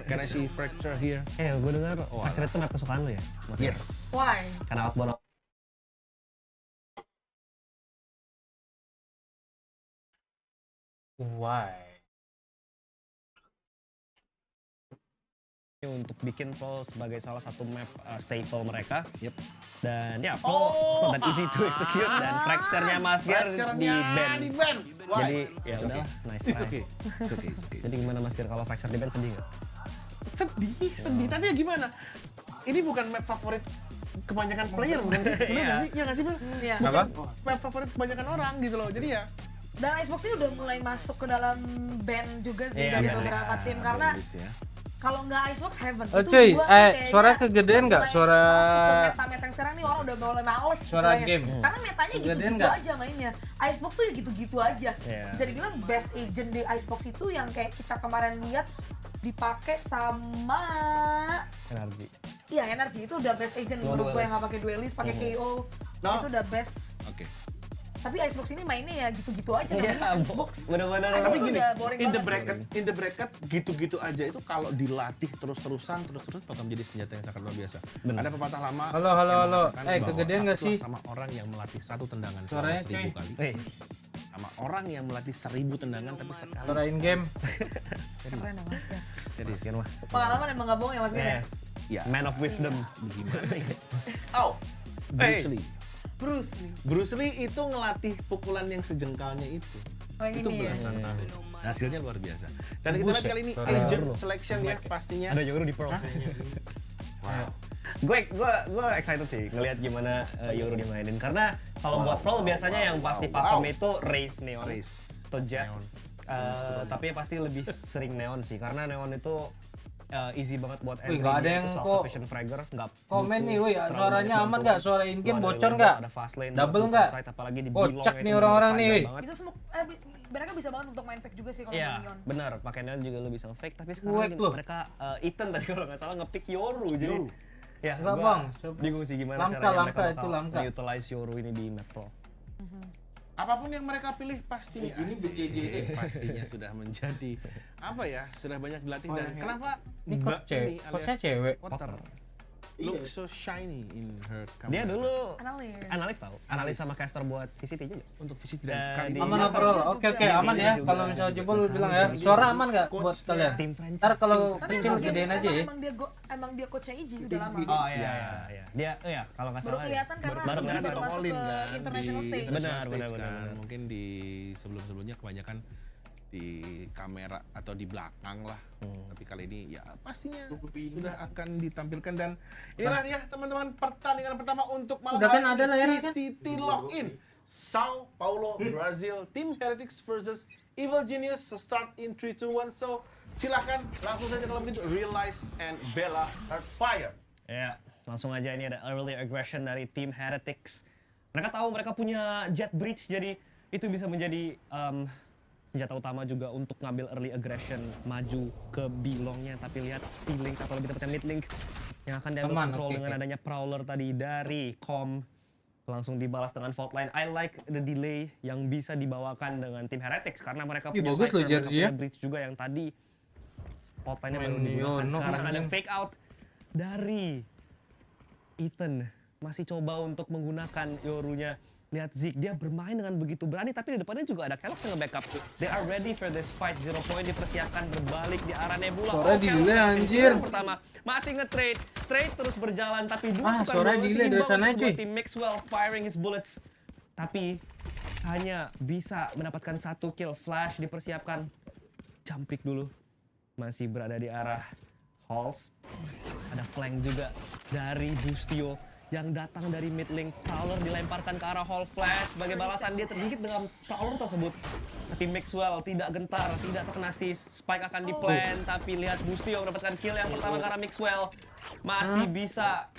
Can I see fracture here? Gue dengar fracture itu map kesukaan lu ya? Yes. Why? Karena outbound. Why? Untuk bikin Pro sebagai salah satu map staple mereka. Yep. Dan ya Pro not that easy to execute dan fracture-nya Mas Ger di ban. Jadi ya udahlah, nice try. It's okay. Jadi gimana Mas Ger kalau fracture di ban sedih nggak? Sedih. Tapi ya gimana? Ini bukan map favorit kebanyakan player, bukan sih? Bener nggak sih? Iya nggak sih, Bang? Iya. Apa? Map favorit kebanyakan orang gitu loh. Jadi ya. Dan Xbox ini udah mulai masuk ke dalam band juga sih dari beberapa tim karena kalau nggak Xbox Heaven Oh itu cuy, gua kayaknya suara kegedean nggak? Suara masuk ke meta-meta yang sekarang nih orang udah mulai males suara istilahnya. game. Karena metanya Kegedean gitu-gitu nggak? aja mainnya. Xbox tuh gitu-gitu aja. Yeah. Bisa dibilang best agent di Xbox itu yang kayak kita kemarin lihat dipakai sama Energi. iya energi itu udah best agent menurut gue yang nggak pakai duelist, pakai KO. No. Itu udah best. Oke. Tapi Xbox ini mainnya ya gitu-gitu aja Iya, namanya Xbox. bener-bener. Tapi Xbox gini, udah boring in banget. the bracket gitu-gitu aja itu kalau dilatih terus-terusan bakal menjadi senjata yang sangat luar biasa. Bener. Ada pepatah lama. Halo. yang mengatakan bahwa Kegedean nggak takutlah sih? sama orang yang melatih satu tendangan Suaranya, selama 1000 cuy. kali. Sama orang yang melatih 1000 tendangan tapi sekali. Suara in game. Keren ya Mas. Serius. Mas Ger mah. Pengalaman emang nggak bohong ya Mas Gen ya? Ya. Man of wisdom. Gimana ya? Oh, Bruce Lee. Bruce Bruce Lee. Lee itu ngelatih pukulan yang sejengkalnya itu. Oh yang Itu ini ya? belasan tahun. Hasilnya luar biasa. Dan kita lihat kali ini Suara agent Bruno. selection ya pastinya. Ada Yoru di Pro. Wow. Gue excited sih ngelihat gimana Yoru dimainin karena kalau buat Pro biasanya yang pasti pakem itu Race Neon Race. atau Jet. Neon. Tapi pasti lebih sering Neon sih karena Neon itu easy banget buat Wih, nggak ada yang kok self-sufficient fragger, nggak komen butuh nih, wih, terlalu suaranya banyak aman bantuan. nggak? Suara in game Ada bocor label, nggak? ada fast lane, Double buat nggak? side, apalagi di Kocak bilong nih itu orang-orang bener-bener nih, wih. panjang Bisa semua, mereka bisa banget untuk main fake juga sih kalau Iya, main Neon. benar. Pakai Neon juga lu bisa nge-fake, tapi sekarang Wek loh. mereka Ethan tadi kalau nggak salah nge-pick Yoru, jadi ya Enggak, gua Bang. bingung sih gimana Langka, caranya langka, mereka itu bakal langka. utilize Yoru ini di map Pro. Apapun yang mereka pilih pastinya Ini asik. BCD. Pastinya sudah menjadi apa ya? Sudah banyak dilatih Oh, dan iya. kenapa Ini Mbak coach cewek. ini alias Coachnya cewek. Potter Iya. look so shiny in her camera. Dia dulu Analis. tahu, analis sama caster buat VCT juga. untuk visit Dan dan kali di- ini Aman Master overall. juga. Oke, aman ya. Juga Kalau ada misalnya di jebol lu Tetap. bilang ya. Suara aman nggak buat Coachnya. kalian? Tim franchise. Ntar kalau Tapi kecil emang dia- gedein aja ya. emang dia coachnya Iji udah lama. Oh iya. Dia kalau nggak Baru salah. kelihatan karena baru Iji kelihatan baru masuk Olin ke kan, international di stage. international Benar, stage benar. kan. Mungkin di sebelum-sebelumnya kebanyakan di kamera atau di belakang lah. Tapi kali ini ya pastinya sudah akan ditampilkan dan inilah ya teman-teman pertandingan pertama untuk malam Udah kan hari ada lah ya, ini kan? VCT Login Sao Paulo Brazil Team Heretics versus Evil Genius. So start in 3, 2, 1. So silahkan langsung saja kalau begitu Realize and Bella Heartfire. Ya, langsung aja ini ada early aggression dari tim Heretics. Mereka tahu mereka punya jet bridge, jadi itu bisa menjadi senjata utama juga untuk ngambil early aggression, maju ke B-longnya. Tapi lihat C-link atau lebih tepatnya mid-link yang akan diambil Aman, control oke, dengan oke. adanya Prowler tadi dari Com. Langsung dibalas dengan fault line. I like the delay yang bisa dibawakan dengan tim Heretics karena mereka Ih, punya bagus loh Cypher, mereka jersey punya ya. bridge juga yang tadi fault line-nya baru Main digunakan. Yono, Sekarang ada main. fake out dari Ethan. Masih coba untuk menggunakan Yorunya. Lihat Zik, dia bermain dengan begitu berani, tapi di depannya juga ada Kelox yang nge-backup. They are ready for this fight. 0 point dipersiapkan berbalik di arah Nebula. Suara Kelox delay, yang anjir. pertama masih nge-trade. Trade terus berjalan, tapi dua tukang suara bola delay dari seimbang sana, untuk cuy. buat tim Maxwell firing his bullets. Tapi hanya bisa mendapatkan 1 kill. Flash dipersiapkan. Jump pick dulu. Masih berada di arah Halls. Ada flank juga dari Bustio yang datang dari mid lane. Prowler dilemparkan ke arah Hall Flash. Sebagai balasan dia tergigit dengan Prowler tersebut. Tapi Maxwell tidak gentar, tidak terkena sis. Spike akan di-plan, tapi lihat Bustio mendapatkan kill yang pertama karena Maxwell masih bisa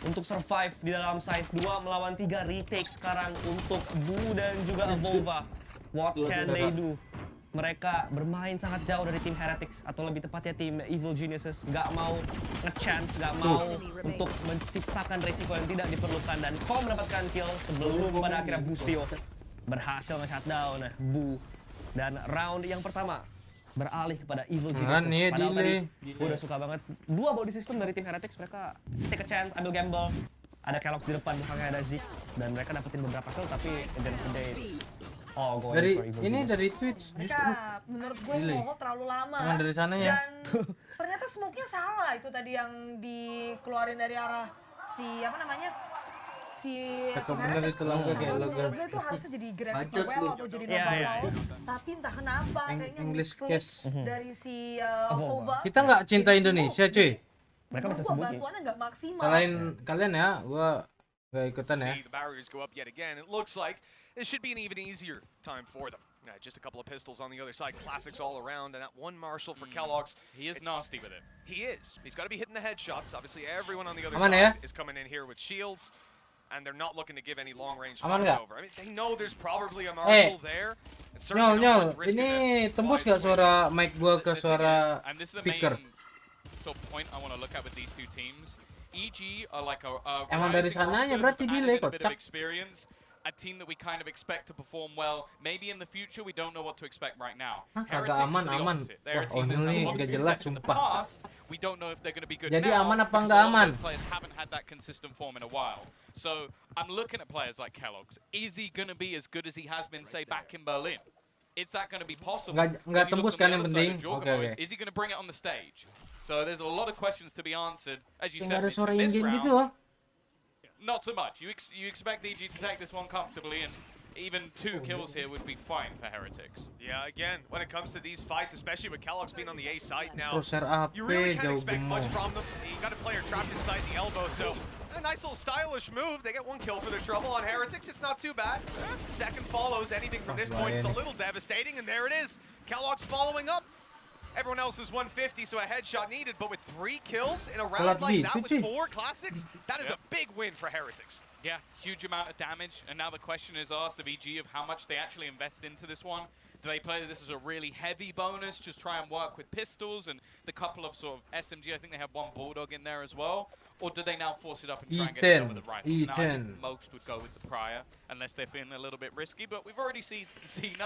untuk survive di dalam side. 2 melawan 3 retake sekarang untuk Bu dan juga Avova. What can they do? Mereka bermain sangat jauh dari tim Heretics atau lebih tepatnya tim Evil Geniuses. Nggak mau nge-chance, nggak mau untuk menciptakan resiko yang tidak diperlukan. Dan Com mendapatkan kill sebelum pada akhirnya Bustio berhasil nge-shutdown Bu Dan round yang pertama beralih kepada Evil Kan Geniuses. nih, Padahal tadi delay. gue udah suka banget. Dua body system dari tim Heretics, mereka take a chance, ambil gamble. Ada Kellogg di depan, belakangnya ada Zik. Dan mereka dapetin beberapa kill, tapi at the end of the day, it's all going Dari for Evil ini Geniuses. dari Twitch justru. Mereka menurut gue Delay. mohon terlalu lama. Emang dari sananya. Dan ternyata smoke-nya salah itu tadi yang dikeluarin dari arah si apa namanya? Si Cakep bener Heretics. itu langsung kayak Menurut logo. gue itu harusnya jadi Grand Bacot Well lu. atau jadi Iya, Nova iya, House. Tapi entah kenapa kayaknya English misklik case. dari si Avova. Avova. Kita nggak cinta Jadi Indonesia, smoke. cuy. Mereka bisa Menurut gua sembunyi. bantuannya nggak maksimal. Selain kalian ya, gua nggak ikutan ya. See the barriers go up yet again. It looks like it should be an even easier time for them. Just a couple of pistols on the other side, classics all around, and that one Marshall for Kellogg's. He is It's- nasty with it. He is. He's got to be hitting the headshots. Obviously, everyone on the other Aman side ya? is coming in here with shields, and they're not looking to give any long-range Aman fires nggak? over. I mean, they know there's probably a Marshall there. And certainly Nyol, not worth risking ini it. tembus Wide gak swing. suara mic gua ke The thing suara is, and this is the speaker? main sort of point I want to look at with these two teams. EG are like a Emang dari rising sananya roster berarti with delay, added a bit of kocak. experience. A team that we kind of expect to perform well. Maybe in the future we don't know what to expect right now. Hah, kagak Heretics are aman, the aman. opposite. They're a Wah, team that ini have nggak obviously jelas, set in the sumpah. past. We don't know if they're going to be good Jadi now. aman apa because nggak a lot of aman? those players haven't had that consistent form in a while. So I'm looking at players like Kellogg's. Is he going to be as good as he has been, say, back in Berlin? Is that going to be possible? Nggak When you tembus look kan on yang the other side penting? of Oke, Jorgamos, oke. is he going to bring it on the stage? So there's a lot of questions to be answered. As you Kayak said, nggak ada Mitch, suara in this ingin gitu round, loh. not so much. You expect EG to take this one comfortably, and even 2 kills here would be fine for Heretics. Yeah, again, when it comes to these fights, especially with Kellogg's being on the A side now, Crosshair AP you really can't jauh expect much gemuk. from them. You got a player trapped inside the elbow, so a nice little stylish move. They get 1 kill for their trouble on Heretics. It's not too bad. Second follows. Anything from this point is a little devastating, and there it is. Kellogg's following up. Everyone else was 150, so a headshot needed, but with 3 kills in a round like that with 4 classics, that is a big win for Heretics. Yeah, huge amount of damage, and now the question is asked of EG of how much they actually invest into this one. Do they play this as a really heavy bonus, just try and work with pistols and the couple of sort of SMG, I think they have 1 Bulldog in there as well? Or do they now force it up and try and get it done with the rifles? Now, I think most would go with the prior, unless they're feeling a little bit risky, but we've already seen C9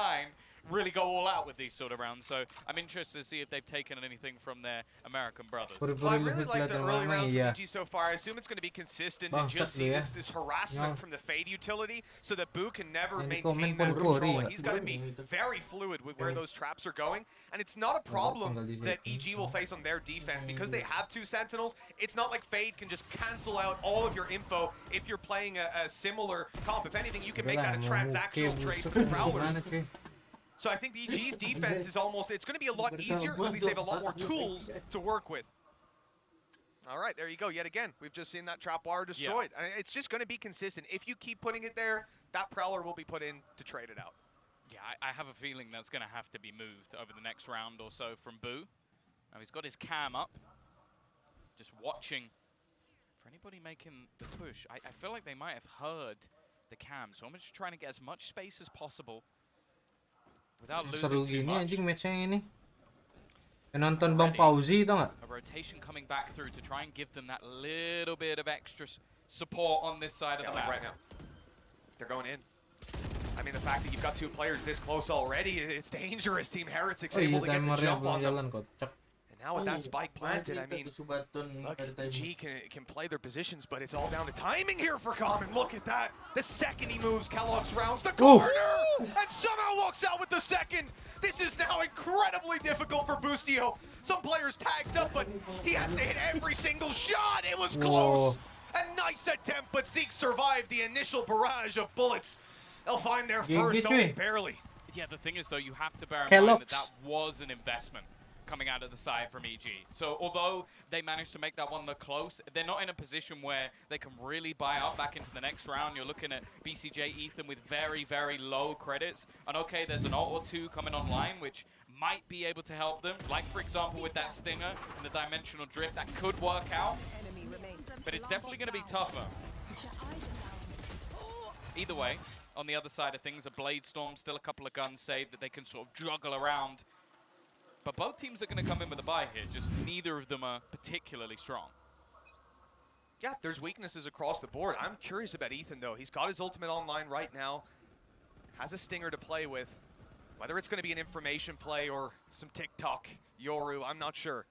really go all out with these sort of rounds, so I'm interested to see if they've taken anything from their American brothers. Well, I really like the early rounds from EG so far. I assume it's going to be consistent and just see this harassment from the Fade utility so that Boo can never maintain that control. And he's got to be very fluid with where those traps are going. And it's not a problem that EG will face on their defense because they have 2 Sentinels. It's not like Fade can just cancel out all of your info if you're playing a similar comp. If anything, you can make that a transactional trade for the Prowlers. So I think the EG's defense is almost, it's going to be a lot easier, or at least they have a lot more tools to work with. All right, there you go, yet again. We've just seen that trap wire destroyed. I mean, it's just going to be consistent. If you keep putting it there, that Prowler will be put in to trade it out. Yeah, I have a feeling that's going to have to be moved over the next round or so from Boo. Now he's got his cam up, just watching for anybody making the push. I feel like they might have heard the cam, so I'm just trying to get as much space as possible without Seru losing too gini much. anjing match yang ini. Nonton Bang Fauzi tau nggak? A rotation coming back through to try and give them that little bit of extra support on this side of the Like map. right now. They're going in. I mean, the fact that you've got 2 players this close already, it's dangerous. Team Heretics Oh iya, able to get the timernya jump belum on them. jalan kocak. And now with that spike planted, I mean, Siubathon look, ada timer. G can play their positions, but it's all down to timing here for Common. Look at that. The second he moves, Kellogg's rounds the corner and somehow walks out with the second. This is now incredibly difficult for Boostio. Some players tagged up, but he has to hit every single shot. It was close. A nice attempt, but Zeke survived the initial barrage of bullets. They'll find their first, only barely. Yeah, the thing is, though, you have to bear in mind Kellogg's. that was an investment coming out of the side from EG. So although they managed to make that one look close, they're not in a position where they can really buy up back into the next round. You're looking at BCJ Ethan with very, very low credits. And okay, there's an ult or 2 coming online, which might be able to help them. Like, for example, with that Stinger and the Dimensional Drift, that could work out. But it's definitely going to be tougher. Either way, on the other side of things, a Blade Storm, still a couple of guns saved that they can sort of juggle around. But both teams are going to come in with a buy here, just neither of them are particularly strong. Yeah, there's weaknesses across the board. I'm curious about Ethan, though. He's got his ultimate online right now, has a Stinger to play with. Whether it's going to be an information play or some TikTok, Yoru, I'm not sure.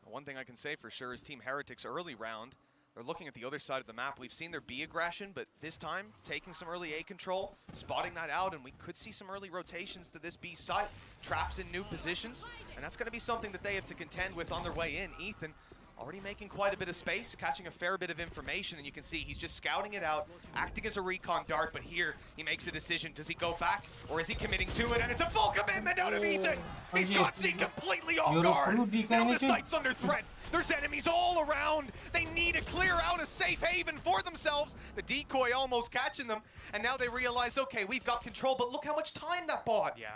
One thing I can say for sure is Team Heretics early round, they're looking at the other side of the map. We've seen there be aggression, but this time taking some early A control, spotting that out, and we could see some early rotations to this B site, traps in new positions, and that's going to be something that they have to contend with on their way in. Ethan already making quite a bit of space, catching a fair bit of information, and you can see he's just scouting it out, acting as a recon dart, but here he makes a decision. Does he go back, or is he committing to it? And it's a full commitment out of Ethan! He's caught Z completely off guard! Now the site's under threat! There's enemies all around! They need to clear out a safe haven for themselves! The decoy almost catching them, and now they realize, okay, we've got control, but look how much time that bought! Yeah,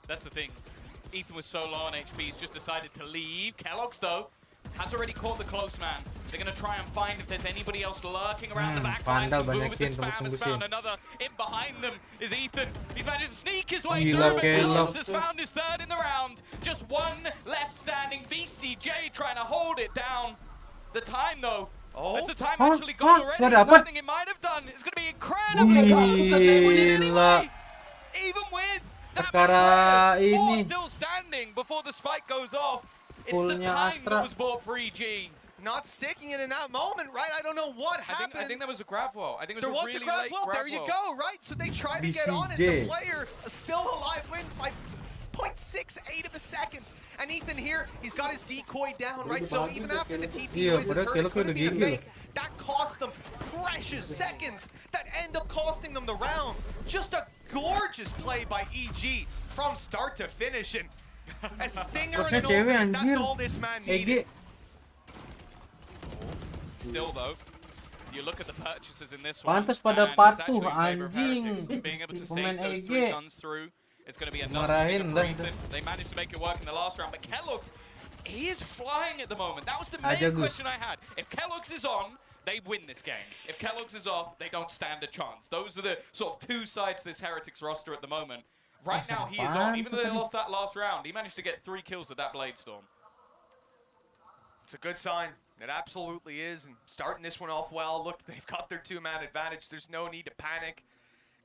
that's the thing. Ethan was so low on HP, he's just decided to leave. keloqz, though, has already caught the close man. They're going to try and find if there's anybody else lurking around the back line. The move with the spam has found another. In behind them is Ethan. He's managed to sneak his way through, but keloqz has found his third in the round. Just one left standing. BCJ trying to hold it down. The time, though. Has the time actually gone already? I think it might have done. It's going to be incredibly close, and they win it anyway. Even with that many players still standing before the spike goes off. It's the time that was bought for EG. Not sticking it in that moment, right? I don't know what happened. I think there was a grab well. I think it there was was a really a grab late well. grab There you well. go, right? So they try to get on it. The player still alive wins by 0.68 of a second. And Ethan here, he's got his decoy down, right? So even after the TP was hurt, it couldn't be a fake. That cost them precious seconds that end up costing them the round. Just a gorgeous play by EG from start to finish. And a stinger and an ultimate, that's all this man needed. Still though, you look at the purchases in this one, Pantas pada and it's patuh, actually in favor of anjing. Heretics. Being able to save Pemain those EG. 3 guns through, it's going to be another Marahin stinger dah. for Ethan. They managed to make it work in the last round, but keloqz, he is flying at the moment. That was the main Aja, Gus. question I had. If keloqz is on, they win this game. If keloqz is off, they don't stand a chance. Those are the sort of two sides to this Heretics roster at the moment. Right now, he is on. Even though they lost that last round, he managed to get 3 kills with that Blade Storm. It's a good sign. It absolutely is. And starting this one off well. Look, they've got their 2-man advantage. There's no need to panic.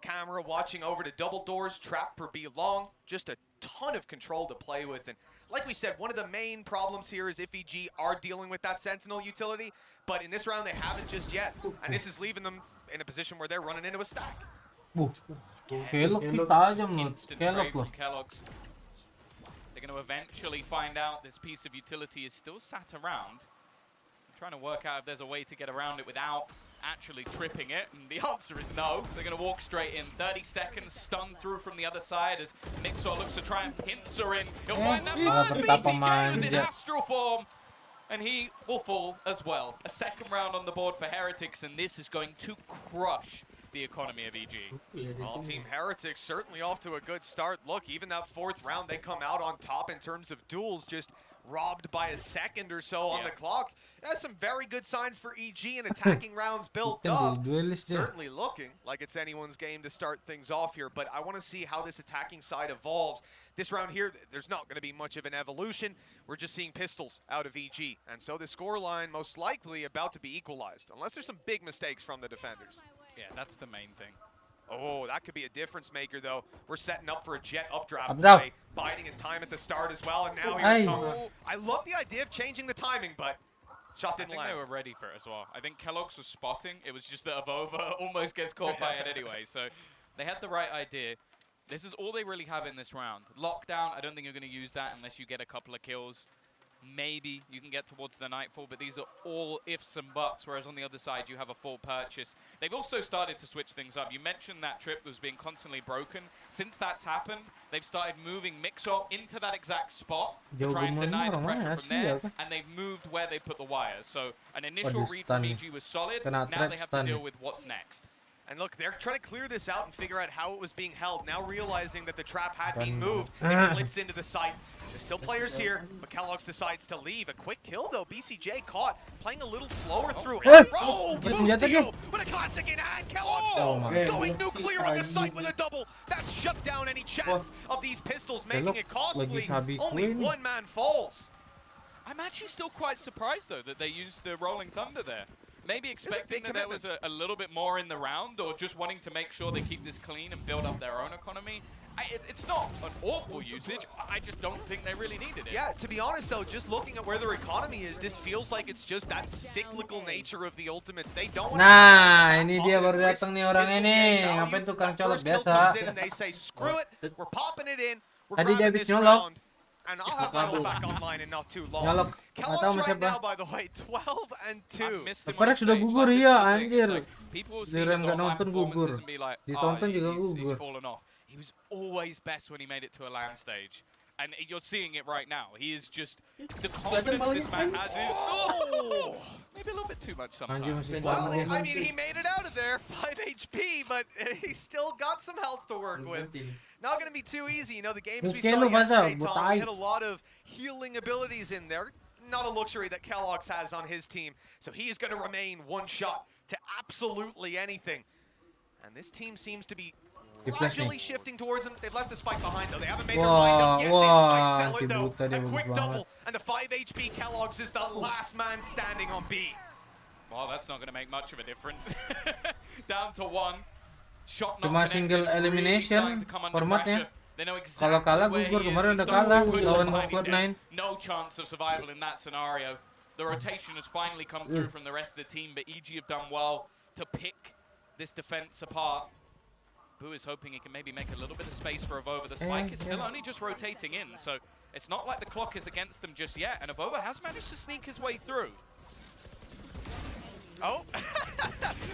Camera watching over to double doors. Trap for B long. Just a ton of control to play with. And like we said, one of the main problems here is if EG are dealing with that Sentinel utility. But in this round, they haven't just yet. And this is leaving them in a position where they're running into a stack. keloqz tajam loh. Instant trade keloqz loh. from keloqz. They're going to eventually find out this piece of utility is still sat around. I'm trying to work out if there's a way to get around it without actually tripping it, and the answer is no. They're going to walk straight in. 30 seconds, stun through from the other side as Mixor looks to try and pincer in. He'll find that first BCJ is in astral form, and he will fall as well. A second round on the board for Heretics, and this is going to crush the economy of EG. Well, Team Heretics certainly off to a good start. Look, even that 4th round, they come out on top in terms of duels, just robbed by a second or so on the clock. That's some very good signs for EG and attacking rounds built up. Certainly looking like it's anyone's game to start things off here, but I want to see how this attacking side evolves. This round here, there's not going to be much of an evolution. We're just seeing pistols out of EG, and so the scoreline most likely about to be equalized, unless there's some big mistakes from the defenders. Yeah, that's the main thing. Oh, that could be a difference maker, though. We're setting up for a jet updraft Updraft. play, biding his time at the start as well, and now here it comes. I love the idea of changing the timing, but shot didn't I think land. they were ready for it as well. I think keloqz was spotting. It was just that Avova almost gets caught by it anyway, so they had the right idea. This is all they really have in this round. Lockdown, I don't think you're going to use that unless you get a couple of kills. Maybe you can get towards the nightfall, but these are all ifs and buts, whereas on the other side you have a full purchase. They've also started to switch things up. You mentioned that trip was being constantly broken. Since that's happened, they've started moving Mixor into that exact spot to try and deny the pressure from there, and they've moved where they put the wires. So an initial read from EG was solid. Now they have to deal with what's next. And look, they're trying to clear this out and figure out how it was being held, now realizing that the trap had been moved. They blitz into the site. There's still players here, but keloqz decides to leave. A quick kill, though. BCJ caught, playing a little slower through. Oh, Boostio with a classic in hand. keloqz going nuclear on the site with a double. That shut down any chance of these pistols making it costly. Only 1 man falls. I'm actually still quite surprised, though, that they used the Rolling Thunder there. Maybe expecting that there was a little bit more in the round, or just wanting to make sure they keep this clean and build up their own economy. It's not an awful usage. I just don't think they really needed it. Yeah, to be honest though, just looking at where their economy is, this feels like it's just that cyclical nature of the ultimates. They don't. Nah, ini dia baru datang nih orang ini. Ngapain tukang colok biasa? And they say, screw it, we're popping it in. We're Tadi dia grabbing habis this nyolok. round. And I'll have my ult back online in not too long. Nyolok. Kellogg's Nggak tahu right siapa. now, by the way, 12 and 2. Padahal sudah gugur ya, anjir. Giliran nggak nonton gugur. Ditonton juga gugur. He was always best when he made it to a LAN stage. And you're seeing it right now. He is just, the confidence this man has is, maybe a little bit too much sometimes. Well, I mean, he made it out of there, 5 HP, but he still got some health to work with. Not going to be too easy. You know, the games we saw yesterday, Tom, we had a lot of healing abilities in there. Not a luxury that Kellogg's has on his team. So he is going to remain one shot to absolutely anything. And this team seems to be gradually shifting towards him. They've left the spike behind though. They haven't made their mind up yet. This might sell it though. A quick double, and the 5 HP Kellogg's is the last man standing on B. Well, that's not going to make much of a difference. Down to 1. Shot not Cuma single elimination formatnya. Kalau kalah gugur, kemarin udah kalah lawan Cloud9. No chance of survival in that scenario. The rotation has finally come through from the rest of the team, but EG have done well to pick this defense apart. Boo is hoping he can maybe make a little bit of space for Avova. The spike is still only just rotating in, so it's not like the clock is against them just yet, and Avova has managed to sneak his way through. Oh,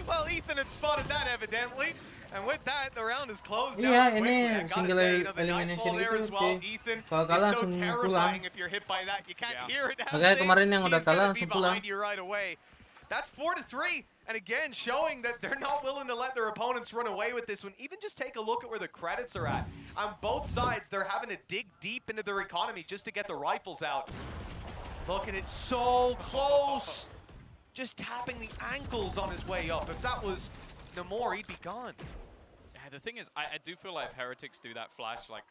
well, Ethan had spotted that evidently, and with that, the round is closed Iya, down quickly. ini I gotta single say, you know, the elimination nightfall there itu as well. oke. Ethan Kalau is kalah so langsung terrifying pulang. if you're hit by that. You can't hear it. Makanya kemarin yang udah He's gonna kalah be langsung pulang. behind you right away. That's 4-3, and again, showing that they're not willing to let their opponents run away with this one. Even just take a look at where the credits are at. On both sides, they're having to dig deep into their economy just to get the rifles out. Look at it, so close. Just tapping the ankles on his way up. If that was Namor, he'd be gone. Yeah, the thing is, I do feel like if Heretics do that flash like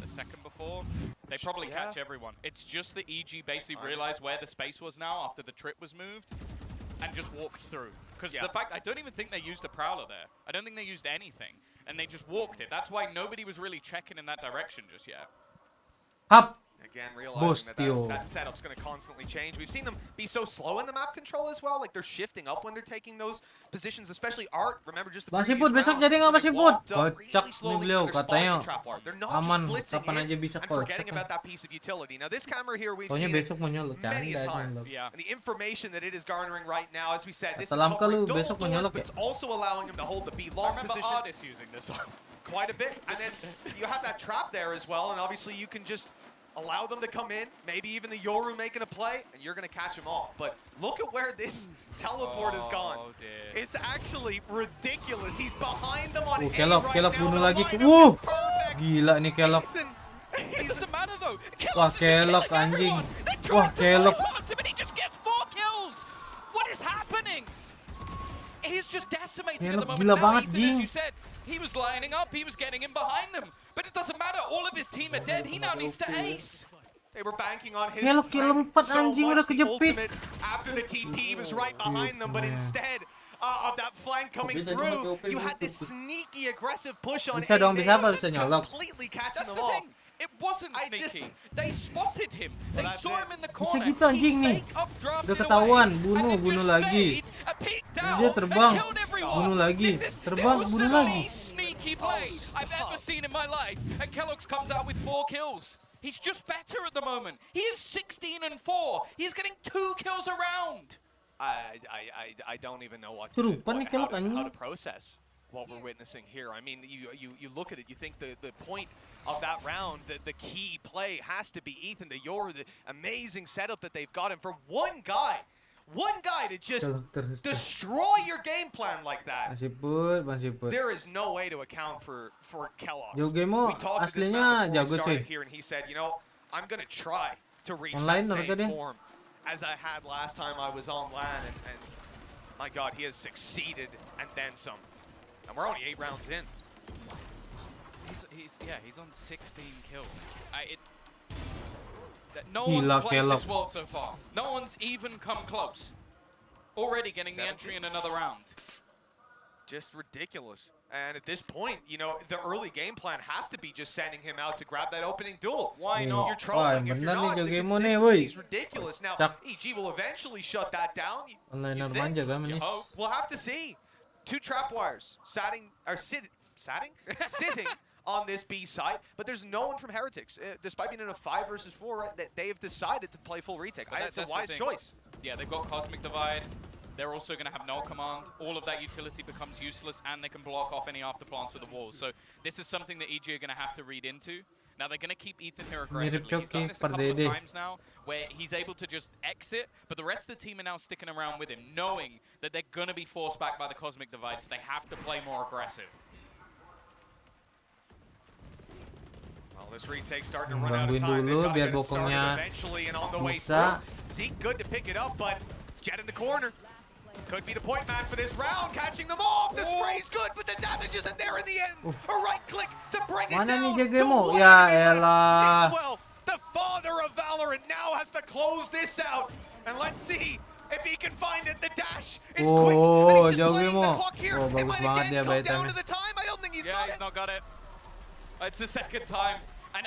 a second before, they probably catch everyone. It's just that EG basically realized where the space was now after the trip was moved and just walked through. Because the fact, I don't even think they used a Prowler there. I don't think they used anything. And they just walked it. That's why nobody was really checking in that direction just yet. Hap. Again, realizing that setup's going to constantly change. We've seen them be so slow in the map control as well. Like, they're shifting up when they're taking those positions, especially Art. Remember just the Bang previous Siput, besok round, jadi nggak Bang they Siput? walked up Kocak really nih slowly beliau, when they're spotting katanya the trap ward. They're not aman, just blitzing kapan aja in bisa and kocak. forgetting about that piece of utility. Now, this camera here, we've Pokoknya seen it besok mau nyolok, many a canda time. nyolok. Yeah. And the information that it is garnering right now, as we said, this is Kata Lamka covering lu double besok mau doors, nyolok but ya? it's also allowing him to hold the B I long remember position Ardis using this one. quite a bit. And then you have that trap there as well, and obviously you can just allow them to come in, maybe even the Yoru making a play, and you're going to catch them off. But look at where this teleport has gone. Dear. It's actually ridiculous. He's behind them on A Kellogg, right Kellogg now. bunuh The lagi. lineup Wuh! is perfect. Gila nih Kellogg. Ethan, It doesn't matter though. Wah, Kellogg's just Kellogg, killing anjing. everyone. They Wah, tried to Kellogg. bypass him and he just gets 4 kills. What is happening? He's just decimating at the Kellogg moment. gila Now, banget, Ethan, as Jing. you said, he was lining up, he was getting in behind them. But it doesn't matter. All of his team are dead. He now needs to ace. they were banking on his Kellogg kill 4 so anjing much udah the kejepit. ultimate after the TP. He was right behind them, but instead of that flank coming through, you had this sneaky aggressive push on Bisa dong, A. bisa apa, That's bisa nyolok. completely catching That's them the off. thing. It wasn't I sneaky. just- They spotted him. They that's saw it. him in the Bisa corner. gitu anjing He nih. fake up-drafted Udah ketahuan, away, bunuh, and then bunuh just lagi. stayed, peeked Dia out, terbang, and killed everyone. bunuh lagi. This is Terbang, the bunuh most lagi. sneaky play I've ever seen in my life. And Kellogg's comes out with 4 kills. He's just better at the moment. He is 16-4. He's getting 2 kills a round. I don't even know what Serupan nih Kellogg how anjing. to process what we're witnessing here. I mean, you look at it, you think the point of that round, the key play has to be Ethan, the amazing setup that they've got, and for one guy to just Kellogg terus. destroy your game plan like Bang that. Siput, Bang Siput. There is no way to account for Kellogg's. Yo, game mo We talked to this aslinya man before we jago, started cuy. here, and he said, you know, I'm gonna try to reach Online that mereka same dia. form as I had last time I was on LAN, and my God, he has succeeded and then some. And we're only 8 rounds in. He's on 16 kills. No one's Gila, played Kellogg. this well so far. No one's even come close. Already getting the entry in another round. Just ridiculous. And at this point, you know, the early game plan has to be just sending him out to grab that opening duel. Why not? You're trolling if you're not. The consistency is ridiculous. Now, EG will eventually shut that down. We'll have to see. 2 trap wires sitting on this B site, but there's no one from Heretics. Despite being in a 5 versus 4, right, that they have decided to play full retake. It's a wise choice. Yeah, they've got Cosmic Divide. They're also going to have null command. All of that utility becomes useless, and they can block off any afterplants with the walls. So this is something that EG are going to have to read into. Now they're going to keep Ethan here aggressively. He's done this a couple of times now, where he's able to just exit, but the rest of the team are now sticking around with him, knowing that they're going to be forced back by the Cosmic Divide, so they have to play more aggressive. Well, this retake starting to run out of time. They've got to get it started eventually, and on the way through. Zeke good to pick it up, but it's Jet in the corner. Could be the point man for this round, catching them off. The spray's good, but the damage isn't there in the end. A right click to bring it down to 1. Mixwell, the father of Valor, and now has to close this out. And let's see if he can find it. The dash, it's quick, and he's just playing the clock here. It might again come down to the time. I don't think he's got it. He's not got it. It's the second time. And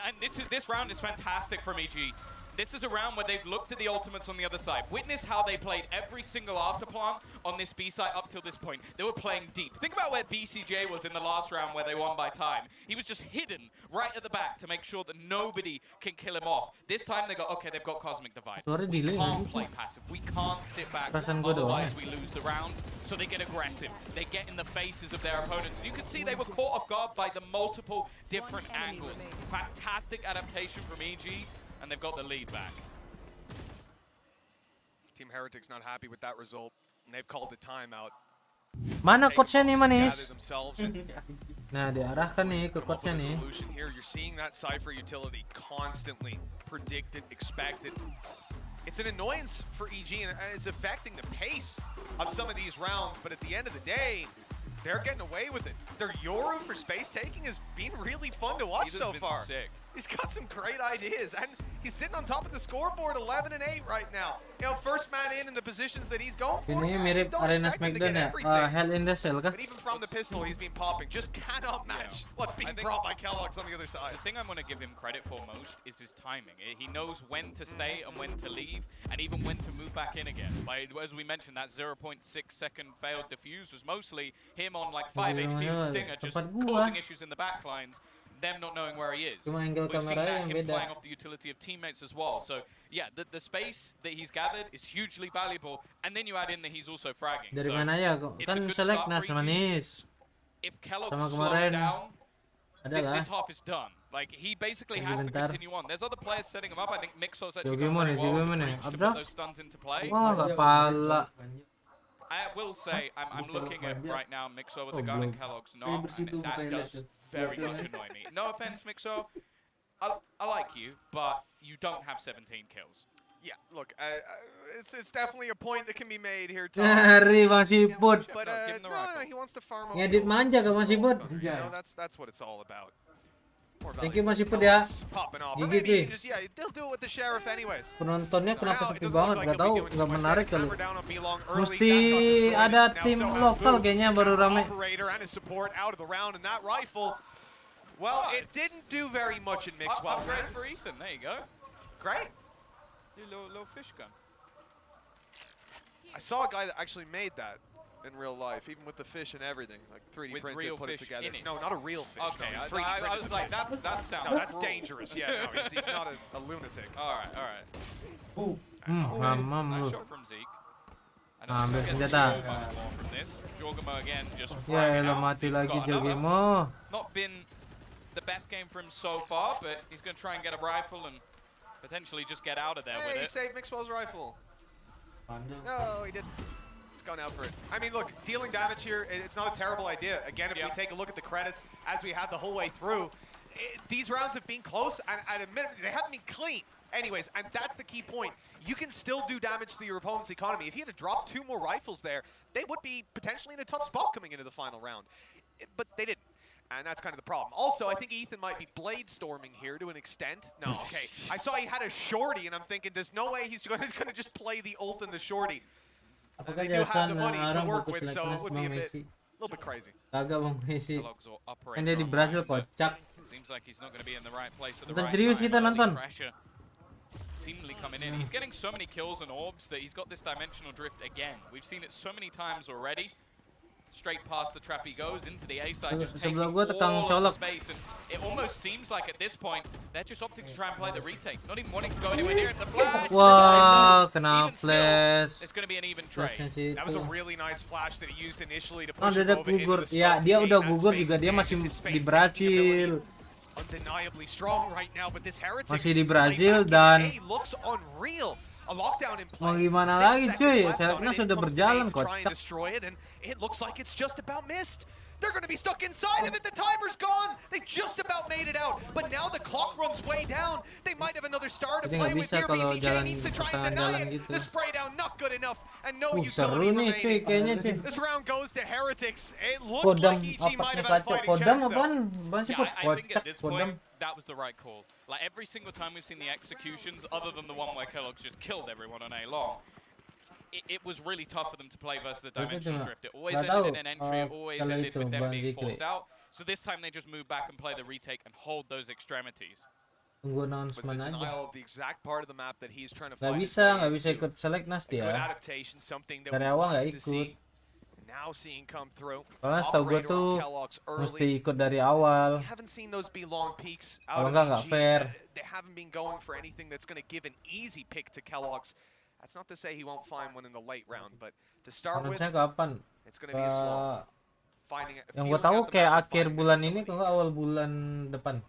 this round is fantastic from EG. This is a round where they've looked at the ultimates on the other side. Witness how they played every single afterplant on this B side up till this point. They were playing deep. Think about where BCJ was in the last round where they won by time. He was just hidden right at the back to make sure that nobody can kill him off. This time they go, okay, they've got Cosmic Divide. We can't play passive. We can't sit back, otherwise we lose the round. So they get aggressive. They get in the faces of their opponents. You can see they were caught off guard by the multiple different angles. Fantastic adaptation from EG. And they've got the lead back. Team Heretics not happy with that result, and they've called the timeout. Mana coachnya nih Manis? Nah, diarahkan nih ke coachnya nih. Here, you're seeing that Cypher utility constantly predicted, expected. It's an annoyance for EG, and it's affecting the pace of some of these rounds. But at the end of the day, they're getting away with it. Their Yoru for space taking has been really fun to watch so far. Sick. He's got some great ideas, and he's sitting on top of the scoreboard, 11 and 8 right now. You know, first man in the positions that he's going for. Ini mirip Arena Smackdown ya, Hell in the Cell kah? But even from the pistol, he's been popping. Just cannot match what's being brought by Kellogg's on the other side. The thing I'm going to give him credit for most is his timing. He knows when to stay and when to leave, and even when to move back in again. Like, as we mentioned, that 0.6 second failed defuse was mostly him on like 5 HP with Stinger, just causing issues in the backlines. Them not knowing where he is. We've seen that him playing off the utility of teammates as well. So yeah, the space that he's gathered is hugely valuable, and then you add in that he's also fragging. Dari mana ya? Kan select Nas Manis. If Kellogg slows down, this half is done. Like, he basically has to continue on. There's other players setting him up. I think Mixo's actually going very well to put those stuns into play. Wah, gak pala. I will say, I'm looking at right now Mixo with the gun and Kellogg's not, and that does very much annoy me. No offense, Mixo. I like you, but you don't have 17 kills. Yeah, look, it's definitely a point that can be made here, Tom. Hari Bang Siput. But no, he wants to farm up. Ngedit manja ke Bang Siput? You know, that's what it's all about. Thank you Bang Siput ya. Gigi sih. They'll do it with the sheriff anyways. Penontonnya kenapa sepi banget? Gak tahu, gak menarik kali. Mesti ada tim lokal kayaknya baru rame. Well, it didn't do very much in Mixwell's hands. For Ethan, there you go. Great. Little fish gun. I saw a guy that actually made that in real life, even with the fish and everything, like 3D printed, put it together. No, not a real fish. Okay, no, I was like, that sounds. No, that's dangerous. Yeah, no, he's not a lunatic. All right. Mamam lu. Shot from Zeke. Ambil senjata. Jorgamo again, just Ya elah, mati lagi Jorgamo. Not been the best game for him so far, but he's going to try and get a rifle and potentially just get out of there with it. He saved Mixwell's rifle. No, he didn't. He's gone out for it. I mean, look, dealing damage here, it's not a terrible idea. Again, if we take a look at the credits, as we had the whole way through, these rounds have been close, and at a minute, they haven't been clean. Anyways, and that's the key point. You can still do damage to your opponent's economy. If he had to drop 2 more rifles there, they would be potentially in a tough spot coming into the final round. But they didn't. And that's kind of the problem. Also, I think Ethan might be blade storming here to an extent. No, okay. I saw he had a shorty, and I'm thinking there's no way he's going to just play the ult in the shorty. They do have the money to work with, so it would be a bit little bit crazy. Kagak bang Messi. Kellogg's will operate Kan dia di online, Brasil but kocak. seems like he's not going to be in the right place at the Nonton right serius time. kita Early nonton. pressure seemingly coming in. He's getting so many kills and orbs that he's got this dimensional drift again. We've seen it so many times already. Straight past the trap he goes into the A side, just taking Sebelah gua tekang all of colok. the space, and it almost seems like at this point they're just opting to try and play the retake, not even wanting to go anywhere near it. The flash. Wah, kena Even still, flash. it's going to be an even trade. Flashnya sih That was a itu. really nice flash that he used initially to Oh, push him dia over into gugur. the Ya, smoke dia to udah gain that gugur space. juga, dia And masih just his space di taking Brasil. ability undeniably strong right now, but this Heretics Masih di play Brasil back dan in A looks unreal. A lockdown in play. mau gimana 6 lagi seconds cuy, left on Selekna it. sudah It comes to berjalan Nate to try and kocak. destroy it, and it looks like it's just about missed. They're going to be stuck inside of it. The timer's gone. They just about made it out. But now the clock runs way down. They might have another star to Jadi play nggak with bisa here. kalau BCJ jalan needs to try tengah and deny jalan it. gitu. The spray down not good enough, and no Seru utility nih cuy remaining. kayaknya cuy. This round goes to Heretics. It looked Kodam like EG might otaknya have had a kacau. fighting Kodam chance, though. apaan? Apaan sih Yeah, kok I think kocak at this kodam? point, that was the right call. Like every single time we've seen the executions, other than the one where Kellogg's just killed everyone on A long, it was really tough for them to play versus the dimensional drift. It always nggak ended tahu, in an entry, it always kalau ended itu, with them Bang being Zikri. forced out. So this time they just move back and play the retake and hold those extremities. Tunggu Was a announcement aja. denial of the exact part of the map that he's trying to Nggak find his bisa, way nggak bisa into. ikut Seleknas A good dia. adaptation, something that Dari we awal nggak wanted to see. ikut. Now seeing come through. Soalnya setahu gue Operator tuh on Kellogg's mesti early. ikut dari awal. We haven't seen those be long peaks Kalau out nggak of EG. fair. They haven't been going for anything that's going to give an easy pick to Kellogg's. That's not to say he won't find one in the late round, but to start with, Harusnya kapan? it's going to be a slow. Yang gue tahu kayak akhir bulan ini kalau nggak awal bulan depan.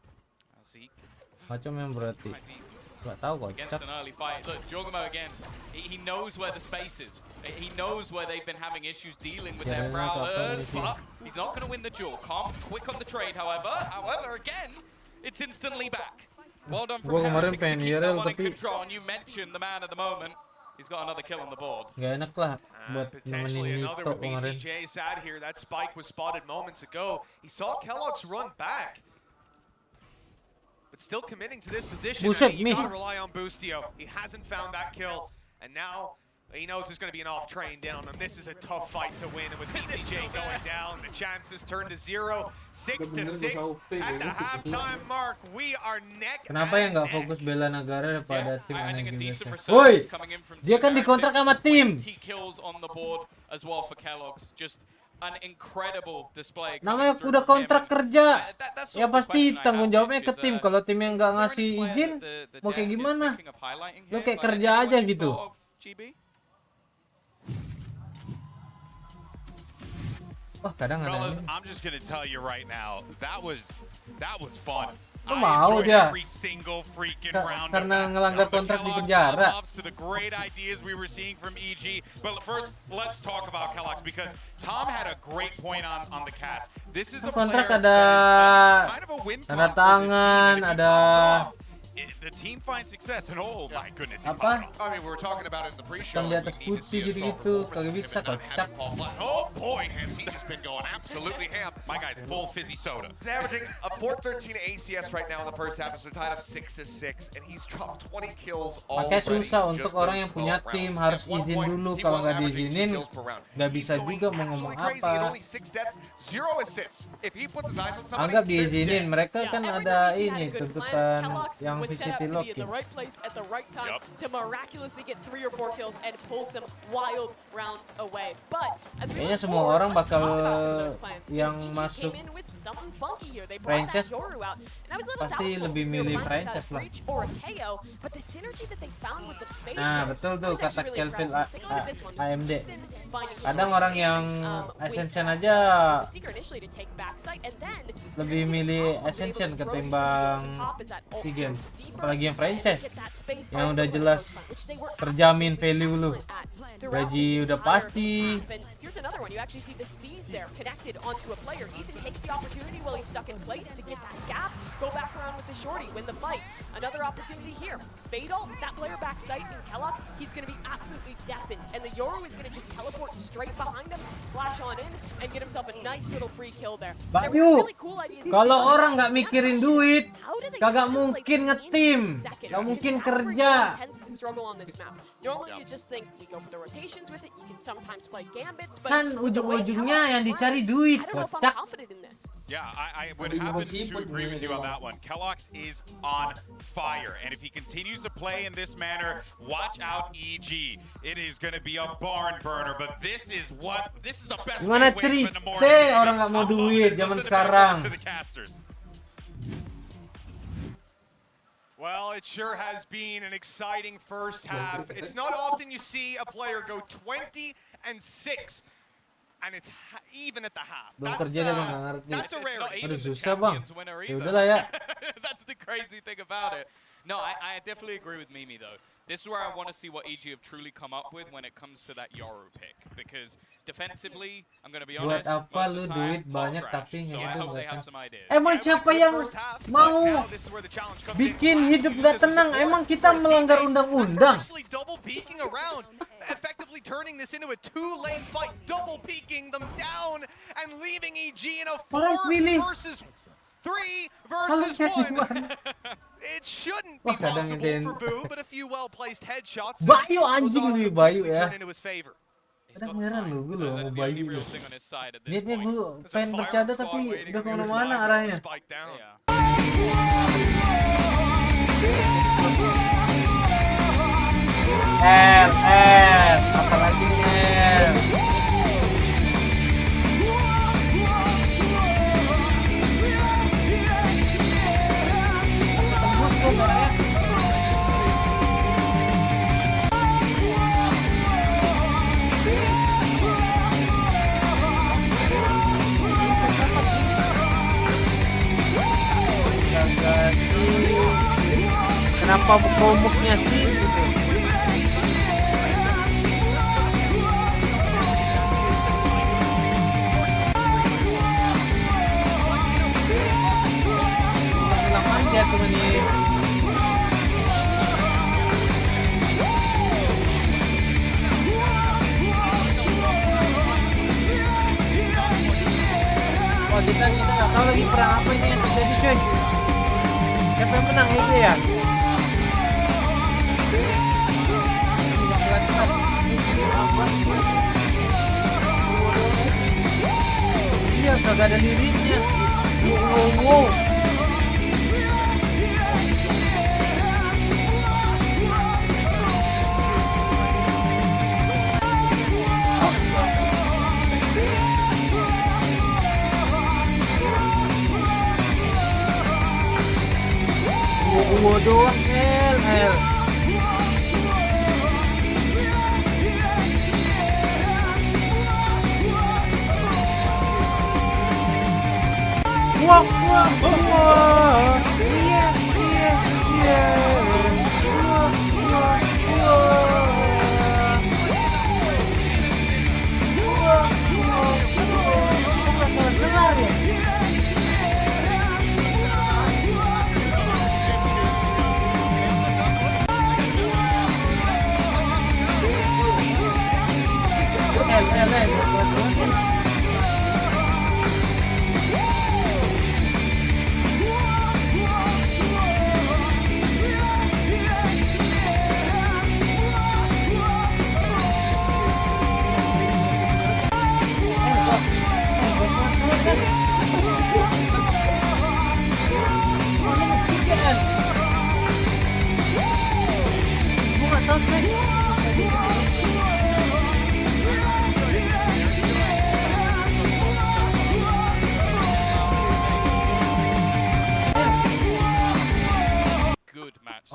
Zeke Macam yang berarti. might be Nggak tahu against kocak. an early fight. Look, Jorgamo again, he knows where the space is. He knows where they've been having issues dealing with their Jalannya apa-apa prowlers, ini sih. but he's not going to win the duel. Calm, quick on the trade, however, again, it's instantly back. Well done from Gua kemarin Heretics to pengen keep that IRL, one in tapi control, and you mentioned the man at the moment. He's got another kill on the board. Nggak enak lah buat Potentially nemenin another Nito with kemarin. BCJ sat here. That spike was spotted moments ago. He saw Kellogg's run back. But still committing to this position. Buset, You miss. gotta rely on Boostio. He hasn't found that kill. And now he knows there's going to be an off train down on him. This is a tough fight to win. And with BCJ going down, the chances turn to 0. 6-6 at the halftime mark. We are neck Kenapa ya and nggak neck. fokus bela negara daripada tim I think a energi decent biasa? Woi, resurgence coming in from dia kan Team dikontrak sama Heretics. tim. 20 kills on the board as well for Kellogg's. Just an incredible display. Namanya coming through udah from him. kontrak kerja. That's sort Ya of the pasti question I tanggung have, jawabnya which ke is, tim. Kalau tim yang nggak is there ngasih any player izin, that the mau kayak desk is gimana? thinking of highlighting Lo here? kayak Like, kerja anyone aja you gitu. thought of, GB? Wah, kadang ada Fellas, ini. I'm just gonna tell you right now, that was fun. Lu I mau enjoyed dia? every single freaking Ka- round karena of that. ngelanggar From the kontrak di Kellogg's penjara. pop-ups to the great ideas we were seeing from EG. But first, let's talk about Kellogg's because Tom had a great point on the cast. This is a Kontrak player ada that is kind of a win tanda con for this team, tangan, and if he ada pops off, the team finds success, and oh my goodness, he apa? popped off. I mean, we were talking about it in the pre-show. Yang di atas We need to see putih a strong gitu-gitu, performance kagak from him bisa and not kocak. having Paul Flat. Oh boy, has he just been going absolutely ham. My guy's full fizzy soda. He's averaging a 413 ACS right now in the first half, so they're tied up 6-6, and he's dropped 20 kills already. Makanya susah untuk just orang those yang punya 12 tim rounds. harus At one izin point, dulu, he kalau was nggak averaging 2 diizinin kills per round. nggak He's bisa going juga mau absolutely ngomong crazy at apa. only 6 deaths, 0 assists. If he puts his eyes on somebody, Anggap they're diizinin, dead. mereka Yeah, kan every ada time EG had ini a good plan, tuntutan Kellogg's yang was set VCT up to be in locking. the right place at the right time Yep. to miraculously get 3 or 4 kills and pull some wild rounds away. But as we Kayaknya look semua forward, orang let's bakal talk about some of those plans, 'cause yang EG masuk came in with something funky here. They brought that franchise Yoru out, and I was a little pasti doubtful lebih since they were milih playing without a franchise lah. breach or a KO, but the synergy that they found with the Fade Nah, was betul tuh kata actually really Kelvin impressive. Take a look at this one. This is AMD. Ethan finding his Kadang way orang in, yang with, Ascension aja the Seeker initially to take backside, and then lebih milih Ascension ketimbang SEA Games. Apalagi yang franchise yang udah jelas terjamin value lu. Gaji udah pasti. Here's another one. You actually see the C's there connected onto a player. Ethan takes the opportunity while he's stuck in place to get that gap, go back around with the shorty, win the fight. Another opportunity here. Fatal, that player back sight in Kellogg's, he's going to be absolutely deafened, and the Yoru is going to just teleport teleport straight behind him, flash on in, and get himself a nice little free kill there. Bayu, kalau orang nggak mikirin duit, kagak mungkin ngetim, nggak mungkin kerja. Kan ujung-ujungnya yang dicari duit, kocak. Yeah, I would happen to agree with you on that one. Kellogg's is on fire, and if he continues to play in this manner, watch out, EG. It is going to be a barn burner, but this is the best way Gimana to win the cerita orang nggak mau duit zaman sekarang? Well, it sure has been an exciting first half. It's not often you see a player go 20-6. And it's even at the half. Belum kerja dia nggak ngerti. That's a rarity. Aduh susah bang. Ya udahlah ya. That's the crazy thing about it. No, I definitely agree with Mimi though. This is where I want to see what EG have truly come up with when it comes to that Yoru pick. Because defensively, I'm going to be honest, Buat apa lu most of the duit time, banyak trash. tapi So I hidup hope they gak have tenang. some ideas. Emang siapa yang mau bikin hidup gak tenang? Emang kita melanggar undang-undang? Double peeking around, effectively turning this into a two-lane fight, double peeking them down and leaving EG in a 4 versus 3 versus 1. It shouldn't be possible for Boo, but a few well-placed headshots. Bayu anjing lebih Bayu ya. Kadang heran lu, gue loh mau Bayu lu. Niatnya gue pengen bercanda tapi udah kemana-mana arahnya. Apalagi kenapa komuknya sih gitu. Bilang manja tuh nih. Oh kita nggak tahu lagi perang apa ini yang terjadi cuy. Siapa yang menang ini ya? Iya, kagak ada liriknya. Wow. Gua doang L. Wah. Iya.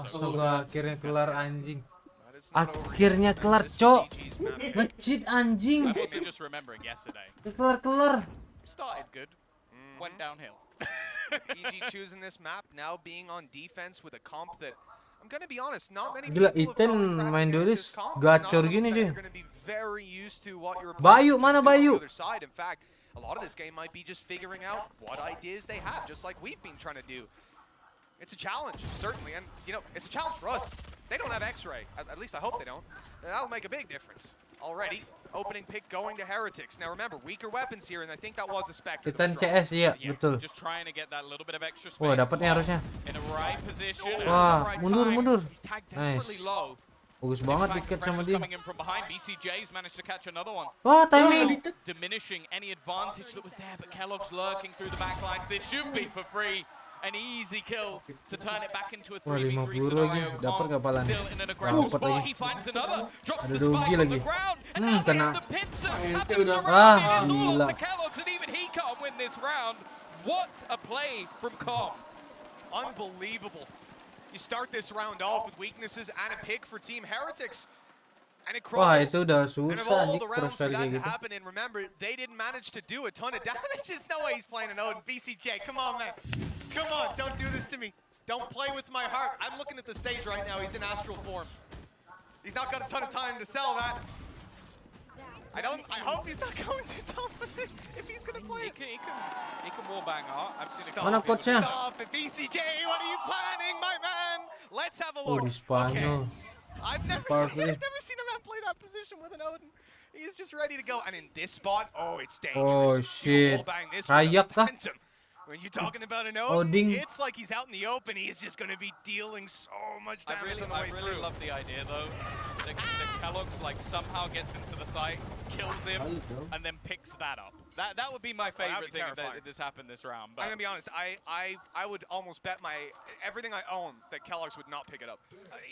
Astaga, akhirnya kelar anjing. Akhirnya kelar, cok. Nge-cheat anjing. Kelar. Started good, went downhill. EG choosing this map now being on defense with a comp that I'm gonna be honest, not many Gila, people Iten have gone main practice Doris this comp. gacor gini cuy. You're gonna be very used to what your Bayu, mana Bayu? on the other side. In fact, a lot of this game might be just figuring out what ideas they have, just like we've been trying to do. It's a challenge, certainly, and you know, it's a challenge for us. They don't have X-ray. At least I hope they don't. That'll make a big difference. Already, opening pick going to Heretics. Now remember, weaker weapons here, and I think that was a spec. Titan CS iya, betul. Just trying to get that little bit of extra space. Wah, dapat nih harusnya. In a right position. Wah, mundur. He's tagged desperately Nice. low. Bagus banget wicket sama dia. Coming in from behind. BCJ's managed to catch another one. Wah, timing. Diminishing any advantage that was there, but Kellogg's lurking through the back lines. This should be for free. An easy kill to turn it back into a 3v3 scenario. Dapat kapalan. Still in an aggressive Dapat spot. lagi. He finds another. Drops Ada the spike dogi on lagi. the ground. And now we Kena. have the pincer. Gila. To Kellogg's, and even he can't win this round. What a play from Com. Unbelievable. You start this round off with weaknesses and a pick for Team Heretics. And it Wah, crumbles. itu udah And of susah all nih the cross rounds for kali that kayak to gitu. happen, and remember, they didn't manage to do a ton of damage. There's no way he's playing an Odin. BCJ, come on, man. Come on, don't do this to me. Don't play with my heart. I'm looking at the stage right now. He's in astral form. He's not got a ton of time to sell that. I hope he's not going to top of it if he's going to play it. He can wallbang art. I've seen it. Stop Mana it, coachnya? Stop it, BCJ. What are you planning, my man? Let's have a Oh, look. di Spanyol. I've never Powerful. seen a man play that position with an Odin. He's just ready to go. And in this spot, oh, it's dangerous. Oh, You shit. can wallbang this with a Kayak kah? Phantom. When you're talking about an Odin, Odin. it's like he's out in the open. He's just going to be dealing so much damage on the I way really through. love the idea though. That Kellogg's like somehow gets into the site, kills him, and then picks that up. That would be my favorite be thing terrifying. if this happened this round. I'm But gonna be honest. I would almost bet everything I own that Kellogg's would not pick it up.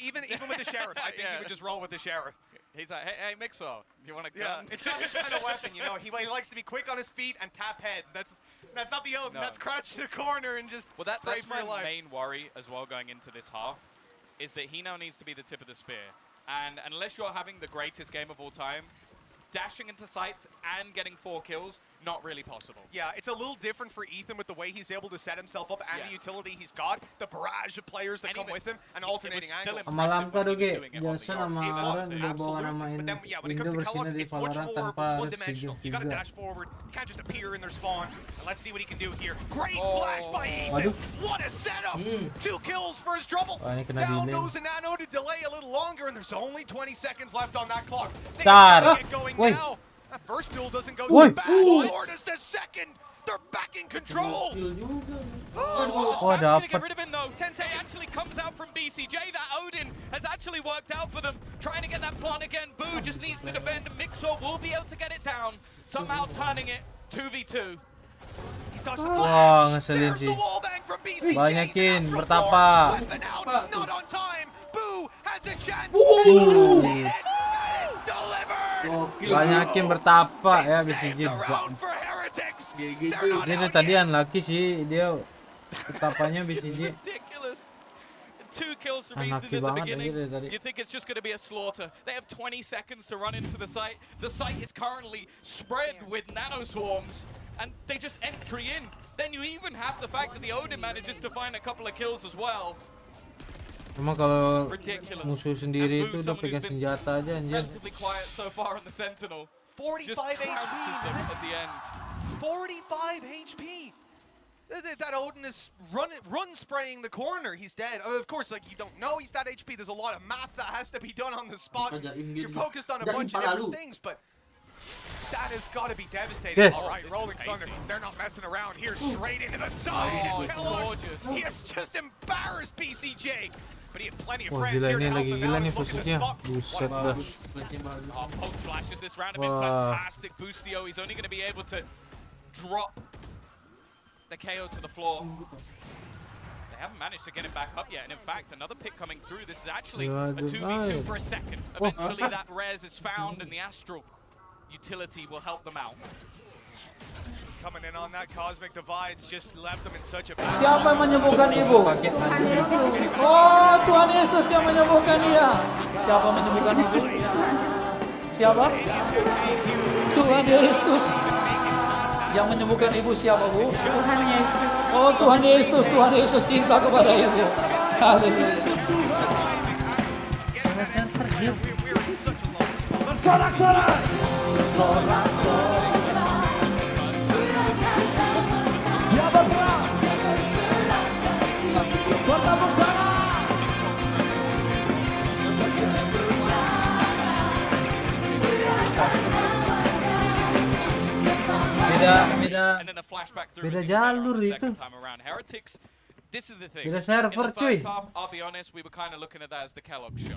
Even with the sheriff, I think he Yeah. would just roll with the sheriff. he's like, hey Mixo, you want a Yeah, gun? it's not his kind of weapon, you know. He likes to be quick on his feet and tap heads. That's not the Odin. No. That's crouch in a corner and just Well, pray that's for my your life. main worry as well going into this half, is that he now needs to be the tip of the spear. And unless you're having the greatest game of all time, dashing into sites and getting 4 kills, not really possible. Yeah, it's a little different for Ethan with the way he's able to set himself up and the Yes. utility he's got, the barrage of players that And come even- with him, and alternating still angles. impressive Malam ka when he was Doge, doing it on the Jason yard. sama It was, Aaron udah bawa absolutely. nama But then, yeah, when it Indo comes to bersinar Kellogg's, di it's much Valorant more tanpa ada one-dimensional. You got to juga. dash forward. You can't just appear in their spawn. And let's see what he can do here. Great Oh. flash by Ethan. Waduh. What a setup! 2 kills for his trouble. Wah, ini kena Down delay. goes a nano to delay a little longer, and there's only 20 seconds left on that clock. They Tar. gotta get going Woi. now. That first duel doesn't go Woi. too bad. Nor does the second. They're back in control. Oh, Wah, gonna get dapat. rid of him though. 10 It seconds. actually comes out from BCJ. That Odin has actually worked out for them. Trying to get that plant again. Boo just needs to defend. Mixor will be able to get it down. Somehow turning it 2v2. He's dodged the Wah, flash. ngeselin There's the sih. wall bang from BCJ. Banyakin, Astral bertapa. form. Weapon out, not on time. Boo has a chance. Ooh. And it's delivered. Banyakin bertapa ya Save BCJ. the round for Heretics. They're not Dia out tadi yet. unlucky sih, dia betapanya It's BCJ. ridiculous. 2 kills from Unlucky Ethan at the banget beginning. aja dari tadi. You think it's just going to be a slaughter. They have 20 seconds to run into the site. The site is currently spread with nano swarms, and they just entry in. Then you even have the fact that the Odin manages to find a couple of kills as well. Cuma kalau Ridiculous. musuh sendiri And Boo, itu udah someone who's pegang been senjata aja anjir. Relatively quiet so far on the Sentinel. 45 Just trounces them HP. at the end. 45 HP. That Odin is run spraying the corner. He's dead. Of course, like, you don't know he's that HP. There's a lot of math that has to be done on the spot. You're focused on a bunch of different things, but that has got to be devastating. Yes. All right, This Rolling is Thunder. pacey. They're not messing around here. Straight into the side. Oh, it's Kellogg's. gorgeous. He has just embarrassed BCJ. But he had plenty of Wah friends gila here ini to help lagi him gila out nih and look at the fokusnya. spot. Buset dah. Oh, poke flashes this round have been Wow. fantastic. Boostio, he's only going to be able to drop the KO to the floor. They haven't managed to get him back up yet, and in fact, another pick coming through. This is actually a 2v2 for a second. Eventually, that res is found, and the Astral utility will help them out. Coming in on that cosmic divides just left them in such a bad. Siapa yang menyembuhkan ibu? Oh, Tuhan Yesus yang menyembuhkan dia. Siapa menyembuhkan ibu? Siapa? Tuhan Yesus. Yang menyembuhkan ibu siapa, Bu? Tuhan Yesus. Oh, Tuhan Yesus, Tuhan Yesus cinta kepada ibu. Haleluya. Bersorak-sorak. Dia bergerak. and then a flashback through beda is even better on jalur the itu. second time around. Heretics, this is the thing. Beda In server, the cuy. first half, I'll be honest, we were kind of looking at that as the Kellogg show.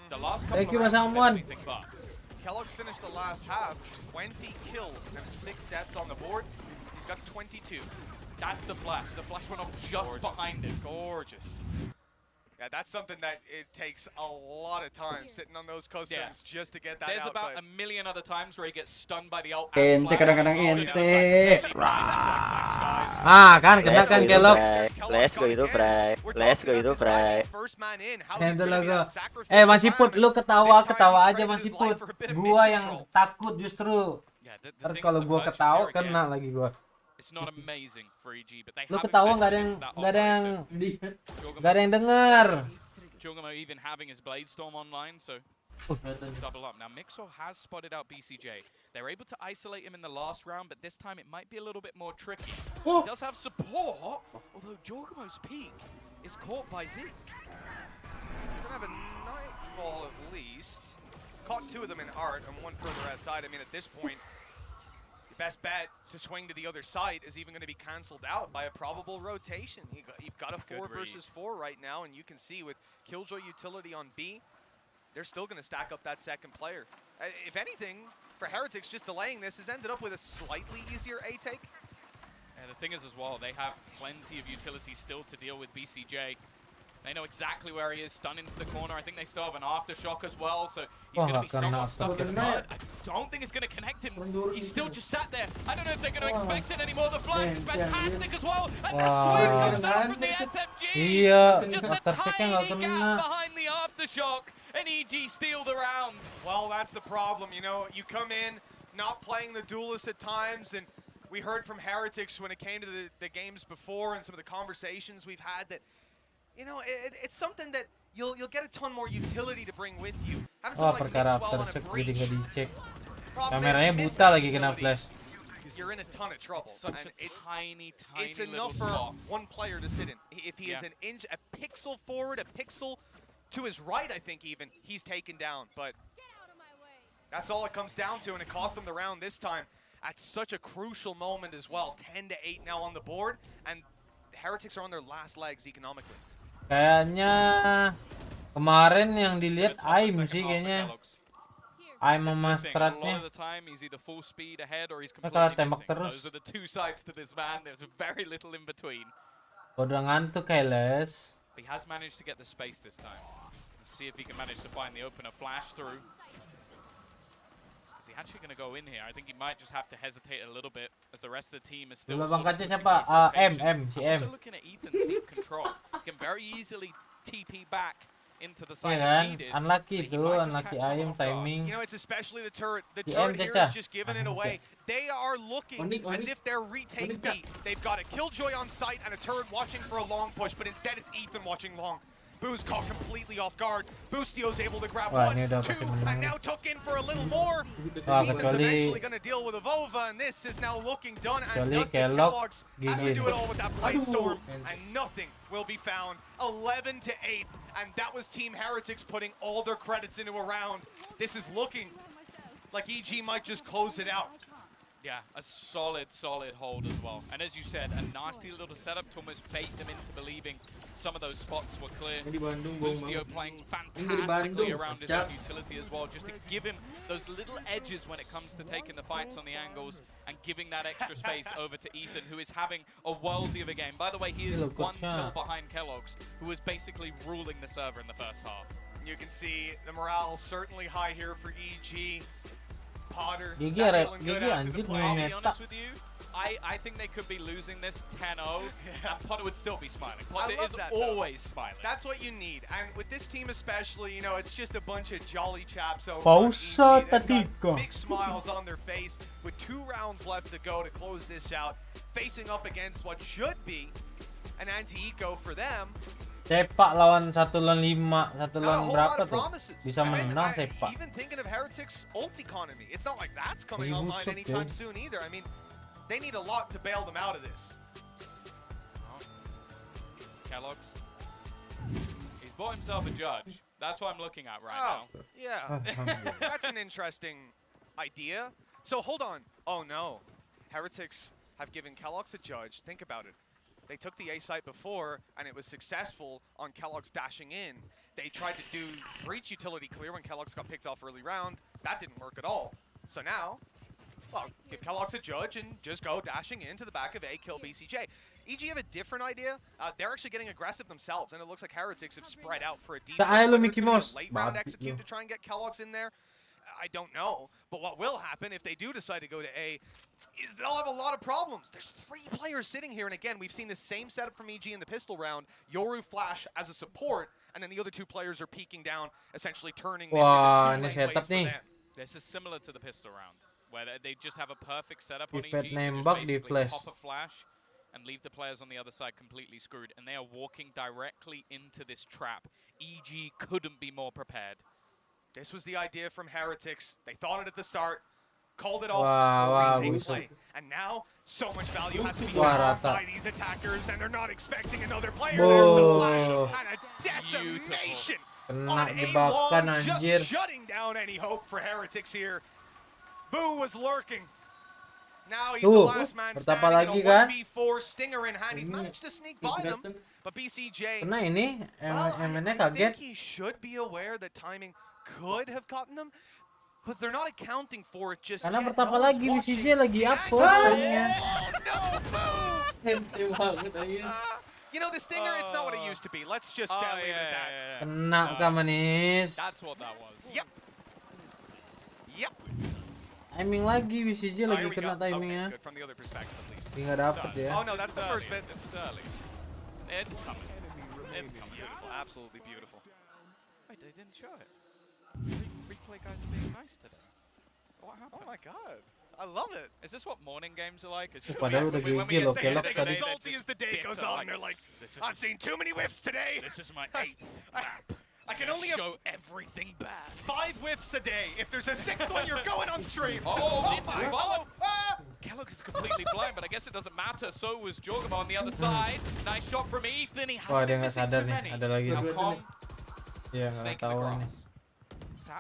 The last couple Thank you, of Mas rounds, Amwan. anything but. Kellogg's finished the last half, 20 kills and 6 deaths on the board. He's got 22. That's the flash. The flash went off just behind it. Gorgeous. Yeah, that's something that it takes a lot of time sitting on those customs just to get that There's out. about a million other times where he gets stunned by the ult. Ente kadang-kadang ente. Kan kena kan Kellogg. Let's go itu, Bray. Let's go itu, Bray. Handle laga. Masih Put, lu ketawa aja Masih Put. Gua yang takut justru. Ntar kalau gua ketawa kena lagi gua. It's not amazing for EG, but they Lu haven't ketawa invested in nggak ada yang denger. Jungamo even having his Bladestorm online, so double up. Now Mixor has spotted out BCJ. They're able to isolate him in the last round, but this time it might be a little bit more tricky. He does have support, although Jorgamo's peak is caught by Zeke. He's gonna have a nightfall at least. He's caught 2 of them in art and 1 further outside. I mean, at this point, best bet to swing to the other side is even going to be cancelled out by a probable rotation. You've got a 4 versus 4 right now, and you can see with Killjoy utility on B, they're still going to stack up that second player. If anything, for Heretics, just delaying this has ended up with a slightly easier A take. And the thing is as well, they have plenty of utility still to deal with BCJ. They know exactly where he is, stunned into the corner. I think they still have an aftershock as well, so he's going to be somewhat stuck in the mud. I don't think it's going to connect him. He's still just sat there. I don't know if they're going to expect it anymore. The flash is fantastic as well, and the swing comes out from the SMG. Just a tiny gap behind the aftershock, and EG steal the round. Well, that's the problem. You know, you come in not playing the duelist at times, and we heard from Heretics when it came to the games before and some of the conversations we've had that, you know, it's something that you'll get a ton more utility to bring with you. Having something like Mixwell on a breach. Kameranya buta lagi kena flash. You're in a ton of trouble. Such and a tiny it's enough for one player to sit in. If he is a pixel forward, a pixel to his right, I think even, he's taken down. But that's all it comes down to, and it cost them the round this time at such a crucial moment as well. 10-8 now on the board, and the Heretics are on their last legs economically. Kayaknya kemarin yang dilihat Aim sih kayaknya. Aim sama stratnya. Kalau tembak terus. Udah ngantuk Les. He has managed to get the space this time. Let's see if he can manage to find the opener flash through. Is he actually going to go in here? I think he might just have to hesitate a little bit as the rest of the team is still. Bang kaca siapa? Si M. Also looking at Ethan's deep control. He can very easily TP back into the side needed. Unlucky Aim timing. You know, it's especially the turret. The turret here is just giving it away. They are looking as if they're retake B. They've got a Killjoy on site and a turret watching for a long push, but instead it's Ethan watching long. Boo's caught completely off guard. Boostio's able to grab 1, 2, and now took in for a little more. Ethan's eventually going to deal with a Vova, and this is now looking done. And Dustin Kellogg's has to do it all with that Bladestorm, and nothing will be found. 11-8, and that was Team Heretics putting all their credits into a round. This is looking like EG might just close it out. Yeah, a solid hold as well. And as you said, a nasty little setup to almost bait them into believing some of those spots were clear. Boostio playing fantastically around his own utility as well, just to give him those little edges when it comes to taking the fights on the angles and giving that extra space over to Ethan, who is having a worldly of a game. By the way, he is 1 kill behind Kellogg's, who was basically ruling the server in the first half. You can see the morale certainly high here for EG. Potter, Gigi anjir I'll be honest with you, I think they could be losing this 10-0, and Potter would still be smiling. Potter is always smiling. That's what you need, and with this team especially, you know, it's just a bunch of jolly chaps over Pausa They've got big smiles on their face with 2 rounds left to go to close this out, facing up against what should be an anti-eco for them. Sepak lawan 1 lawan 5, 1 lawan berapa tuh? Bisa menang Sepak. Even thinking of Heretics' ult economy, it's not like that's coming online anytime soon either. I mean, they need a lot to bail them out of this. Kellogg's. He's bought himself a judge. That's what I'm looking at right now. Yeah. That's an interesting idea. So hold on. Oh no. Heretics have given Kellogg's a judge. Think about it. They took the A site before, and it was successful on Kellogg's dashing in. They tried to do breach utility clear when Kellogg's got picked off early round. That didn't work at all. So now, well, give Kellogg's a judge and just go dashing into the back of A, kill BCJ. EG have a different idea. They're actually getting aggressive themselves, and it looks like Heretics have spread out for a deep late round execute to try and get Kellogg's in there. I don't know, but what will happen if they do decide to go to A is they'll have a lot of problems. There's 3 players sitting here, and again, we've seen the same setup from EG in the pistol round. Yoru Flash as a support, and then the other 2 players are peeking down, essentially turning this into 2 lane ways for them. This is similar to the pistol round, where they just have a perfect setup on EG to just basically pop a flash and leave the players on the other side completely screwed, and they are walking directly into this trap. EG couldn't be more prepared. This was the idea from Heretics. They thought it at the start, called it off for a retake play. And now, so much value has to be gained by these attackers, and they're not expecting another player. There's the flash and a decimation on A-Long, just shutting down any hope for Heretics here. Boo was lurking. Now he's the last man standing in a 1v4, Stinger in hand. He's managed to sneak by them, but BCJ, I think he should be aware that timing could have gotten them, but they're not accounting for it just yet. Karena pertama lagi BCJ lagi upload kayaknya. You know, the Stinger, it's not what it used to be. Let's just leave it at that. Kena kah manis? That's what that was. Yep. Yep. Timing lagi BCJ lagi kena timingnya. Good from the other perspective at least. Nggak dapet ya. Oh no, that's the first bit. This is early. It's coming. It's coming. Beautiful, absolutely beautiful. Wait, they didn't show it. Replay guys are being nice today. What happened? Oh my god. I love it. Is this what morning games are like? It's just Padahal udah gigi loh Kellogg's they tadi. get salty as the day goes on. They're like, I've seen too many whiffs today. This is my 8th lap. I can only show everything bad. 5 whiffs a day. If there's a 6th one, you're going on stream. Kellogg's is completely blind, but I guess it doesn't matter. So was Jorgamo on the other side. Nice shot from Ethan. He hasn't been missing too many. Ada lagi nih. Now, Iya, nggak tahu nih.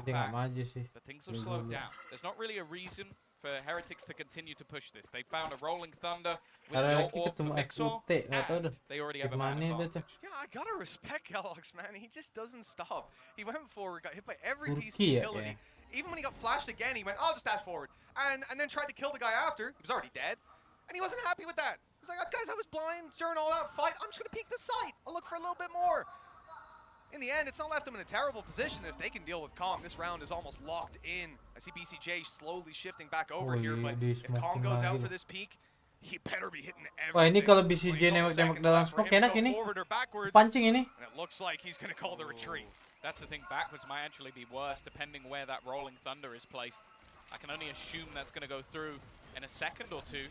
Dia nggak maju sih. But things have slowed down. There's not really a reason for Heretics to continue to push this. They found a rolling thunder with no orb for Mixor, and they already have a man advantage. Yeah, I gotta respect Kellogg's, man. He just doesn't stop. He went forward, got hit by every piece of utility. Even when he got flashed again, he went, I'll just dash forward. And then tried to kill the guy after. He was already dead. And he wasn't happy with that. He was like, guys, I was blind during all that fight. I'm just gonna peek the site. I'll look for a little bit more. In the end, it's not left them in a terrible position. If they can deal with Calm, this round is almost locked in. I see BCJ slowly shifting back over here, but if Calm goes out for this peak, he better be hitting everything. Wah, ini kalau BCJ nembak dalam smoke enak ini. Pancing ini. And it looks like he's going to call the retreat. That's the thing, backwards might actually be worse depending where that rolling thunder is placed. I can only assume that's going to go through in a second or two.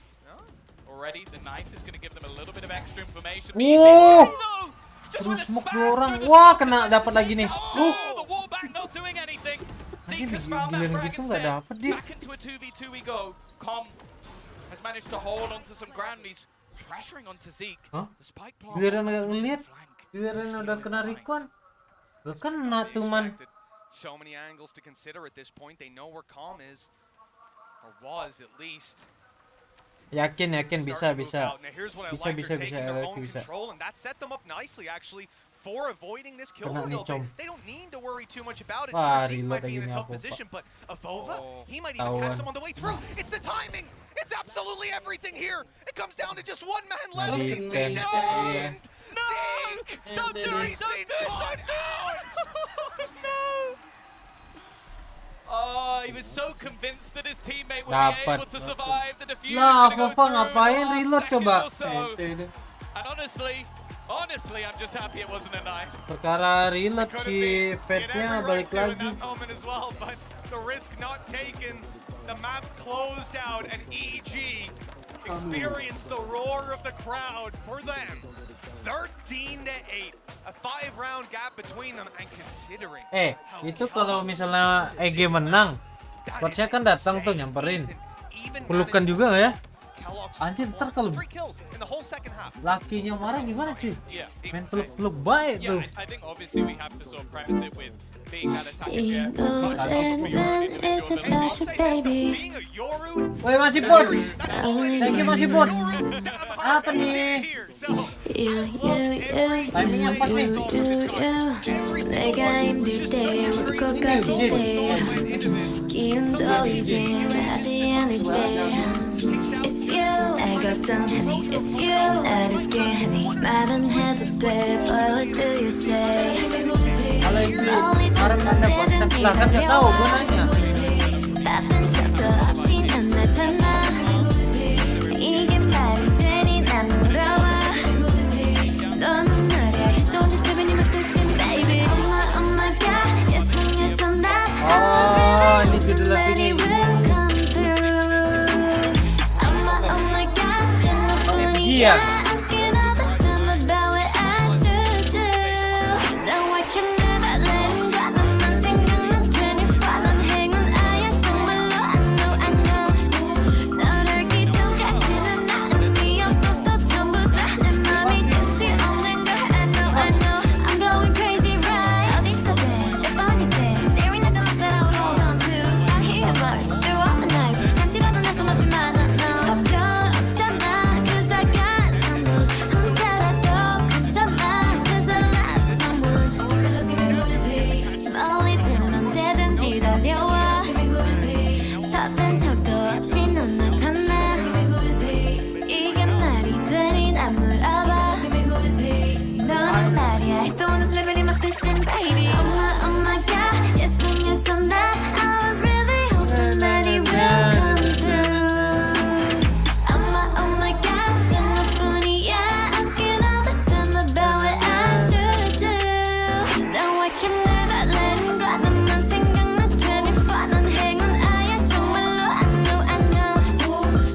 Already, the knife is going to give them a little bit of extra information. Wow! Terus smoke 2 orang. Wah, kena dapat lagi nih. The wallback not doing anything. Anjir, giliran gitu nggak dapet dia. Back into a 2v2 we go. Com has managed to hold onto some ground. He's pressuring onto Zeke. Hah? The spike plant. Giliran nggak ngeliat. Giliran udah kena recon. Gak kena tuh man. So many angles to consider at this point. They know where Calm is, or was at least. Yakin bisa. Bisa. And that set them up nicely actually for avoiding this kill tornado. They don't need to worry too much about it. Sure, Zeke might be in a tough position, but Avova, he might even catch them on the way through. It's the timing. It's absolutely everything here. It comes down to just one man left. He's been detained. Zeke! Don't do it! Don't do it! No! Oh, he was so convinced that his teammate would be able to survive the defuse. Nah, Papa ngapain reload coba? And honestly, I'm just happy it wasn't a knife. Perkara reload si petnya balik lagi. But the risk not taken, the map closed out, and EG experienced the roar of the crowd for them. 13-8, a 5-round gap between them, and considering. Itu kalau misalnya EG menang, coachnya kan datang tuh nyamperin. Pelukan juga nggak ya? Anjir, ntar kalau lakinya marah gimana cuy? Main peluk-peluk baik tuh. I think obviously we have to sort of preface it with being that attacking jet. it's about you, baby. Woi masih put. Thank you masih put. Apa nih? Timingnya pas nih. 내가 힘들 때 울 것 같을 때 기운도 이제 하지 않을 때 It's you 알겠던 honey It's you 나를 깨하니 말은 해도 돼 Boy what do you say Kalau ini orang nanda podcast lah kan nggak tahu gue nanya. 바쁜 척도 없이 난 나타나 이게 말이 되니 난 물어봐 너는 말야 It's so just living in my system baby Oh my god Yes and yes and that Oh ini judul lagu ini. Oh my god Iya. Asking all the time about what I should do Now I can never let him go 너만 생각나 24 넌 행운아야 정말로 I know 너를 알기 전까지는 나음이 없었어 전부 다 내 맘이 끝이 없는 걸 I know I'm going crazy right 어디서든 몇 번이든 Staring at the lights that I would hold on to I hear your voice through all the nights 잠시라도 내 손 놓지 마 no 없잖아 Cause I got someone 혼자라도 괜찮아 Cause I love someone 멀리든 언제든지 달려와 바쁜 척도 없이 넌 나타나 이게 말이 되니 난 물어봐 너는 말이야 It's the one that's living in my system baby Oh my god Yes and yes and that I was really hoping that he will come through Oh my god telephone asking all the time about what I should do Now I can never let him go 너만 생각나 24 넌 행운아야 정말로 I know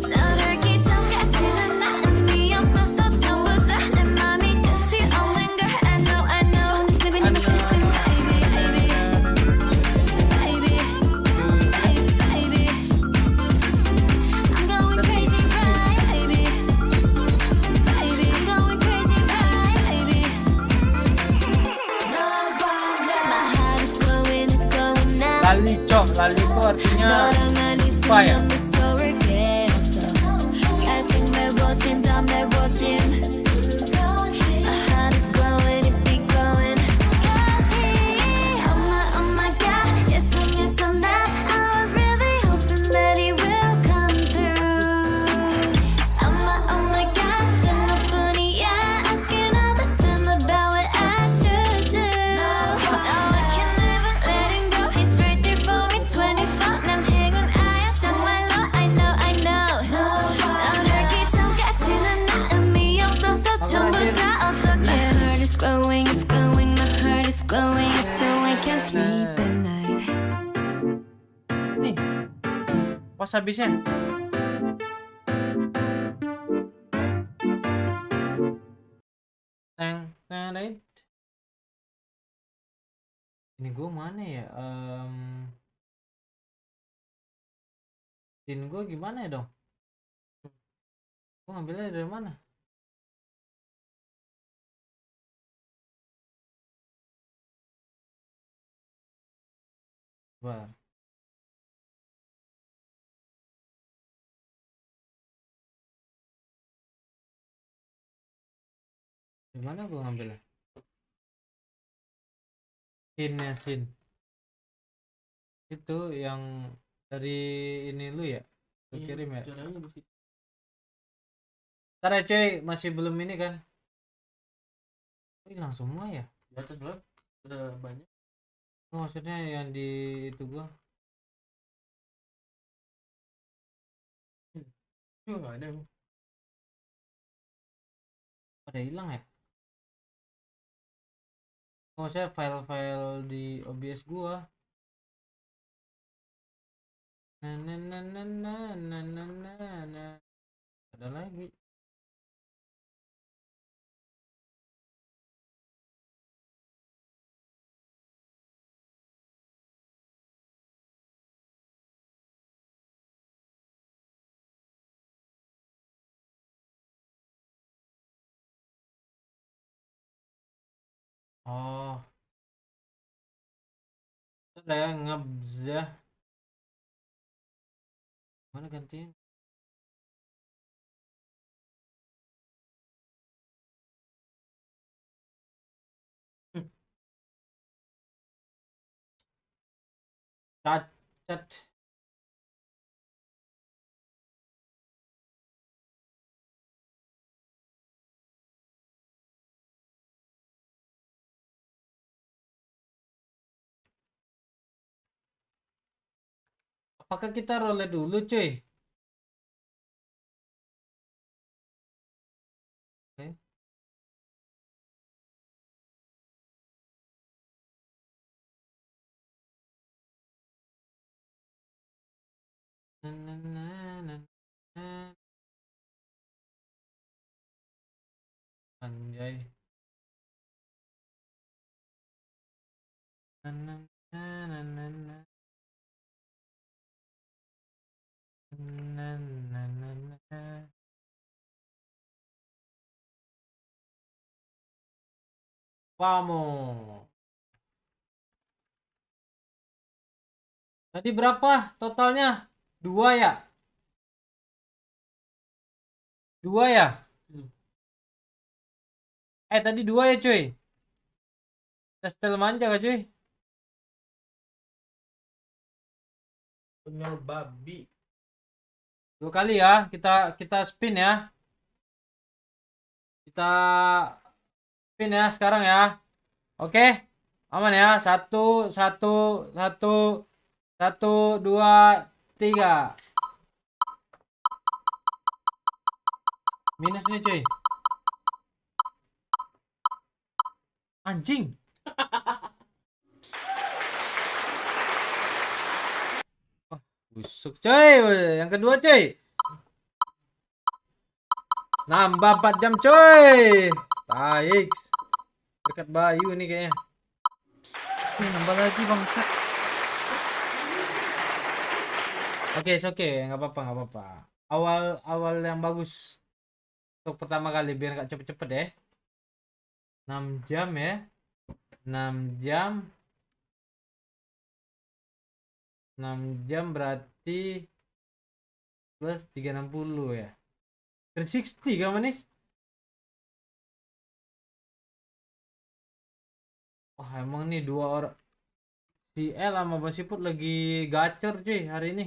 너를 알기 전까지는 나 의미 없었어 전부 다 내 맘이 끝이 없는 걸 I know Just living in my system baby I'm going crazy right baby I'm going crazy right baby My heart is glowing now Lali cok, lali itu artinya 너랑만 apa ya? 있으면 무서울 게 없어 같은 매워진 더 매워짐 My heart is glowing it be glowing Oh my god Yes and yes and that I was really hoping that he will come through Oh my god telephone asking all the time about what I should do Now I can never let him go He's right there for me 24 난 행운아야 정말로 I know 너를 알기 전까지는 나 의미 없어서 전부 다 어떡해 My heart is glowing my heart is glowing up so I can sleep at night Nih. Pas habisnya. Teng. Ini gue mana ya? Scene gue gimana ya dong? Gue ngambilnya dari mana? Wah. Gimana gue ngambilnya? Scene. Itu yang dari ini lu ya? Lu kirim ya? Ntar ya cuy, masih belum ini kan? Hilang semua ya? Di atas belum? Udah banyak. Oh, maksudnya yang di itu gua. Nggak ada. Pada hilang ya? Oh, saya file-file di OBS gua. Ada lagi. Oh. Udah ya ngebz ya. Mana gantiin? Cacat. Apakah kita roulette dulu, cuy? Oke. Anjay. Vamos. Tadi berapa totalnya? 2 ya? 2 ya? Tadi 2 ya, cuy. Testel manja kah, cuy? Penyol babi. 2 kali ya. Kita spin ya. Kita spin ya sekarang ya. Oke. Aman ya. 1 1 1 1 2 3. Minus nih, cuy. Anjing. Busuk, cuy. Yang kedua, cuy. Nambah 4 jam, cuy. Taik. Dekat Bayu nih kayaknya. Nambah lagi bangsat. Oke, oke, nggak apa-apa. Awal yang bagus. Untuk pertama kali biar nggak cepet-cepet ya. 6 jam ya. 6 jam. 6 jam berarti plus 360 ya. 360 kan manis? Wah, emang nih 2 orang. Si L sama Bang Siput lagi gacor cuy hari ini.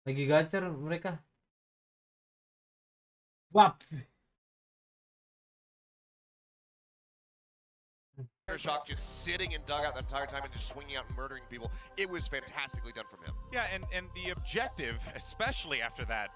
Lagi gacor mereka. Wap. Shock just sitting in dugout the entire time and just swinging out and murdering people. It was fantastically done from him. Yeah, and the objective, especially after that,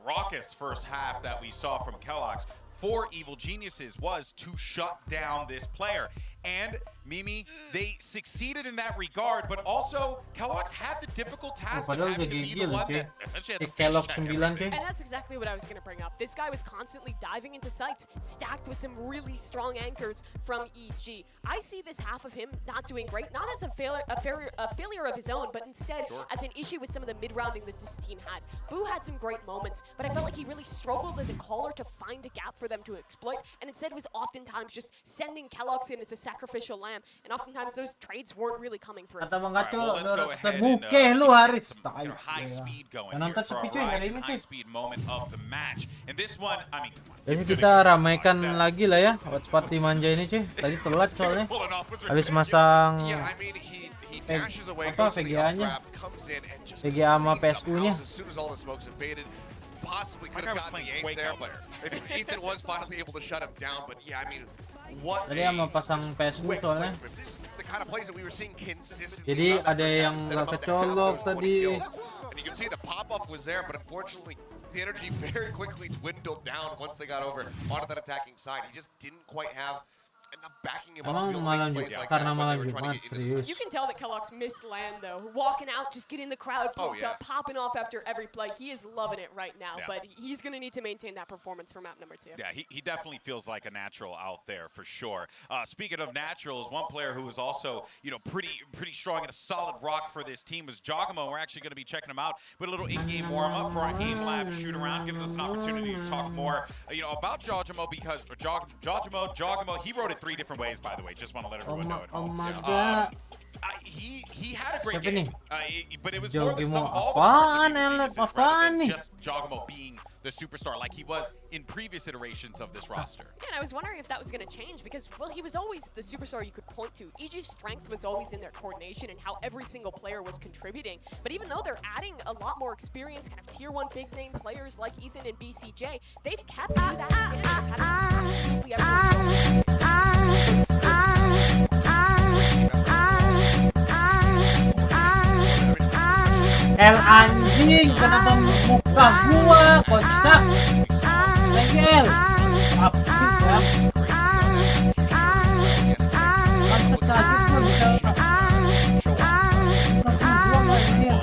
raucous first half that we saw from Kellogg's, for Evil Geniuses was to shut down this player. And Mimi, they succeeded in that regard, but also Kellogg's had the difficult task of having to be the one that essentially had to Kellogg's check 9 everything. And that's exactly what I was going to bring up. This guy was constantly diving into sites, stacked with some really strong anchors from EG. I see this half of him not doing great, not as a failure of his own, but instead as an issue with some of the mid-rounding that this team had. Boo had some great moments, but I felt like he really struggled as a caller to find a gap for them to exploit, and instead was oftentimes just sending Kellogg's in as a sacrificial lamb, and oftentimes those trades weren't really coming through. Kata Bang Kaco, Well, let's go ahead and terbuke lu Haris. some high speed going Nonton here for sepi a cuy hari rise ini and cuy. high speed moment of the match. And this one, I mean, Jadi kita ramaikan lagi lah ya Watchparty manja ini cuy. Tadi telat soalnya. Habis masang Yeah, I mean, he dashes away, apa goes to the VGA-nya? updraft, comes in and just VGA sama cleans up PSU-nya. house as soon as all the smokes have faded. Possibly could Like I have was gotten the playing ace Quake there, out but there. if Ethan was finally able to shut him down. But yeah, I mean, what Tadi sama pasang PSU quick soalnya. play. This is the kind of plays that we were seeing consistently. Jadi throughout the ada first yang half, set nggak him up to kecolok have those 20 tadi. kills. And you can see the pop-up was there, but unfortunately, the energy very quickly dwindled down once they got over onto that attacking side. He just didn't quite have enough backing him up to Emang be able to malam make plays like karena that when they malam were trying to Jumat get into serius. You can tell that Kellogg's missed land though. Walking out, just getting the crowd pumped up, popping off after every play. He is loving it right now, but he's going to need to maintain that performance for map number 2. Yeah, he definitely feels like a natural out there for sure. Speaking of naturals, one player who was also, pretty strong and a solid rock for this team was Jogamo. We're actually going to be checking him out with a little in-game warm-up for our Aim Lab shoot around. Gives us an opportunity to talk more, about Jogamo because Jogamo, he wrote it 3 different ways, by the way. Just want to let everyone know at home. He had a great game, but it was more the sum of all the parts rather than just Jogamo being the superstar like he was in previous iterations of this roster. Yeah, and I was wondering if that was going to change because, well, he was always the superstar you could point to. EG's strength was always in their coordination and how every single player was contributing. But even though they're adding a lot more experience, kind of tier 1 big name players like Ethan and BCJ, they've kept to that standard of having absolutely everyone. El anjing, kenapa muka gua kocak? Lengel. Apa ya? Masuk tadi gua bisa. Gua nggak dia.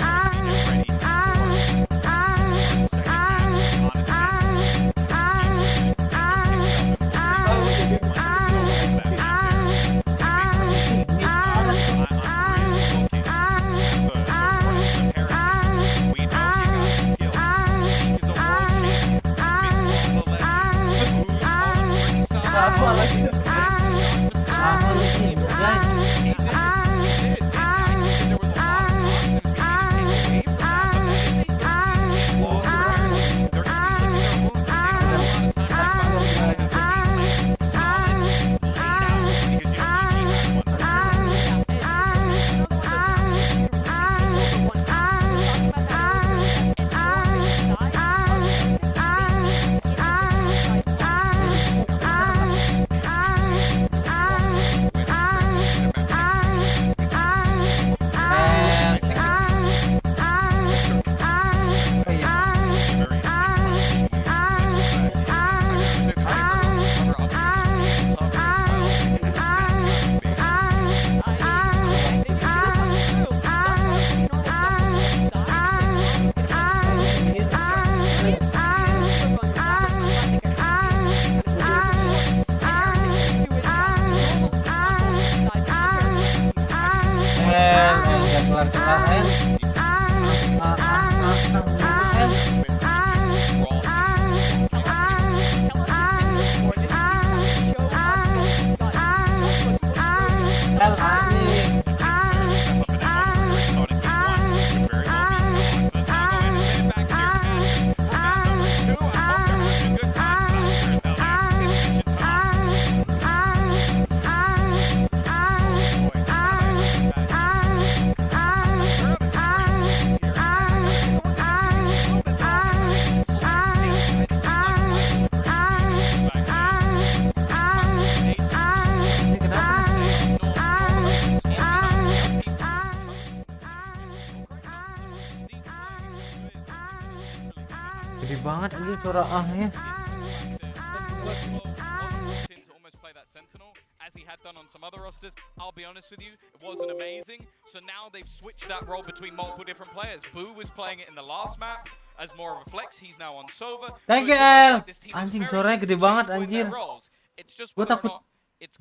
Gede banget ini suara ahnya. As he had done on some other rosters, I'll be honest with you, it wasn't amazing. So now they've switched that role between multiple different players. Boo was playing it in the last map as more of a flex. He's now on Sova. Thank you, El. Anjing suaranya gede banget anjir. Gue takut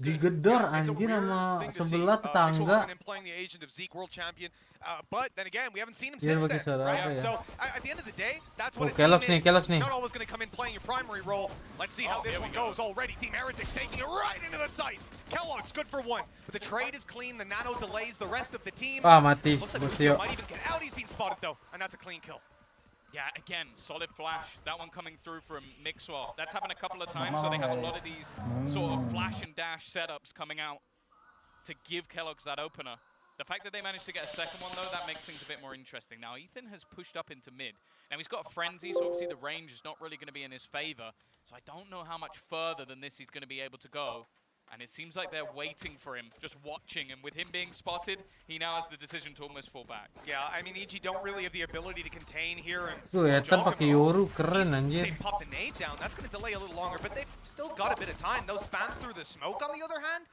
digedor anjir sama sebelah tetangga. But then again, we haven't seen him since then, right? So at the end of the day, that's what Kelox nih. Not always going to come in playing your primary role. Let's see how this one goes already. Team Heretics taking it right into the site. Kellogg's good for one, but the trade is clean. The nano delays the rest of the team. Mati. Looks like Lucio might even get out. He's being spotted though, and that's a clean kill. Yeah, again, solid flash. That one coming through from Mixwell. That's happened a couple of times, so they have a lot of these sort of flash and dash setups coming out to give Kellogg's that opener. The fact that they managed to get a second one, though, that makes things a bit more interesting. Now, Ethan has pushed up into mid. Now, he's got a frenzy, so obviously the range is not really going to be in his favor. So I don't know how much further than this he's going to be able to go. And it seems like they're waiting for him, just watching. And with him being spotted, he now has the decision to almost fall back. Yeah, I mean, EG don't really have the ability to contain here. And Ethan pakai Yoru, keren anjir. They popped a nade down. That's going to delay a little longer, but they've still got a bit of time. Those spams through the smoke, on the other hand,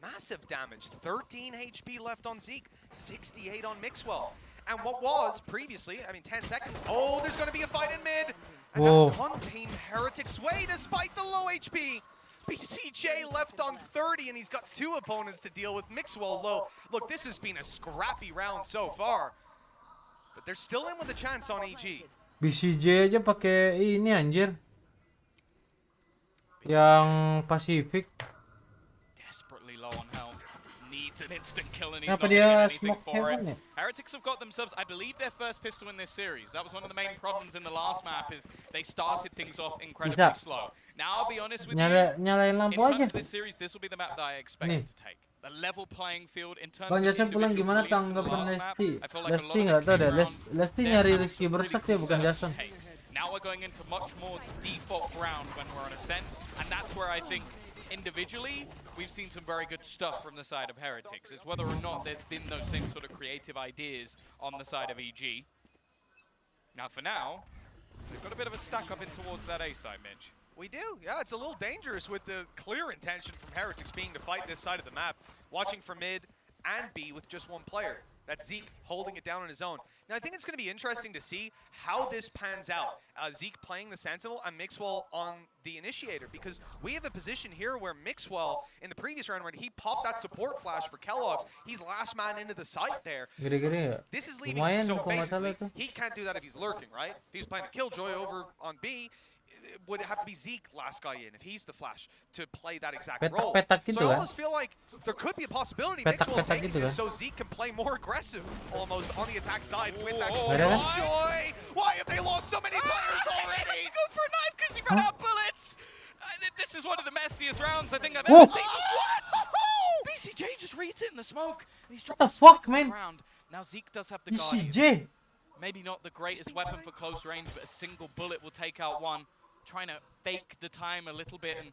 massive damage. 13 HP left on Zeke, 68 on Mixwell. And what was previously, I mean, 10 seconds. Oh, there's going to be a fight in mid. And that's on Team Heretics' way despite the low HP. BCJ left on 30, and he's got 2 opponents to deal with. Mixwell low. Look, this has been a scrappy round so far. But they're still in with a chance on EG. BCJ aja pakai ini anjir. Yang Pacific. It's an instant kill and he's Kenapa not going to dia get anything smoke for it. heaven ya? Heretics have got themselves, I believe, their first pistol in this series. That was one of the main problems in the last map, is they started things off incredibly Bisa. slow. Now, I'll be honest with Nyalain you, lampu in terms aja. of this series, this will be the map that I expect Nih. it to take. A level playing field in terms Bang of Jason pulang individual gimana brilliance in the tanggapan last map. Lesti? I feel like a lot Lesti of nggak the tahu deh. case round, Lesti they're nyari having Rizky some bersak really ya, bukan cool Jason. takes. Now we're going into much more default ground when we're on a sense, and that's where I think individually we've seen some very good stuff from the side of Heretics. It's whether or not there's been those same sort of creative ideas on the side of EG. Now for now, we've got a bit of a stack up in towards that A side, Mitch. We do, yeah, it's a little dangerous with the clear intention from Heretics being to fight this side of the map, watching for mid and B with just one player. That's Zeke holding it down on his own. Now, I think it's going to be interesting to see how this pans out. Zeke playing the Sentinel and Mixwell on the Initiator, because we have a position here where Mixwell, in the previous round when he popped that support flash for Kellogg's, he's last man into the site there. Gede-gede ya. This is leaving, Lumayan so kok nggak salah basically, tuh. he can't do that if he's lurking, right? If he was playing a Killjoy over on B, it would have to be Zeke last guy in, if he's the flash, to play that exact role. Petak-petak gitu So I kan? almost feel like there could be a possibility Petak-petak Mixwell's taking gitu this kan? so Zeke can play more aggressive, almost, on the attack side with that Ada kan? Killjoy! Why have they lost so many players already? Go for a knife because he ran out of bullets! This is one of the messiest rounds I think I've Whoa. ever seen. What? BCJ just reads it in the smoke. And he's dropped What the the smoke fuck, on the man? ground. Now Zeke does have the Guardian. BCJ. Maybe not the greatest weapon for close range, but a single bullet will take out one. Trying to fake the time a little bit, and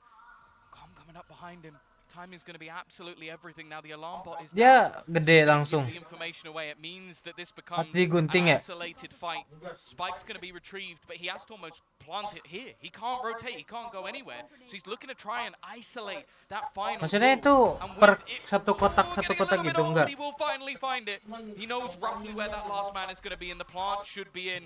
Com coming up behind him. Time is going to be absolutely everything. Now the alarm bot is Dia down. gede langsung. Give the information away. It means that this becomes digunting an ya? isolated fight. Spike's going to be retrieved, but he has to almost plant it here. He can't rotate. He can't go anywhere. So he's looking to try and isolate that final. Maksudnya itu kill. And per with it- satu kotak getting a little bit gitu old, enggak? He will finally find it. He knows roughly where that last man is going to be in the plant. Should be in.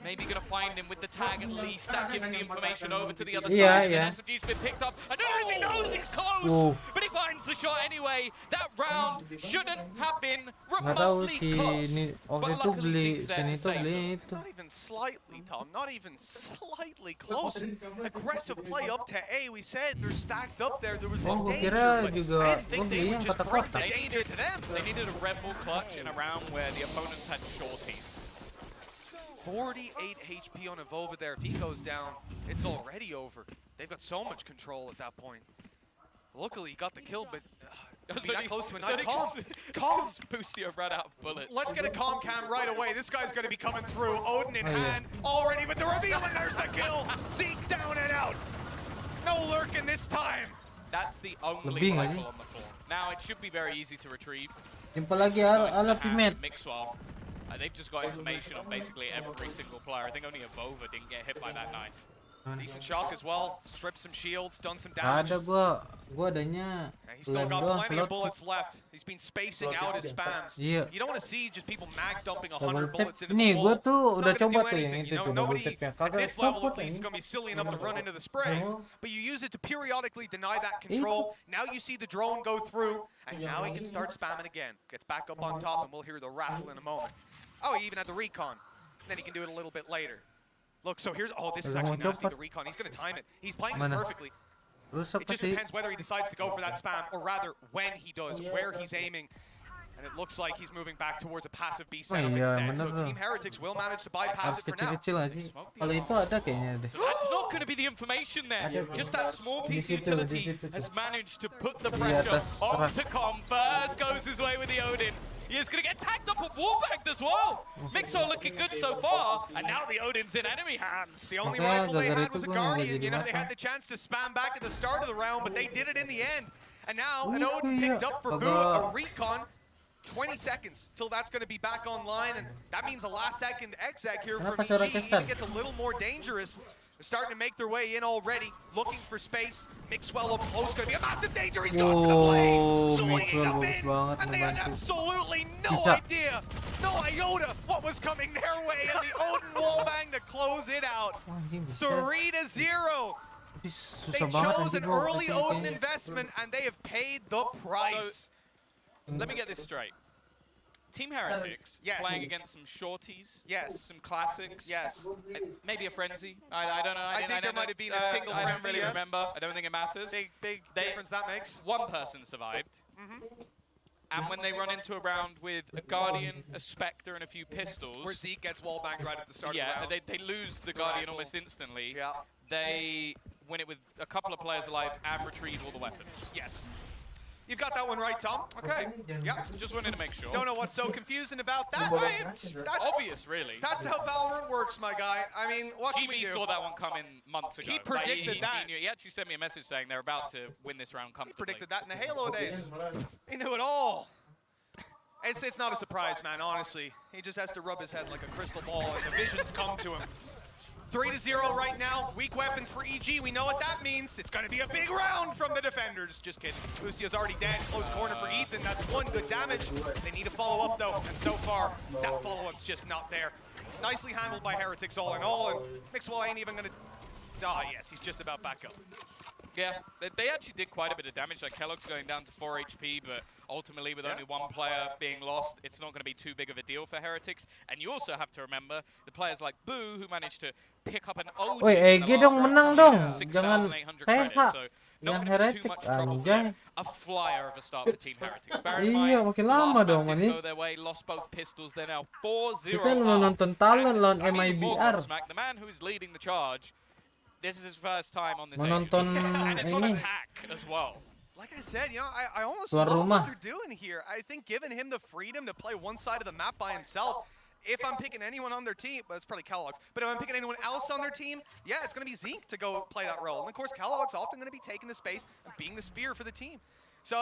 Maybe gonna find him with the tag at least. That gives the information over to the other side. Yeah. And SMG's been picked up. I don't know if he knows he's close, but he finds the shot anyway. That round shouldn't have been Nggak tahu remotely si close. ini waktu But itu luckily beli Zeke's there sini to itu save beli them. itu. Not even slightly, Tom. Not even slightly close. Aggressive play up to A. We said they're stacked up there. There was Oh, no gua danger, kira but juga I didn't think gua they beli would yang just bring the kotak-kotak. danger to them. They needed a Red Bull clutch in a round where the opponents had shorties. 48 HP on Avova there. If he goes down, it's already over. They've got so much control at that point. Luckily, he got the kill, but to be that close to a knife. Calm. Boostio ran out of bullets. Let's get a calm cam right away. This guy's going to be coming through. Odin in Oh, yeah. hand already with the reveal, and there's the kill. Zeke down and out. No lurking this time. That's the only Lebih nggak rifle sih? on the floor. Now it should be very easy to retrieve. Jumpa lagi ala Pimet. Mixwell. They've just got information on basically every single player. I think only Avova didn't get hit by that knife. Decent shock as well. Stripped some shields, done some damage. Ada gua adanya And he's still lem got doang plenty of slot. bullets left. He's been spacing out his spams. Iya. You don't want to see just people mag dumping Double 100 tap. bullets into Nih, the gua wall. tuh It's udah not gonna coba do tuh yang anything, itu you know? tuh, double Nobody tap-nya. at Kagak this level stop at least is ini. going to be silly enough to run into the spray. Oh. But you use it to periodically deny that control. Now you see the drone go through, and now he can start spamming again. Gets back up on top, and we'll hear the rattle in a moment. Oh, he even had the recon. Then he can do it a little bit later. Look, so here's, oh, this is actually nasty, the recon. He's going to time it. He's playing this Mana? perfectly. Rusak It just pasti. depends whether he decides to go for that spam, or rather, when he does, where he's aiming. And it looks like he's moving back towards a passive B setup iya, instead. So bener Team tuh. Heretics will manage to bypass Harus it for now. kecil-kecil aja. Kalau itu ada kayaknya deh. So that's not going to be the information there. Just that small piece of Di situ, di utility situ tuh. has managed to put the Di pressure atas rak. onto Com. First goes his way with the Odin. He is going to get tagged up at Warbagged as well. Mixo looking good so far, and now the Odin's in enemy hands. The only Makanya rifle they gara-gara had itu was a gua nggak Guardian. jadi You know, they makan. had the chance to spam back at the start of the round, but they did it in the end. And now an Oh, Odin yeah. picked up for Boo, a recon. 20 seconds till that's going to be back online, and that means a last second exec here from Kenapa EG. suara Even Kestan? gets a little more dangerous. They're starting to make their way in already, looking for space. Mixwell up close, going to be a massive danger. He's gone for the play, swinging Mixwell up bagus in, banget and they had ngebantu. absolutely no Bisa. idea, no iota what was coming their way, and the Odin wallbang to close it out. Wah, anjing bisa. 3-0. Tapi susah They banget chose nanti an gua early kayaknya. Odin investment, and they have paid the price. Let me get this straight. Team Heretics Yes. playing against some shorties, Yes. some classics, Yes. maybe a frenzy. I don't know. I think there might have been a single I don't frenzy, really yes. remember. I don't think it matters. Big They- difference that makes. One person survived. And when they run into a round with a Guardian, a Spectre, and a few pistols... Where Zeke gets wallbanged right at the start yeah, of the round. they lose the Guardian almost instantly. Yeah. They win it with a couple of players alive and retrieve all the weapons. Yes. You've got that one right, Tom. Okay. Yeah. Just wanted to make sure. Don't know what's so confusing about that. That's obvious, really. That's how Valorant works, my guy. I mean, what can we do? saw that one coming months ago. He predicted that. He actually sent me a message saying they're about to win this round comfortably. He predicted that in the Halo days. He knew it all. It's not a surprise, man, honestly. He just has to rub his head like a crystal ball and the visions come to him. 3-0 right now. Weak weapons for EG. We know what that means. It's going to be a big round from the defenders. Just kidding. Boostio's already dead. Close corner for Ethan. That's one good damage. They need a follow-up, though. And so far, that follow-up's just not there. Nicely handled by Heretics all in all. And Mixwell ain't even going to... Ah, yes, he's just about back up. Yeah, they actually did quite a bit of damage. Like Kellogg's going down to 4 HP, but ultimately with only one player being lost, it's not going to be too big of a deal for Heretics. And you also have to remember the players like Boo, who managed to pick up an OG. Woi, EG dong menang dong. Jangan 6,800 TH. credits, so not Yang going to be too Heretic much trouble for anjay. them. A flyer of a start for Team Heretics. Bear in Iya, mind, makin lama last dong, map didn't Manit. go their way, lost both pistols. They're now 4-0. Kita nonton talent lawan And even more MIBR. Godsmack, the man who is leading the charge, this is his first time on this Menonton and it's on ini. attack as well. Like I said, you know, I almost Tuan love rumah. what they're doing here. I think giving him the freedom to play one side of the map by himself, if I'm picking anyone on their team, well, it's probably Kellogg's, but if I'm picking anyone else on their team, yeah, it's going to be Zeke to go play that role. And of course, Kellogg's often going to be taking the space and being the spear for the team. So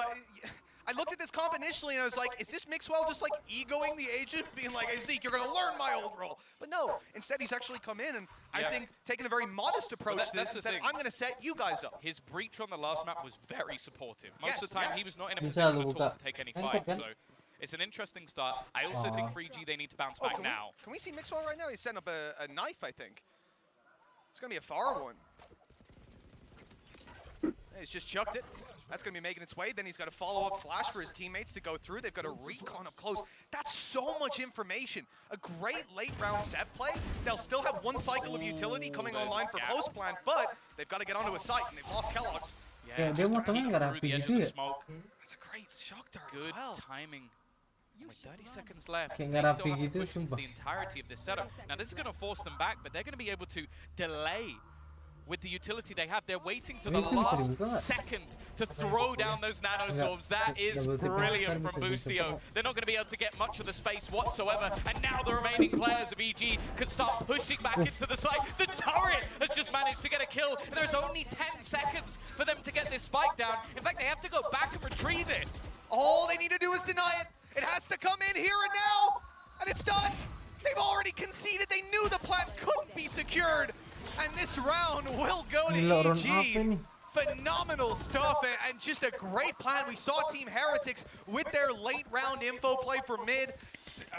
I looked at this comp initially and I was like, is this Mixwell just like egoing the agent, being like, hey, Zeke, you're going to learn my old role? But no, instead he's actually come in and I think taking a very modest approach to this and said, I'm going to set you guys up. His breach on the last map was very supportive. Most Yes, of the time yes. he was not in a Bisa position lu at all buka. to take any Kan, fights. kan? So it's an interesting start. I also think for EG they need to bounce back now. Can we see Mixwell right now? He's setting up a knife, I think. It's going to be a far one. He's just chucked it. That's going to be making its way. Then he's got a follow-up flash for his teammates to go through. They've got a recon up close. That's so much information. A great late round set play. They'll still have one cycle of utility coming online for post-plan, but they've got to get onto a site, and they've lost Kellogg's. Ya, dia motornya nggak rapi gitu ya. That's a great shock dart as Good well. timing. With 30 seconds left, Kayak they nggak still rapi have gitu, to push into sumpah. the entirety of this setup. Now this is going to force them back, but they're going to be able to delay with the utility they have. They're waiting to the Itu bisa last dibuka nggak? second to throw down those nanosorbs. That is brilliant from Boostio. They're not going to be able to get much of the space whatsoever. And now the remaining players of EG can start pushing back into the site. The turret has just managed to get a kill. And there's only 10 seconds for them to get this spike down. In fact, they have to go back and retrieve it. All they need to do is deny it. It has to come in here and now, and it's done. They've already conceded. They knew the plant couldn't be secured, and this round will go to Gila, round apa EG. ini? Phenomenal stuff and just a great plan. We saw Team Heretics with their late round info play for mid.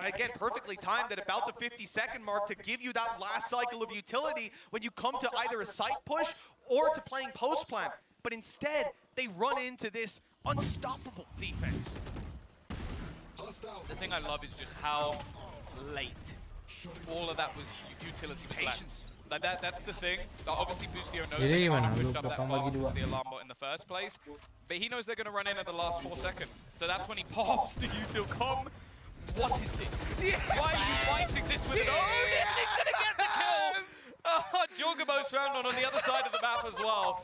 Again, perfectly timed at about the 50-second mark to give you that last cycle of utility when you come to either a site push or to playing post plan. But instead, they run into this unstoppable defense. The thing I love is just how late all of that was utility was Patience. Like that's the thing. Obviously, Boostio knows Jadi they can't gimana? have Lu pushed up that belakang far bagi dua. with the alarm bot in the first place. But he knows they're going to run in at the last 4 seconds. So that's when he pops the util com. What is this? Why are you fighting this with an own? He's going to get the kill. Jorgamo's found on the other side of the map as well.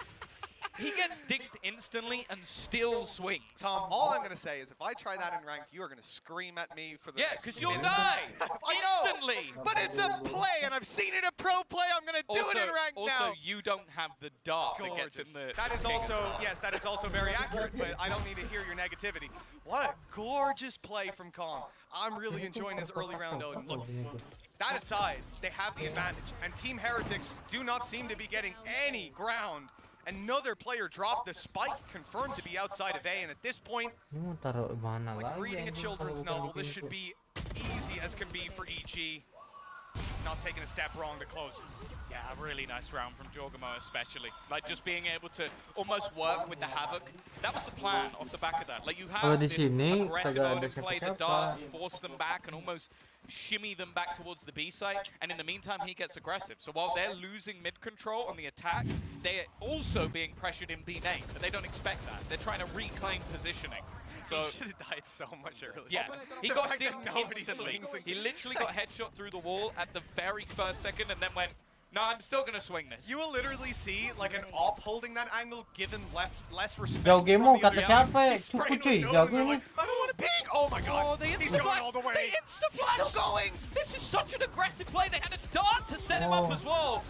He gets dinked instantly and still swings. Tom, all I'm going to say is if I try that in ranked, you are going to scream at me for the next because you'll minute. die I know, instantly. but it's a play, and I've seen it in pro play. I'm going to do it in ranked now. Also, you don't have the dart that gets in the... That is also, yes, that is also very accurate, but I don't need to hear your negativity. What a gorgeous play from Kong. I'm really enjoying this early round, Odin. Look, that aside, they have the advantage, and Team Heretics do not seem to be getting any ground. Another player dropped the spike, confirmed to be outside of A, and at this point, Mau taruh mana it's like lagi? reading a anjing children's kalau novel. This begini should be easy as can be for EG. Not taking a step wrong to close it. Yeah, a really nice round from Jorgamo especially. Like just being able to almost work with the Havoc. That was the plan off the back of that. Like you Kalau have di this sini aggressive kagak mode ada of play the siapa-siapa. dart, force them back and almost shimmy them back towards the B site. And in the meantime, he gets aggressive. So while they're losing mid control on the attack, they're also being pressured in B main. But they don't expect that. They're trying to reclaim positioning. So he should have died so much earlier. yes, he The got fact that dinged nobody instantly. swings again. He literally got headshot through the wall at the very first second and then went, no, I'm still going to swing this. You will literally see like an op holding that angle, given less respect. Jogi from mo, the other kata team. siapa eh? He's Cukup spraying cuy, with nose, Jogi and they're ni. like, I don't want to peek. Oh my god, Oh, the he's insta going flash! all the way. The insta flash! Still going. This is such an aggressive play. They had a dart to set him up as well.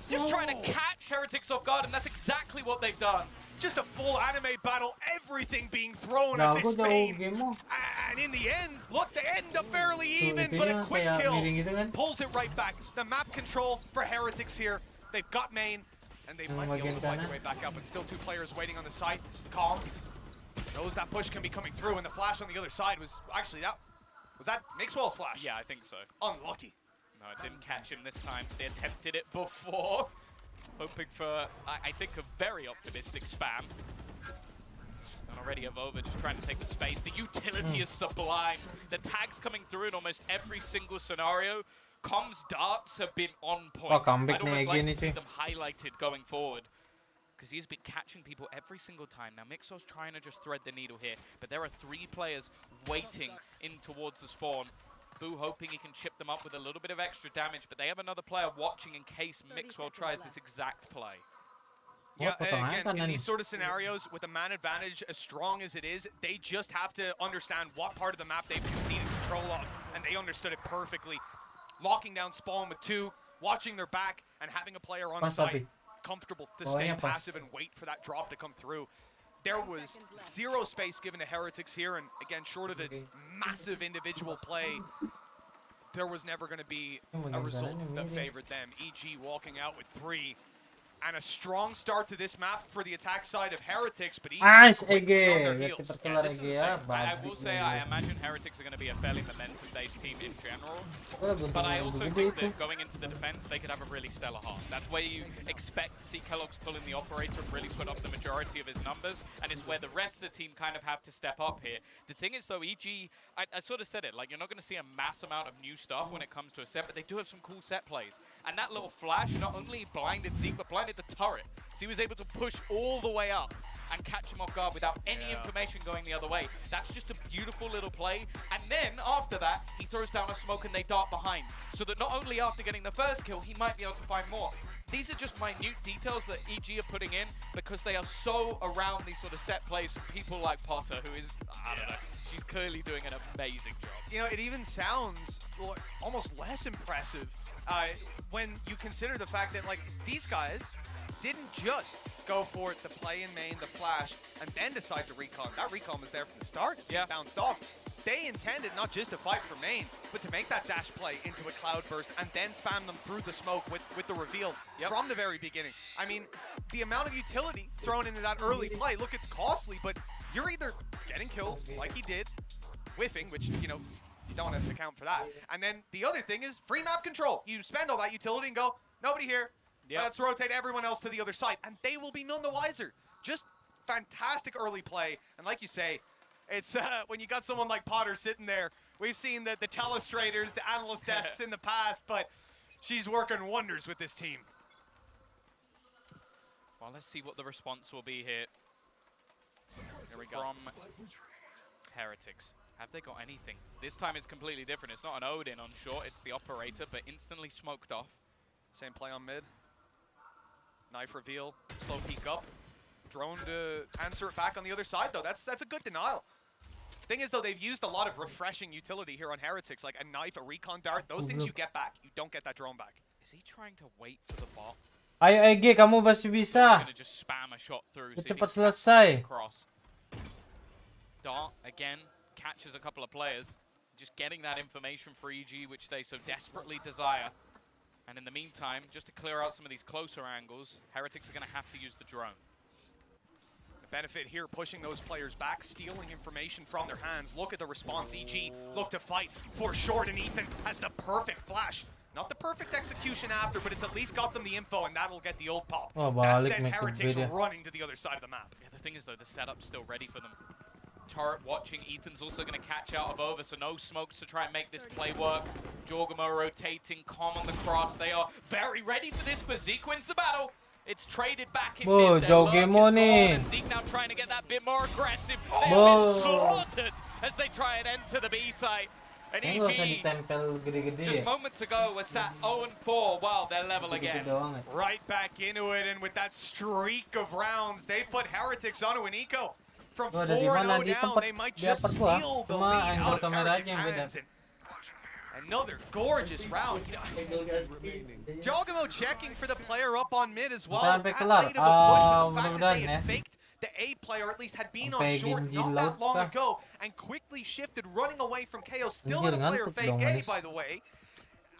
Just trying to catch Heretics off guard, and that's exactly what they've done. Just a full anime battle, everything being thrown Gago at this daw main. game mo. And in the end, look, they end up barely even, ito but a yun, quick kaya kill miring ito kan. pulls it right back. The map control for Heretics here. They've got main, and they might be able to find their way back out, but still 2 players waiting on the side. Calm. Knows that push can be coming through, and the flash on the other side was actually was that Mixwell's flash? Yeah, I think so. Unlucky. No, it didn't catch him this time. They attempted it before, hoping for, I think, a very optimistic spam. And already Avova just trying to take the space. The utility is sublime. The tags coming through in almost every single scenario. Comms darts have been on point. Oh, comeback I'd almost na like again to see ito. them highlighted going forward. Because he's been catching people every single time. Now, Mixwell's trying to just thread the needle here, but there are 3 players waiting in towards the spawn. Boo hoping he can chip them up with a little bit of extra damage, but they have another player watching in case Mixwell tries this exact play. Yeah, again, in these sort of scenarios, with a man advantage as strong as it is, they just have to understand what part of the map they've conceded control of, and they understood it perfectly. Locking down spawn with 2, watching their back, and having a player on site comfortable to stay passive and wait for that drop to come through. There was 0 space given to Heretics here, and again, short of a massive individual play, there was never going to be a result that favored them. EG walking out with 3. And a strong start to this map for the attack side of Heretics, but Nice, quickly on their Ege. heels. Terkelar Ege ya. I will say I imagine Heretics are going to be a fairly momentum-based team in general, but I also think that going into the defense, they could have a really stellar half. That's where you expect to see Kellogg's pull in the operator and really put up the majority of his numbers, and it's where the rest of the team kind of have to step up here. The thing is, though, EG, I sort of said it, like, you're not going to see a mass amount of new stuff when it comes to a set, but they do have some cool set plays. And that little flash not only blinded Zeke, but blinded the turret. So he was able to push all the way up and catch him off guard without any information going the other way. That's just a beautiful little play. And then after that, he throws down a smoke and they dart behind. So that not only after getting the first kill, he might be able to find more. These are just minute details that EG are putting in because they are so around these sort of set plays from people like Potter, who is, I don't know, she's clearly doing an amazing job. You know, it even sounds almost less impressive when you consider the fact that, like, these guys didn't just go for it, the play in main, the flash, and then decide to recon. That recon was there from the start. It bounced off. They intended not just to fight for main, but to make that dash play into a cloudburst and then spam them through the smoke with the reveal from the very beginning. I mean, the amount of utility thrown into that early play, look, it's costly, but you're either getting kills like he did, whiffing, which, you know, you don't have to account for that. And then the other thing is free map control. You spend all that utility and go, nobody here. Let's rotate everyone else to the other side, and they will be none the wiser. Just fantastic early play, and like you say, it's when you got someone like Potter sitting there. We've seen the telestrators, the analyst desks in the past, but she's working wonders with this team. Well, let's see what the response will be here. Here we go. From Heretics. Have they got anything? This time it's completely different. It's not an Odin on short, it's the operator, but instantly smoked off. Same play on mid. Knife reveal, slow peek up. Drone to answer it back on the other side, though. That's a good denial. Thing is, though, they've used a lot of refreshing utility here on Heretics, like a knife, a recon dart. Those things you get back. You don't get that drone back. Is he trying to wait for the bot? Ayo Ege, kamu masih He's bisa. gonna just spam a shot through. see if Cepat he can selesai. cross. Dart, again, catches a couple of players. Just getting that information for EG, which they so desperately desire. And in the meantime, just to clear out some of these closer angles, Heretics are going to have to use the drone. The benefit here, pushing those players back, stealing information from their hands. Look at the response. EG look to fight for short, and Ethan has the perfect flash. Not the perfect execution after, but it's at least got them the info, and that'll get the ult pop. Oh, that balik sent make Heretics video. running to the other side of the map. Yeah, the thing is, though, the setup's still ready for them. Turret watching. Ethan's also going to catch out of over, so no smokes to try and make this play work. Jorgamo rotating, calm on the cross. They are very ready for this, but Zeke wins the battle. It's traded back in Bo, mid. Their lurk is Jogemo gone, nih. and Zeke now trying to get that bit more aggressive. They have been slaughtered as they try and enter the B site. And Ini gak usah EG, ditempel gede-gede just ya. moments ago, was sat 0-4. Wow, they're level again. Gitu doang ya. Right back into it, and with that streak of rounds, they put Heretics onto an eco. From Tuh, ada di 4-0 mana? Di down, tempat they might di just upper gua. steal the Cuma lead angle out of kameranya Heretics' yang beda. hands. And another gorgeous round. You know, Jogamo checking for the player up on mid as well. Sampai That kelar. late of a push, but the fact that Mudah-mudahan they had ya. faked the A player, at least had been on Sampai short Genji not that laut long kah? ago, and quickly shifted, running away from KO. Still Anjir, in a player ngantuk fake dong, A, Manis. by the way.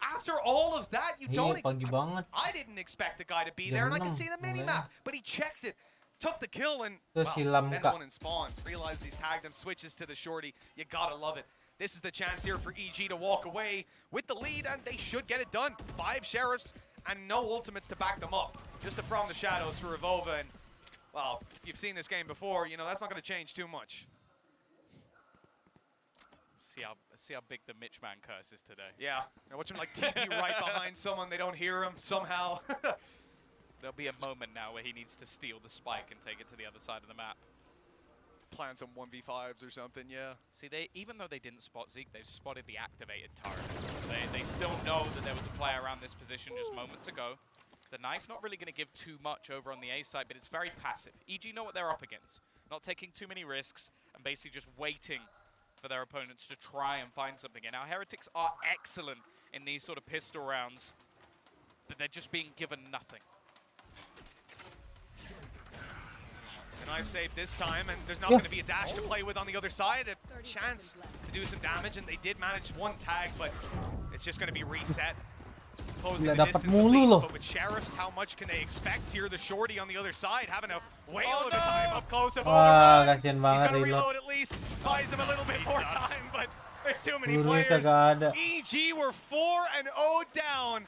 After all of that, you don't. Pagi banget. I didn't expect the guy to be there, and I can Jam see the 6 mini-map, but he checked it, took the kill, and Terus well, silam then muka. one in spawn. Realizes he's tagged him, switches to the shorty. You gotta love it. This is the chance here for EG to walk away with the lead, and they should get it done. 5 sheriffs and no ultimates to back them up. Just a from the shadows for Revova, and well, if you've seen this game before, you know that's not gonna change too much. See how big the Mitch man curse is today. Yeah, and watch him like TP right behind someone. They don't hear him somehow. There'll be a moment now where he needs to steal the spike and take it to the other side of the map. Plan some 1v5s or something, yeah. See, even though they didn't spot Zeke, they've spotted the activated turret. They still know that there was a player around this position just moments ago. The knife not really going to give too much over on the A side, but it's very passive. EG know what they're up against. Not taking too many risks and basically just waiting for their opponents to try and find something. And now Heretics are excellent in these sort of pistol rounds, but they're just being given nothing. And I've saved this time, and there's not going to be a dash to play with on the other side. A chance to do some damage, and they did manage one tag, but it's just going to be reset. Closing the distance at least, but with Sheriffs, how much can they expect here? The shorty on the other side having a whale of a time up close of overrun. He's going to reload at least, buys him a little bit more time, but there's too many players. EG were 4-0 down.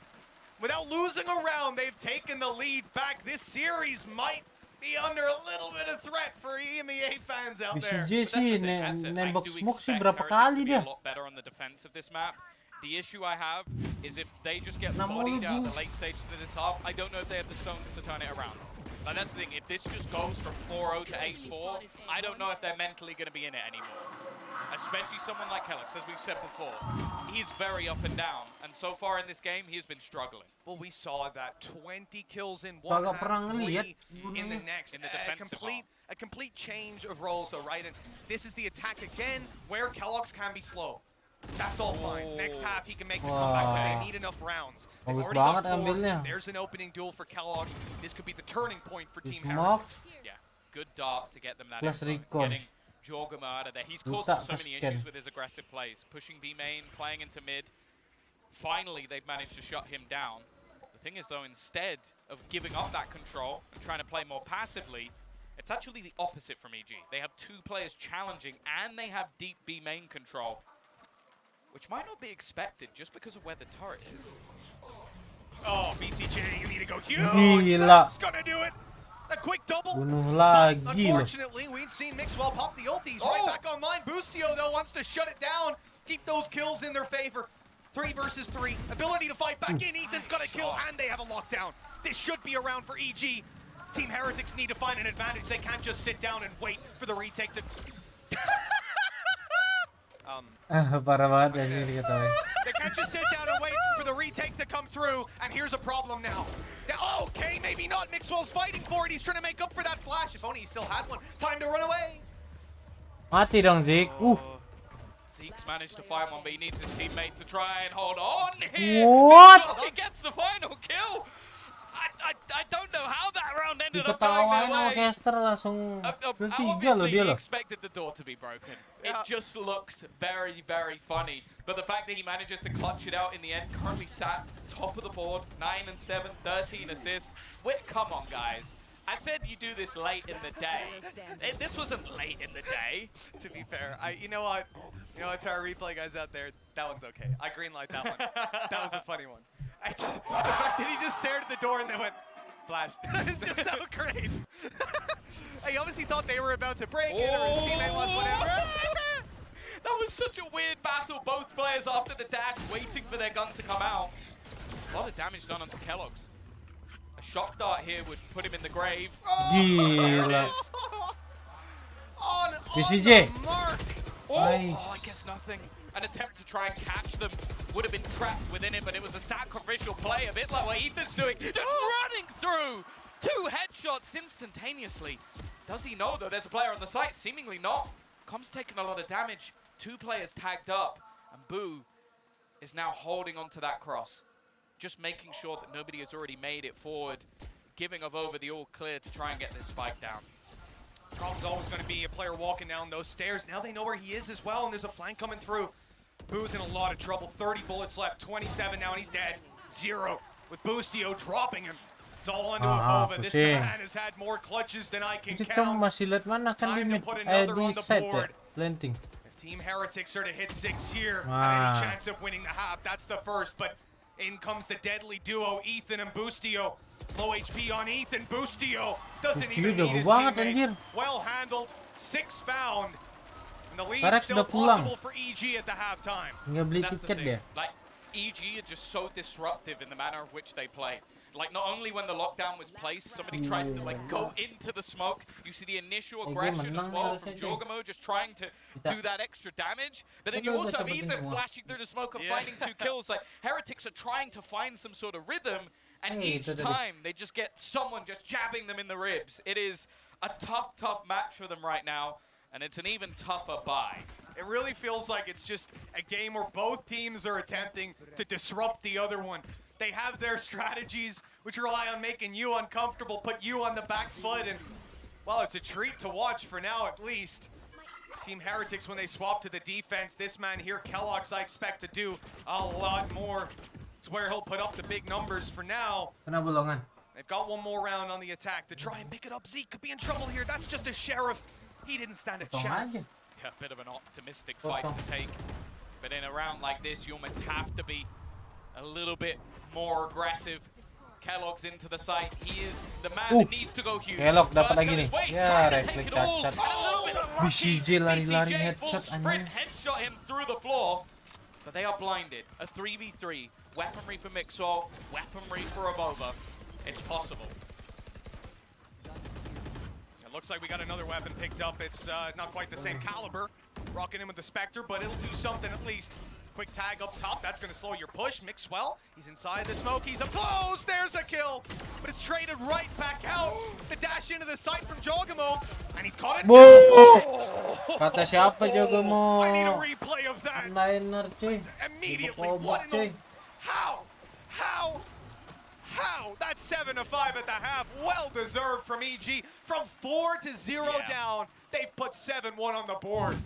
Without losing a round, they've taken the lead back. This series might be under a little bit of threat for EMEA fans out there. BCJ sih nembak smoke sih berapa kali dia? A lot better on the defense of this map. The issue I have is if they just get bodied out at the late stages of this half, I don't know if they have the stones to turn it around. Like that's the thing, if this just goes from 4-0 to ace-4, I don't know if they're mentally going to be in it anymore. Especially someone like Helix, as we've said before. He's very up and down, and so far in this game, he has been struggling. Well, we saw that 20 kills in one half, 3 in the next. In the defensive a complete change of roles, though, right? And this is the attack again, where Kellogg's can be slow. That's all fine. Next half, he can make the comeback, but they need enough rounds. They've already got 4. There's an opening duel for Kellogg's. This could be the turning point for Team Heretics. Yeah, good dart to get them that info. Getting Jorgama out of there. He's caused so many issues with his aggressive plays. Pushing B main, playing into mid. Finally, they've managed to shut him down. The thing is, though, instead of giving up that control and trying to play more passively, it's actually the opposite from EG. They have 2 players challenging, and they have deep B main control, which might not be expected just because of where the turret is. Oh, BCJ, you need to go huge. That's gonna do it. A quick double. Unfortunately, we've seen Mixwell pop the ult. He's right back online. Boostio, though, wants to shut it down. Keep those kills in their favor. 3 versus 3. Ability to fight back in. Ethan's got a kill, and they have a lockdown. This should be a round for EG. Team Heretics need to find an advantage. They can't just sit down and wait for the retake to... Parah banget ini diketahui. They can't just sit down and wait for the retake to come through, and here's a problem now. Okay, maybe not. Mixwell's fighting for it. He's trying to make up for that flash. If only he still had one. Time to run away. Mati dong, Zeke. Zeke's managed to find one, but he needs his teammate to try and hold on here. What? He gets the final kill. I don't know how that round ended up Diketawain going sama their way. caster langsung Obviously, dia he loh. expected the door to be broken. It just looks very, very funny. But the fact that he manages to clutch it out in the end, currently sat top of the board, 9 and 7, 13 assists. Come on, guys. I said you do this late in the day. This wasn't late in the day. To be fair, you know what? You know what, to our replay guys out there, that one's okay. I greenlight that one. That was a funny one. The fact that he just stared at the door and then went, flash. It's just so great. He obviously thought they were about to break it or his teammate was, whatever. That was such a weird battle. Both players after the dash waiting for their gun to come out. A lot of damage done onto Kellogg's. A shock dart here would put him in the grave. Gila. On BCJ. the mark. I guess nothing. An attempt to try and catch them would have been trapped within it, but it was a sacrificial play, a bit like what Ethan's doing. Just running through 2 headshots instantaneously. Does he know, though, there's a player on the site? Seemingly not. Com's taking a lot of damage. 2 players tagged up, and Boo is now holding onto that cross. Just making sure that nobody has already made it forward, giving of over the all clear to try and get this spike down. Problem's always going to be a player walking down those stairs. Now they know where he is as well, and there's a flank coming through. Boo's in a lot of trouble. 30 bullets left, 27 now, and he's dead. 0 with Boostio dropping him. It's all onto Avova. This man has had more clutches than I can count. Masih lihat mana kan Time to limit put another on di the side ya, board. planting. Team Heretics are to hit 6 here. Any chance of winning the half? That's the first, but in comes the deadly duo, Ethan and Boostio. Low HP on Ethan. Boostio doesn't even need his teammate. Well handled, 6 found. And the lead still possible for EG at the halftime. Nggak beli That's the tiket thing. dia. Like, EG are just so disruptive in the manner of which they play. Like, not only when the lockdown was placed, somebody tries to, like, go into the smoke. You see the initial aggression as well from Jorgamo, just trying to do that extra damage. But then you also have Ethan flashing through the smoke and finding 2 kills. Like, Heretics are trying to find some sort of rhythm, and each time they just get someone just jabbing them in the ribs. It is a tough, tough match for them right now, and it's an even tougher bye. It really feels like it's just a game where both teams are attempting to disrupt the other one. They have their strategies, which rely on making you uncomfortable, put you on the back foot, and, well, it's a treat to watch for now, at least. Team Heretics, when they swap to the defense, this man here, Kellogg's, I expect to do a lot more. It's where he'll put up the big numbers for now. They've got one more round on the attack to try and pick it up. Zeke could be in trouble here. That's just a sheriff. He didn't stand a chance. Yeah, a bit of an optimistic fight to take. But in a round like this, you almost have to be a little bit more aggressive. Kellogg's into the site. He is the man that needs to go huge. Kellogg dapat lagi nih. Ya, right reflect cacat. BCJ lari-lari headshot sprint headshot him through the floor. But they are blinded. A 3v3. Weaponry for Mixwell. Weaponry for Avova. It's possible. It looks like we got another weapon picked up. It's not quite the same caliber. Rocking in with the Spectre, but it'll do something at least. Quick tag up top. That's going to slow your push. Mixwell, he's inside the smoke. He's up close. There's a kill. But it's traded right back out. The dash into the site from Jogamo. And he's caught it. Kata siapa Jogamo? I need a replay of that. Liner cuy. Immediately. What in the... How? That's 7-5 at the half. Well deserved from EG. From 4-0 down, they've put 7-1 on the board.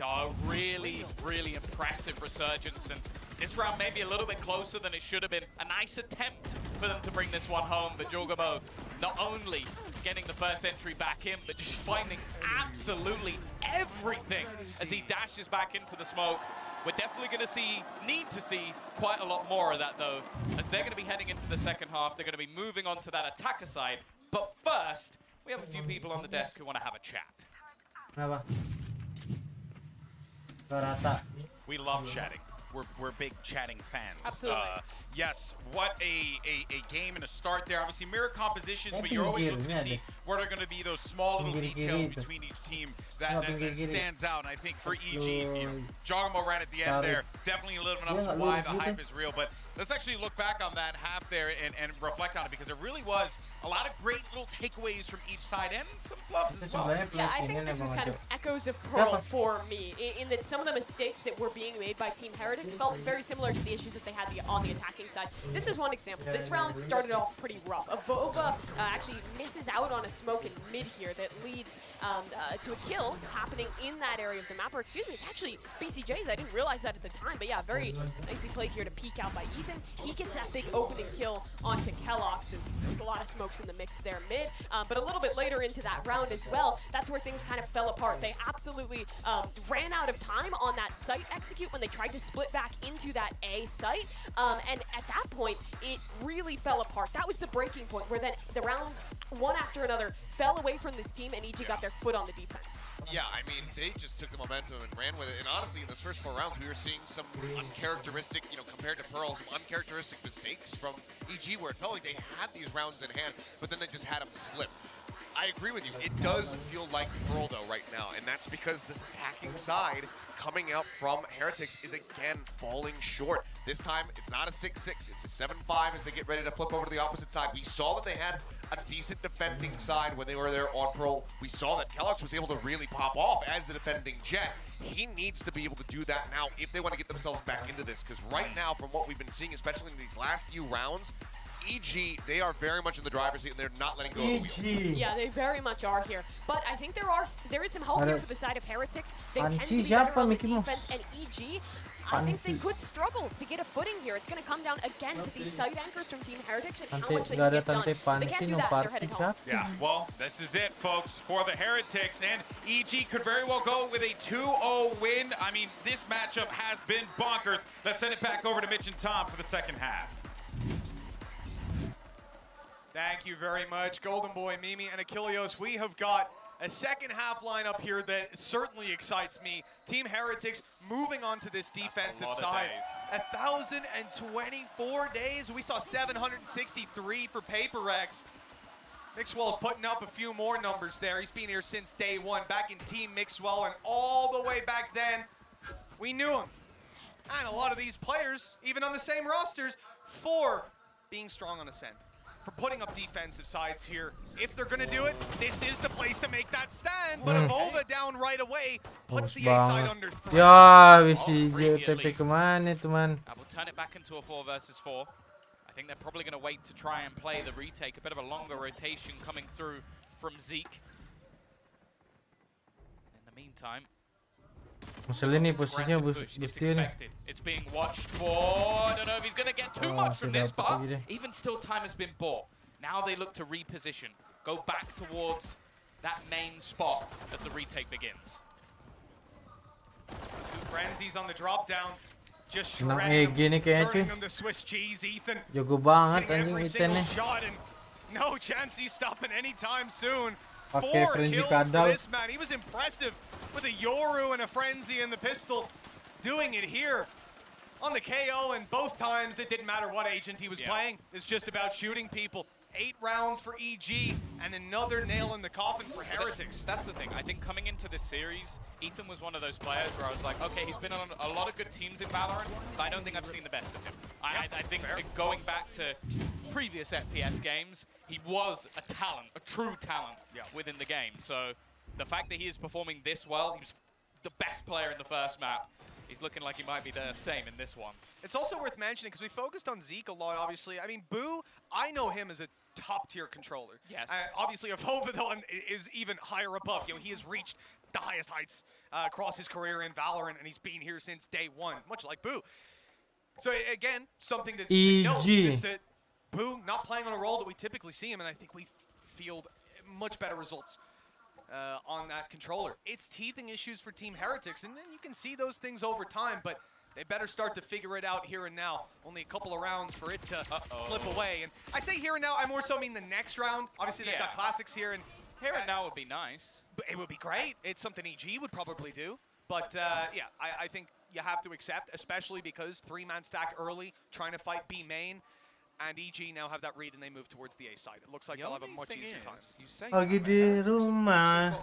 Oh, really, really impressive resurgence, and this round may be a little bit closer than it should have been. A nice attempt for them to bring this one home, but Jorgamo not only getting the first entry back in, but just finding absolutely everything as he dashes back into the smoke. We're definitely going to need to see quite a lot more of that, though, as they're going to be heading into the second half. They're going to be moving on to that attacker side. But first, we have a few people on the desk who want to have a chat. Kenapa? Rata. We love chatting. We're big chatting fans. Absolutely. Yes, what a game and a start there. Obviously mirror compositions, but you're always looking to see what are going to be those small little details between each team that stands out. And I think for EG, you know, Jarmo right at the end there, definitely living up to why the hype is real. But let's actually look back on that half there and reflect on it, because it really was a lot of great little takeaways from each side and some flubs as well. Yeah, I think this was kind of echoes of Pearl for me, in that some of the mistakes that were being made by Team Heretics felt very similar to the issues that they had on the attacking side. This is one example. This round started off pretty rough. Avova actually misses out on a smoke in mid here that leads to a kill happening in that area of the map. Or excuse me, it's actually BCJ's. I didn't realize that at the time, but yeah, very nicely played here to peek out by Ethan. He gets that big opening kill onto Kellogg's. There's a lot of smokes in the mix there mid, but a little bit later into that round as well, that's where things kind of fell apart. They absolutely ran out of time on that site execute when they tried to split get back into that A site. And at that point, it really fell apart. That was the breaking point where then the rounds, one after another, fell away from this team and EG got their foot on the defense. Yeah, I mean, they just took the momentum and ran with it. And honestly, in those first 4 rounds, we were seeing some uncharacteristic, compared to Pearl, some uncharacteristic mistakes from EG, where it felt like they had these rounds in hand, but then they just had them slip. I agree with you. It does feel like Pearl, though, right now. And that's because this attacking side coming out from Heretics is, again, falling short. This time, it's not a 6-6. It's a 7-5 as they get ready to flip over to the opposite side. We saw that they had a decent defending side when they were there on Pearl. We saw that Kellogg's was able to really pop off as the defending Jet. He needs to be able to do that now if they want to get themselves back into this. Because right now, from what we've been seeing, especially in these last few rounds, EG, they are very much in the driver's seat and they're not letting go of the wheel. Yeah, they very much are here. But I think there is some hope here for the side of Heretics. They tend to be better on the defense, and EG, I think they could struggle to get a footing here. It's going to come down again to these side anchors from Team Heretics and how much they can get done. They can't do that, they're headed home. Yeah, well, this is it, folks, for the Heretics, and EG could very well go with a 2-0 win. I mean, this matchup has been bonkers. Let's send it back over to Mitch and Tom for the second half. Thank you very much, Golden Boy, Mimi, and Achilleos. We have got a second half lineup here that certainly excites me. Team Heretics moving on to this defensive side. 1,024 days. We saw 763 for PaperX. Mixwell's putting up a few more numbers there. He's been here since day one, back in Team Mixwell, and all the way back then, we knew him. And a lot of these players, even on the same rosters, for being strong on Ascent, for putting up defensive sides here. If they're going to do it, this is the place to make that stand. But Avova down right away puts the A side under threat. Ya, BCJ TP kemana itu, man? We'll turn it back into a 4 versus 4. I think they're probably going to wait to try and play the retake. A bit of a longer rotation coming through from Zeke. In the meantime, Masalah ini posisinya it's being watched for. I don't know if he's going to get too much from this, but even still, time has been bought. Now they look to reposition, go back towards that main spot as the retake begins. 2 frenzies on the drop down, just shredding them, turning them to Swiss cheese. Ethan jago banget getting anjing every Ethan single nih. shot, and no chance he's stopping anytime soon. Pakai 4 frenzy kills for kadal. this man. He was impressive with a Yoru and a frenzy and the pistol, doing it here on the KO, and both times it didn't matter what agent he was playing. It's just about shooting people. 8 rounds for EG and another nail in the coffin for Heretics. That's the thing. I think coming into this series, Ethan was one of those players where I was like, okay, he's been on a lot of good teams in Valorant, but I don't think I've seen the best of him. I think going back to previous FPS games, he was a talent, a true talent within the game. So the fact that he is performing this well, he was the best player in the first map. He's looking like he might be the same in this one. It's also worth mentioning, because we focused on Zeke a lot, obviously. I mean, Boo, I know him as a top-tier controller. Yes. Obviously, Avova, though, is even higher above. You know, he has reached the highest heights across his career in Valorant, and he's been here since day one, much like Boo. So, again, something to note, just that Boo not playing on a role that we typically see him, and I think we field much better results on that controller. It's teething issues for Team Heretics, and then you can see those things over time, but they better start to figure it out here and now. Only a couple of rounds for it to slip away. And I say here and now, I more so mean the next round. Obviously, they've got classics here, and here and now would be nice. It would be great. It's something EG would probably do. But yeah, I think you have to accept, especially because 3-man stack early, trying to fight B main. And EG now have that read, and they move towards the A side. It looks like they'll have a much easier time. Lagi di rumah.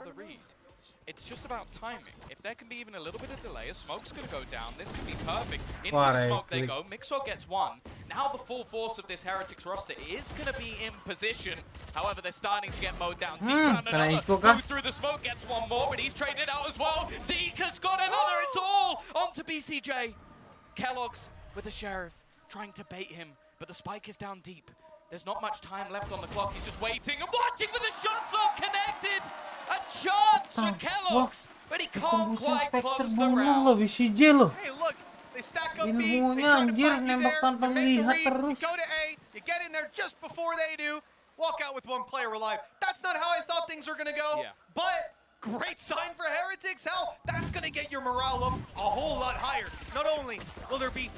It's just about timing. If there can be even a little bit of delay, a smoke's going to go down. This could be perfect. Into the smoke they go. Mixwell gets 1. Now the full force of this Heretics roster is going to be in position. However, they're starting to get mowed down. Zeke's found another. Who through the smoke gets 1 more, but he's traded out as well. Zeke has got another. It's all onto BCJ. Kellogg's with the Sheriff, trying to bait him. But the spike is down deep. There's not much time left on the clock. He's just waiting and watching for the shots unconnected. A chance for Kellogg's, but he can't quite close the round. Hey, look, they stack up B. They try to find you there. You make the read. You go to A. You get in there just before they do. Walk out with 1 player alive. That's not how I thought things were going to go. But Great sign for Heretics. Hell, that's going to get your morale up a whole lot higher. Not only will there be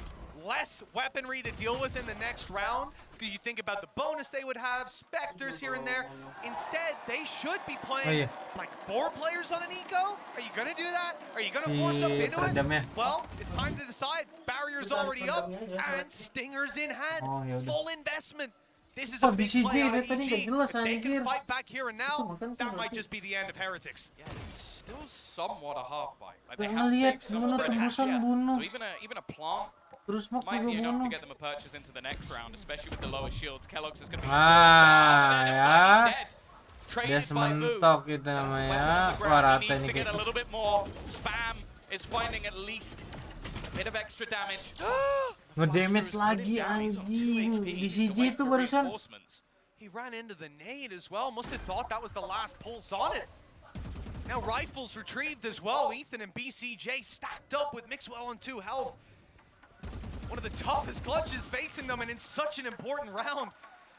less weaponry to deal with in the next round, you think about the bonus they would have, specters here and there. Instead, they should be playing like 4 players on an eco. Are you going to do that? Are you going to force up into it? Well, it's time to decide. Barrier's already up and Stinger's in hand. Full investment. This is a big play out of EG. If they can fight back here and now, that might just be the end of Heretics. Yeah, it's still somewhat a half bite. Like they have saved some of the so even a plant might be enough to get them a purchase into the next round, especially with the lower shields. Kellogg's is going to be Dia sementok itu namanya. Wah, rata ini get a little bit more. Spam is finding at least a bit of extra damage. Nge-damage lagi anjing. Di CJ itu barusan. He ran into the nade as well. Must have thought that was the last pulse on it. Now rifles retrieved as well. Ethan and BCJ stacked up with Mixwell on 2 health. One of the toughest clutches facing them, and in such an important round.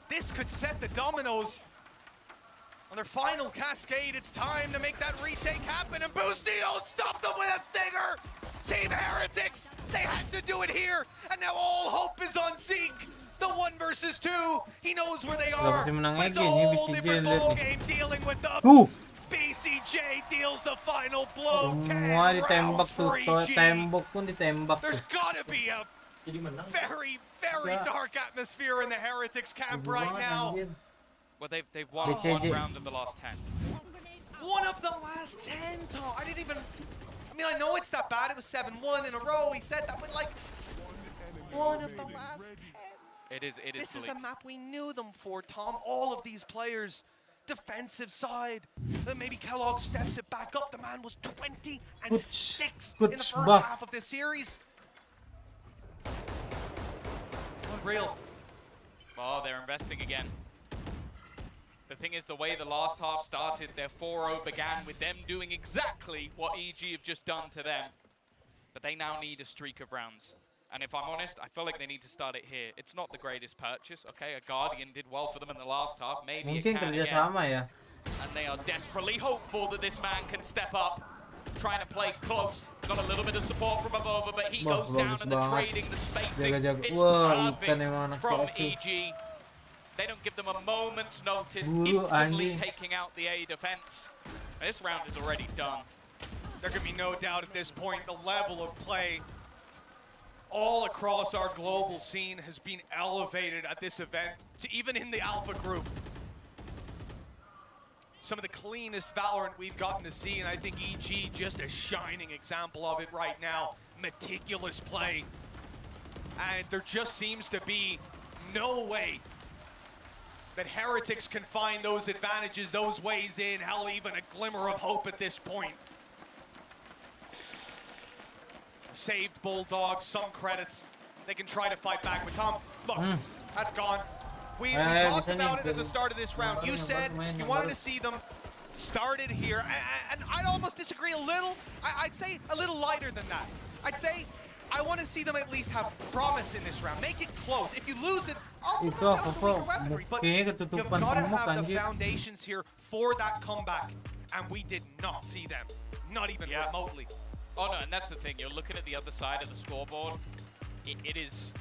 This could set the dominoes on their final cascade. It's time to make that retake happen, and Boostio stopped them with a stinger! Team Heretics, they had to do it here, and now all hope is on Zeke. The 1 versus 2, he knows where they are, but it's a whole different ballgame dealing with them. BCJ deals the final blow. 10 rounds for EG. There's gotta be a very, very dark atmosphere in the Heretics camp right now. Well, they've won 1 round of the last 10. One of the last 10, Tom. I mean, I know it's that bad. It was 7-1 in a row. He said that, but like, one of the last 10. It is. This is a map we knew them for, Tom. All of these players, defensive side. Maybe Kellogg steps it back up. The man was 20 and 6 in the first half of this series. Unreal. Oh, they're investing again. The thing is, the way the last half started, their 4-0 began with them doing exactly what EG have just done to them. But they now need a streak of rounds. And if I'm honest, I feel like they need to start it here. It's not the greatest purchase, okay? A Guardian did well for them in the last half. Maybe it can again. And they are desperately hopeful that this man can step up. Trying to play close. Got a little bit of support from above, but he goes down and the trading, the spacing. It's perfect from EG. They don't give them a moment's notice, instantly taking out the A defense. This round is already done. There can be no doubt at this point the level of play all across our global scene has been elevated at this event, to even in the Alpha group. Some of the cleanest Valorant we've gotten to see, and I think EG just a shining example of it right now. Meticulous play. And there just seems to be no way that Heretics can find those advantages, those ways in, hell, even a glimmer of hope at this point. Saved Bulldog, some credits. They can try to fight back, but Tom, look, that's gone. We talked about it at the start of this round. You said you wanted to see them started here, and I'd almost disagree a little. I'd say a little lighter than that. I'd say I want to see them at least have promise in this round. Make it close. If you lose it, I'll put them down with the weaker weaponry. But you've got to have the foundations here for that comeback, and we did not see them, not even remotely. Oh no, and that's the thing. You're looking at the other side of the scoreboard. It is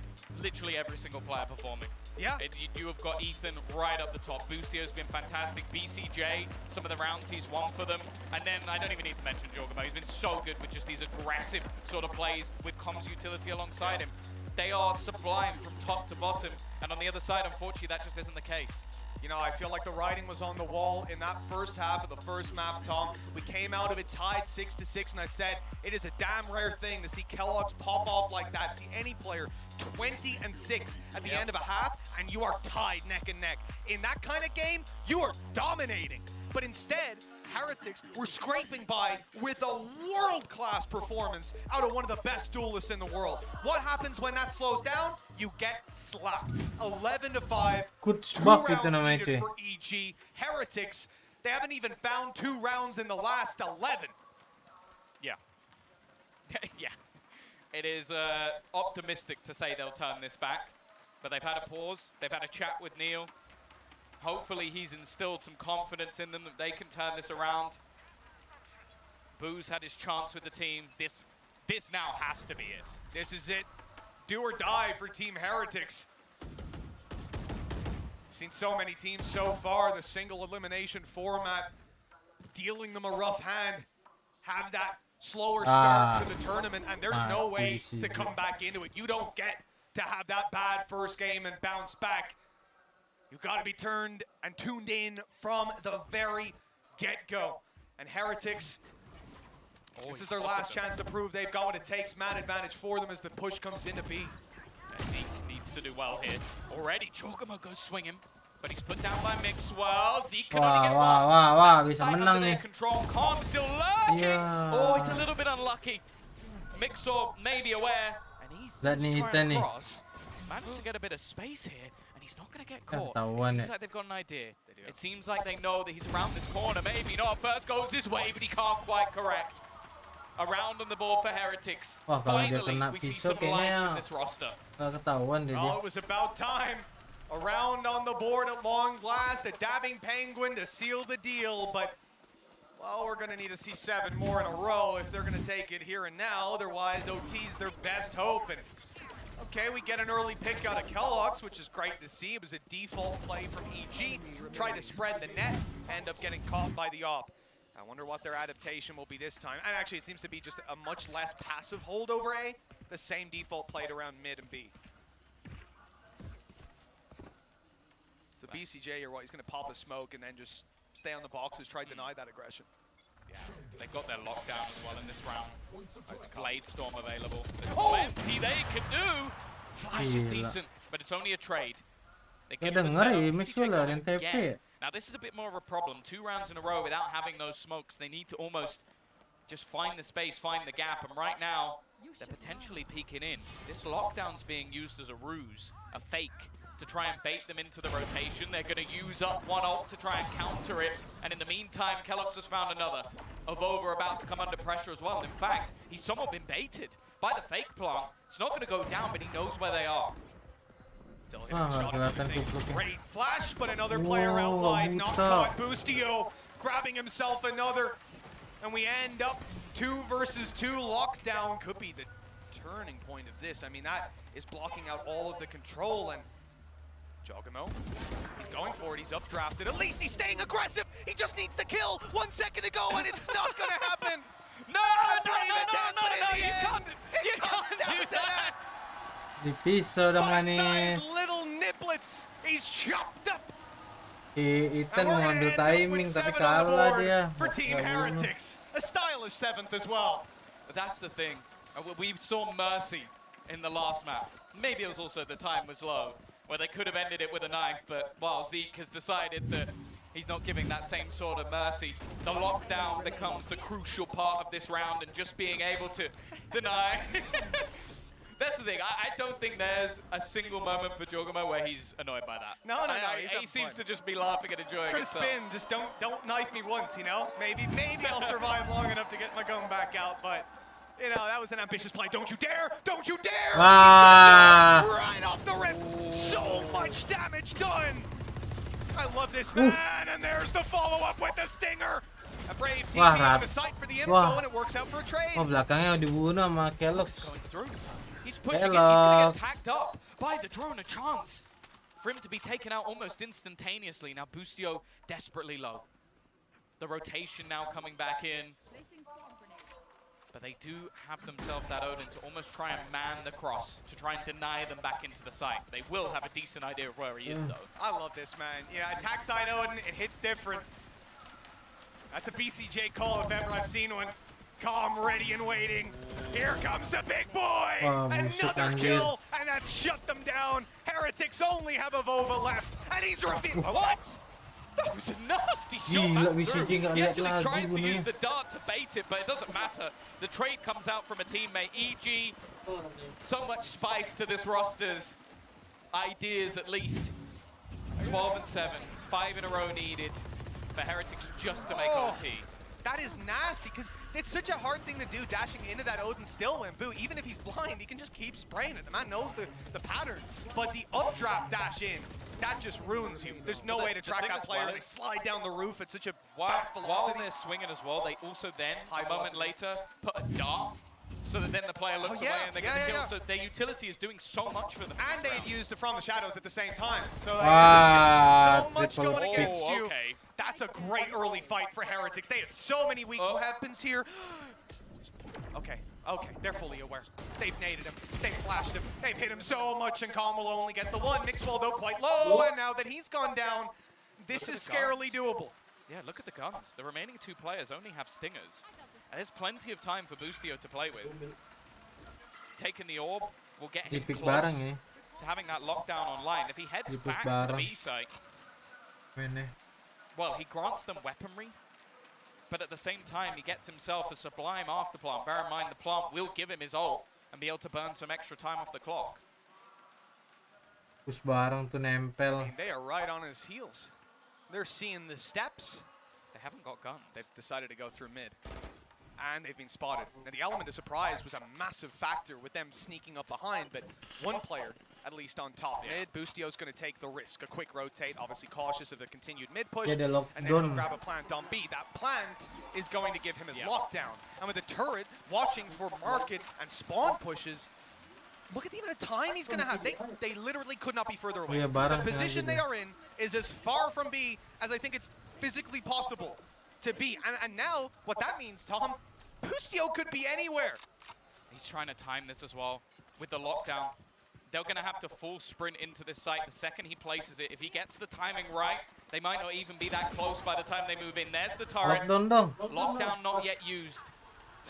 literally every single player performing. Yeah. You have got Ethan right up the top. Boostio's been fantastic. BCJ, some of the rounds he's won for them. And then I don't even need to mention Jorgamo. He's been so good with just these aggressive sort of plays with comms utility alongside him. They are sublime from top to bottom. And on the other side, unfortunately, that just isn't the case. You know, I feel like the writing was on the wall in that first half of the first map, Tom. We came out of it tied 6-6, and I said it is a damn rare thing to see Kellogg's pop off like that, see any player 20 and 6 at the end of a half, and you are tied neck and neck. In that kind of game, you are dominating. But instead, Heretics were scraping by with a world-class performance out of one of the best duelists in the world. What happens when that slows down? You get slapped. 11-5. Two rounds needed for EG. Heretics, they haven't even found 2 rounds in the last 11. Yeah. Yeah. It is optimistic to say they'll turn this back, but they've had a pause. They've had a chat with Neil. Hopefully he's instilled some confidence in them that they can turn this around. Boo's had his chance with the team. This now has to be it. This is it. Do or die for Team Heretics. Seen so many teams so far, the single elimination format, dealing them a rough hand, have that slower start to the tournament, and there's no way to come back into it. You don't get to have that bad first game and bounce back. You've got to be turned and tuned in from the very get-go. And Heretics, this is their last chance to prove they've got what it takes. Man advantage for them as the push comes into B. Zeke needs to do well here. Already, Jorgamo goes swinging, but he's put down by Mixwell. Zeke can only get one. Bisa menang nih. Control. Kong still lurking. Oh, it's a little bit unlucky. Mixwell may be aware, and he's trying to cross. Managed to get a bit of space here, and he's not going to get caught. It seems like they've got an idea. It seems like they know that he's around this corner. Maybe not. First goes his way, but he can't quite correct. Around on the board for Heretics. Finally, we see some life in this roster. Well, it was about time. Around on the board at long last, a dabbing penguin to seal the deal, but well, we're going to need to see 7 more in a row if they're going to take it here and now. Otherwise, OT's their best hope. And okay, we get an early pick out of Kellogg's, which is great to see. It was a default play from EG. Tried to spread the net, end up getting caught by the op. I wonder what their adaptation will be this time. And actually, it seems to be just a much less passive hold over A. The same default played around mid and B. So BCJ or what? He's going to pop a smoke and then just stay on the boxes, try to deny that aggression. Yeah, they got their lockdown as well in this round. Blade Storm available. There's plenty they can do. Flash is decent, but it's only a trade. They get the setup. Now this is a bit more of a problem. 2 rounds in a row without having those smokes. They need to almost just find the space, find the gap. And right now, they're potentially peeking in. This lockdown's being used as a ruse, a fake, to try and bait them into the rotation. They're going to use up one ult to try and counter it. And in the meantime, Kellogg's has found another. Over about to come under pressure as well. In fact, he's somewhat been baited by the fake plant. It's not going to go down, but he knows where they are. Still hitting the shot. Great flash, but another player out wide. Not caught. Boostio grabbing himself another. And we end up 2 versus 2. Lockdown could be the turning point of this. I mean, that is blocking out all of the control. And Jorgamo, he's going for it. He's updrafted. At least he's staying aggressive. He just needs the kill. 1 second to go, and it's not going to happen. No, you can't do that. Dipisau dong lah nih. Little niblets. He's chopped up. Ethan mau ambil timing tapi kalah dia. For Team Heretics, a stylish 7th as well. But that's the thing. We saw mercy in the last map. Maybe it was also the time was low, where they could have ended it with a knife, but while Zeke has decided that he's not giving that same sort of mercy, the lockdown becomes the crucial part of this round, and just being able to deny. That's the thing. I don't think there's a single moment for Jorgamo where he's annoyed by that. No. He seems to just be laughing and enjoying it. Try to spin. Just don't knife me once, you know? Maybe I'll survive long enough to get my gun back out, but you know, that was an ambitious play. Don't you dare! Don't you dare! Right off the rip. So much damage done. I love this man, and there's the follow-up with the stinger. A brave team on the site for the info, and it works out for a trade. Belakangnya dibunuh sama Kellogg's. Going through. He's pushing it. He's going to get tagged up by the drone. A chance for him to be taken out almost instantaneously. Now Boostio desperately low. The rotation now coming back in. But they do have themselves that Odin to almost try and man the cross, to try and deny them back into the site. They will have a decent idea of where he is, though. I love this, man. Yeah, attack side Odin, it hits different. That's a BCJ call if ever I've seen one. Calm, ready, and waiting. Here comes the big boy! Another kill, and that's shut them down. Heretics only have a Vova left, and he's revealed. What? That was a nasty shot. He actually tries to use the dart to bait it, but it doesn't matter. The trade comes out from a teammate. EG, so much spice to this roster's ideas at least. 12 and 7, 5 in a row needed for Heretics just to make OP. That is nasty, because it's such a hard thing to do, dashing into that Odin still when Boo, even if he's blind, he can just keep spraying it. The man knows the pattern. But the updraft dash in, that just ruins you. There's no way to track that player. They slide down the roof at such a fast velocity. While they're swinging as well, they also then, a moment later, put a dart, so that then the player looks away and they get the kill. So their utility is doing so much for them. And they had used it from the shadows at the same time. So like, there's just so much going against you. Okay. That's a great early fight for Heretics. They had so many weak weapons here. Okay, they're fully aware. They've naded him, they've flashed him, they've hit him so much, and Calm will only get the one. Mixwell though quite low, and now that he's gone down, this is scarily doable. Yeah, look at the guns. The remaining two players only have stingers. And there's plenty of time for Boostio to play with. Taking the orb will get him close to having that lockdown online. If he heads back to the B site, well, he grants them weaponry, but at the same time, he gets himself a sublime afterplant. Bear in mind, the plant will give him his ult and be able to burn some extra time off the clock. Push bareng tuh nempel. I mean, they are right on his heels. They're seeing the steps. They haven't got guns. They've decided to go through mid. And they've been spotted. And the element of surprise was a massive factor with them sneaking up behind, but one player, at least on top mid. Boostio's going to take the risk. A quick rotate, obviously cautious of the continued mid push, and then he'll grab a plant on B. That plant is going to give him his lockdown. And with the turret watching for market and spawn pushes, look at the amount of time he's going to have. They literally could not be further away. The position they are in is as far from B as I think it's physically possible to be. And now, what that means, Tom, Boostio could be anywhere. He's trying to time this as well with the lockdown. They're going to have to full sprint into this site the second he places it. If he gets the timing right, they might not even be that close by the time they move in. There's the turret. Lockdown not yet used.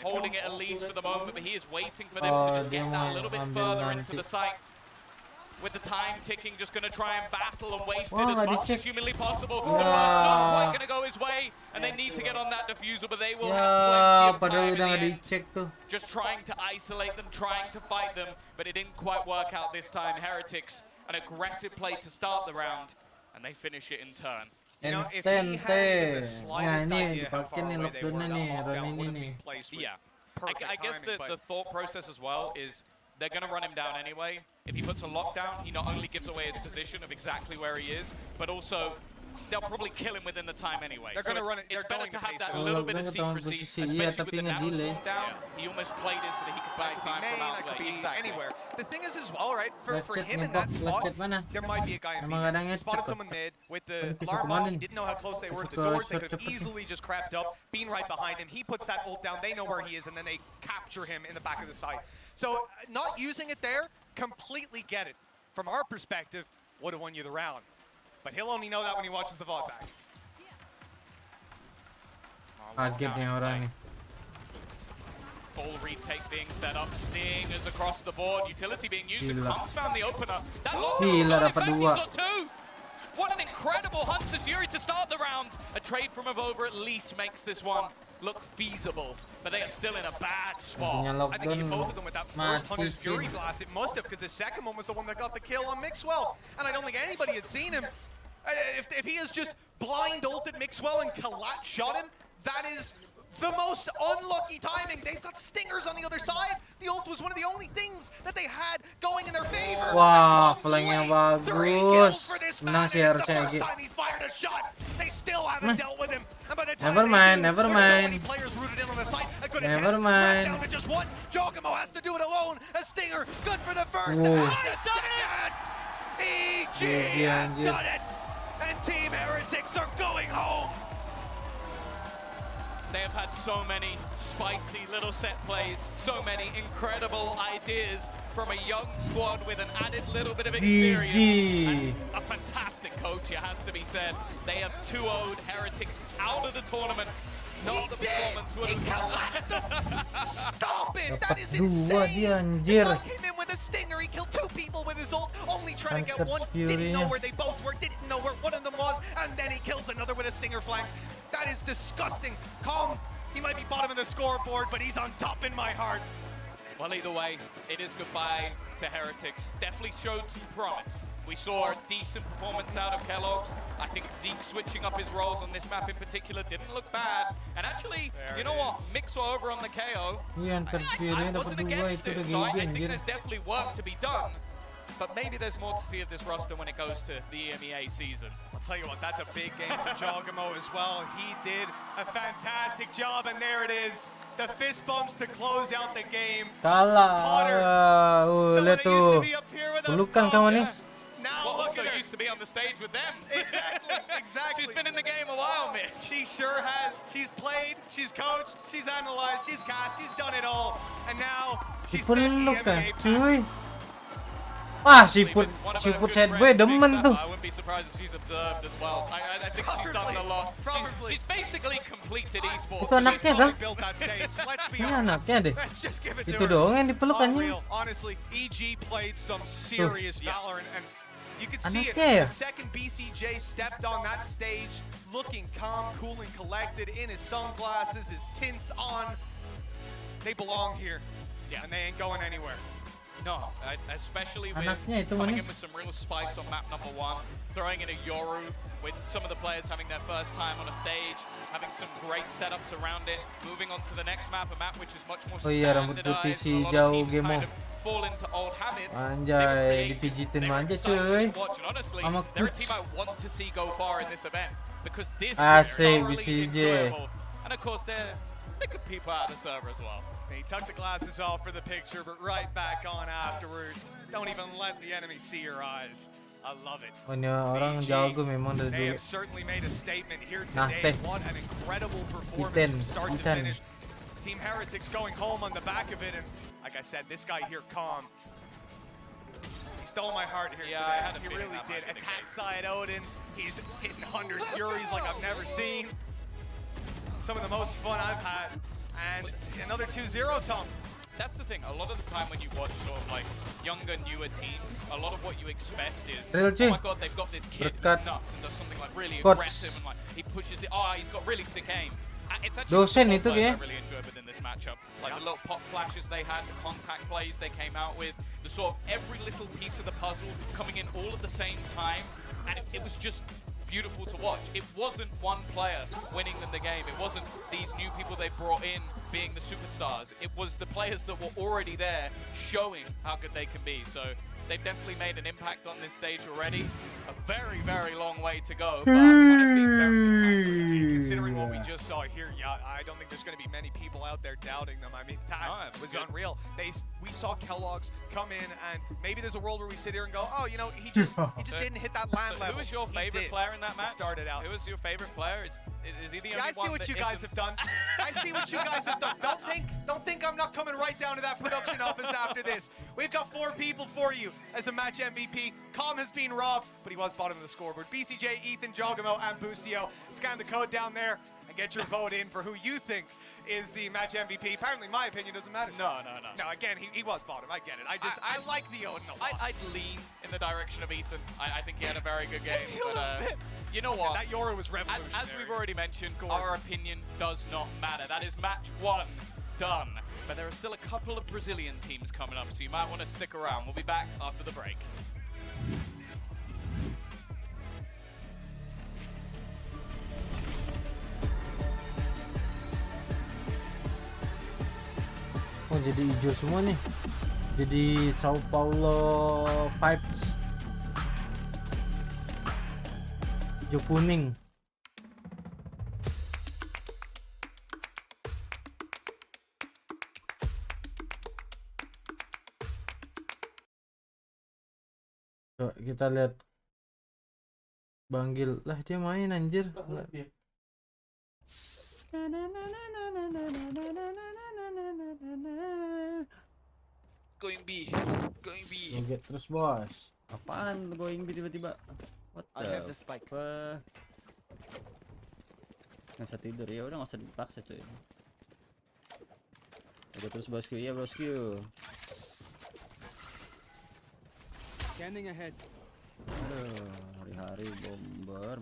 Holding it at least for the moment, but he is waiting for them to just get that a little bit further into the site. With the time ticking, just going to try and battle and waste it as much as humanly possible. The burst not quite going to go his way, and they need to get on that diffuser, but they will have plenty of time in the end. Just trying to isolate them, trying to fight them, but it didn't quite work out this time. Heretics, an aggressive play to start the round, and they finish it in turn. You know, if he had the slightest idea how far away they were, that lockdown would have been placed with perfect I guess timing, the thought process as well is they're going to run him down anyway. If he puts a lockdown, he not only gives away his position of exactly where he is, but also they'll probably kill him within the time anyway. They're going to run it. It's better to have that little bit of secrecy, especially with the down. He almost played it so that he could buy time from outlet. Anywhere. The thing is as well, right? For him in that spot, there might be a guy in B. He spotted someone mid with the alarm on. He didn't know how close they were to the doors. They could have easily just crept up, been right behind him. He puts that ult down. They know where he is, and then they capture him in the back of the site. So not using it there, completely get it. From our perspective, would have won you the round. But he'll only know that when he watches the VOD back. Full retake being set up, stingers across the board, utility being used, and Clumps found the opener. That lockdown, he's got two! What an incredible hunt to Fury to start the round! A trade from Avova at least makes this one look feasible, but they are still in a bad spot. I think you both of them with that first Hunter's Fury blast, it must have, because the second one was the one that got the kill on Mixwell, and I don't think anybody had seen him. If he has just blind ulted Mixwell and Collat shot him, that is the most unlucky timing. They've got stingers on the other side. The ult was one of the only things that they had going in their favor. Wah, flanknya bagus. 3 kills for this man. It's the first time he's fired a shot. They still haven't dealt with him. And by the time never mind. So many players rooted in on the site. A good attempt. Down to just one. Giacomo has to do it alone. A stinger. Good for the first and the second. EG have done it. And Team Heretics are going home. They have had so many spicy little set plays, so many incredible ideas from a young squad with an added little bit of experience. And a fantastic coach, it has to be said. They have 2-0'd Heretics out of the tournament. Not the performance would have Stop it! That is insane! He came in with a stinger, he killed 2 people with his ult, only trying to get one, didn't know where they both were, didn't know where one of them was, and then he kills another with a stinger flank. That is disgusting. Calm, he might be bottom of the scoreboard, but he's on top in my heart. Well, either way, it is goodbye to Heretics. Definitely showed some promise We saw a decent performance out of Kellogg's. I think Zeke switching up his roles on this map in particular didn't look bad. And actually, you know what? Mixer over on the KO. Iya, I wasn't against it, so I think there's definitely work to be done. But maybe there's more to see of this roster when it goes to the EMEA season. I'll tell you what, that's a big game for Jogamo as well. He did a fantastic job, and there it is. The fist bumps to close out the game. Kalah. Lihat tuh. Pelukan kawan nih. Now Well, look also at her. used to be on the stage with them. Exactly. She's been in the game a while, Mitch. She sure has. She's played, she's coached, she's analyzed, she's cast, she's done it all. And now she's set the Dipelukan, NBA cuy. Ah, siput set gue demen tuh. I wouldn't be surprised if she's observed as well. I think she's done a lot. She's basically completed esports. Itu anaknya kah? built that stage. Let's be Ini honest. anaknya deh. Let's just give it to Itu her. doang yang dipelukannya. Unreal. Honestly, EG played some serious Valorant, and you could see it. Anaknya ya? The second BCJ stepped on that stage, looking calm, cool, and collected, in his sunglasses, his tints on. They belong here, and they ain't going anywhere. No, especially with Anaknya itu coming manis. in with some real spice on map number 1, throwing in a Yoru with some of the players having their first time on a stage, having some great setups around it, moving on to the next map, a map which is much more Oh iya, rambut putih standardized. si A lot of jauh teams Gemo. kind of fall into old habits. Anjay, dipijitin manja cuy. To watch, and honestly, Sama they're a coach. team I want to see go far in this event because this Asik, is thoroughly BCJ. enjoyable. And of course, they could peep out of the server as well. He took the glasses off for the picture, but right back on afterwards. Don't even let the enemy see your eyes. I love it. Oh, ini orang jago memang dari They dulu. have certainly made a statement here Nah, today. teh. What an incredible performance Iten, from start to Iten. finish. Team Heretics going home on the back of it, and like I said, this guy here, Calm, he stole my heart here Yeah, today. I had a He feeling really that did. might be the Attack case. side Odin. He's hitting 100 Furies like I've never seen. Some of the most fun I've had. And another 2-0, Tom. That's the thing. A lot of the time when you watch sort of like younger, newer teams, a lot of what you expect is, Real, oh cuy. my god, they've got this kid who's Berkat. nuts and does something like really Coach. aggressive and like he pushes it. Oh, he's got really sick aim. It's actually Dosen the itu players dia. I really enjoyed within this matchup. Like the little pop flashes they had, the contact plays they came out with, the sort of every little piece of the puzzle coming in all at the same time, and it was just beautiful to watch. It wasn't one player winning them the game. It wasn't these new people they brought in being the superstars. It was the players that were already there showing how good they can be. So they've definitely made an impact on this stage already. A very, very long way to go, but honestly, very good time. Considering what we just saw here, yeah, I don't think there's going to be many people out there doubting them. I mean, that was unreal. We saw Kellogg's come in, and maybe there's a world where we sit here and go, oh, you know, he just didn't hit that land So level. who was your He favorite did. player in that match? Started out. Who was your favorite player? Is he the only I see one what that you guys isn't- have done. I see what you guys have done. Don't think I'm not coming right down to that production office after this. We've got 4 people for you as a match MVP. Calm has been robbed, but he was bottom of the scoreboard. BCJ, Ethan, Jogamo, and Boostio. Scan the code down there and get your vote in for who you think is the match MVP. Apparently, my opinion doesn't matter. No. No, again, he was bottom. I get it. I like the Odin a lot. I'd lean in the direction of Ethan. I think he had a very good game. A little But bit. you know what? That Yoru was revolutionary. As we've already mentioned, our opinion does not matter. That is match 1 done. But there are still a couple of Brazilian teams coming up, so you might want to stick around. We'll be back after the break. Oh, jadi hijau semua nih. Jadi Sao Paulo vibes. Hijau kuning. Coba kita lihat Banggil. Lah dia main anjir. Going B. Going B. Nugget terus bos. Apaan going B tiba-tiba? What I have the spike. Nggak bisa tidur, ya udah nggak usah dipaksa cuy. Udah terus bosku, iya bosku. Scanning ahead. Aduh, hari-hari bomber.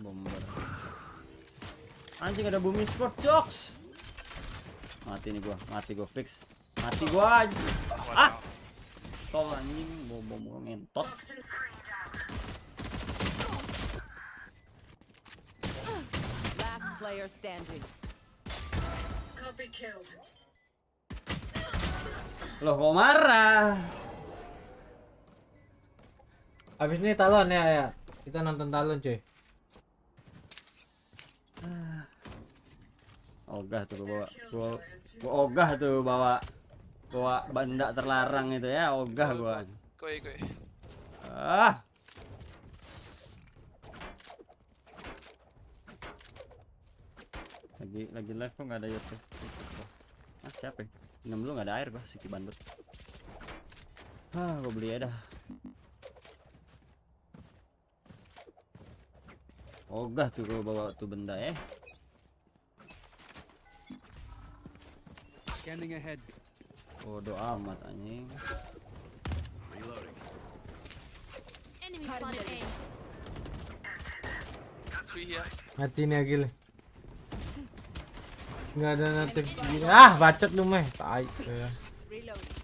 Anjing ada booming sport jokes. Mati nih gua, fix. Mati gua. Ah. Tol anjing, bom ngentot. player standing. Loh kok marah? Habis ini talon ya. Kita nonton talon cuy. Ogah tuh gua ogah tuh bawa benda terlarang itu ya, ogah gua. Koi. Ah. Lagi live kok nggak ada YouTube. Ah, siapa ya? Minum dulu, nggak ada air gua, siki bandut. Gua beli ya dah. Ogah tuh gua bawa tuh benda ya. Scanning ahead. Bodo amat anjing. Enemy spotted A. Mati nih Agil. Nggak ada notif gini. Bacot lu meh. Tai.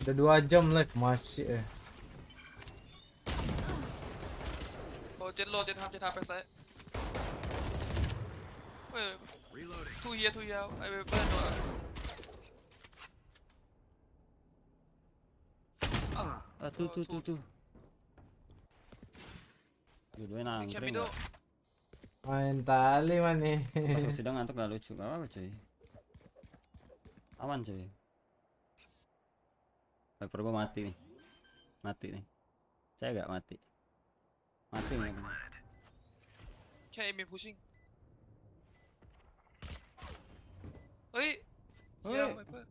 Udah 2 jam live masih Jet hamไปซ้ายtwo here I will burn Tuh. Dua nangkring. Main tali mana? Masuk sidang ngantuk gak lucu, gak apa-apa cuy. Aman cuy. Viper gua mati nih. Saya gak mati. Mati nih. Kayak aiming pushing. Oi. Ya, Viper.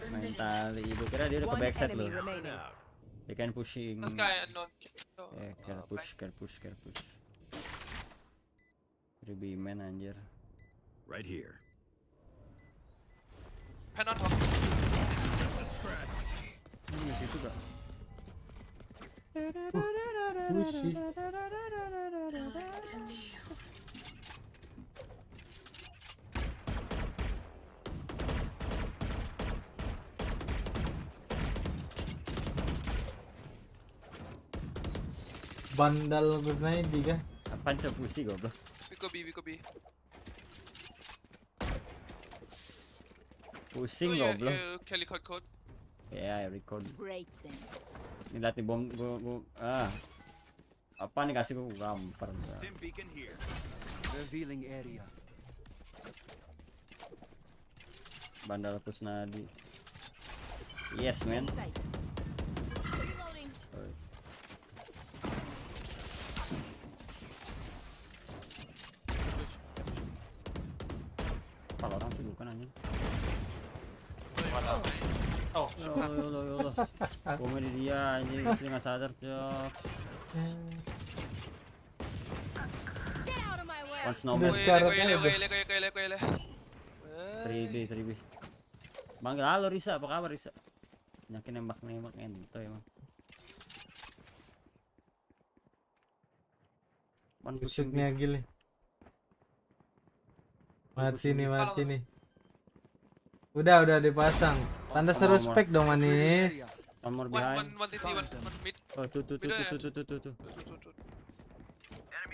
Main tali, ibu kira dia udah ke backside loh. Dia kan pushing. Can push. Ribi man anjir. Right here. Pen on top. Ini situ gak? Pushy. Bandal bermain di kan? Apaan sih pusi goblok? Biko B. Pusing goblok. Kelly code. Ya, record. Ini latih bom gua. Apa nih kasih gua gampar. Revealing area. Bandal pusnadi. Yes, man. Kalau orang sih bukan anjing. Allah. Komedi dia anjing, mesti nggak sadar, Jok. One snowman. Tribi. Manggil halo Risa, apa kabar Risa? Nyakin nembak ento emang. Busuknya Agil nih. Mati nih. Udah dipasang. Tanda seru spek dong manis. One more behind. One mid. Oh tuh.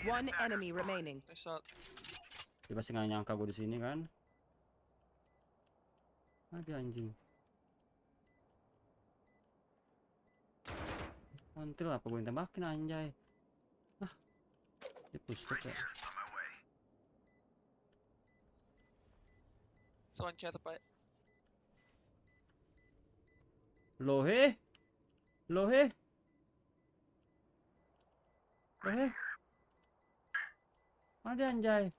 One enemy remaining. Dia pasti nggak nyangka gue di sini kan? Ada anjing. Mantil apa gue tembakin anjay? Dia push ya. Someone chat apa? Lohe. Ada anjay.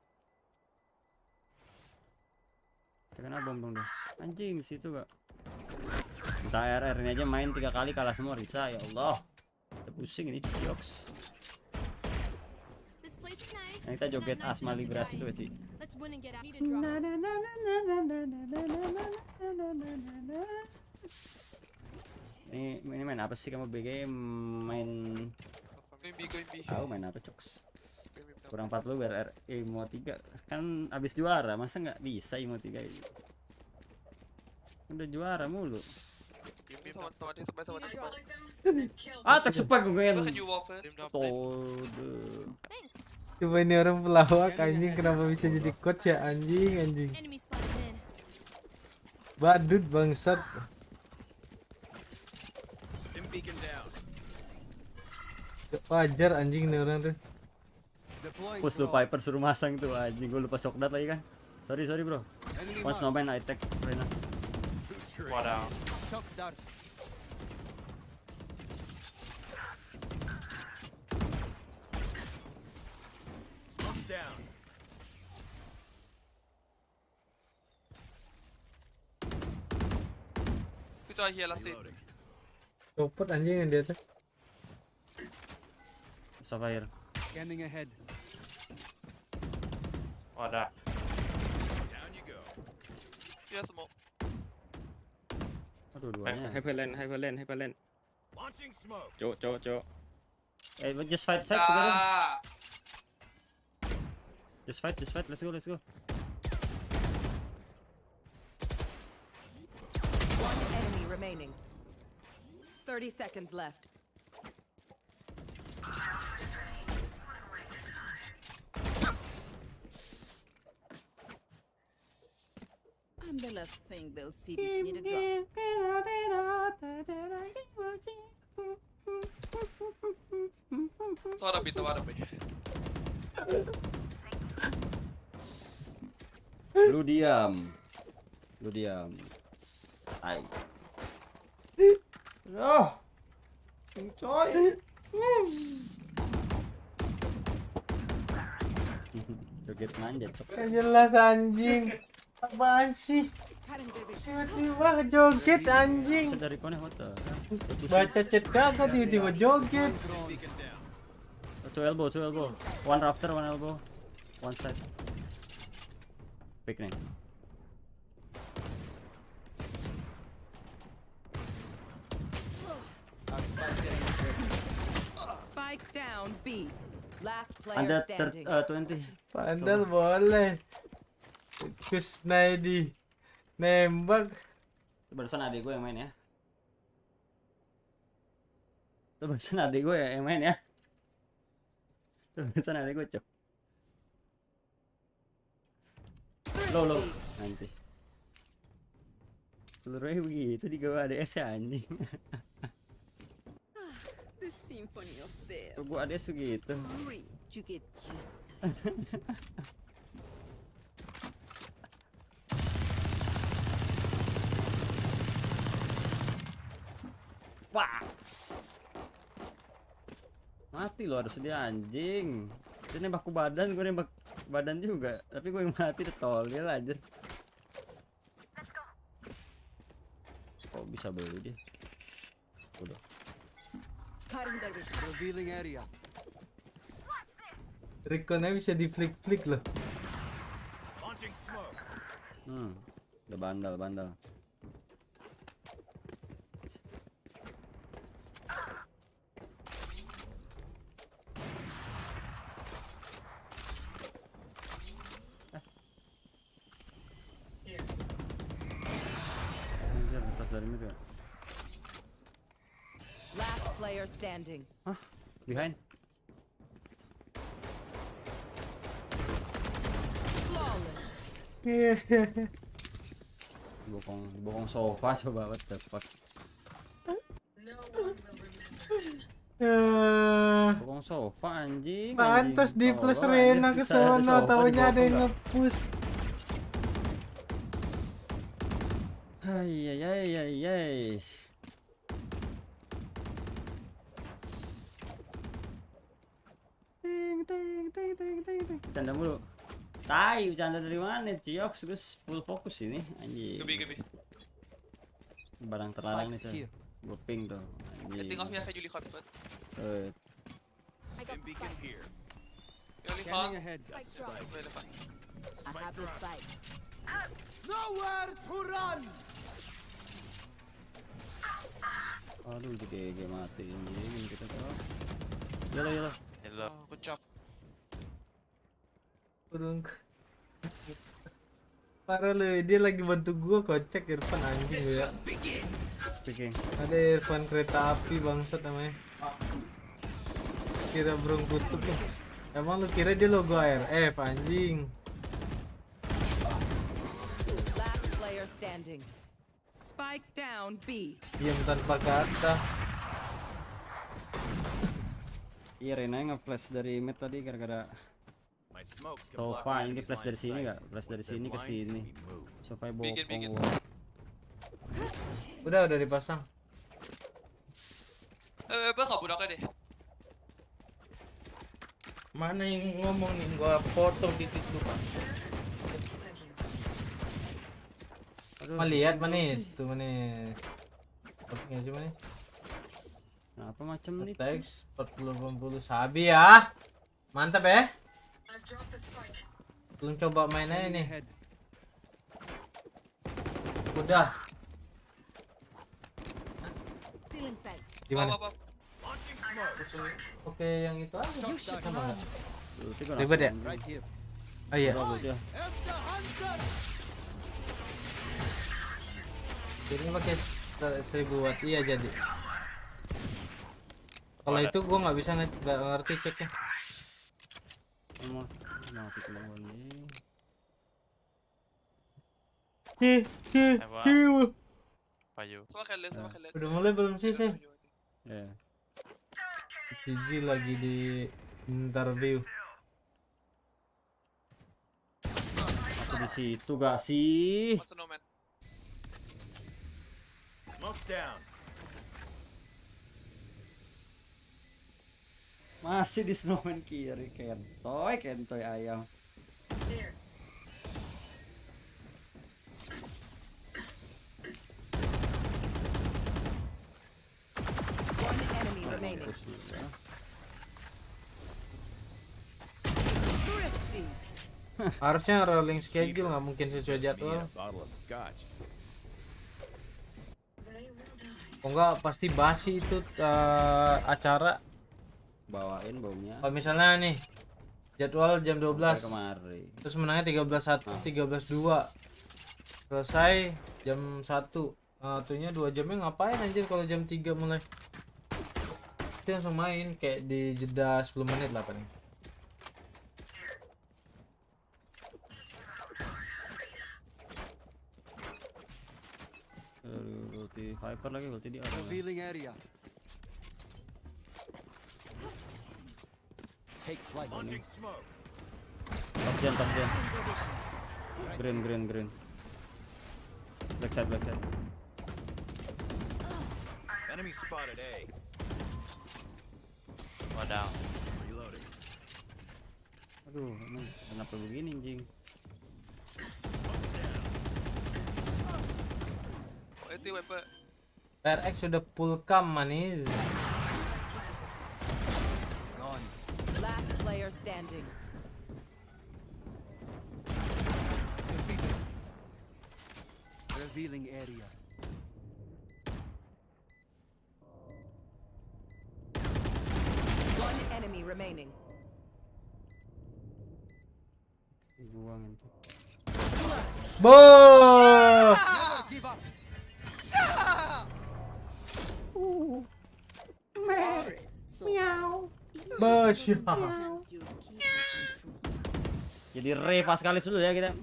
Kena bom dong deh. Anjing situ gak? Entah RR ini aja main 3 kali kalah semua Risa, ya Allah. Udah pusing ini Yoks. Nah, kita joget asma liberasi tuh sih. Ini main apa sih kamu BG? Main main apa Coks? Kurang 40 biar IMO 3 kan abis juara, masa nggak bisa IMO 3 ini? Udah juara mulu. Ah, tak spek gue kan. Coba ini orang pelawak anjing, kenapa bisa jadi coach ya anjing. Badut bangsat. Wajar anjing nih orang tuh. Push lu Piper suruh masang tuh anjing, gue lupa shock dat lagi kan. Sorry bro. Once no man I take Reyna. Waduh. Itu aja lah. Copot anjing yang di atas. Sapphire. Scanning ahead. Waduh. Ya semua. Aduh duanya. Hyperland. Cok. Eh, just fight side together. Just fight, let's go. One enemy remaining. 30 seconds left. I'm the last thing they'll see before need a drop. Tawarabi. Lu diam. Ai. Coy. Joget manjat. Jelas anjing. Apaan sih? Tiba-tiba joget anjing. Dari kone hotel. Baca chat kagak tiba-tiba joget. Two elbow. One rafter, one elbow. One side. Pick name. Spike down B. Last player Under standing. 20. Padahal boleh. Kusnaidi nembak. Barusan adik gue yang main ya. Barusan adik gue yang main ya. Barusan adik gue cok. Low. Nanti. Seluruhnya begitu digawa ADS ya anjing. The symphony of fear. Gue ADS segitu. Hurry to get used to. Wah. Mati lo, harus dia anjing. Dia nembak ke badan, gue nembak badan juga. Tapi gue yang mati tolil aja. Kok bisa beli dia? Udah. Revealing area. Rekonnya bisa di flick loh. Udah bandal. Lepas dari mid ya. Last player standing. Hah? Behind. Bokong sofa coba, what the fuck. Bokong sofa anjing. Pantas di plus Rena ke sono, taunya ada yang nge-push. Hai. Ting. Bercanda mulu. Tai, bercanda dari mana? Cioks, gue full fokus ini anjing. Gebi. Barang terlarang nih, coy. Gue ping tuh. Getting off ya kayak Juli Hotspot. I got the spike. Scanning ahead. I have the spike. Nowhere to run. Aduh, GG mati anjing kita tuh. Yalah. Hello. Good job. Burung. Parah lu, dia lagi bantu gua kocek Irfan anjing ya. Speaking. Ada Irfan kereta api bangsat namanya. Kira burung kutub ya. Emang lu kira dia logo ARF anjing. Last player standing. Spike down B. Diam tanpa kata. Iya, Rena nge-flash dari mid tadi gara-gara Sofa. Ini flash dari sini nggak? Flash dari sini ke sini. Sofa bokong. Udah dipasang. Bang nggak budaknya deh. Mana yang ngomong nih? Gua potong titik lu, Pak. Lihat manis, tuh manis. Topnya aja manis. Kenapa macam nih? Teks 40-80 sabi ya. Mantap ya. Belum coba main aja nih. Udah. Gimana? Oke, yang itu aja. Ribet ya? Oh iya. Ini pakai 1000 watt, iya jadi. Kalau itu gua nggak bisa ngerti ceknya. Udah mulai belum sih, Cek? Ya. Gigi lagi di interview. Masih di situ gak sih? Masih di snowman kiri. Kentoy ayam. One enemy remaining. Harusnya rolling schedule, nggak mungkin sesuai jadwal. Oh enggak, pasti basi itu acara. Bawain bomnya. Kalau misalnya nih jadwal jam 12 kemarin. Terus menangnya 13.1, 13.2. Selesai jam 1. Atunya 2 jamnya ngapain anjir kalau jam 3 mulai? Kita langsung main kayak di jeda 10 menit lah paling. Ulti Viper lagi, ulti di orang. Revealing area. Take flight. Top gen. Green. Backside. Enemy spotted A. One down. Reloading. Aduh, ini kenapa begini anjing? Itu wiper. RX sudah full cam manis. Last player standing. Revealing area. One enemy remaining. Buang itu. Boh. Basya. Jadi re pas kali dulu ya kita.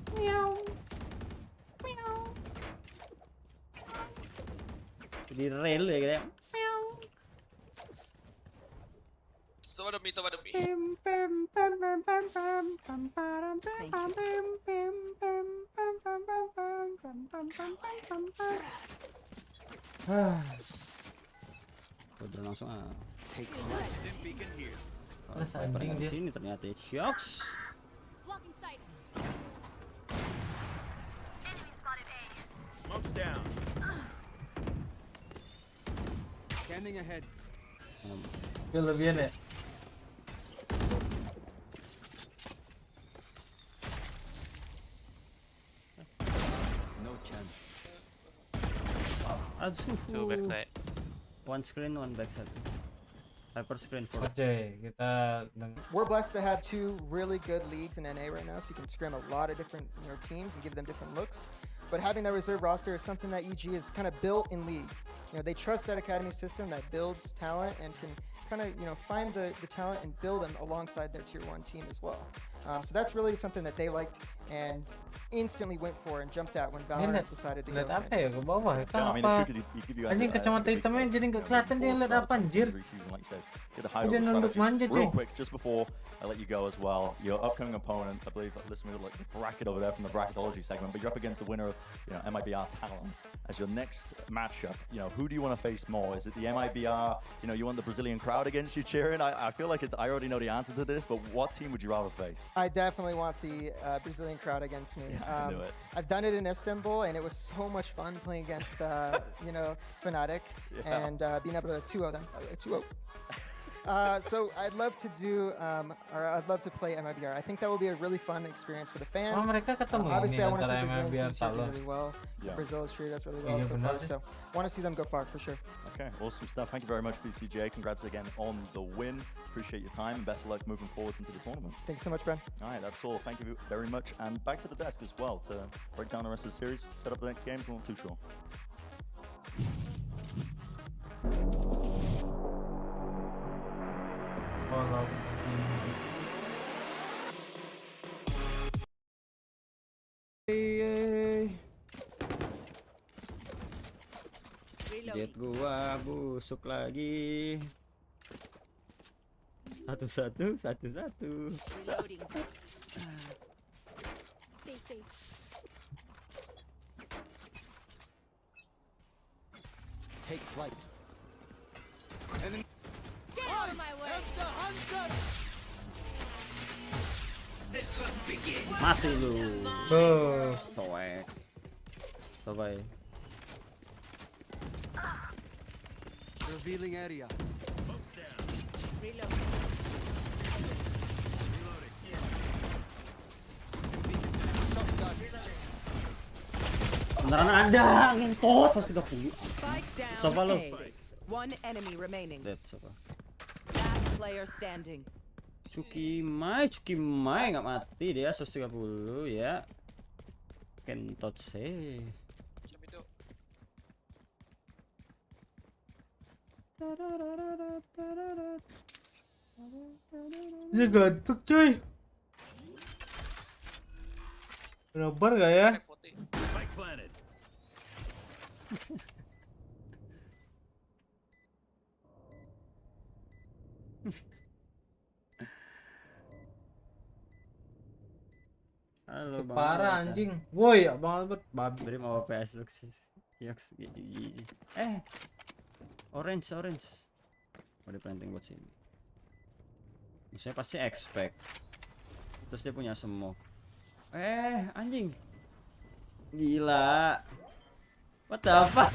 Jadi re dulu ya kita. Coba demi. Udah langsung Take Beacon here. Anjing dia. Sini ternyata shocks. Smoke's down. Scanning ahead. Kelebihan ya. No chance. Aduh. Two backside. One screen, one backside. Hyper screen for. Oke, kita We're blessed to have two really good leagues in NA right now, so you can scrim a lot of different teams and give them different looks. but having that reserve roster is something that EG is kind of built in League. You know, they trust that academy system that builds talent and can kind of, you know, find the talent and build them alongside their tier 1 team as well. So that's really something that they liked and instantly went for and jumped at when Valorant decided to go. Lihat apa ya ke bawah ya? Kenapa? Anjing kacamata hitamnya jadi nggak kelihatan dia lihat apa anjir. Dia nunduk manja cuy. Real quick, just before I let you go as well, your upcoming opponents, I believe, listen, we got like the bracket over there from the bracketology segment, but you're up against the winner of, you know, MIBR Talent as your next matchup. You know, who do you want to face more? Is it the MIBR? You know, you want the Brazilian crowd against you cheering? I feel like I already know the answer to this, but what team would you rather face? I definitely want the Brazilian crowd against me. I knew it. I've done it in Istanbul, and it was so much fun playing against, you know, Fnatic and being able to 2-0 them. 2-0. So I'd love to do, or I'd love to play MIBR. I think that will be a really fun experience for the fans. Obviously, I want to see the Brazilian teams do really well. Brazil has treated us really well so far, so I want to see them go far for sure. Okay, awesome stuff. Thank you very much, BCJ. Congrats again on the win. Appreciate your time and best of luck moving forward into the tournament. Thank you so much, Ben. All right, that's all. Thank you very much. And back to the desk as well to break down the rest of the series, set up the next games. I'm not too sure. Jet gua busuk lagi. Satu-satu. Reloading. Stay safe. Take flight. Get out of my way. Mati lu. Coek. Bye-bye. Revealing area. Reload. Beneran ada ngentot 130. Spike down. Coba lu. One enemy remaining. Dead coba. Last player standing. Cukimai nggak mati dia 130 ya. Kentot sih. Ini gantuk cuy. Benar gak ya? Spike planted. Halo Bang. Parah anjing. Woi, Abang Albert babi. Beri mau PS Lux. Orange. Oh, dia planting buat sini. Saya pasti expect. Terus dia punya smoke. Anjing. Gila. What the fuck?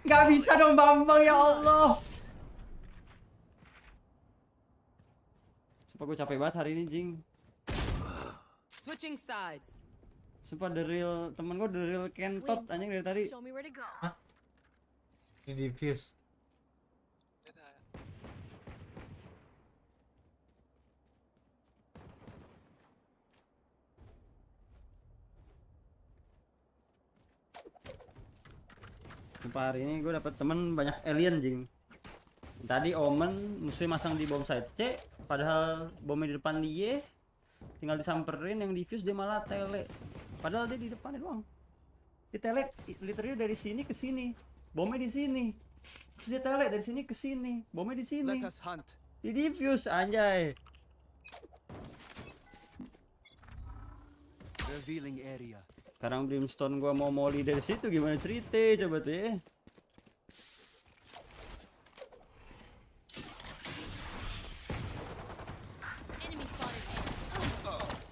Gak bisa dong Bambang, ya Allah. Sumpah gue capek banget hari ini, Jing. Switching sides. Sumpah the real temen gue the real kentot anjing dari tadi. Show me where to go. Hah? Di diffuse. Sumpah hari ini gue dapet temen banyak alien, Jing. Tadi Omen musuhnya masang di bom side C, padahal bomnya di depan dia. Tinggal disamperin yang diffuse dia malah tele. Padahal dia di depannya doang. Dia tele literally dari sini ke sini. Bomnya di sini. Terus dia tele dari sini ke sini. Bomnya di sini. Di diffuse anjay. Revealing area. Sekarang Brimstone gua mau molly dari situ gimana cerita coba tuh ya.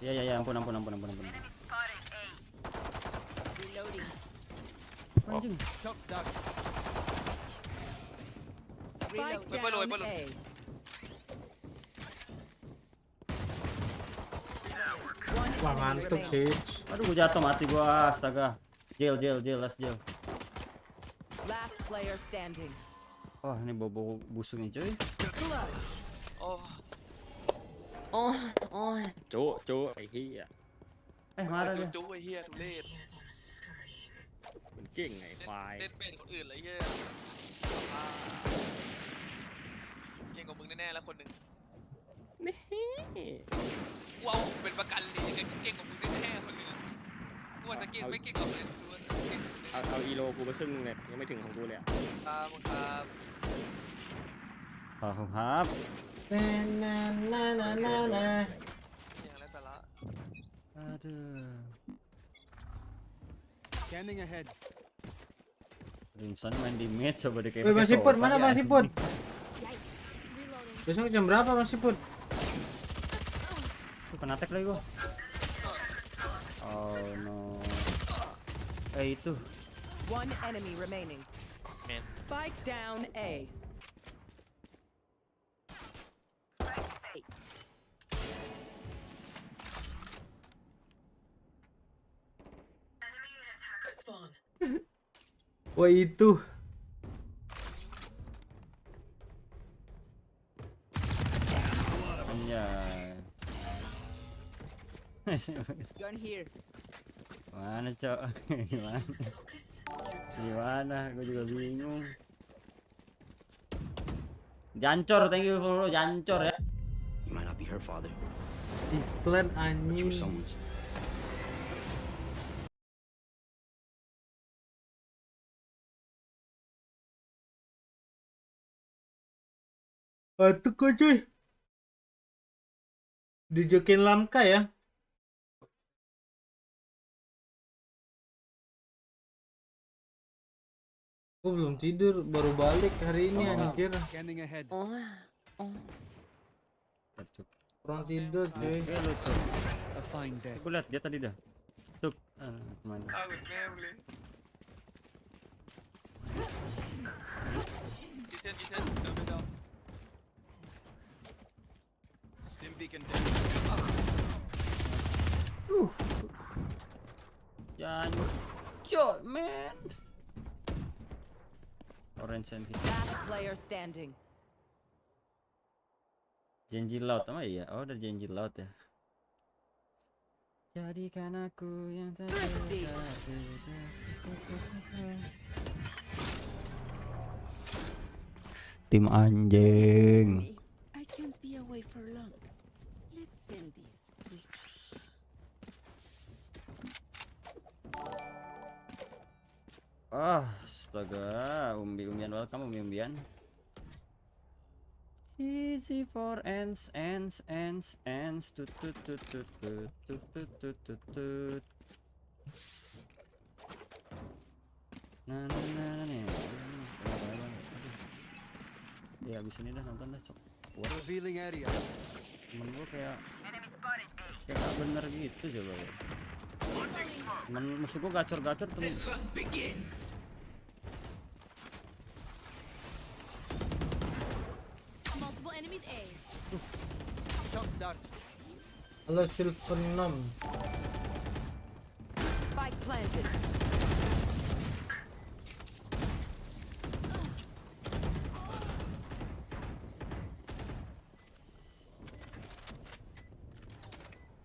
Ya ampun. Reloading. Anjing. Spike down A. Wah, ngantuk sih. Aduh, gua jatuh mati gua, astaga. Jail, last jail. Last player standing. Wah, ini bobo busuk nih, cuy. Oh. Cuk, iya. marah dia. จู๊ไอ้เหี้ยทุเรศ มันเก่งไงควาย เล่นเป็นคนอื่นเลยไอ้เหี้ยเก่งกว่ามึงแน่ๆแล้วคนหนึ่ง นี่ ว้าวเป็นประกันเลยเก่งกว่ามึงแน่ๆคนหนึ่งกูอาจจะเก่งไม่เก่งกว่ามึงดูเก่ง เอาอีโลกูไปครึ่งนึงเลยยังไม่ถึงของกูเลย ครับมึงครับ ขอบคุณครับ อย่างไรสาระ Scanning ahead. Rimson main di mid coba deh kayak Woi, masih put, mana masih put? Reloading. Besok jam berapa masih put? Kena tag lagi gua. Oh no. Itu. One enemy remaining. Spike down A. Wah itu. Anjay. Gun here. Mana cok? Gimana? Gimana? Gue juga bingung. Jancor, thank you for Jancor ya. You might not be her father. Iklan anjing. Batu kok cuy. Dijokin Lamka ya. Gue belum tidur, baru balik hari ini anjir. Scanning ahead. Kurang tidur cuy. A fine day. Gue liat dia tadi dah. Tuh, kemana? Detail, down. Stim beacon down. Jancor, man. Orange and hit. Last player standing. Janji laut sama iya. Oh, udah janji laut ya. Jadikan aku yang terdekat. Tim anjing. I can't be away for long. Let's end this quick. Astaga, umbi-umbian welcome, umbi-umbian. Easy for ends, tut tut tut tut tut tut tut tut tut tut. Nah, nih. Ya abis ini dah nonton dah cok. Revealing area. Temen gue kayak gak bener gitu coba ya. Temen musuh gue gacor-gacor temen. Multiple enemies A. Shock dart. Halo Silver 6. Spike planted.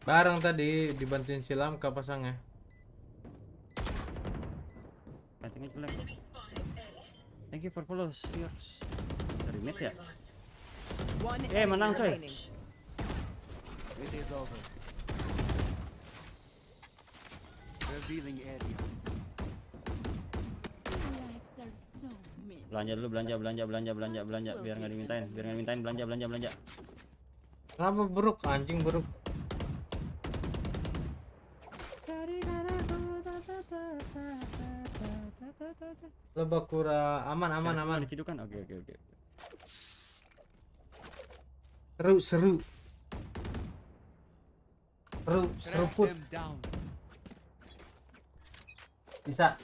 Bareng tadi dibantuin si Lamka pasangnya. Thank you for follows yours. Dari mid ya? One Menang coy. remaining. It is over. Revealing area. Lives are so many. Belanja dulu, belanja biar nggak dimintain, belanja. Kenapa beruk anjing beruk? Lebakura aman. Dicidukan. Oke. Seru put. Bisa.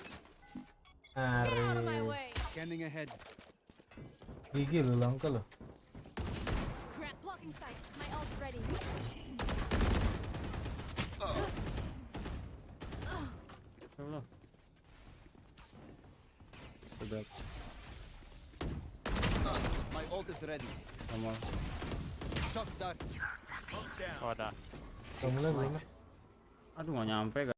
Scanning ahead. Gigi lu Lamka lo. Blocking sight. My ult's ready. Solo. Sudah. My ult is ready. Aduh nggak nyampe guys.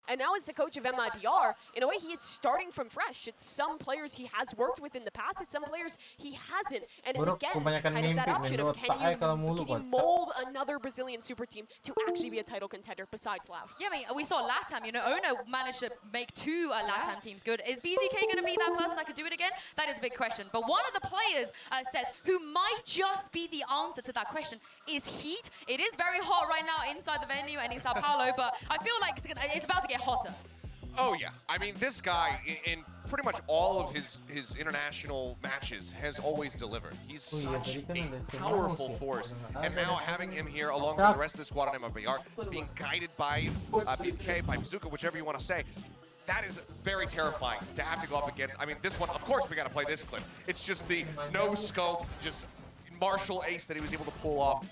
And now as the coach of MIBR, in a way he is starting from fresh. It's some players he has worked with in the past, it's some players he hasn't. And it's again kind of that option of can you mold another Brazilian super team to actually be a title contender besides Loud? Yeah, I mean, we saw LATAM, you know, Ono managed to make 2 LATAM teams good. Is BZK going to be that person that could do it again? That is a big question. But one of the players said who might just be the answer to that question is Heat. It is very hot right now inside the venue and in Sao Paulo, but I feel like it's about to get hotter. Oh yeah, I mean this guy in pretty much all of his international matches has always delivered. He's such a powerful force, and now having him here alongside the rest of the squad on MIBR, being guided by BZK, by Bazooka, whichever you want to say, that is very terrifying to have to go up against. I mean, this one, of course, we got to play this clip. It's just the no scope, just martial ace that he was able to pull off.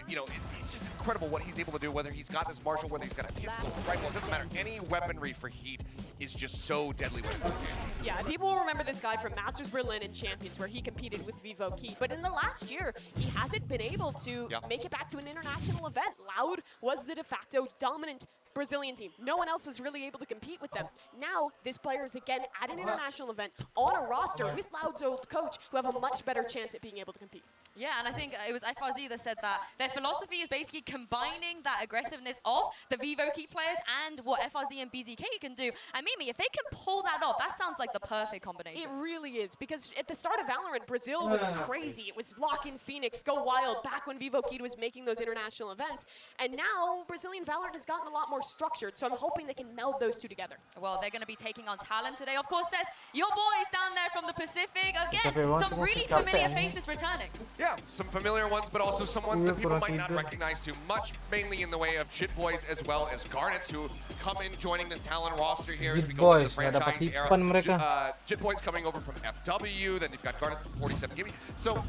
You know, it's just incredible what he's able to do, whether he's got this martial, whether he's got a pistol, rifle, it doesn't matter. Any weaponry for Heat is just so deadly when it's in his hands. Yeah, people will remember this guy from Masters Berlin and Champions, where he competed with Vivo Key. But in the last year, he hasn't been able to make it back to an international event. Loud was the de facto dominant Brazilian team. No one else was really able to compete with them. Now, this player is again at an international event on a roster with Loud's old coach, who have a much better chance at being able to compete. Yeah, and I think it was FRZ that said that their philosophy is basically combining that aggressiveness of the Vivo Key players and what FRZ and BZK can do. And Mimi, if they can pull that off, that sounds like the perfect combination. It really is, because at the start of Valorant, Brazil was crazy. It was lock in Phoenix, go wild, back when Vivo Key was making those international events. And now, Brazilian Valorant has gotten a lot more structured, so I'm hoping they can meld those two together. Well, they're going to be taking on Talon today. Of course, Seth, your boys down there from the Pacific. Again, some really familiar faces returning. Yeah, some familiar ones, but also some ones that people might not recognize too much, mainly in the way of Jit Boys as well as Garnets, who come in joining this Talon roster here as we go into the franchise era. Jit Boys coming over from FW, then you've got Garnets from 47 Gimme. So,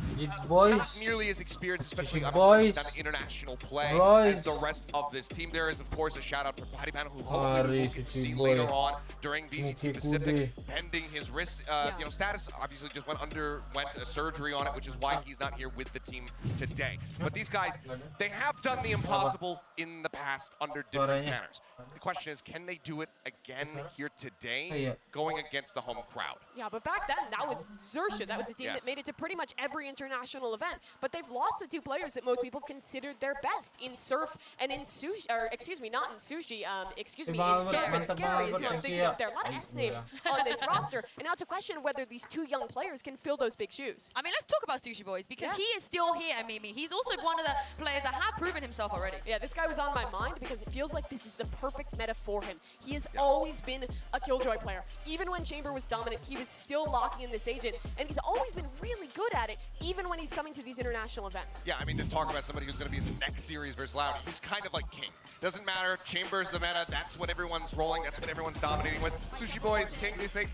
not nearly as experienced, especially obviously on the international play as the rest of this team. There is, of course, a shout out for Patty Pan, who hopefully we can see later on during VCT Pacific, pending his wrist you know, status. Obviously, just underwent a surgery on it, which is why he's not here with the team today. But these guys, they have done the impossible in the past under different banners. The question is, can they do it again here today, going against the home crowd? Yeah, but back then, that was Xerxia. That was a team that made it to pretty much every international event. But they've lost the 2 players that most people considered their best in Surf and in Sushi, or excuse me, not in Sushi, excuse me, in Surf and Scary is what I'm thinking of. There are a lot of S names on this roster. And now it's a question of whether these 2 young players can fill those big shoes. I mean, let's talk about Sushi Boys, because he is still here, Mimi. He's also one of the players that have proven himself already. Yeah, this guy was on my mind because it feels like this is the perfect meta for him. He has always been a Killjoy player. Even when Chamber was dominant, he was still locking in this agent, and he's always been really good at it, even when he's coming to these international events. Yeah, I mean, to talk about somebody who's going to be in the next series versus Loud, he's kind of like King. Doesn't matter, Chamber's the meta, that's what everyone's rolling, that's what everyone's dominating with. Sushi Boys, King, they say,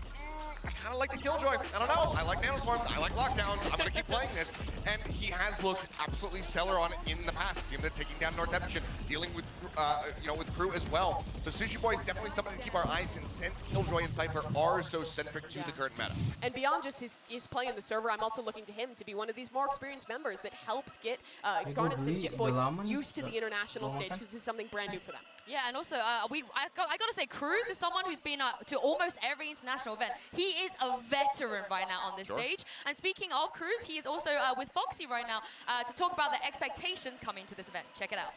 I kind of like the Killjoy. I don't know. I like Nanoswarms. I like Lockdowns. I'm going to keep playing this. And he has looked absolutely stellar on it in the past. See him taking down North Epic, dealing with, you know, with crew as well. So Sushi Boy is definitely somebody to keep our eyes in, since Killjoy and Cypher are so centric to the current meta. And beyond just his play in the server, I'm also looking to him to be one of these more experienced members that helps get Garnets and Jit Boys used to the international stage, because this is something brand new for them. Yeah, and also, I got to say, Cruz is someone who's been to almost every international event. He is a veteran right now on this stage. And speaking of Cruz, he is also with Foxy right now to talk about the expectations coming to this event. Check it out.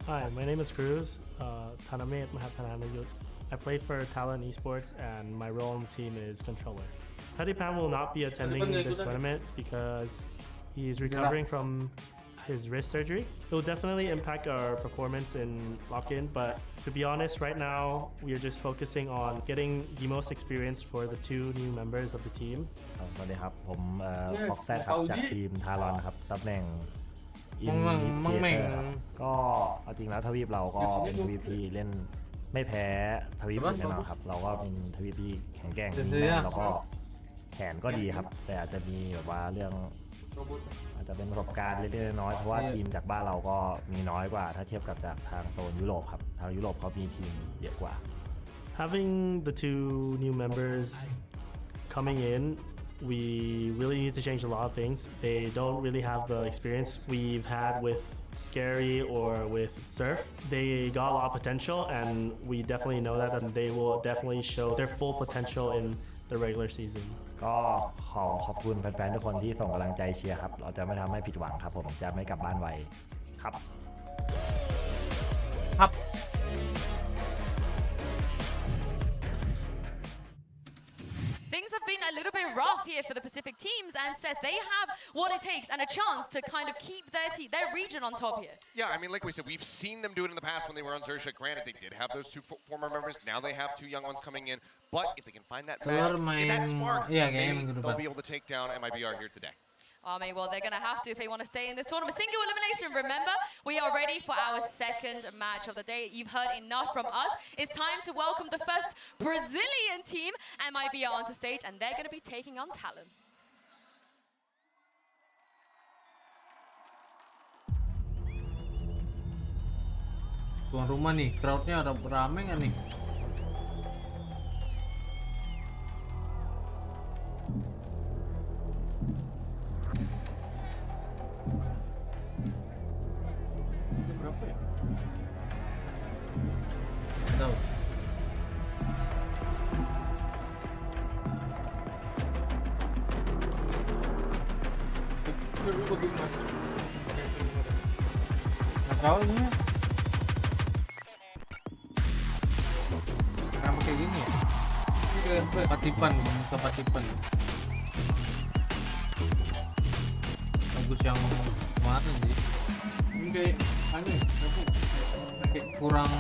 Hi, my name is Cruz, Tanamet Mahapananayut. I played for Talon Esports and my role on the team is controller. Patty Pan will not be attending this tournament because he's recovering from his wrist surgery. It will definitely impact our performance in lock-in, but to be honest, right now we are just focusing on getting the most experience for the 2 new members of the team. สวัสดีครับผมฟ็อกแซดครับจากทีมทารอนครับตำแหน่งอินเจเตอร์ครับก็เอาจริงแล้วทวีปเราก็เป็นทวีปที่เล่นไม่แพ้ทวีปอื่นแน่นอนครับเราก็เป็นทวีปที่แข็งแกร่งมีแรงแล้วก็แผนก็ดีครับแต่อาจจะมีแบบว่าเรื่องอาจจะเป็นประสบการณ์เล็กๆน้อยๆเพราะว่าทีมจากบ้านเราก็มีน้อยกว่าถ้าเทียบกับจากทางโซนยุโรปครับทางยุโรปเขามีทีมเยอะกว่า Having the 2 new members coming in, we really need to change a lot of things. They don't really have the experience we've had with Scary or with Surf. They got a lot of potential, and we definitely know that, and they will definitely show their full potential in the regular season. ก็ขอบคุณแฟนๆทุกคนที่ส่งกำลังใจเชียร์ครับเราจะไม่ทำให้ผิดหวังครับผมจะไม่กลับบ้านไวครับ Things have been a little bit rough here for the Pacific teams, and Seth, they have what it takes and a chance to kind of keep their region on top here. Yeah, I mean, like we said, we've seen them do it in the past when they were on Zersha. Granted, they did have those 2 former members. Now they have 2 young ones coming in. But if they can find that magic, that spark, maybe they'll be able to take down MIBR here today. I mean, well, they're going to have to if they want to stay in this tournament. Single elimination, remember, we are ready for our second match of the day. You've heard enough from us. It's time to welcome the first Brazilian team, MIBR, onto stage, and they're going to be taking on Talon. Tuan rumah nih, crowdnya ada rame nggak nih? Berapa ya? Tahu. Nggak tahu ini. Kenapa kayak gini ya? Ini kayak patipan, muka patipan. Bagus yang kemarin sih. Ini kayak aneh, kayak kurang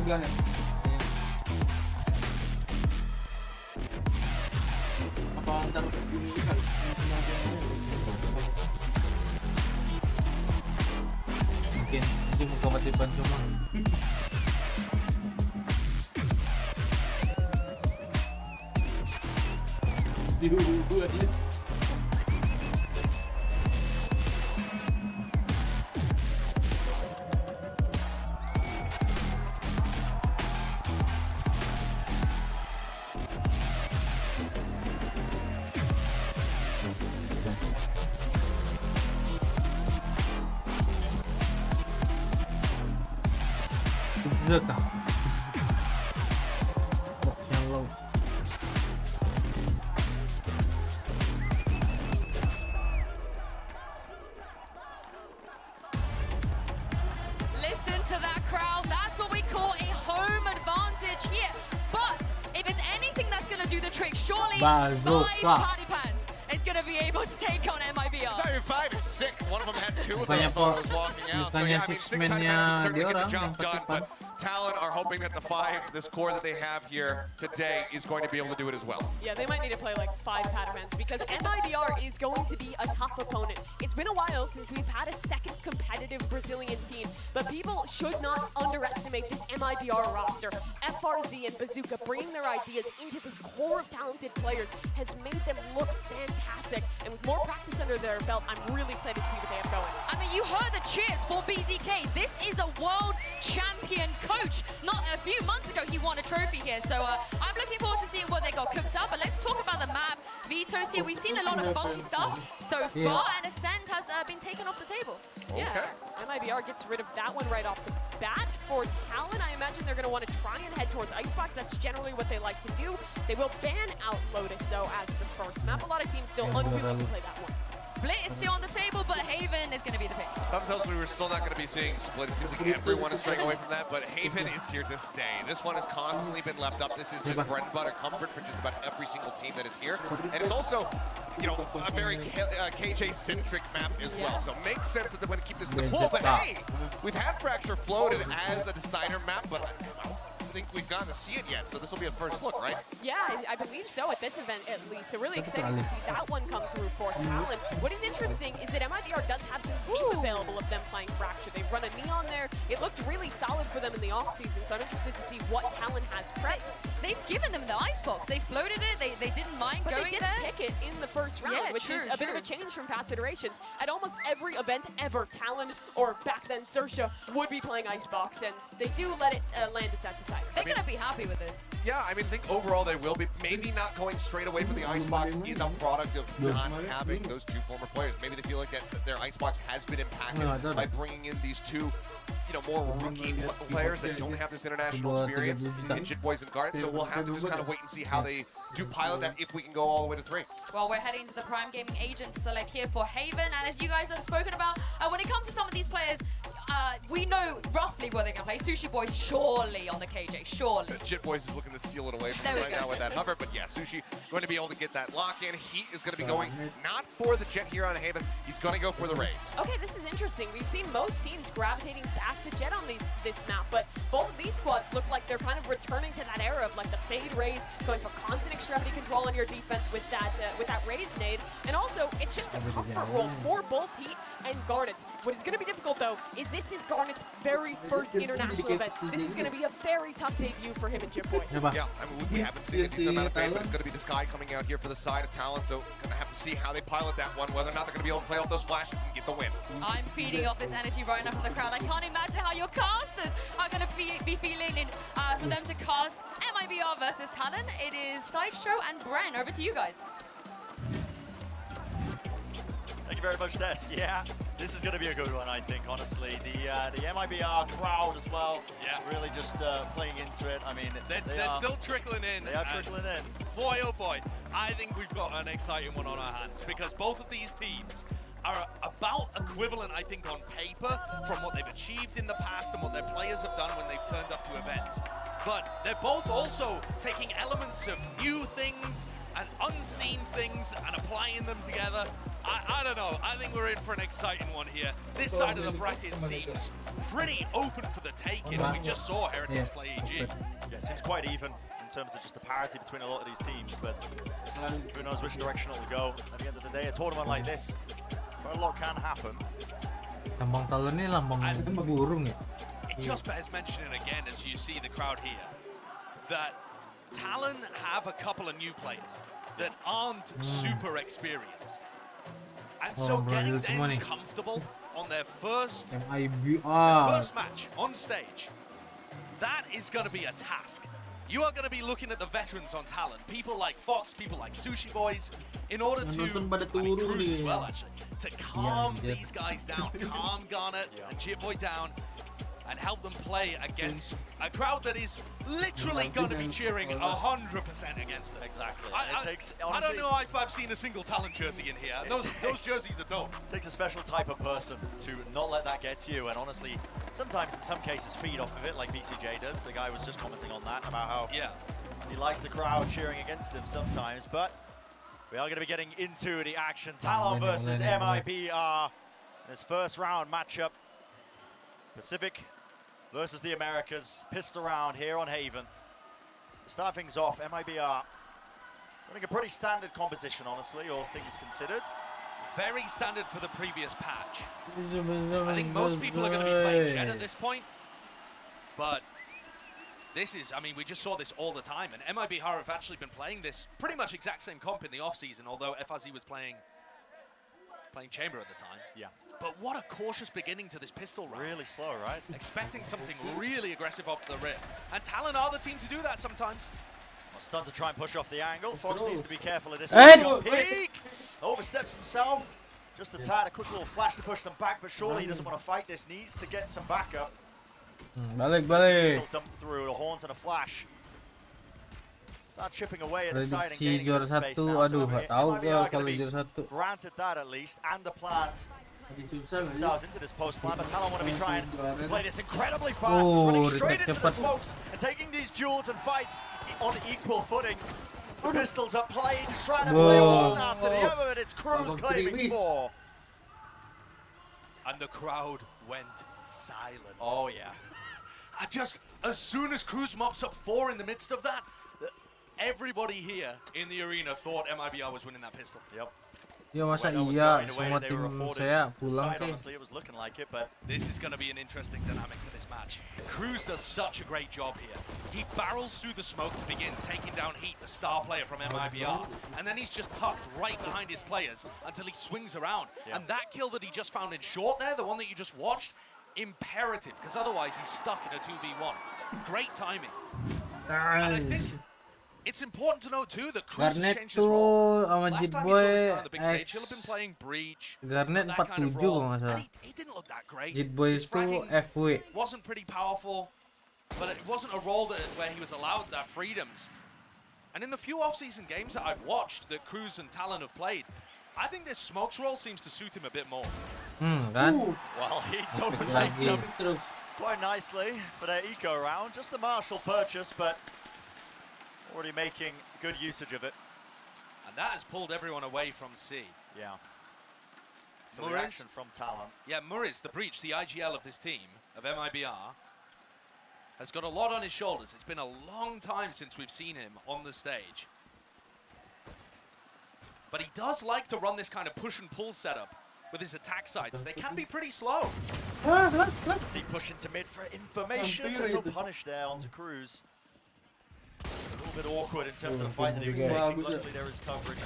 megah ya. Apa antar ini kan? Mungkin ini muka patipan cuma. SIUUU aja. Zakah. Yang low. Listen to that crowd. That's what we call a home advantage here. But if it's anything that's going to do the trick, surely 5 party pants is going to be able to take on MIBR. It's not even 5, it's 6. One of them had 2 of those photos walking out. So yeah, I mean, 6 party pants certainly get the job done, but Talon are hoping that the 5, this core that they have here today, is going to be able to do it as well. Yeah, they might need to play like 5 Patamans because MIBR is going to be a tough opponent. It's been a while since we've had a second competitive Brazilian team, but people should not underestimate this MIBR roster. FRZ and Bazooka bringing their ideas into this core of talented players has made them look fantastic, and with more practice under their belt, I'm really excited to see what they have going. I mean, you heard the cheers for BZK. This is a world champion coach. Not a few months ago, he won a trophy here. So I'm looking forward to seeing what they got cooked up. But let's talk about the map. Vito's here. We've seen a lot of funky stuff so far, and Ascent has been taken off the table. Yeah, MIBR gets rid of that one right off the bat. For Talon, I imagine they're going to want to try and head towards Icebox. That's generally what they like to do. They will ban out Lotus, though, as the first map. A lot of teams still unwilling to play that one. Split is still on the table, but Haven is going to be the pick. Some tells me we're still not going to be seeing Split. It seems like everyone is straying away from that, but Haven is here to stay. This one has constantly been left up. This is just bread and butter comfort for just about every single team that is here. And it's also, you know, a very KJ-centric map as well. So it makes sense that they want to keep this in the pool. But hey, we've had Fracture floated as a decider map, but I don't think we've gotten to see it yet. So this will be a first look, right? Yeah, I believe so at this event at least. So really excited to see that one come through for Talon. What is interesting is that MIBR does have some team available of them playing Fracture. They've run a Neon there. It looked really solid for them in the offseason, so I'm interested to see what Talon has prepped. They've given them the icebox. They floated it. They didn't mind but going they did there. pick it in the first round, Yeah, which true, is a bit of a change from past iterations. At almost every event ever, Talon, or back then Sersha, would be playing icebox, and they do let it land a set to side. They're going to be happy with this. Yeah, I mean, I think overall they will be. Maybe not going straight away for the icebox is a product of not having those two former players. Maybe they feel like that their icebox has been impacted by bringing in these two, more rookie players that don't have this international experience in Jit Boys and Guard. So we'll have to just kind of wait and see how they do pilot that if we can go all the way to 3. Well, we're heading to the Prime Gaming agent select here for Haven, and as you guys have spoken about, when it comes to some of these players, we know roughly where they're going to play. Sushi Boys surely on the KJ, surely. Jit Boys is looking to steal it away from right now with that hover, but yeah, Sushi going to be able to get that lock in. Heat is going to be going not for the Jet here on Haven. He's going to go for the Rays. Okay, this is interesting. We've seen most teams gravitating back to Jet on this map, but both of these squads look like they're kind of returning to that era of like the Fade Rays, going for constant extremity control on your defense with that Rays nade, and also it's just a comfort role for both Heat and Garnets. What is going to be difficult though is this is Garnet's very first international event. This is going to be a very tough debut for him and Jit Boys. Yeah, I mean, we haven't seen a decent amount of fade, but it's going to be the Sky coming out here for the side of Talon, so going to have to see how they pilot that one, whether or not they're going to be able to play off those flashes and get the win. I'm feeding off this energy right now from the crowd. I can't imagine how your casters are going to be feeling for them to cast MIBR versus Talon. It is Sideshow and Bren. Over to you guys. Thank you very much, Des. Yeah, this is going to be a good one, I think, honestly. The MIBR crowd as well, really just playing into it. I mean, they're still trickling in. They are trickling in. Boy, oh boy, I think we've got an exciting one on our hands because both of these teams are about equivalent, I think, on paper from what they've achieved in the past and what their players have done when they've turned up to events. But they're both also taking elements of new things and unseen things and applying them together. I don't know. I think we're in for an exciting one here. This side of the bracket seems pretty open for the taking. We just saw Heretics play EG. Yeah, it seems quite even in terms of just the parity between a lot of these teams, but who knows which direction it will go. At the end of the day, a tournament like this, where a lot can happen. Lambang Talon ini lambang burung ya. It just bears mentioning again, as you see the crowd here, that Talon have a couple of new players that aren't super experienced. And so getting them comfortable on their first match on stage, that is going to be a task. You are going to be looking at the veterans on Talon, people like Fox, people like Sushi Boys, in order to, Cruz as well actually, to calm these guys down, calm Garnet and Jit Boy down, and help them play against a crowd that is literally going to be cheering 100% against them. Exactly. I don't know if I've seen a single Talon jersey in here. Those jerseys are dope. It takes a special type of person to not let that get to you, and honestly, sometimes in some cases feed off of it, like BCJ does. The guy was just commenting on that, about how he likes the crowd cheering against him sometimes, but we are going to be getting into the action. Talon versus MIBR. This first round matchup. Pacific versus the Americas, pissed around here on Haven. Start things off, MIBR. I think a pretty standard composition, honestly, all things considered. Very standard for the previous patch. I think most people are going to be playing Jet at this point, but this is, I mean, we just saw this all the time, and MIBR have actually been playing this pretty much exact same comp in the off-season, although FRZ was playing Chamber at the time. Yeah. But what a cautious beginning to this pistol round. Really slow, right? Expecting something really aggressive off the rip. And Talon are the team to do that sometimes. Well, Stun to try and push off the angle. Fox needs to be careful of this. Peek! Oversteps himself. Just a tad, a quick little flash to push them back, but surely he doesn't want to fight this. Needs to get some backup. Balik. Dump through a haunt and a flash. Start chipping away at the side and Prediksi gaining juara the space satu, now. aduh, nggak tahu kalau juara satu. Granted that at least, and the plant themselves into this post plan, but Talon want to be trying to play this incredibly fast, running straight into the smokes and taking these duels and fights on equal footing. The pistols are played, just trying to play one after the other, and it's Cruz claiming 4. And the crowd went silent. Oh yeah. Just as soon as Cruz mops up 4 in the midst of that, everybody here in the arena thought MIBR was winning that pistol. Yep. Ya masa When iya that was going semua away, they tim were afforded saya pulang side, ke. honestly, it was looking like it, but This is going to be an interesting dynamic for this match. Cruz does such a great job here. He barrels through the smoke to begin taking down Heat, the star player from MIBR, and then he's just tucked right behind his players until he swings around. Yeah. And that kill that he just found in short there, the one that you just watched, imperative, because otherwise he's stuck in a 2v1. Great timing. And I think it's important to note too that Cruz has Garnet changed his role. tuh sama Last Jit time you saw this Boy guy on the big stage, X he'll have been playing Breach, Garnet that kind of 47 role, kalau nggak salah. and he didn't look that great. Jit Boy His itu fragging FW. wasn't pretty powerful, but it wasn't a role where he was allowed that freedoms. And in the few off-season games that I've watched that Cruz and Talon have played, I think this smokes role seems to suit him a bit more. Kan? well, Heat's opened Lagi. things up quite nicely for their eco round. Just a Marshall purchase, but already making good usage of it. And that has pulled everyone away from C. Yeah. So Murray's- reaction from Talon. Yeah, Murray's the Breach, the IGL of this team, of MIBR, has got a lot on his shoulders. It's been a long time since we've seen him on the stage. But he does like to run this kind of push and pull setup with his attack sides. They can be pretty slow. Deep push into mid for information. There's no punish there onto Cruz. A little bit awkward in terms of the fight that he was taking. Luckily there is coverage.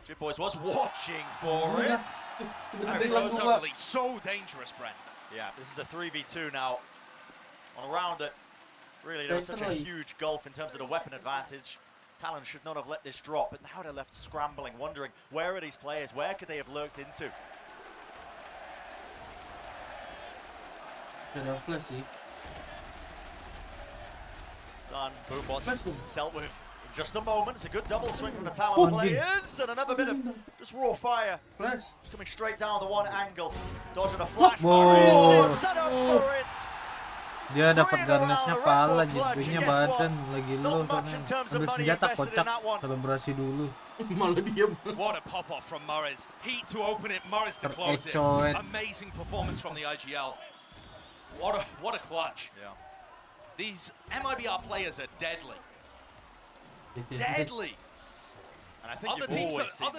Jit Boys was watching for it. This is suddenly so dangerous, Brent. Yeah, this is a 3v2 now. On a round that really there was such a huge gulf in terms of the weapon advantage. Talon should not have let this drop, but now they're left scrambling, wondering where are these players? Where could they have lurked into? Stun, Boombots dealt with in just a moment. It's a good double swing from the Talon players, and another bit of just raw fire. Just coming straight down the one angle. Dodging a flash. Set up for it. Dia dapat garnetnya pala, Jit Boy-nya badan lagi low soalnya. Ambil senjata kocak, selebrasi dulu. Malah diam. What a pop-off from Morris. Heat to open it, Morris to close it. Terecoet. Amazing performance from the IGL. What a clutch. Yeah. These MIBR players are deadly. Deadly. And I think Other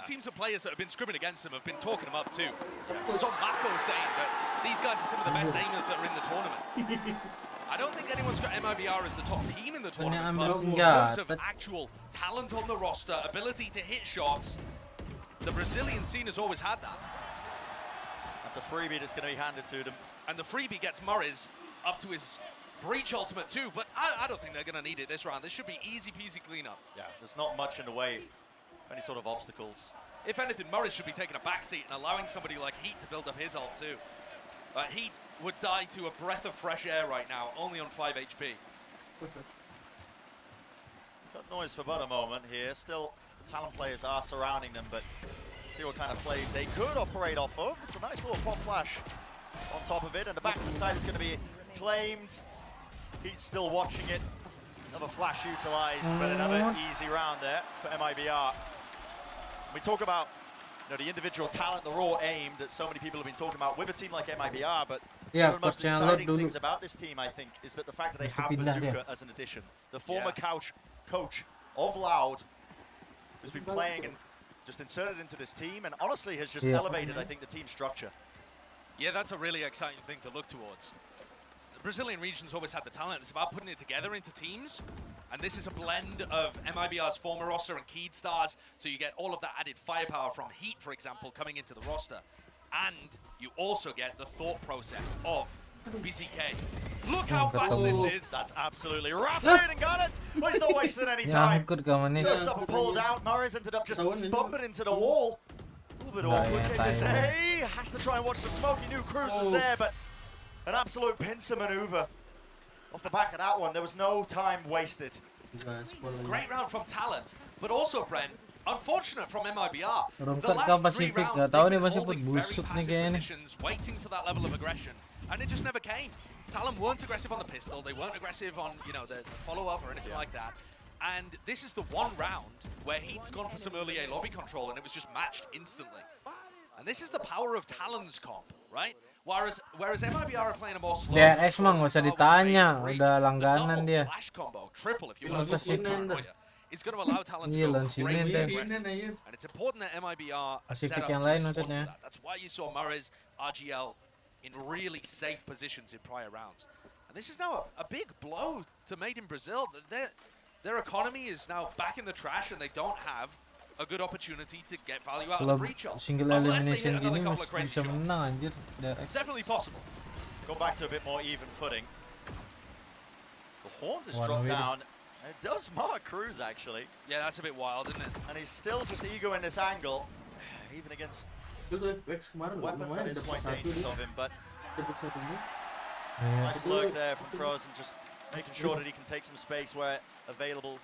teams and players that have been scrimming against them have been talking them up too. So Mako saying that these guys are some of the best aimers that are in the tournament. I don't think anyone's got MIBR as the top team in the tournament, but in terms of actual talent on the roster, ability to hit shots, the Brazilian scene has always had that. That's a freebie that's going to be handed to them. And the freebie gets Morris up to his Breach ultimate too, but I don't think they're going to need it this round. This should be easy peasy cleanup. Yeah, there's not much in the way of any sort of obstacles. If anything, Morris should be taking a backseat and allowing somebody like Heat to build up his ult too. Heat would die to a breath of fresh air right now, only on 5 HP. Got noise for about a moment here. Still, the Talon players are surrounding them, but see what kind of plays they could operate off of. It's a nice little pop flash on top of it, and the back of the side is going to be claimed. Heat's still watching it. Another flash utilized, but another easy round there for MIBR. We talk about the individual talent, the raw aim that so many people have been talking about with a team like MIBR, but one of the most exciting things about this team, I think, is that the fact that they have Bazooka as an addition. The former coach of Loud, who's been playing and just inserted into this team, and honestly has just elevated, I think, the team structure. Yeah, that's a really exciting thing to look towards. The Brazilian region's always had the talent. It's about putting it together into teams. And this is a blend of MIBR's former roster and keyed stars. So you get all of that added firepower from Heat, for example, coming into the roster. And you also get the thought process of BZK. Look how fast this is. That's absolutely rapid and got it. Well, he's not wasting any time. Just up and pulled out. Morris ended up just bumping into the wall. A little bit awkward. Hey, has to try and watch the smoke. He knew Cruz was there, but an absolute pincer maneuver off the back of that one. There was no time wasted. Great round from Talon, but also, Brent, unfortunate from MIBR. Romkat The kau last 3 Pasifik, rounds, gak tahu they've nih been Pasifik holding very busuk nih passive kayaknya. positions, waiting for that level of aggression, and it just never came. Talon weren't aggressive on the pistol, they weren't aggressive on, the follow-up or anything like that. And this is the one round where Heat's gone for some early A lobby control and it was just matched instantly. And this is the power of Talon's comp, right? Whereas MIBR are playing a more slow. DRX mah nggak usah ditanya, udah langganan dia. Flash combo, triple if you want to look for it. is going to allow Talon to Iya, go langsung crazy main. aggressive. And it's important that MIBR are Pasifik set up yang to lain respond to maksudnya. that. That's why you saw Murray's RGL in really safe positions in prior rounds. And this is now a big blow to Made in Brazil. Their economy is now back in the trash, and they don't have a good opportunity to get value out of the Kalau breach. single Unless they hit elimination another gini couple of crazy bisa shots. menang anjir. It's definitely possible. Go back to a bit more even footing. The horn has Warna dropped biru. down. It does mark Cruz, actually. Yeah, that's a bit wild, isn't it? And he's still just ego in this angle, even against weapons at this point dangerous of him, but nice look there from Frozen, just making sure that he can take some space where available.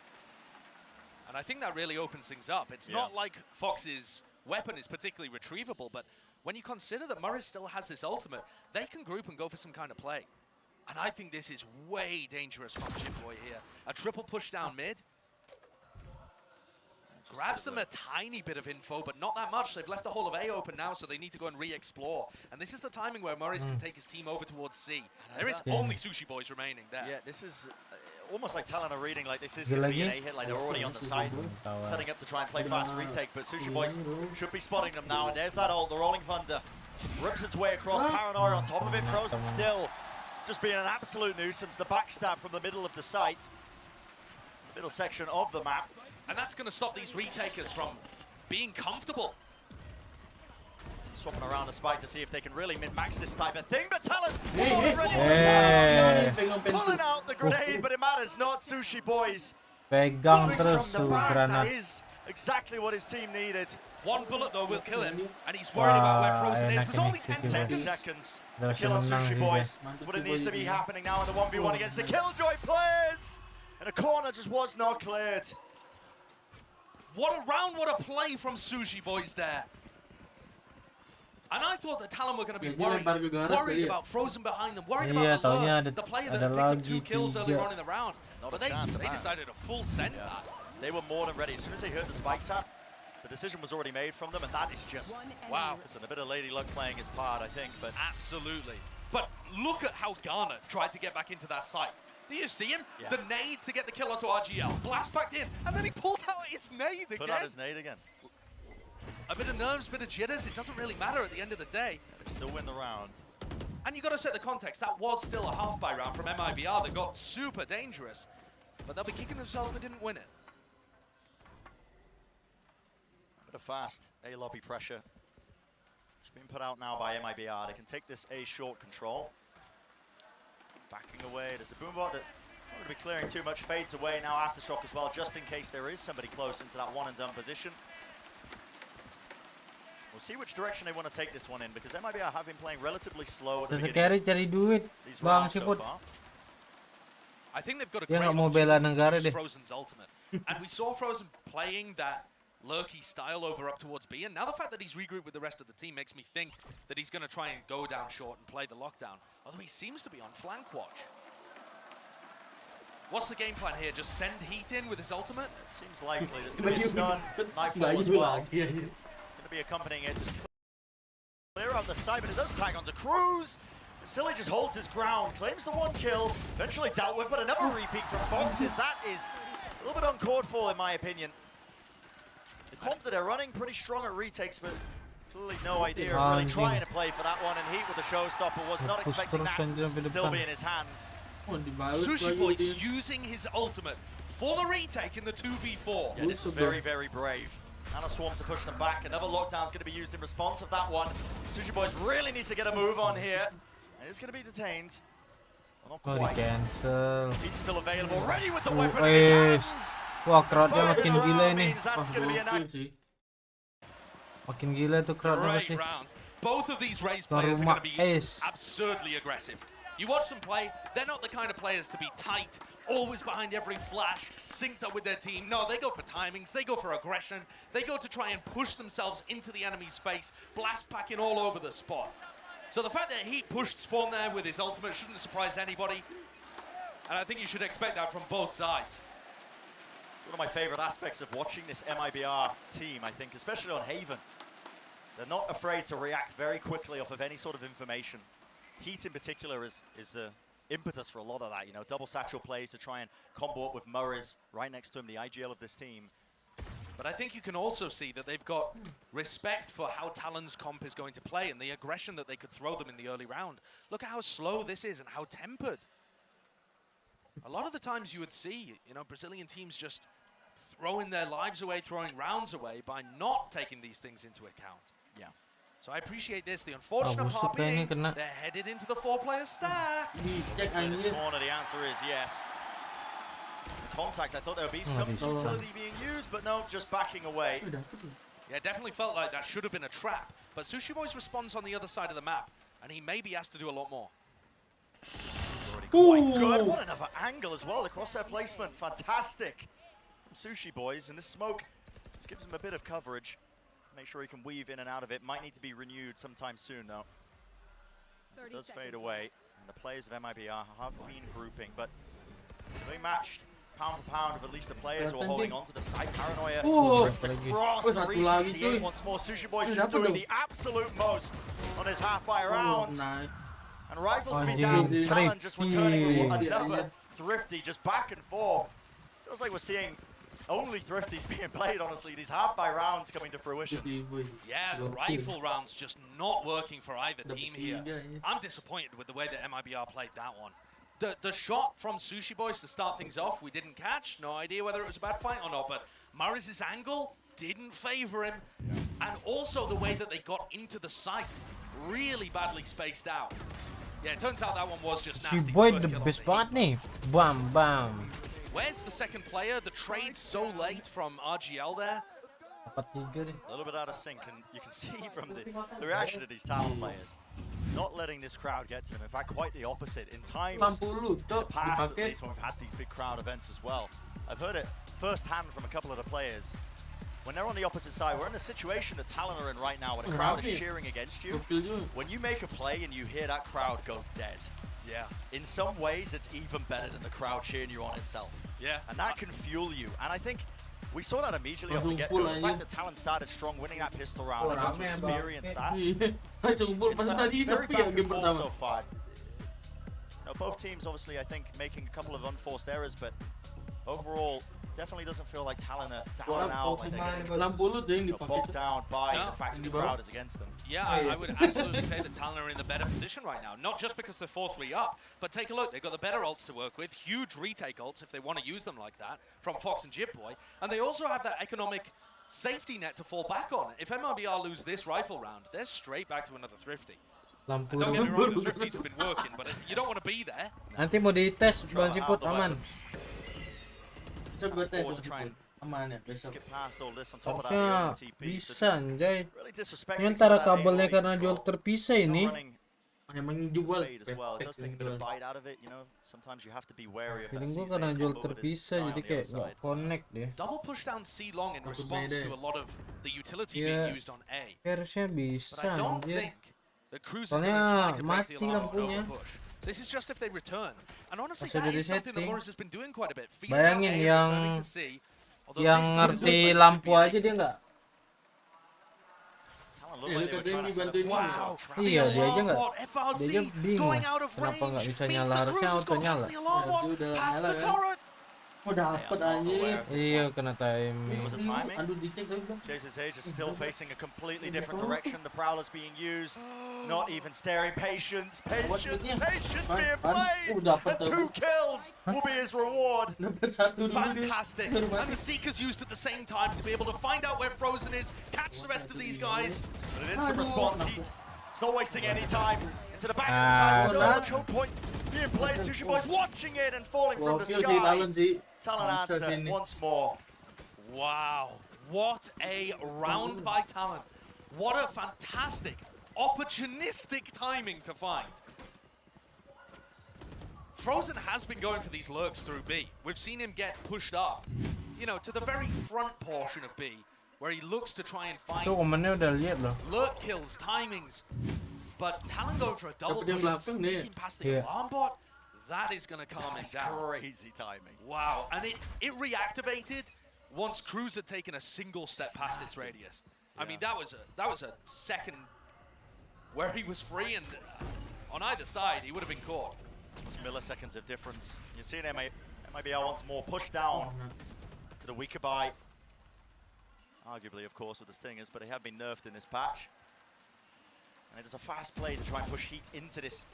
And I think that really opens things up. It's not like Fox's weapon is particularly retrievable, but when you consider that Murray still has this ultimate, they can group and go for some kind of play. And I think this is way dangerous from Jimboy here. A triple push down mid. Grabs them a tiny bit of info, but not that much. They've left the whole of A open now, so they need to go and re-explore. And this is the timing where Murray's can take his team over towards C. There is only Sushi Boys remaining there. Yeah, this is almost like Talon are reading like this is going to be an A hit, like they're already on the side, setting up to try and play fast retake, but Sushi Boys should be spotting them now, and there's that ult, the Rolling Thunder. Rips its way across, Paranoia on top of it, Frozen still just being an absolute nuisance. The backstab from the middle of the site, middle section of the map. And that's going to stop these retakers from being comfortable. Swapping around the spike to see if they can really min-max this type of thing, but Talon pulling out the grenade, but it matters not. Sushi Boys Pegang pulling terus from tuh the back. That granat. is exactly what his team needed. One bullet though will kill him, and he's worried about where Frozen is. There's only 10 seconds. The kill on Sushi Boys. That's what it needs to be happening now in the 1v1 against the Killjoy players. And a corner just was not cleared. What a round, what a play from Sushi Boys there. And I thought that Talon were going to be worried about Frozen behind them, worried about the player that picked up 2 kills earlier on in the round. But they decided to full send that. They were more than ready. As soon as they heard the spike tap, the decision was already made from them, and that is just, wow. Listen, a bit of Lady Luck playing his part, I think, but... Absolutely. But look at how Garner tried to get back into that site. Do you see him? Yeah. The nade to get the kill onto RGL. Blast back in, and then he pulled out his nade again. Put out his nade again. A bit of nerves, a bit of jitters. It doesn't really matter at the end of the day. They still win the round. And you got to set the context. That was still a half-buy round from MIBR that got super dangerous. But they'll be kicking themselves they didn't win it. A bit of fast A lobby pressure. It's been put out now by MIBR. They can take this A short control. Backing away. There's a boombot that not going to be clearing too much. Fades away now. Aftershock as well, just in case there is somebody close into that one and done position. We'll see which direction they want to take this one in, because MIBR have been playing relatively slow at the beginning. Cari duit, These bang rounds so Siput. far. I think they've got a Dia great nggak mau bela opportunity negara to use deh. Frozen's ultimate. And we saw Frozen playing that lurky style over up towards B, and now the fact that he's regrouped with the rest of the team makes me think that he's going to try and go down short and play the lockdown, although he seems to be on flank watch. What's the game plan here? Just send Heat in with his ultimate? It seems likely. There's going to be a stun, Nightfall as well. Going to be accompanying it. Just clear out the side, but it does tag onto Cruz. Silly just holds his ground, claims the 1 kill, eventually dealt with, but another repeat from Foxes. That is a little bit uncalled for, in my opinion. The comp that they're running pretty strong at retakes, but clearly no idea of really trying to play for that one. And Heat with the showstopper was not expecting that to still be in his hands. Sushi Boy's using his ultimate for the retake in the 2v4. Yeah, this is very, very brave. And a swarm to push them back. Another lockdown's going to be used in response of that one. Sushi Boys really needs to get a move on here. And it's going to be detained. Well, not quite. Cancel. He's still available, ready with the weapon in his hands. Wah, crowdnya makin gila ini. That's going to be a Makin gila tuh crowdnya Great masih. round. Both of these Rays players are going to be absurdly aggressive. You watch them play, they're not the kind of players to be tight, always behind every flash, synced up with their team. No, they go for timings, they go for aggression, they go to try and push themselves into the enemy's face, blast packing all over the spot. So the fact that he pushed Spawn there with his ultimate shouldn't surprise anybody. And I think you should expect that from both sides. One of my favorite aspects of watching this MIBR team, I think, especially on Haven. They're not afraid to react very quickly off of any sort of information. Heat in particular is the impetus for a lot of that. You know, double satchel plays to try and combo up with Murray's right next to him, the IGL of this team. But I think you can also see that they've got respect for how Talon's comp is going to play and the aggression that they could throw them in the early round. Look at how slow this is and how tempered. A lot of the times you would see, you know, Brazilian teams just throwing their lives away, throwing rounds away by not taking these things into account. Yeah. So I appreciate this. The unfortunate part being they're headed into the 4-player stack. In this corner, the answer is yes. The contact, I thought there would be some utility being used, but no, just backing away. Yeah, definitely felt like that should have been a trap. But Sushi Boys responds on the other side of the map, and he maybe has to do a lot more. Quite good. What another angle as well. The crosshair placement, fantastic from Sushi Boys. And this smoke just gives him a bit of coverage. Make sure he can weave in and out of it. Might need to be renewed sometime soon, though. As it does fade away. And the players of MIBR have been grouping, but they matched pound for pound with at least the players who are holding on to the site. Paranoia drifts across and reaches the 8 once more. Sushi Boys just doing the absolute most on his half-fire round. And Rifles be down. Talon just returning another Thrifty, just back and forth. Feels like we're seeing only Thrifties being played, honestly. These half-by rounds coming to fruition. Yeah, the rifle rounds just not working for either team here. I'm disappointed with the way that MIBR played that one. The shot from Sushi Boys to start things off, we didn't catch. No idea whether it was a bad fight or not, but Maris's angle didn't favor him. And also the way that they got into the site, really badly spaced out. Yeah, it turns out that one was just nasty. Boy the best part nih. Bam bam. Where's the second player? The trade so late from RGL there. A little bit out of sync, and you can see from the reaction of these Talon players, not letting this crowd get to them. In fact, quite the opposite. In times in the past, at least, when we've had these big crowd events as well, I've heard it firsthand from a couple of the players. When they're on the opposite side, we're in a situation that Talon are in right now, where the crowd is cheering against you. When you make a play and you hear that crowd go dead, yeah, in some ways it's even better than the crowd cheering you on itself. Yeah, and that can fuel you. And I think we saw that immediately off the get-go. The fact that Talon started strong, winning that pistol round, and got to experience that. It's very back and forth so far. Now, both teams, obviously, I think, making a couple of unforced errors, but overall, definitely doesn't feel like Talon are down and out. Like they're getting bogged down by the fact that the crowd is against them. Yeah, I would absolutely say that Talon are in the better position right now. Not just because they're 4-3 up, but take a look. They've got the better ults to work with. Huge retake ults if they want to use them like that from Fox and Jibboy. And they also have that economic safety net to fall back on. If MIBR lose this rifle round, they're straight back to another Thrifty. And don't get me wrong, the Thrifties have been working, but you don't want to be there. Nanti mau dites Bang Siput aman. Skip past all this on top of that, Harusnya TP. bisa anjay. Really Ini disrespecting antara some of that kabelnya AOE karena control. jual terpisah ini. Emang jual as well. It does take a bit of bite out of it, you know. Sometimes you have to be wary of that. Feeling gua karena jual terpisah jadi kayak nggak connect deh. Double push down C long in response to a lot of the utility being used on A. Harusnya bisa But I don't anjir. think the Cruise is going to try Soalnya to break the mati alarm and lampunya. overpush. This is just if they return. And honestly, Masih that udah is something that disetting. Morris has been doing quite a bit. Bayangin yang ngerti lampu aja dia nggak. Wow. Iya dia aja nggak. Dia aja bingung kenapa nggak bisa nyala, harusnya auto nyala. Oh dapet anjir. Iya kena timing. Aduh dicek tapi bang. Jason's Age is still facing a completely different direction. The Prowler's being used. Not even staring. Patience being played. And 2 kills will be his reward. Fantastic. And the Seeker's used at the same time to be able to find out where Frozen is, catch the rest of these guys. But an instant response. He's not wasting any time. Into the back of the side. Still on the choke point. Being played. Sushi Boys watching it and falling from the sky. Talon answer once more. Wow. What a round by Talon. What a fantastic, opportunistic timing to find. Frozen has been going for these lurks through B. We've seen him get pushed up, you know, to the very front portion of B, where he looks to try and find lurk kills, timings. But Talon going for a double push and sneaking past the alarm bot, that is going to calm him down. Crazy timing. Wow, and it reactivated once Cruz had taken a single step past its radius. I mean, that was a second where he was free, and on either side, he would have been caught. milliseconds of difference. You're seeing MIBR once more push down to the weaker buy. Arguably, of course, with the Stingers, but they have been nerfed in this patch. And it is a fast play to try and push Heat into this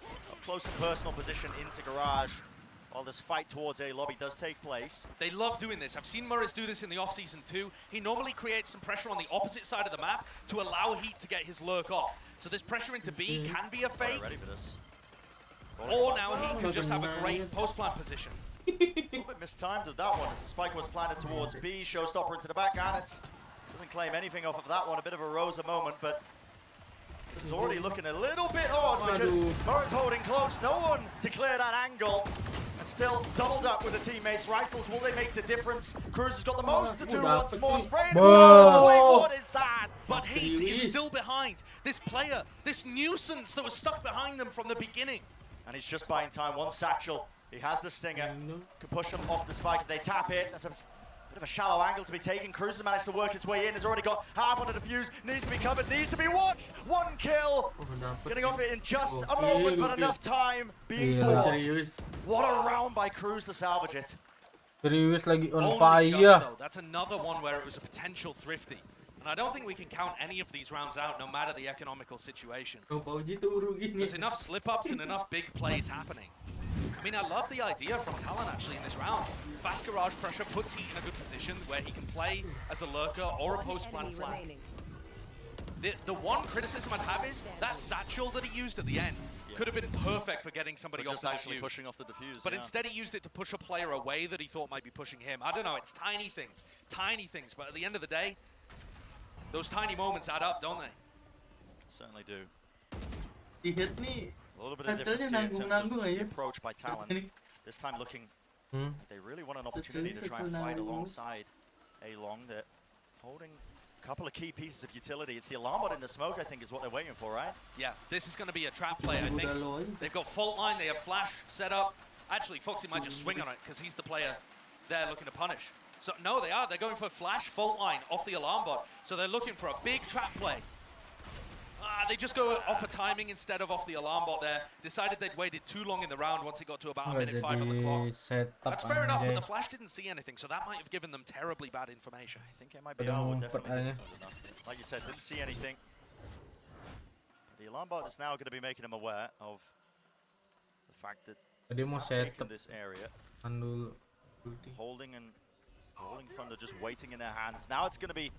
close and personal position into Garage, while this fight towards A lobby does take place. They love doing this. I've seen Morris do this in the off-season too. He normally creates some pressure on the opposite side of the map to allow Heat to get his lurk off. So this pressure into B can be a fake, ready for this. or now Heat can just have a great post-plant position. A little bit mistimed with that one, as the spike was planted towards B. Showstopper into the back, and it doesn't claim anything off of that one. A bit of a Rosa moment, but this is already looking a little bit odd because Morris holding close. No one to clear that angle. And still doubled up with the teammates. Rifles, will they make the difference? Cruz has got the most to do once more. Spraying what is that? But Heat is still behind. This player, this nuisance that was stuck behind them from the beginning. And he's just buying time. One satchel. He has the stinger. Can push them off the spike if they tap it. That's a bit of a shallow angle to be taken. Cruz has managed to work his way in. Has already got half on the defuse. Needs to be covered. Needs to be watched. One kill. Getting off it in just a moment, but enough time being bought. What a round by Cruz to salvage it. Serius lagi on Only fire. just, though. That's another one where it was a potential thrifty. And I don't think we can count any of these rounds out, no matter the economical situation. There's enough slip-ups and enough big plays happening. I mean, I love the idea from Talon actually in this round. Fast garage pressure puts Heat in a good position where he can play as a lurker or a post-plant flag. The one criticism I'd have is that satchel that he used at the end could have been perfect for getting somebody off the actually defuse. pushing off the defuse. But instead he used it to push a player away that he thought might be pushing him. I don't know, it's tiny things, but at the end of the day, those tiny moments add up, don't they? Certainly do. He hit me. A little bit of difference here in terms of the approach by Talon. This time looking, they really want an opportunity to try and fight alongside A-Long. They're holding a couple of key pieces of utility. It's the alarm bot in the smoke, I think, is what they're waiting for, right? Yeah, this is going to be a trap play, I think. They've got fault line, they have flash set up. Actually, Foxy might just swing on it because he's the player they're looking to punish. So, no, they are. They're going for flash fault line off the alarm bot. So they're looking for a big trap play. They just go off a timing instead of off the alarm bot there. Decided they'd waited too long in the round once it got to about a minute 5 on the clock. That's fair enough, but the flash didn't see anything, so that might have given them terribly bad information. I think MIBR would definitely disappoint enough. Like you said, didn't see anything. The alarm bot is now going to be making them aware of the fact that they're taking this area, holding Thunder, just waiting in their hands. Now it's going to be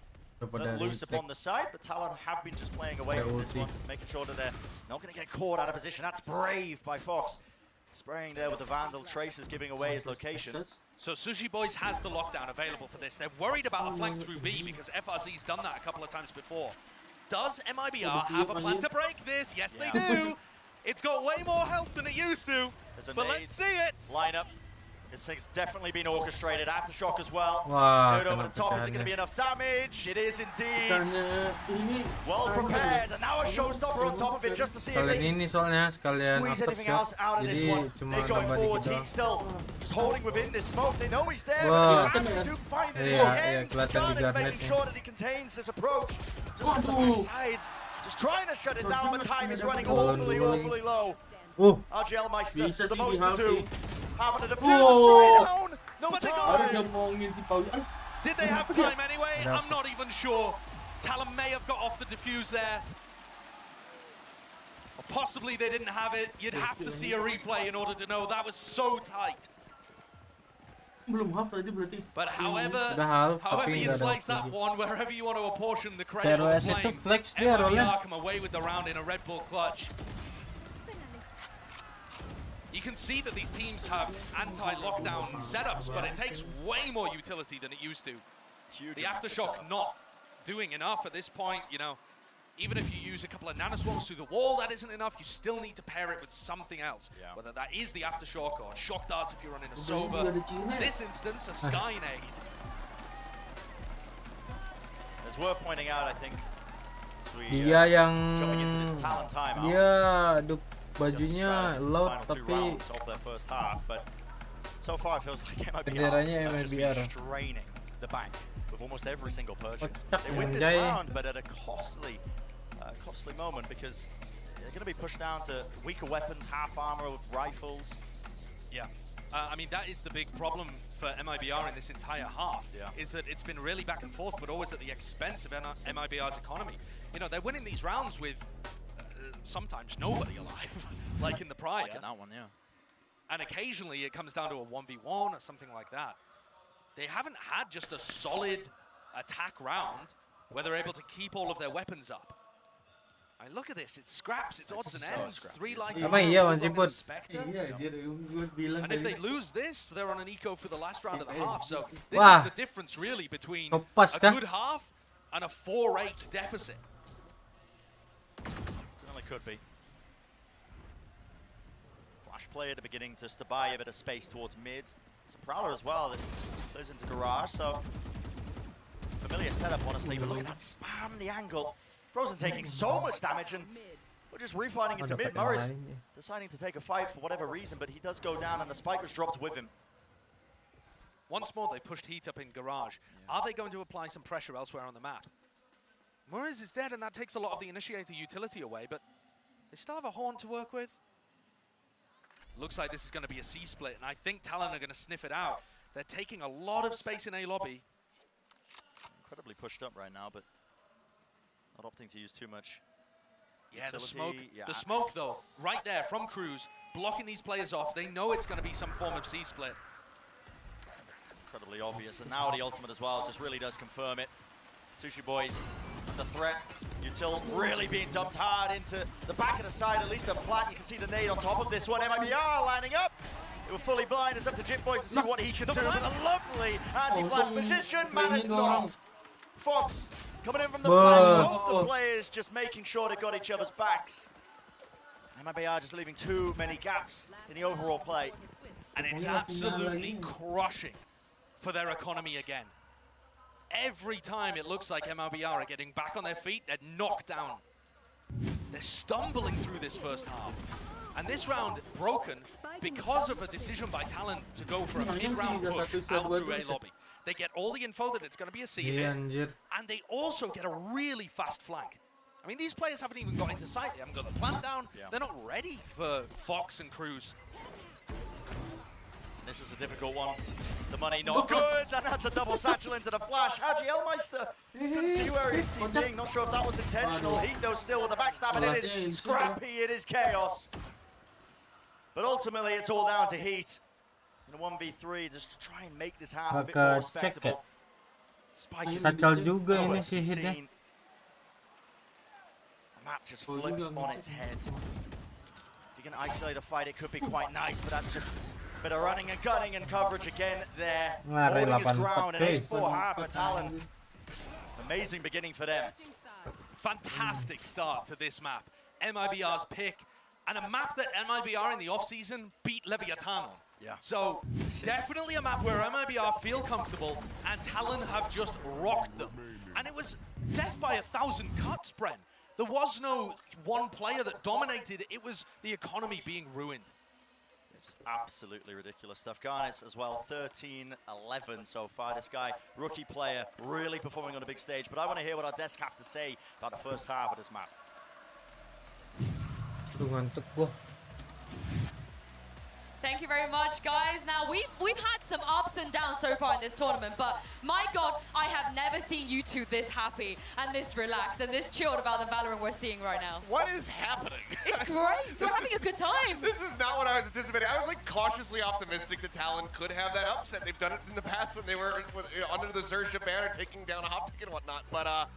loose upon the side, but Talon have been just playing away from this one, making sure that they're not going to get caught out of position. That's brave by Fox. Spraying there with the Vandal, Traces giving away his location. So Sushi Boys has the lockdown available for this. They're worried about a flank through B because FRZ's done that a couple of times before. Does MIBR have a plan to break this? Yes, they do. It's got way more health than it used to, but let's see it. Lineup. This thing's definitely been orchestrated. Aftershock as well. Wow, over the top. Is it going to be enough damage? It is indeed. Well prepared. And now a showstopper on top of it just to see if they squeeze anything else out of this one. They're going forward. He's still just holding within this smoke. They know he's there. But they do find it in the end. Gun is making sure that he contains this approach. Just on the backside. Just trying to shut it down, but time is running awfully low. RGL Meister, the most to do. Half of the defuse, down. No time. Did they have time anyway? I'm not even sure. Talon may have got off the defuse there. Or possibly they didn't have it. You'd have to see a replay in order to know. That was so tight. But however you slice that one, wherever you want to apportion the credit or the blame, MIBR come away with the round in a Red Bull clutch. You can see that these teams have anti-lockdown setups, but it takes way more utility than it used to. The Aftershock not doing enough at this point, you know. Even if you use a couple of nanoswarms through the wall, that isn't enough. You still need to pair it with something else. Whether that is the Aftershock or shock darts if you're running a Soba. In this instance, a Skynade. It's worth pointing out, I think, dia yang jumping into this Talon timeout. Dia bajunya loud tapi but so far it feels like benderanya MIBR has just been straining the bank with almost every single purchase. They win this round, but at a costly moment because they're going to be pushed down to weaker weapons, half armor with rifles. Yeah. I mean, that is the big problem for MIBR in this entire half, is that it's been really back and forth, but always at the expense of MIBR's economy. You know, they're winning these rounds with sometimes nobody alive, like in the prior. Like in that one, yeah. And occasionally it comes down to a 1v1 or something like that. They haven't had just a solid attack round where they're able to keep all of their weapons up. I mean, look at this, it's scraps, it's odds and ends, 3 light Spectre. And if they lose this, they're on an eco for the last round of the half. So this is the difference really between a good half and a 4-8 deficit. Certainly could be. Flash play at the beginning just to buy a bit of space towards mid. It's a Prowler as well that plays into garage, so familiar setup honestly, but look at that spam, the angle. Frozen taking so much damage and we're just refinding into mid. Morris deciding to take a fight for whatever reason, but he does go down and the spike was dropped with him. Once more, they pushed Heat up in garage. Are they going to apply some pressure elsewhere on the map? Morris is dead and that takes a lot of the initiator utility away, but they still have a Horn to work with. Looks like this is going to be a C-split, and I think Talon are going to sniff it out. They're taking a lot of space in A lobby. Incredibly pushed up right now, but not opting to use too much. Yeah, the smoke. Yeah. The smoke, though, right there from Cruz, blocking these players off. They know it's going to be some form of C-split. Incredibly obvious, and now the ultimate as well just really does confirm it. Sushi Boys under threat. Util really being dumped hard into the back of the side, at least a plant. You can see the nade on top of this one. MIBR lining up. They were fully blind. It's up to Jip Boys to see what he can do. But a lovely anti-flash position. Man is not. Fox coming in from the flank. Both the players just making sure they got each other's backs. MIBR just leaving too many gaps in the overall play. And it's absolutely crushing for their economy again. Every time it looks like MIBR are getting back on their feet, they're knocked down. They're stumbling through this first half. And this round broken because of a decision by Talon to go for a mid-round push out through A lobby. They get all the info that it's going to be a C hit, and they also get a really fast flank. I mean, these players haven't even got into sight. They haven't got the plant down. They're not ready for Fox and Cruz. This is a difficult one. The money not good, and that's a double satchel into the flash. Haji Elmeister couldn't see where he's TPing. Not sure if that was intentional. Heat though still with the backstab, and it is scrappy, it is chaos. But ultimately, it's all down to Heat. In a 1v3, just to try and make this half a bit more respectable. Spike is nowhere to be seen. The map just flipped on its head. If you can isolate a fight, it could be quite nice, but that's just a bit of running and gunning and coverage again there. Holding his ground, an 8-4 half for Talon. Amazing beginning for them. Fantastic start to this map. MIBR's pick, and a map that MIBR in the offseason beat Leviathan on. Yeah. So definitely a map where MIBR feel comfortable, and Talon have just rocked them. And it was death by 1,000 cuts, Bren. There was no one player that dominated. It was the economy being ruined. Just absolutely ridiculous stuff. Garnets as well, 13-11 so far. This guy, rookie player, really performing on a big stage. But I want to hear what our desk have to say about the first half of this map. Thank you very much, guys. Now, we've had some ups and downs so far in this tournament, but my God, I have never seen you two this happy and this relaxed and this chilled about the Valorant we're seeing right now. What is happening? It's great. We're having a good time. This is not what I was anticipating. I was like cautiously optimistic that Talon could have that upset. They've done it in the past when they were under the Xerxia banner, taking down a Hoptic and whatnot. But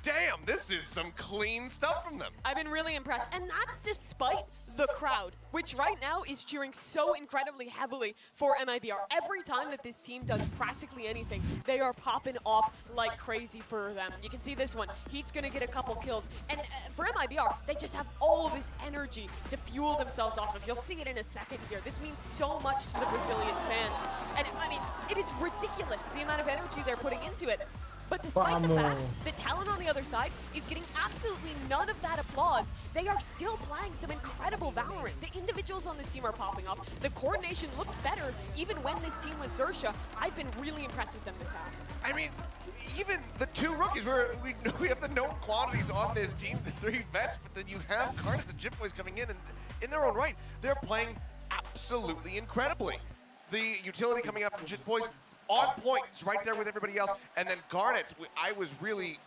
damn, this is some clean stuff from them. I've been really impressed, and that's despite the crowd, which right now is cheering so incredibly heavily for MIBR. Every time that this team does practically anything, they are popping off like crazy for them. You can see this one. Heat's gonna get a couple kills, and for MIBR, they just have all of this energy to fuel themselves off of. You'll see it in a second here. This means so much to the Brazilian fans, and I mean, it is ridiculous the amount of energy they're putting into it. But despite the fact that Talon on the other side is getting absolutely none of that applause, they are still playing some incredible Valorant. The individuals on this team are popping up. The coordination looks better even when this team was Xerxia. I've been really impressed with them this half. I mean, even the two rookies, we have the known quantities on this team, the three vets, but then you have Garnets and Jip Boys coming in, and in their own right, they're playing absolutely incredibly. The utility coming out from Jit Boys on point, it's right there with everybody else. And then Garnet, I was really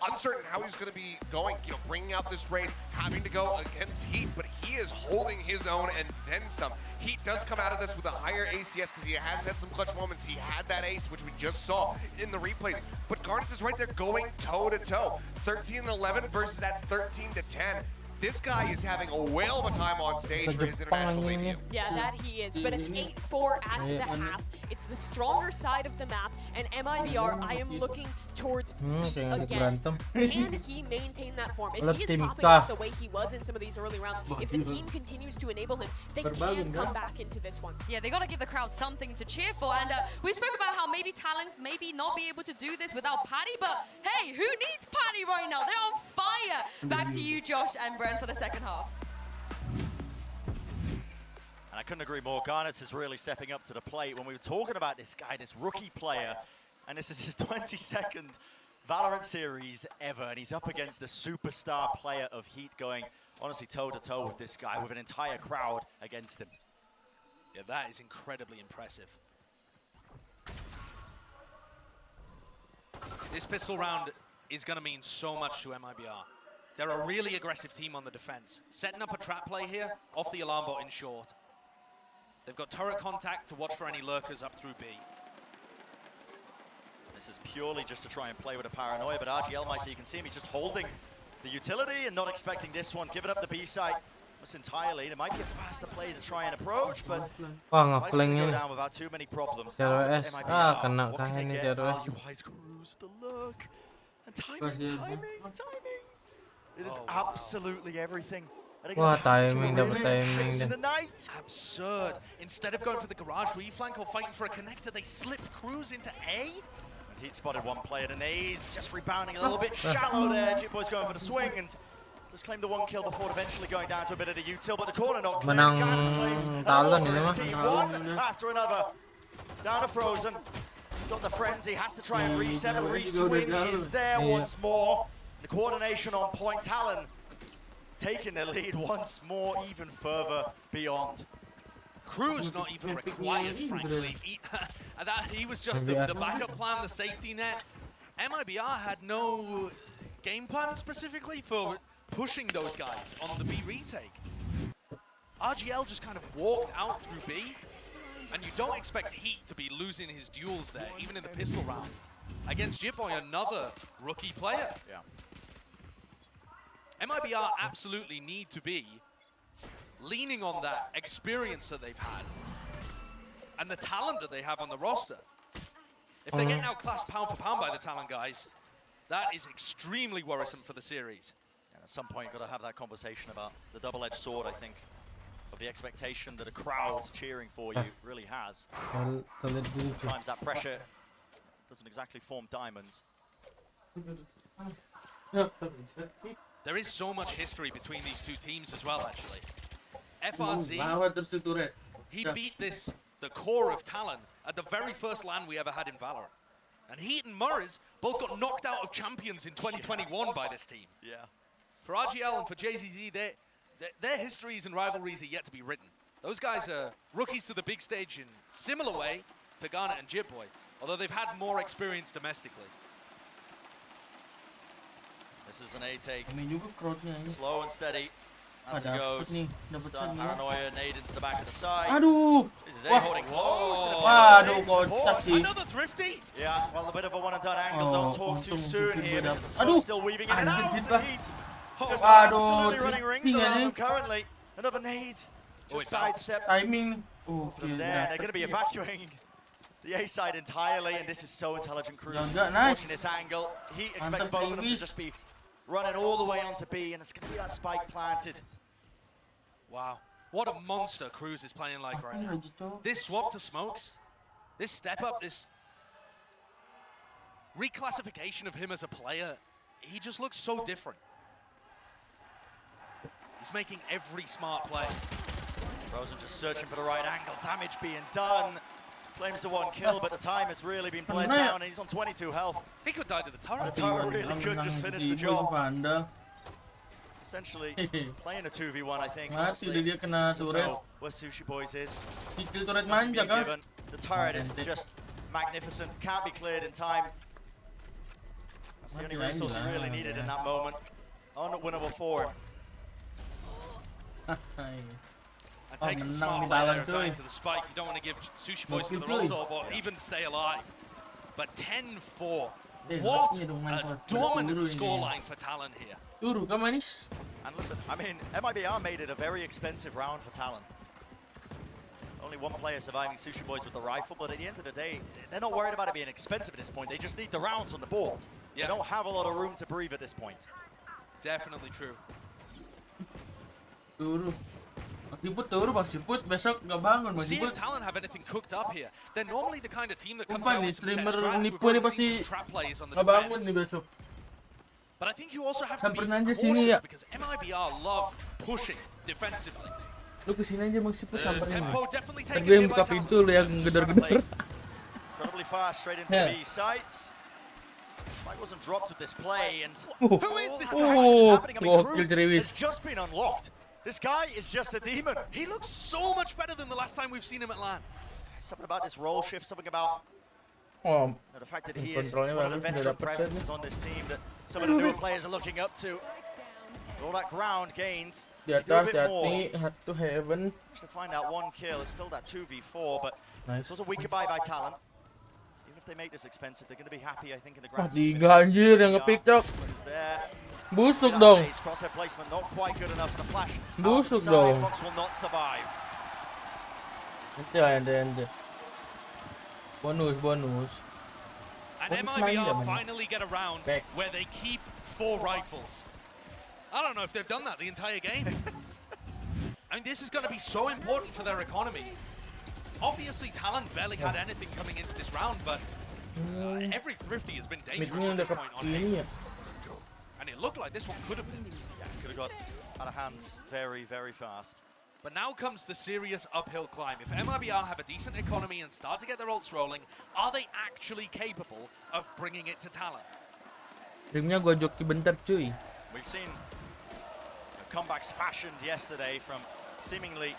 uncertain how he was going to be going, you know, bringing out this race, having to go against Heat, but he is holding his own and then some. Heat does come out of this with a higher ACS because he has had some clutch moments. He had that ace, which we just saw in the replays. But Garnet is right there going toe-to-toe. 13-11 versus that 13-10. This guy is having a whale of a time on stage for his international debut. Yeah, that he is. But it's 8-4 at the half. It's the stronger side of the map. And MIBR, I am looking towards Heat again. Can he maintain that form? If he is popping off the way he was in some of these early rounds, if the team continues to enable him, they can come back into this one. Yeah, they got to give the crowd something to cheer for. And we spoke about how maybe Talon maybe not be able to do this without Patty, but hey, who needs Patty right now? They're on fire. Back to you, Josh and Bren, for the second half. And I couldn't agree more. Garnet is really stepping up to the plate. When we were talking about this guy, this rookie player, and this is his 22nd Valorant series ever, and he's up against the superstar player of Heat, going honestly toe-to-toe with this guy with an entire crowd against him. Yeah, that is incredibly impressive. This pistol round is going to mean so much to MIBR. They're a really aggressive team on the defense. Setting up a trap play here, off the alarm bot in short. They've got turret contact to watch for any lurkers up through B. This is purely just to try and play with a paranoia, but RGL, Mike, so you can see him, he's just holding the utility and not expecting this one, giving up the B site almost entirely. It might be a faster play to try and approach, but Spike's going to go down without too many problems. Now it's up to MIBR. What can they get? Value-wise, Cruz with the look. And timing. It is absolutely everything. Wah, timing, dapat timing deh. Absurd. Instead of going for the garage reflank or fighting for a connector, they slip Cruz into A. And Heat spotted one player, and A's just rebounding a little bit shallow there. Jitboy's going for the swing and just claimed the one kill before eventually going down to a bit of the util, but the corner not clear. Menang Talon ini mah. One after another. Down to Frozen. Got the frenzy, has to try and reset. A re-swing is there once more. The coordination on point. Talon taking the lead once more, even further beyond. Cruz not even required, frankly. He was just the backup plan, the safety net. MIBR had no game plan specifically for pushing those guys on the B retake. RGL just kind of walked out through B, and you don't expect Heat to be losing his duels there, even in the pistol round. Against Jitboy, another rookie player. Yeah. MIBR absolutely need to be leaning on that experience that they've had and the talent that they have on the roster. If they're getting outclassed pound for pound by the talent guys, that is extremely worrisome for the series. And at some point, you've got to have that conversation about the double-edged sword, I think, of the expectation that a crowd cheering for you really has. Sometimes that pressure doesn't exactly form diamonds. There is so much history between these two teams as well, actually. FRZ, he beat the core of Talon at the very first LAN we ever had in Valorant. And Heat and Murray's both got knocked out of champions in 2021 by this team. Yeah. For RGL and for JZZ, their histories and rivalries are yet to be written. Those guys are rookies to the big stage in similar way to Garnet and Jitboy, although they've had more experience domestically. This is an A-take. Slow and steady as it goes. Stun paranoia, nade into the back of the side. Aduh. This is A holding close. Waduh, kocak sih. Another thrifty? Yeah, well, a bit of a one-and-done angle. Don't talk too soon here. Still weaving in and out. Just absolutely running rings around them currently. Another nade. Just sidestep. Timing. From there, they're going to be evacuating the A side entirely, and this is so intelligent. Cruz nice. watching this angle. He expects both of them to just be running all the way onto B, and it's going to be that spike planted. Wow, what a monster Cruz is playing like right now. This swap to smokes, this step up, this reclassification of him as a player, he just looks so different. He's making every smart play. Frozen just searching for the right angle, damage being done. Claims the one kill, but the time has really been played down, and he's on 22 health. He could die to the turret. The turret really could just finish the job. Essentially, playing a 2v1, I think. Mati udah dia kena turret. Where Sushi Boys is. Kill turret manja kah? The turret is just magnificent. Can't be cleared in time. That's the only resource he really needed in that moment. Unwinnable for him. And takes the smart play there of going to the spike. You don't want to give Sushi Boys to the rotor or even stay alive. But 10-4. What a dominant scoreline for Talon here. And listen, I mean, MIBR made it a very expensive round for Talon. Only one player surviving Sushi Boys with the rifle, but at the end of the day, they're not worried about it being expensive at this point. They just need the rounds on the board. Yeah. They don't have a lot of room to breathe at this point. Definitely true. See if Talon have anything cooked up here. They're normally the kind of team that comes out with some set strats. We've already seen some trap plays on the defense. But I think you also have to be cautious because MIBR love pushing defensively. Lu kesini aja Bang Siput samperin. Tapi gue yang buka pintu lu yang gedor-gedor. Incredibly fast, straight into the B sites. Spike wasn't dropped with this play, and who is this guy? What's happening? I mean, Cruz has just been unlocked. This guy is just a demon. He looks so much better than the last time we've seen him at LAN. Something about this role shift, something about the fact that he is one of the veteran presences on this team that some of the newer players are looking up to. All that ground gained. Diatas, hati, to heaven. To find out one kill, it's still that 2v4, but this was a weak goodbye by Talon. Even if they make this expensive, they're going to be happy, I think, in the grand. Tiga anjir yang nge-pick cok. Busuk dong. Crosshair placement not quite good enough for the flash. Busuk dong. Fox will not survive. Ente. Bonus. And MIBR finally get a round where they keep 4 rifles. I don't know if they've done that the entire game. I mean, this is going to be so important for their economy. Obviously, Talon barely had anything coming into this round, but every Thrifty has been dangerous at this point on A. And it looked like this one could have been. Yeah, could have got out of hands very, very fast. But now comes the serious uphill climb. If MIBR have a decent economy and start to get their ults rolling, are they actually capable of bringing it to Talon? Ringnya gua joki bentar cuy. We've seen comebacks fashioned yesterday from seemingly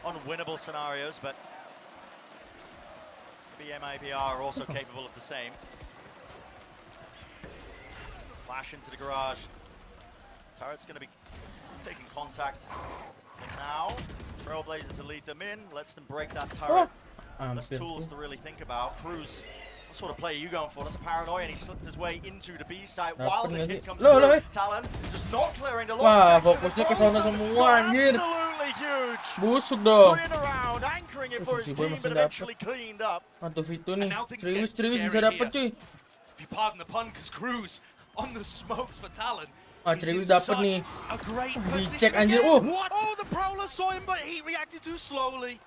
unwinnable scenarios, but maybe MIBR are also capable of the same. Flash into the garage. Turret's going to be taking contact. And now, Trailblazer to lead them in, lets them break that turret. Less tools to really think about. Cruz, what sort of play are you going for? That's a paranoia, and he slipped his way into the B site while this hit comes through. Talon just not clearing the long section. Fokusnya ke sana semua anjir. Absolutely huge. Busuk dong. Around, anchoring it for his team, but eventually cleaned up. Aduh Vito nih. Serius bisa dapat cuy. If you pardon the pun, because Cruz on the smokes for Talon. Serius dapat nih. Dicek anjir. Oh, the Prowler saw him, but he reacted too slowly.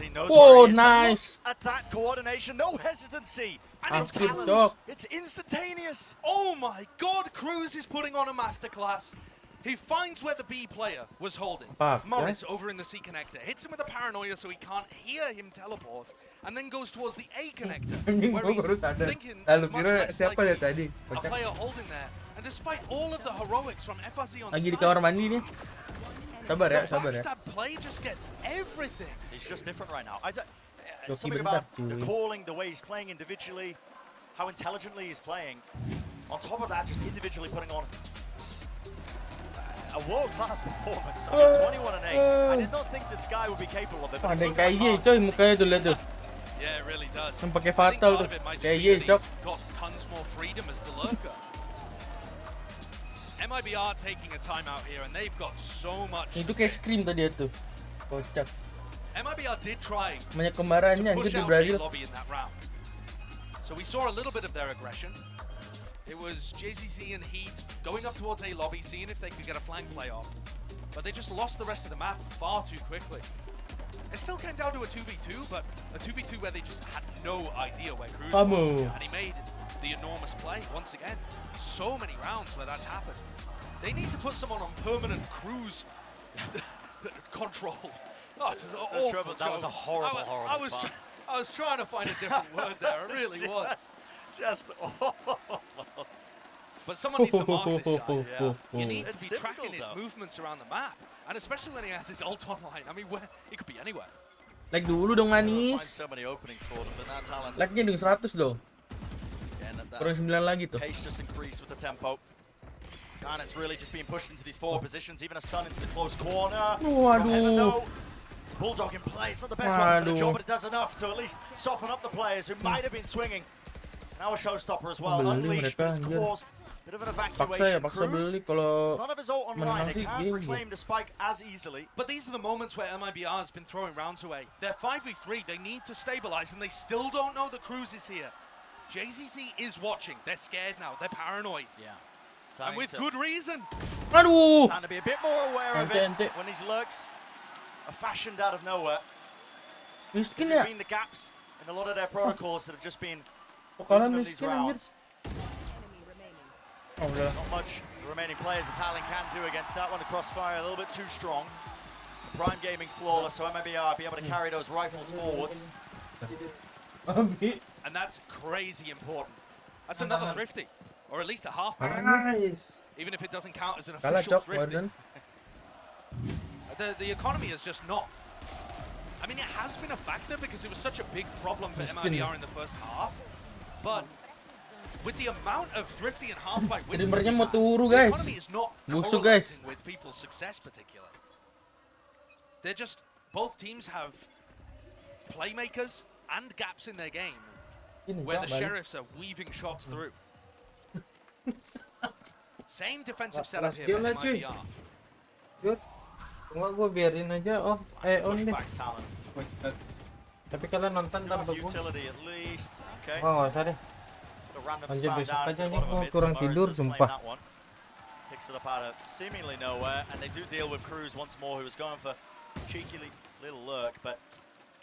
He knows whoa, where he is. nice. At that coordination, no hesitancy. And it's Talon's. It's instantaneous. Oh my God, Cruz is putting on a masterclass. He finds where the B player was holding. Morris over in the C connector. Hits him with a paranoia so he can't hear him teleport. And then goes towards the A connector. Where he's thinking there's much less likely a player holding there. And despite all of the heroics from FRC on lagi di kamar mandi nih. Sabar ya. Backstab play just gets everything. He's just different right now. Something about the calling, the way he's playing individually, how intelligently he's playing. On top of that, just individually putting on a world-class performance. I mean, 21 and 8. I did not think this guy would be capable of it. Ada yang kayak ye coy mukanya tuh lihat tuh. Yeah, it really does. Yang pakai fatal tuh. Kayak ye cok. Got tons more freedom as the lurker. MIBR taking a timeout here, and they've got so much. Itu kayak scream tadi tuh. Kocak. MIBR did try banyak kemarahannya anjir di Brazil. Lobby in that round. So we saw a little bit of their aggression. It was JCC and Heat going up towards A lobby, seeing if they could get a flank play off. But they just lost the rest of the map far too quickly. It still came down to a 2v2, but a 2v2 where they just had no idea where Cruz was. And he made the enormous play once again. So many rounds where that's happened. They need to put someone on permanent Cruz control. Oh, it's awful. That was a horrible, I was trying to find a different word there. I really was. Just awful. But someone needs to mark this guy. You need to be tracking his movements around the map. And especially when he has his ult online. I mean, he could be anywhere. Like dulu dong manis. Like-nya dong 100 dong. Kurang 9 lagi tuh. Pace just increased with the tempo. And it's really just being pushed into these forward positions, even a stun into the close corner. Waduh. It's Bulldog in play. It's not the best one for the job, but it does enough to at least soften up the players who might have been swinging. Now a showstopper as well, unleashed, but it's caused a bit of an evacuation. Paksa beli kalau none of his ult online, they can't reclaim the spike as easily. But these are the moments where MIBR has been throwing rounds away. They're 5v3, they need to stabilize, and they still don't know the cruise is here. JZZ is watching. They're scared now. They're paranoid. Yeah. And with good reason. Aduh. Starting to be a bit more aware of it when these lurks are fashioned out of nowhere. There's been the gaps in a lot of their protocols that have just been losing them these rounds. Not much the remaining players the Talon can do against that one. The crossfire a little bit too strong. Prime Gaming flawless, so MIBR be able to carry those rifles forwards. And that's crazy important. That's another thrifty. Or at least a half barrel. Nice. Even if it doesn't count as an official thrifty. The economy is just not. I mean, it has been a factor because it was such a big problem for MIBR in the first half. But with the amount of thrifty and half by wins, the economy is not correlating with people's success particularly. They're just, both teams have playmakers and gaps in their game where the Sheriffs are weaving shots through. Same defensive setup here for MIBR. Good. Enggak, gue biarin aja on deh. Tapi kalian nonton tanpa gue. Oh, nggak usah deh. Lanjut besok aja nih, gue kurang tidur sumpah. Picks it up out of seemingly nowhere, and they do deal with Cruz once more, who was going for a cheeky little lurk. But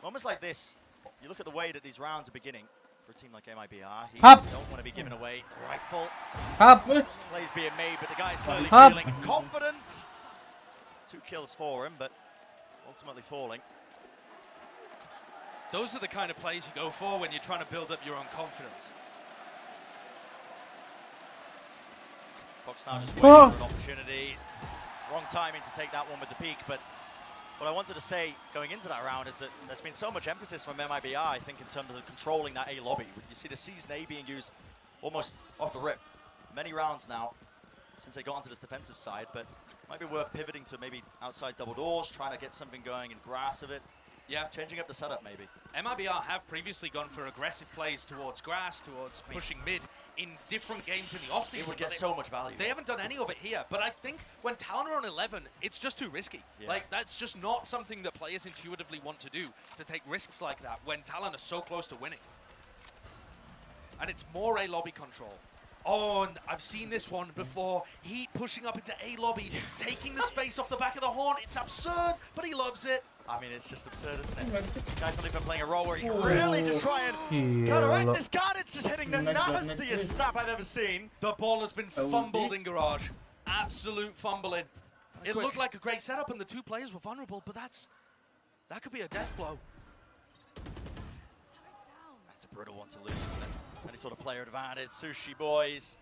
moments like this, you look at the way that these rounds are beginning. For a team like MIBR, he don't want to be giving away rifle. Plays being made, but the guy's clearly feeling confident. 2 kills for him, but ultimately falling. Those are the kind of plays you go for when you're trying to build up your own confidence. Fox now just waiting for an opportunity. Wrong timing to take that one with the peak, but what I wanted to say going into that round is that there's been so much emphasis from MIBR, I think, in terms of controlling that A lobby. You see the Season A being used almost off the rip. Many rounds now since they got onto this defensive side, but might be worth pivoting to maybe outside double doors, trying to get something going in grass of it. Yeah, changing up the setup maybe. MIBR have previously gone for aggressive plays towards grass, towards pushing mid in different games in the offseason. It would get so much value. They haven't done any of it here, but I think when Talon are on 11, it's just too risky. Yeah. Like, that's just not something that players intuitively want to do, to take risks like that when Talon are so close to winning. And it's more A lobby control. Oh, and I've seen this one before. Heat pushing up into A lobby, taking the space off the back of the horn. It's absurd, but he loves it. I mean, it's just absurd, isn't it? Guy's not even playing a role where he can really just try and counteract this card. It's just hitting the nastiest snap I've ever seen. The ball has been fumbled in Garage. Absolute fumbling. It looked like a great setup and the 2 players were vulnerable, but that could be a death blow. That's a brutal one to lose, isn't it? Any sort of player advantage. Sushi boys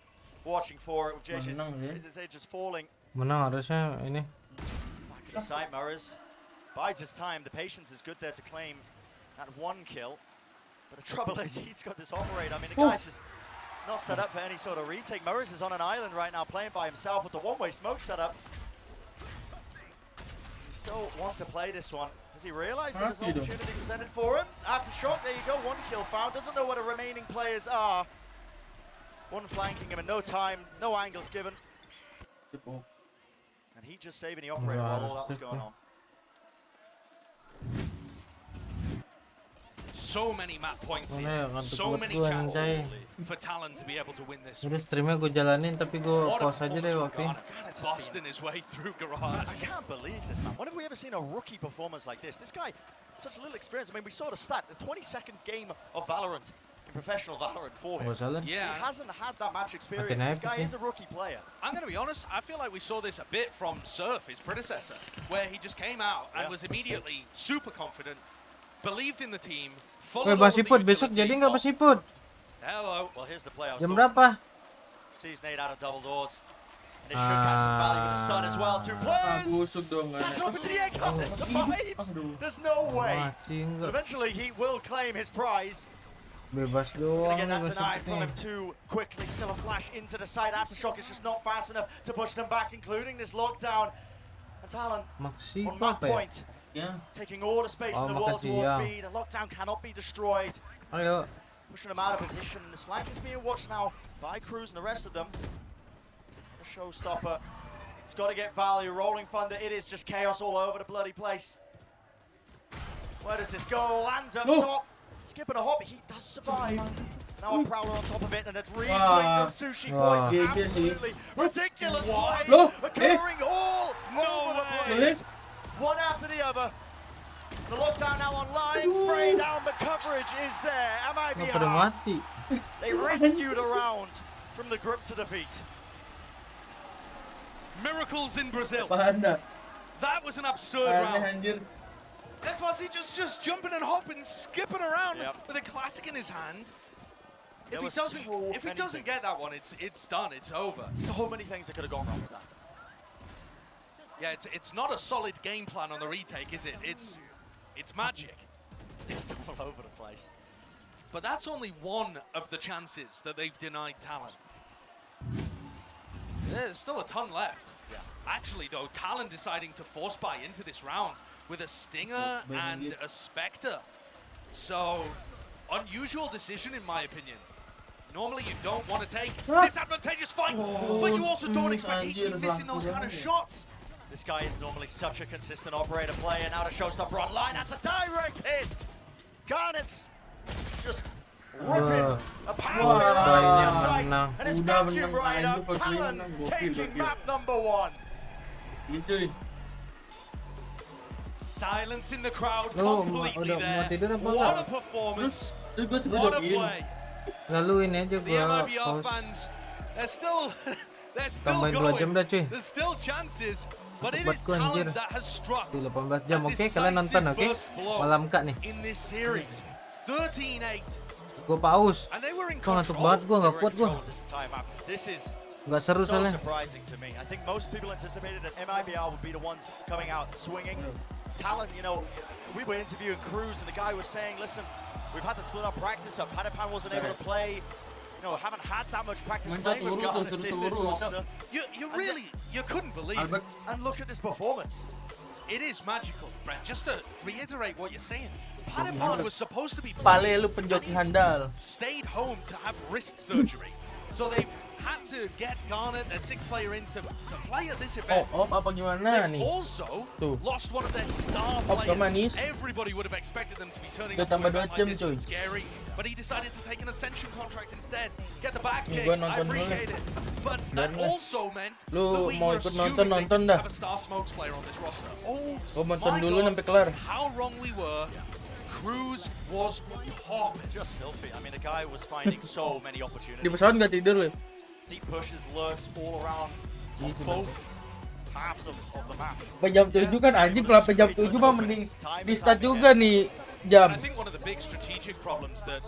watching for it with JJ's just falling. Menang harusnya ini. Back of the side, Murray's bides his time. The patience is good there to claim that 1 kill. But the trouble is he's got this operate. I mean, the guy's just not set up for any sort of retake. Murray's is on an island right now playing by himself with the one-way smoke setup. He still wants to play this one. Does he realize that there's an opportunity presented for him? Aftershock, there you go, 1 kill found. Doesn't know where the remaining players are. One flanking him in no time, no angles given. And he just saving the operator while all that was going on. So many map points here, so many chances for Talon to be able to win this. Jadi streamnya gue jalanin tapi gue pause aja deh waktu. Boston his way through Garage. I can't believe this, man. When have we ever seen a rookie performance like this? This guy, such little experience. I mean, we saw the stat, the 22nd game of Valorant, in professional Valorant for him. Yeah. He hasn't had that match experience. This guy is a rookie player. I'm going to be honest, I feel like we saw this a bit from Surf, his predecessor, where he just came out and was immediately super confident, believed in the team, followed Basiput besok jadi nggak Basiput? Hello. Well, here's the play. Jam berapa? Sees Nate out of double doors. And it should catch some value with the stun as well. 2 players! That's up into the egg cup, it survives! There's no way! But eventually he will claim his prize. Bebas Gonna doang get nih that denied from him basicnya. too quickly. Still a flash into the side. Aftershock is just not fast enough to push them back, including this lockdown. And Talon Maxi on map apa ya? point, taking all the space in the wall makasih, towards ya. B. The lockdown cannot be destroyed. Ayo. Pushing them out of position. This flank is being watched now by Cruz and the rest of them. A showstopper. It's got to get value. Rolling Thunder. It is just chaos all over the bloody place. Where does this go? Lands up top. Skipping a hop. He does survive. Now a Prowler on top of it and a re-swing of Sushi Boys. Absolutely ridiculous plays occurring all over the place. One after the other. The lockdown now online, spray down, but coverage is there. Pada mati. They rescued a round from the grips of defeat. Miracles in Brazil. Panda. That was an absurd round. Fuzzy just jumping and hopping, skipping around with a classic in his hand. If he doesn't get that one, it's done. It's over. So many things that could have gone wrong with that. Yeah, it's not a solid game plan on the retake, is it? It's magic. It's all over the place. But that's only one of the chances that they've denied Talon. There's still a ton left. Yeah. Actually, though, Talon deciding to force buy into this round with a Stinger and a Spectre. So, unusual decision in my opinion. Normally you don't want to take disadvantageous fights, but you also don't expect he to be missing those kind of shots. This guy is normally such a consistent operator player. Now the showstopper online. That's a direct hit. Garnet's just ripping a power sight. And it's vacuum rider. Talon taking map number 1. Silence in the crowd completely there. What a performance. What a play. Lalu ini aja The gua MIBR fans, they're still tambahin 2 jam going. dah cuy. There's still chances, but it is Buatku anjir. Talent that has struck 18 jam, oke? Kalian nonton, oke? Malam kak nih. in this series. 13-8. Gua paus. And they were in Gua ngantuk control. banget, gua nggak kuat gua. This is Nggak seru so soalnya. surprising to me. I think most people anticipated that MIBR would be the ones coming out swinging. Talon, you know, we were interviewing Cruz and the guy was saying, listen, we've had to split our practice up. Hadapan wasn't able to play. You know, haven't had that much practice playing with Garnets in this roster. You couldn't believe it. And look at this performance. It is magical, Brent. Just to reiterate what you're saying, Hadapan was supposed to be Pale lu penjoki handal. stayed home to have wrist surgery. So they've had to get Garnet, a 6th player in to play at this event. Apa gimana They've nih? also Tuh. lost one of their star Gak manis. players. Everybody would have expected them to be turning Udah up to tambah an event 2 jam like this cuy. and scary, but he decided to take an Ascension contract instead. Get the back Nih, kick, gua I nonton dulu appreciate it. But that Biar also meant Lu that we mau were ikut assuming nonton, they nonton didn't dah. have a star smokes player on this roster. Oh Gua nonton my dulu God, sampai kelar. how wrong we were. Cruz was top. Just filthy. I mean, the guy was finding so many Di opportunities. pesawat nggak tidur lu? Deep pushes, lurks all around on both halves of the map. Sampai jam 7 kan anjing, kalau sampai jam 7 mah mending di start juga nih jam. I think one of the big strategic problems that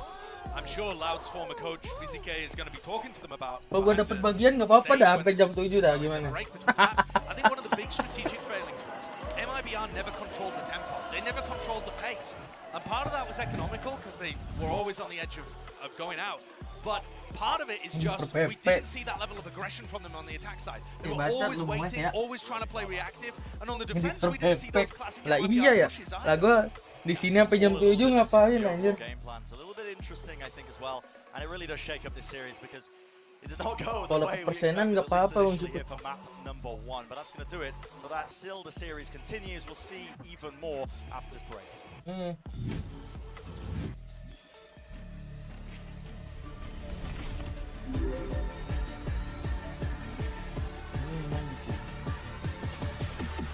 I'm sure Loud's former coach BZK is going to be talking to them about. Kalau gua dapat bagian nggak apa-apa dah sampai jam 7 dah gimana? I think one of the big strategic failings was MIBR never controlled the tempo. They never controlled the pace. And part of that was economical because they were always on the edge of going out. But part of it is just we didn't see that level of aggression from them on the attack side. They were always waiting, always trying to play reactive. And on the defense, we didn't see those classic Lah iya ya. Lah gua di sini sampai jam 7 ngapain anjir? Game plan's a little bit interesting, I think, as well. And it really does shake up this series because it did not go the Kalau way we persenan expected, nggak at least apa-apa initially untuk here for map number 1. But that's going to do it. For that, still the series continues. We'll see even more after this break.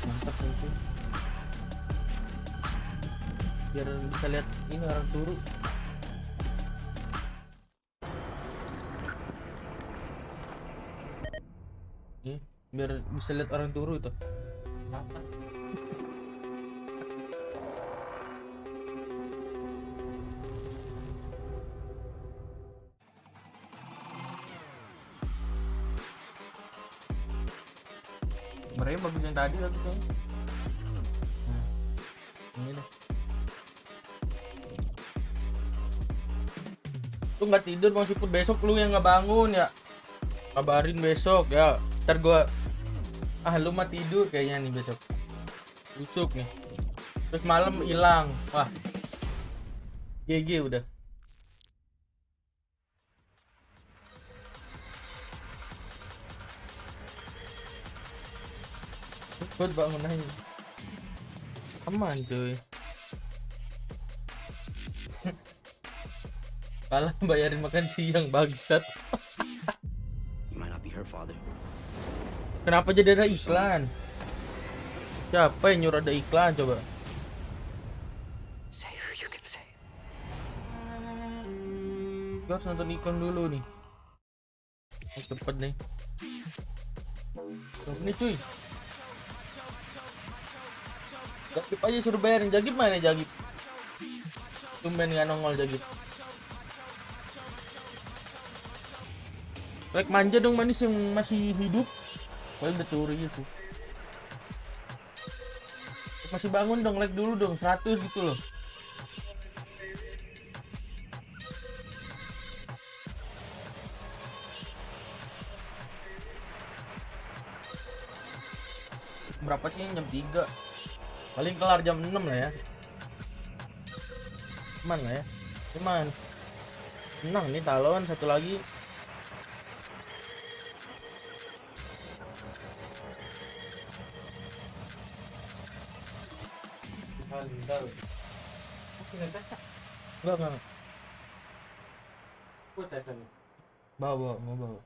Mantap itu. Biar bisa lihat ini orang turu. Biar bisa lihat orang turu itu. Mereka bagus yang tadi tapi kayaknya. Nah, ini deh. Lu nggak tidur mau siput besok, lu yang nggak bangun ya. Kabarin besok ya. Ntar gua lu mah tidur kayaknya nih besok. Busuk nih. Terus malam hilang. Wah. GG udah. Cepet bangun aja. Aman cuy. Kalah bayarin makan siang bangsat. You might not be her father. Kenapa jadi ada iklan? Siapa yang nyuruh ada iklan coba? Say who you can say. Gue harus nonton iklan dulu nih. Cepet nih. Ini cuy. Jagip aja suruh bayarin. Jagip mana Jagip? Tumben gak nongol Jagip. Rek manja dong manis yang masih hidup. Paling udah turi gitu. Masih bangun dong, like dulu dong, 100 gitu loh. Berapa sih jam 3? Paling kelar jam 6 lah ya. Cuman lah ya. Cuman menang nih talon satu lagi. Enggak. Bawa, mau bawa.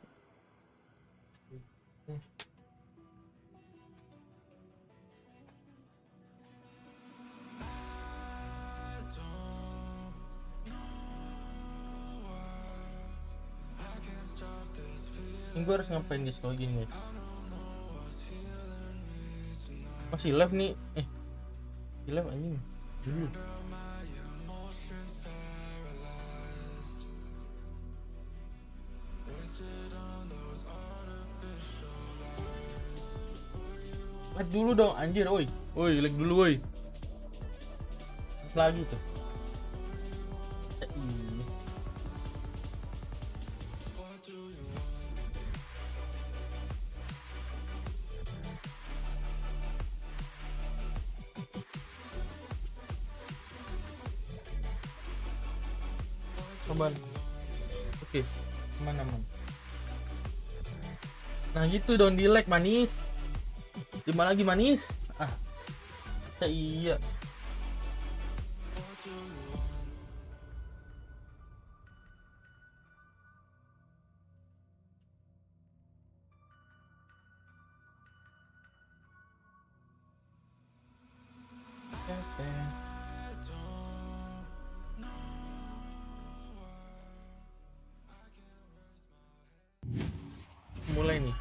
Ini gue harus ngapain guys kalau gini guys? Masih live nih. Live anjing. Dulu. Like dulu dong anjir, oi. Oi, like dulu oi. Lagi tuh. Aman. Oke, aman. Nah gitu dong, di like manis. Dimana lagi manis? Iya. Mulai nih.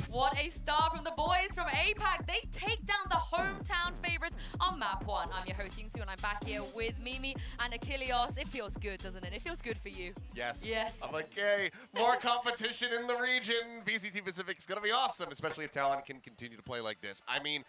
What a start from the boys from APAC. They take down the hometown favorites on map 1. I'm your host, Yingsu, and I'm back here with Mimi and Achilles. It feels good, doesn't it? It feels good for you. Yes. Yes. I'm like, yay, more competition in the region. VCT Pacific is going to be awesome, especially if Talon can continue to play like this. I mean,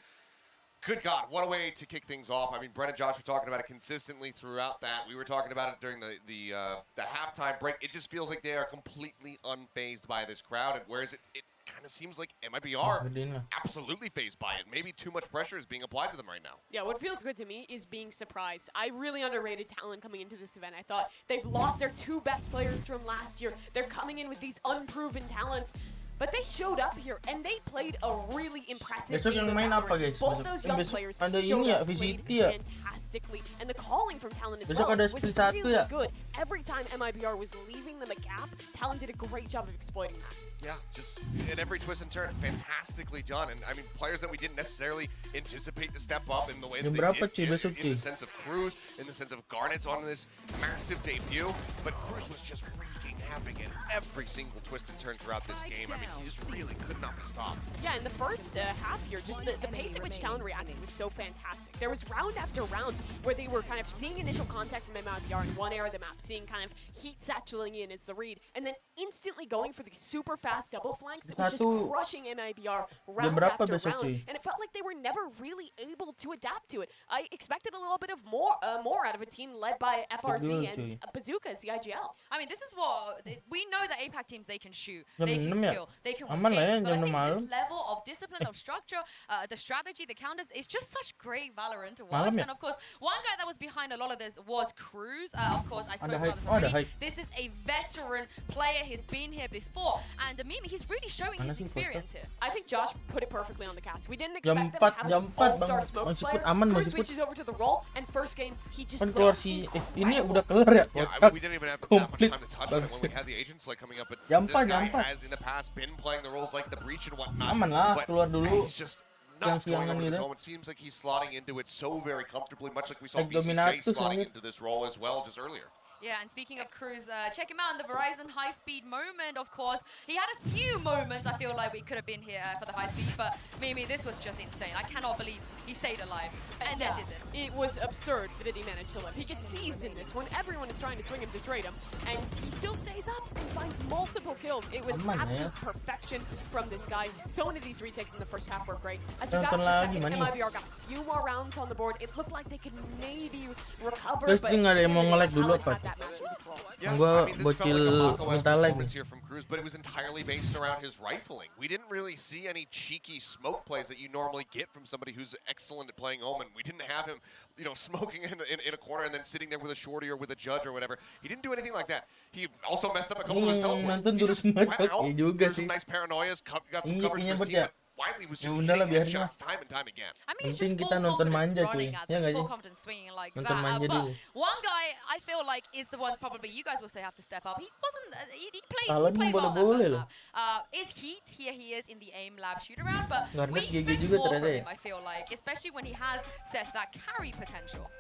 good God, what a way to kick things off. I mean, Brent and Josh were talking about it consistently throughout that. We were talking about it during the halftime break. It just feels like they are completely unfazed by this crowd, and whereas it kind of seems like MIBR absolutely phased by it. Maybe too much pressure is being applied to them right now. Yeah, what feels good to me is being surprised. I really underrated Talon coming into this event. I thought they've lost their 2 best players from last year. They're coming in with these unproven talents. But they showed up here and they played a really impressive Besok yang main apa guys? Both those young players ada showed ini ya, up VCT played ya. fantastically. And the calling from Talon as Besok well ada was split 1 really ya. good. Every time MIBR was leaving them a gap, Talon did a great job of exploiting that. Yeah, just at every twist and turn, fantastically done. And I mean, players that we didn't necessarily anticipate to step up in the way that they did, in the sense of Cruz, in the sense of Garnet's on this massive debut. But Cruz was just wreaking havoc in every single twist and turn throughout this game. I mean, He just really could not be stopped. Yeah, in the first half here, just the pace at which Talon reacted was so fantastic. There was round after round where they were kind of seeing initial contact from MIBR in one area of the map, seeing kind of heat satchelating in as the read, and then instantly going for these super fast double flanks that was just crushing MIBR round after round. And it felt like they were never really able to adapt to it. I expected a little bit of more out of a team led by FRZ and Bazooka as the IGL. I mean, this is what we know that APAC teams, they can shoot, they can kill, they can win games, but I think this level of discipline, of structure, the strategy, the counters, it's just such great Valorant to watch. And of course, one guy that was behind a lot of this was Cruz. Of course, I spoke about this already. This is a veteran player. He's been here before, and Mimi, he's really showing his experience here. I think Josh put it perfectly on the cast. We didn't expect them to have an all-star smoke player. Cruz switches over to the role, and first game, he just ini udah kelar ya. Yeah, I mean, we didn't even have that much time to touch on it when we had the agents like coming up, but this guy has in the past been playing the roles like the breach and whatnot. Aman lah, keluar dulu. He's just not going over this home. It seems like he's slotting into it so very comfortably, much like we saw BCJ slotting into this role as well just earlier. Yeah, and speaking of Cruz, check him out in the Verizon high-speed moment, of course. He had a few moments, I feel like we could have been here for the high-speed, but Mimi, this was just insane. I cannot believe he stayed alive and then did this. It was absurd that he managed to live. He gets seized in this when everyone is trying to swing him to trade him, and he still stays up and finds multiple kills. It was absolute perfection from this guy. So many of these retakes in the first half were great. As we got to the second, MIBR got a few more rounds on the board. It looked like they could maybe recover, but yeah, I mean, this felt like a Paco-esque performance here from Cruz, but it was entirely based around his rifling. We didn't really see any cheeky smoke plays that you normally get from somebody who's excellent at playing Omen. We didn't have him, you know, smoking in a corner and then sitting there with a shorty or with a judge or whatever. He didn't do anything like that. He also messed up a couple of his teleports. He just went out. There's some nice paranoias, got some coverage for his team, but Wiley was just hitting headshots time and time again. I mean, it's just full confidence running at them, full confidence swinging like that. But one guy I feel like is the one probably you guys will say have to step up. He wasn't, he played well that first lap. Is Heat, here he is in the aim lab shoot around, but we expect more from him, I feel like, especially when he has set that carry potential.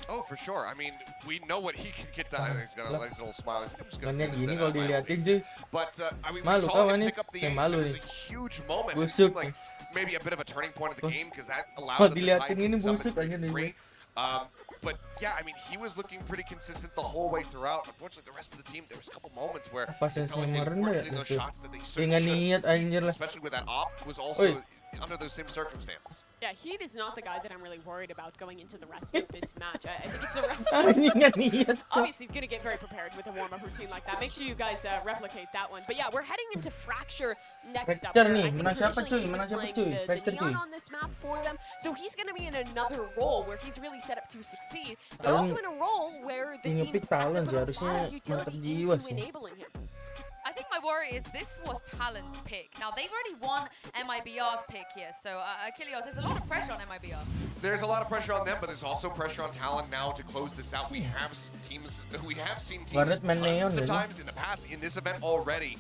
Oh, for sure. I mean, we know what he can get done. He's got a nice little smile. He's like, I'm just going to do this. But, I mean, we saw him pick up the ace. It was a huge moment. It seemed like maybe a bit of a turning point of the game because that allowed them to tie things up at 3. But, yeah, I mean, he was looking pretty consistent the whole way throughout. Unfortunately, the rest of the team, there was a couple moments where they felt like they weren't hitting those shots that they certainly should, especially with that op was also under those same circumstances. Yeah, Heat is not the guy that I'm really worried about going into the rest of this match. I think it's a rest. Obviously, going to get very prepared with a warm-up routine like that. Make sure you guys replicate that one. But yeah, we're heading into Fracture next up. I think traditionally he was playing the Neon on this map for them. So he's going to be in another role where he's really set up to succeed. But also in a role where the team has to put a lot of utility into enabling him. I think my worry is this was Talon's pick. Now, they've already won MIBR's pick here, so Achilles, there's a lot of pressure on MIBR. There's a lot of pressure on them, but there's also pressure on Talon now to close this out. We have seen teams tons of times in the past in this event already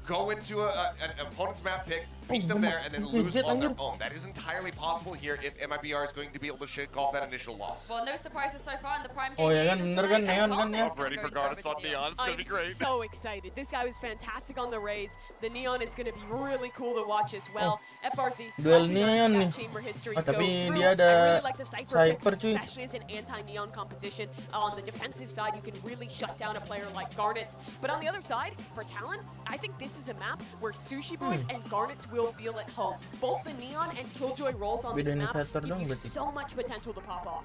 go into an opponent's map pick, beat them there, and then lose on their own. That is entirely possible here if MIBR is going to be able to shake off that initial loss. Well, no surprises so far in the prime game. Oh yeah, I'm ready for Garnets on Neon. It's going to be great. I'm so excited. This guy was fantastic on the Rays. The Neon is going to be really cool to watch as well. FRZ, duel Neon nih. Tapi dia ada Cypher cuy. Especially as an anti-Neon competition. On the defensive side, you can really shut down a player like Garnets. But on the other side, for Talon, I think this is a map where Sushi Boys and Garnets will feel at home. Both the Neon and Killjoy roles on this map give you so much potential to pop off.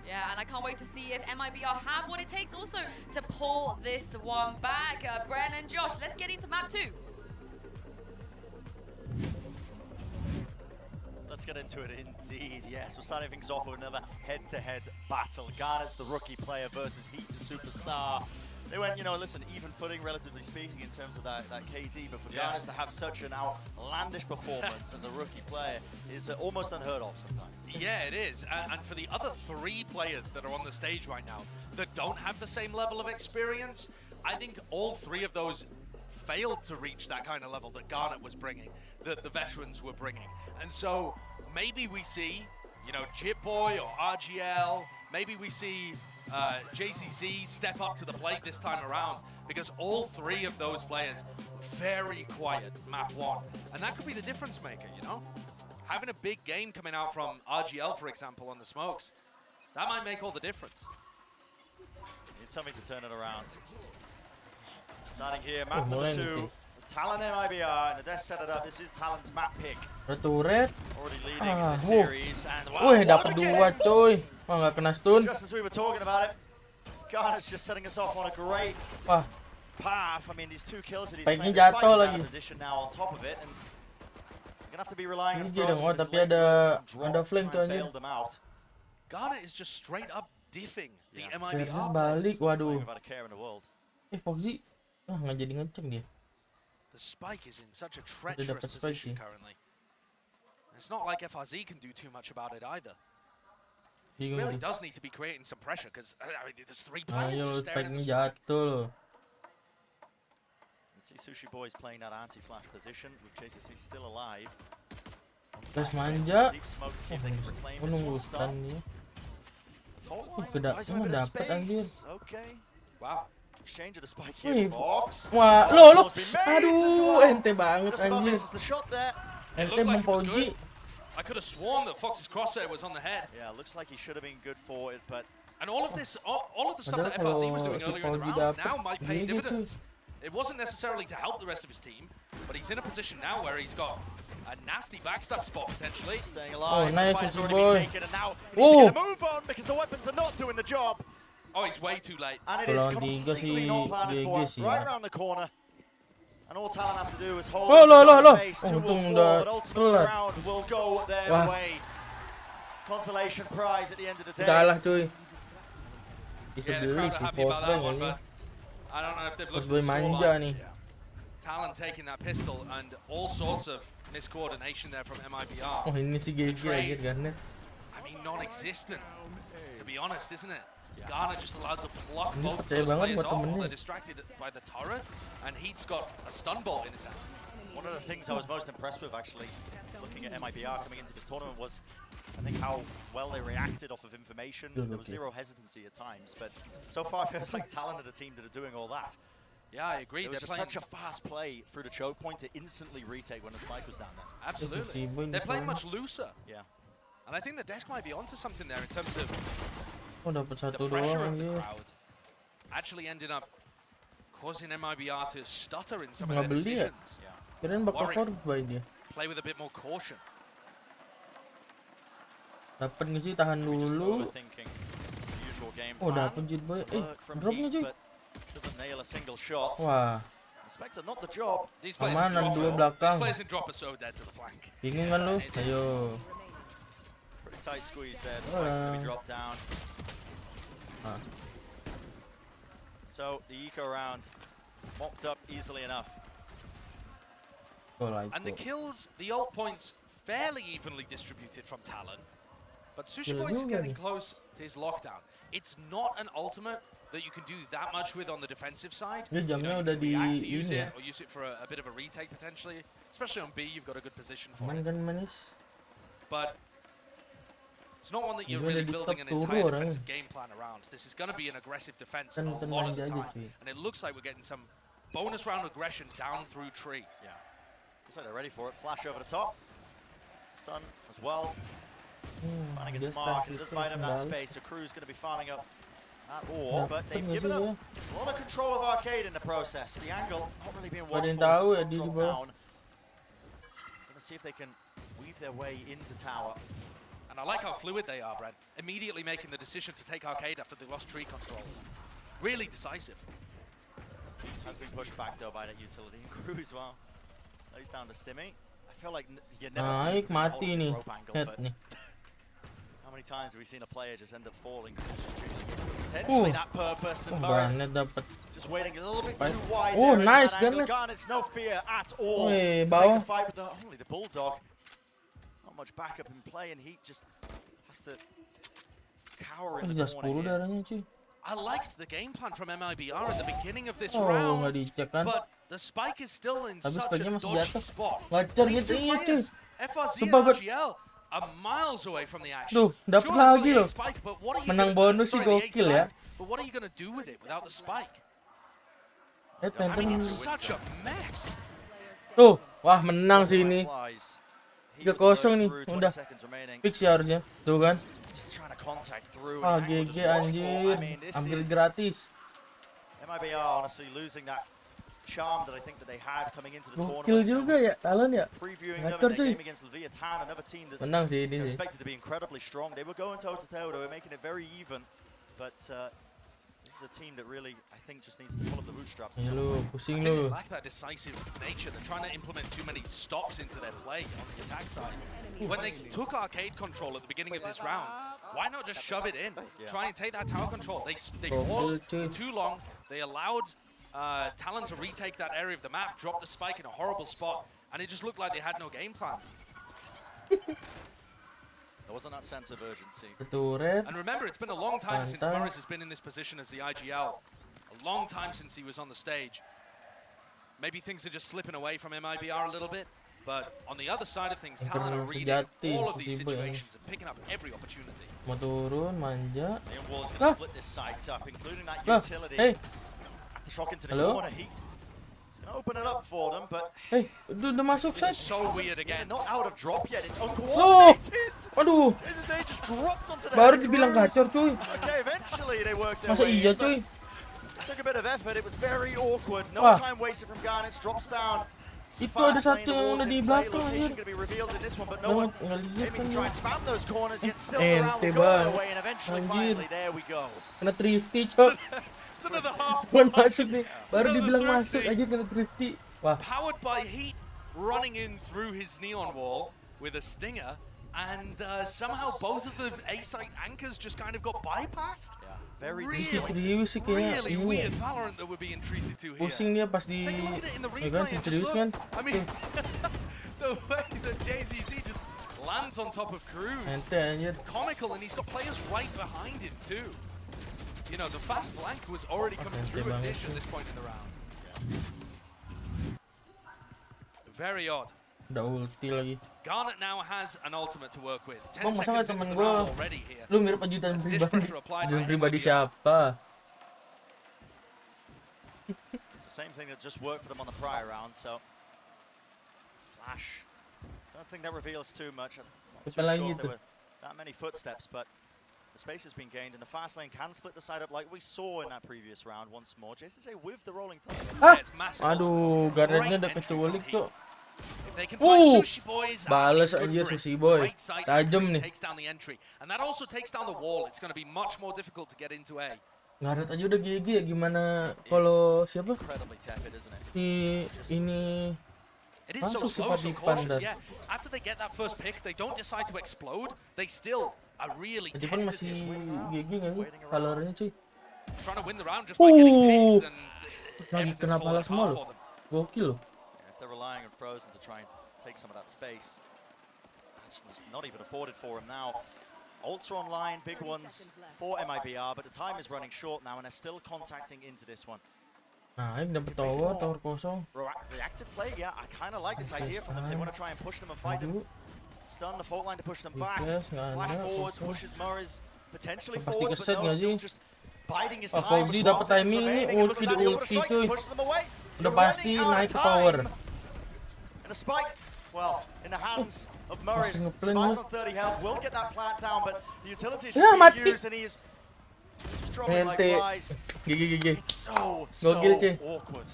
Yeah, and I can't wait to see if MIBR have what it takes also to pull this one back. Bren and Josh, let's get into map 2. Let's get into it indeed. Yes, we're starting things off with another head-to-head battle. Garnet's the rookie player versus Heat, the superstar. They went, you know, listen, even footing, relatively speaking, in terms of that KD, but for Garnets to have such an outlandish performance as a rookie player is almost unheard of sometimes. Yeah, it is. And for the other 3 players that are on the stage right now that don't have the same level of experience, I think all 3 of those failed to reach that kind of level that Garnet was bringing, that the veterans were bringing. And so maybe we see, you know, Jitboy or RGL, maybe we see JCZ step up to the plate this time around, because all three of those players very quiet map 1, and that could be the difference maker, you know? Having a big game coming out from RGL, for example, on the smokes, that might make all the difference. Need something to turn it around. Starting here, map number 2. Talon MIBR, and the desk set it up. This is Talon's map pick. Turret. Already leading the series, and Wih, dapat 2 coy. Wah, nggak kena stun. Just as we were talking about it, Garner's just setting us off on a great Wah, path. I mean, these 2 kills that he's Spike-nya playing, despite jatuh his lagi. position now on top of it, and you're gonna have to be relying on Ini dong, Frozen tapi with his late ada flame drop tuh to try and anjir. bail them out. Garner is just straight up diffing the Akhirnya MIBR. balik, waduh. Without a care in the world. Foxy. Nggak jadi ngecek dia. The spike is in such a dapat treacherous spike position sih. currently. It's not like FRZ can do too much about it either. He Bingung really tuh. does need to be creating some pressure, because I mean, there's 3 Ayo players lo, just staring at the spike-nya spike. jatuh lo. Let's see Sushi Boys playing that anti-flash position with JCC still alive. Flash manja. Deep smoke to see if they can reclaim Gua this nunggu one stun stop. nih. Guys, Emang over the dapat space. anjir. Okay. Wow. Exchange of the spike Wih, here. Fox. wah, lo, aduh, ente banget Just about anjir. misses the shot there. It Ente looked like it was mempoji. good. I could have sworn that Fox's crosshair was on the head. Yeah, looks like he should have been good for it, but And all of this, all of the stuff that Padahal FRZ was kalau doing si earlier in the Fauzi round dapet, now might pay gini gitu. dividends. It wasn't necessarily to help the rest of his team, but he's in a position now where he's got a nasty backstab spot potentially. staying Oh, alive. nice, The fight's Sushi already boy. been taken, and now he Oh. needs to get a move on because the weapons are not doing the job. Oh, he's way too late. And it is Kalau tiga completely sih not planted for. GG sih Right ya. around the corner. And all Talon have to do is hold Oh, lo, the lo. face Oh, 2 untung or 4, udah but ultimately the telat. round will go their Wah. way. Consolation prize at the end of the day. Kalah cuy. Bisa Yeah, the beli crowd are si happy about that Force one, ini. but I don't know if they've Force looked at boy the manja scoreline. nih. Talon taking that pistol and all sorts of miscoordination there from MIBR. Oh, ini si GG anjir Garnet. I mean, non-existent, to be honest, isn't it? Garner just allowed to block Ini both of percaya those banget players buat off while temennya. they're distracted by the turret, and Heat's got a stun bolt in his hand. One of the things I was most impressed with, actually, looking at MIBR coming into this tournament, was I think how well they reacted off of information. There was zero hesitancy at times, but so far it feels like Talon are the team that are doing all that. Yeah, I agree. It was They're just playing such a fast play through the choke point to instantly retake when the spike was down there. absolutely. They're playing much looser, Yeah. and I think the desk might be onto something there in terms of Oh, dapat the satu pressure doang of the anjir. crowd actually ended up causing MIBR to stutter in some of Nggak their beli ya? decisions. Kirain bakal Worry. forward dia. Play with a bit more caution. Dapat nggak sih, tahan dulu. Overthinking the usual game Oh, plan. dapat Jit boy. Some work from Dropnya Heat, cuy. but doesn't nail a single shot. Wah, Spectre not the job. These players aman in ada drop, dua these belakang. players in drop are so dead to the flank. Bingung kan lu? Ayo. Pretty tight squeeze there. The spike's going to be dropped down. Ah. So the eco round mopped up easily enough. And the kills, the ult points, fairly evenly distributed from Talon. But Sushi Gila Boy is juga getting nih. close to his lockdown. It's not an ultimate that you can do that much with on the defensive side. Ini jamnya udah di React to use ini it, ya. or use it for a bit of a retake potentially. Especially on B, you've got a good position for Aman it. kan manis? But it's not one that you're Ini really udah di building stop an entire turu orangnya. defensive game plan around. This is going to be an aggressive defense Kan a bukan lot of manja the aja time. cuy. And it looks like we're getting some bonus round aggression down through tree. Yeah. Looks like they're ready for it. Flash over the top. Stun as well. Finding dia its mark. stun It does situ bite him that kembali. space. So Crew's going to be farming up that ore, but Dapet they've nggak given sih up dia? a lot of control of Arcade in the process. The angle not really being Ada watched yang for. tahu The ya smoke dia di drop bawah. down. Gonna see if they can weave their way into tower. And I like how fluid they are, Brent. Immediately making the decision to take Arcade after they lost tree control. Really decisive. Has been pushed back though by that utility. Crew as well. Lays down to Stimmy. I feel like you never Naik think mati holding this nih. rope angle, Head but nih. how many times have we seen a player just end up falling? Potentially that purpose, and Morris Garnet dapat. just waiting a little bit Fight. too wide. Oh, there into nice, that angle. Garnet. Garnet's no fear at all. Wih, to bawah. take the fight with only the Bulldog. Not much backup in play, and Heat just has to cower in the Udah corner 10 here. darahnya cuy. I liked the game plan from MIBR at the beginning of this Oh, round, nggak dicek kan? but the spike is still in Tapi such spike-nya a masih dodgy jatuh. spot. Wajar These gitu, two iya cuy. players, FRZ Sumpah and gue- RGL, are miles away from the action. Duh, dapat Sure, lagi the loh. spike, but what are you Menang gonna- bonus sih sorry, the gokil A ya. side, But what are you gonna do with it without the spike? I Phantom. mean, it's such a mess. Tuh, wah menang sih ini. 3-0 nih, udah fix ya harusnya. Tuh kan. Ah, GG anjir. Ambil gratis. MIBR honestly losing that charm that I think that they had coming into the Gokil tournament. juga ya, Talon ya. Previewing them Ngacor in their cuy. game against Leviathan, another team that's Menang sih ini sih. expected to be incredibly strong. They were going toe to toe, they were making it very even, but this is a team that really, I think, just needs to pull up the bootstraps. Ya lu, pusing I think lu. they lack that decisive nature. They're trying to implement too many stops into their play on the attack side. When they took arcade control at the beginning of this round, why not just shove it in? Try and take that tower control. They paused for too long. They allowed Talon to retake that area of the map, drop the spike in a horrible spot, and it just looked like they had no game plan. There wasn't that sense of urgency. Turret. And remember, it's been a long time since Pantai. Morris has been in this position as the IGL. A long time since he was on the stage. Maybe things are just slipping away from MIBR a little bit, but on the other side of things, Talon are reading Sejati, all of these tiba ini. situations and picking up every opportunity. Mau turun, manja. Neon Wall's Lah. going to split this site up, including that Lah, utility. hey. Aftershock into the Halo? corner heat. It's going to open it up for them, but Hey, udah masuk This set. is so weird again. not out of drop yet. It's Oh, uncoordinated. aduh. They just dropped onto the Baru head of dibilang Cruz. gacor cuy. Okay, eventually they worked their Masa way iya in, but cuy? it took a bit of effort. It was very awkward. No Wah. time wasted from Garnets. Drops down. Itu ada satu yang ada di belakang Location anjir. going to be revealed in this one, but no one Nggak lihat aiming kan to try lu. and spam those corners. Yet still the round Ente will go their banget. way, and eventually, Anjir. finally, there we go. Kena thrifty cok. It's another half. Bukan masuk nih. Baru Another dibilang thrifty. masuk aja kena thrifty. Wah. Powered by Heat running in through his neon wall with a stinger, and somehow both of the A-site anchors just kind of got bypassed. Very serius sih kayaknya Really ini. weird Valorant that we're being treated to here. Pusing dia pas di, Take a look at it in the ya kan, replay and just serius look. kan. I mean, the way that JZZ just lands on top of Cruz, Ente anjir. comical, and he's got players right behind him too. You know, the fast flank was already coming Ente through a banget dish tuh. at this point in the round. Very odd. Udah ulti lagi. Garnet now has an ultimate to work with. 10 Bang, masa nggak seconds temen into the gue? round already here. Lu mirip ajudan As dish pribadi. pressure applied Ajudan by pribadi MIBR. siapa? It's the same thing that just worked for them on the prior round, so flash. Don't think that reveals too much. I'm not too Apa lagi sure if tuh? there were that many footsteps, but the space has been gained, and the fast lane can split the side up like we saw in that previous round once more. JCC with the rolling thunder. Ah, Yeah, it's massive aduh, ultimates. gardennya Great udah entry keculik from cok. If they can find Sushi Boys, Bales good anjir for it. Sushi Boy. Great side Tajam entry nih. takes down the entry, and that also takes down the wall. It's going to be much more difficult to get into A. Garnet aja udah GG ya, gimana kalau siapa? Incredibly tepid, isn't it? Si ini It is so masuk slow, so di cautious, pandar. yeah. After they get that first pick, they don't decide to explode. They still are really Meskipun masih GG nggak sih Valornya cuy? trying to win the round just by getting picks and Lagi everything's kena falling pala semua apart loh. for them. Gokil loh. If they're relying on Frozen to try and take some of that space, that's just not even afforded for him now. Ults are online, big ones for MIBR, but the time is running short now, and they're still contacting into this one. Nah, ini dapet tower kosong. Reactive play, yeah, I kind of like this idea from them. They want to try and push them and fight them. Stun the fault line to push them back. Defense nggak Flash ada, forwards, kosong. pushes Murray's potentially Pasti forwards, but keset no, nggak still sih? just biding his Ah, time. Fauzi with 12 dapat seconds timing ini, remaining, and look ulti at di that, the ulti strikes cuy. push them away. Udah You're pasti running out of naik ke time. tower. And a spike, well, in the hands of Murray. Masih ngeplan Spies gua. on 30 health, will get that plant down, but the utility is Ya, just mati. being used, and he is just dropping like Ente. flies. GG. So Gokil cuy. awkward.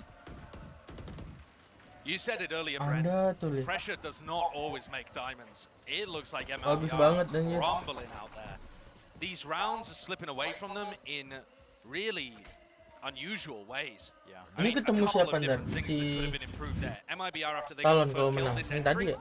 You said it earlier, Brent. Anda tuh lihat. Pressure does not always make diamonds. It looks like Bagus MLB banget, are anjir. crumbling out there. These rounds are slipping away from them in really unusual ways. Yeah. Ini ketemu siapa, Dan? Si MIBR after they Talon got the kalau first kill menang. this Yang tadi entry. ya?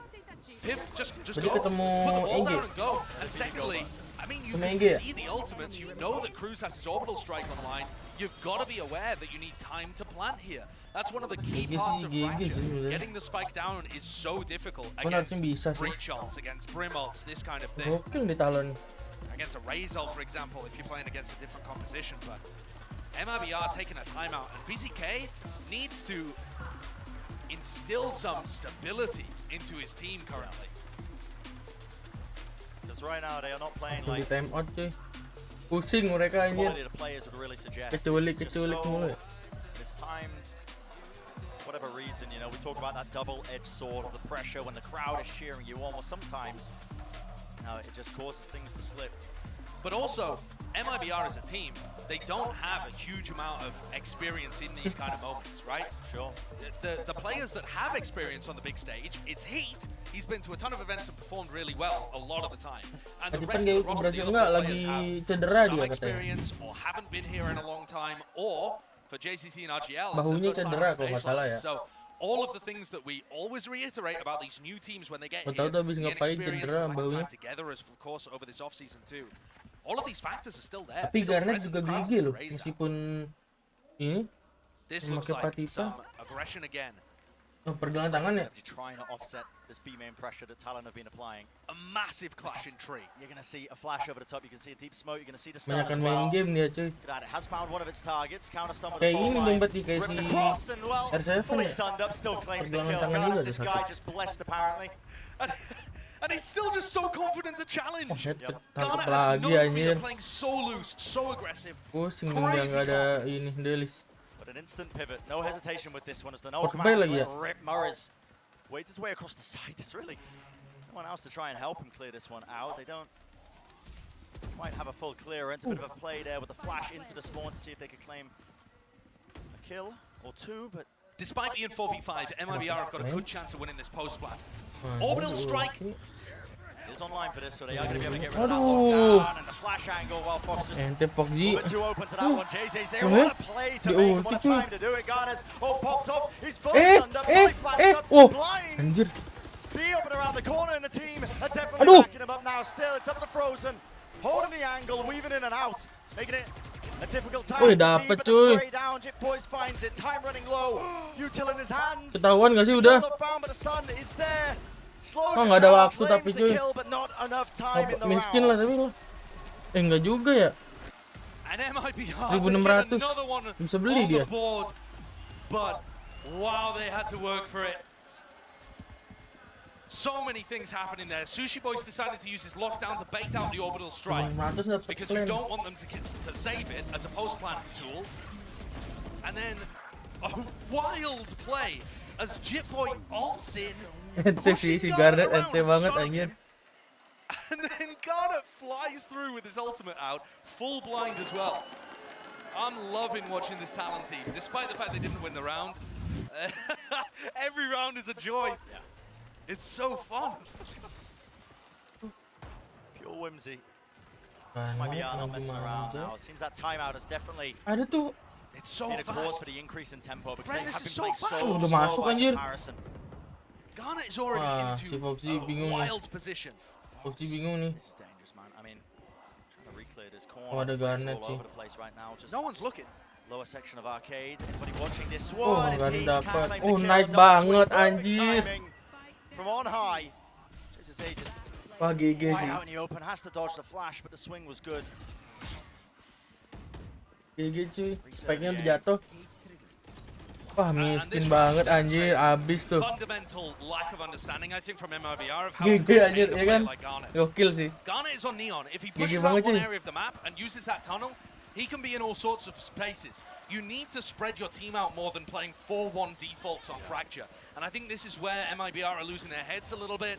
Just Berarti go. ketemu Put the ball EG. down and go. And secondly, I mean, you Sama can EG ya? see the ultimates. You know that Cruz has his orbital strike online. You've got to be aware that you need time to plant here. That's one of the key GG parts sih, of GG Fracture. sih sebenarnya. Getting the spike down is so difficult Kan harusnya against bisa sih. breach ults, against brim ults, this kind of thing. Gokil nih Talon. Against a Raze ult, for example, if you're playing against a different composition. But MIBR taking a timeout, and BZK needs to instill some stability into his team currently. As right now they are not playing Di like time out cuy. Pusing mereka anjir. quality the players would really suggest. Keculik It's just mulu. so mistimed. Whatever reason, you know, we talk about that double-edged sword of the pressure when the crowd is cheering you on. Well, sometimes, you know, it just causes things to slip. But also, MIBR as a team, they don't have a huge amount of experience in these kind of moments, right? Sure. The players that have experience on the big stage, it's Heat. He's been to a ton of events and performed really well a lot of the time. And the rest of the roster, the other players have some experience or haven't been here in a long time, or for JCC and RGL, it's their first time on stage like this. So all of the things that we always reiterate about these new teams when they get here, the inexperience, the lack of time together, as of course over this off-season too. All of these factors are still there. Tapi Garnet juga gigi loh, meskipun ini This looks like some aggression again. Oh, pergelangan tangan ya? Trying to offset this B main pressure that Talon have been applying. A massive clash in tree. You're going to see a flash over the top. You can see a deep smoke. You're going to see the stun Banyakan as well. main game dia cuy. It has found one of its targets. Counter stun with Kayak a full ini line. dong berarti kayak si Ripped across and well, R7 fully ya? stunned up. Still claims the Pergelangan kill. tangan juga Guys, this ada guy satu. just blessed apparently. And he's still just so confident to challenge. Tangkap Garnet has lagi no fear, anjir. playing so loose, so aggressive. Pusing dong dia nggak ada ini Delis. But an instant pivot. No hesitation with this one as the no Portable command lagi ya? Rip Murray's waits his way across the side. There's really no one else to try and help him clear this one out. They don't quite have a full clearance. A bit of a play there with a flash into the spawn to see if they could claim a kill or two, but Despite being 4v5, MIBR have got a good chance of winning this post plan. Orbital strike. is online for this, so they are going to be able to get rid of that lockdown and the flash angle while Fox just Ente Pogji. a bit too open to that one. JCC, what a play to make, what a time to do it. Garnet's all popped up, he's fully stunned up, fully flashed up, blind. Anjir. Be open around the corner and the team are definitely backing him up now. Still, it's up to Frozen, holding the angle, weaving in and out, making it a difficult time for the team, but the spray down, Jip Boys finds it, time running low, Util in his hands. Ketahuan gak sih udah? Found, but the stun is there. Oh nggak ada waktu tapi cuy. Miskin lah tapi lo. Enggak juga ya. 1.600 bisa beli dia. But wow, they had to work for it. So many things happening there. Sushi Boys decided to use his lockdown to bait out the orbital strike because you don't want them to save it as a post-plant tool. And then a wild play as Jip Boy ults in. Ente sih, si Garnet ente banget anjir. And then Garnet flies through with his ultimate out, full blind as well. I'm loving watching this talent team, despite the fact they didn't win the round. Every round is a joy. Yeah. It's so fun. Pure whimsy. Might be not messing around now. It seems that timeout has definitely Ada tuh. It's so been a cause fast. for the increase in tempo because they Brent, have this been is so playing fast. so Udah slow masuk, by anjir. comparison. Garnet is already Si into Foxy a bingung nih. wild position. Foxy bingung nih. This is dangerous, man. I mean, trying to reclear this corner. Oh, ada Garnet all sih. over the place right now. Just No one's looking. lower section of arcade. Anybody watching this Oh, one? Garnet It's Heat, dapat. can't claim Oh, the kill. nice Double banget sweep, perfect anjir. timing from on high. JCC just Wah GG right sih. out in the open, has to dodge the flash, but the swing was good. GG cuy. Speknya udah jatuh. Wah miskin banget anjir, abis tuh. Fundamental lack of understanding, I think, from MIBR of how GG to contain anjir, a ya player kan? like Garnet. Gokil sih. Garnet is on Neon. If he GG pushes banget out one cuy. area of the map and uses that tunnel, he can be in all sorts of spaces. You need to spread your team out more than playing 4-1 defaults on Fracture. And I think this is where MIBR are losing their heads a little bit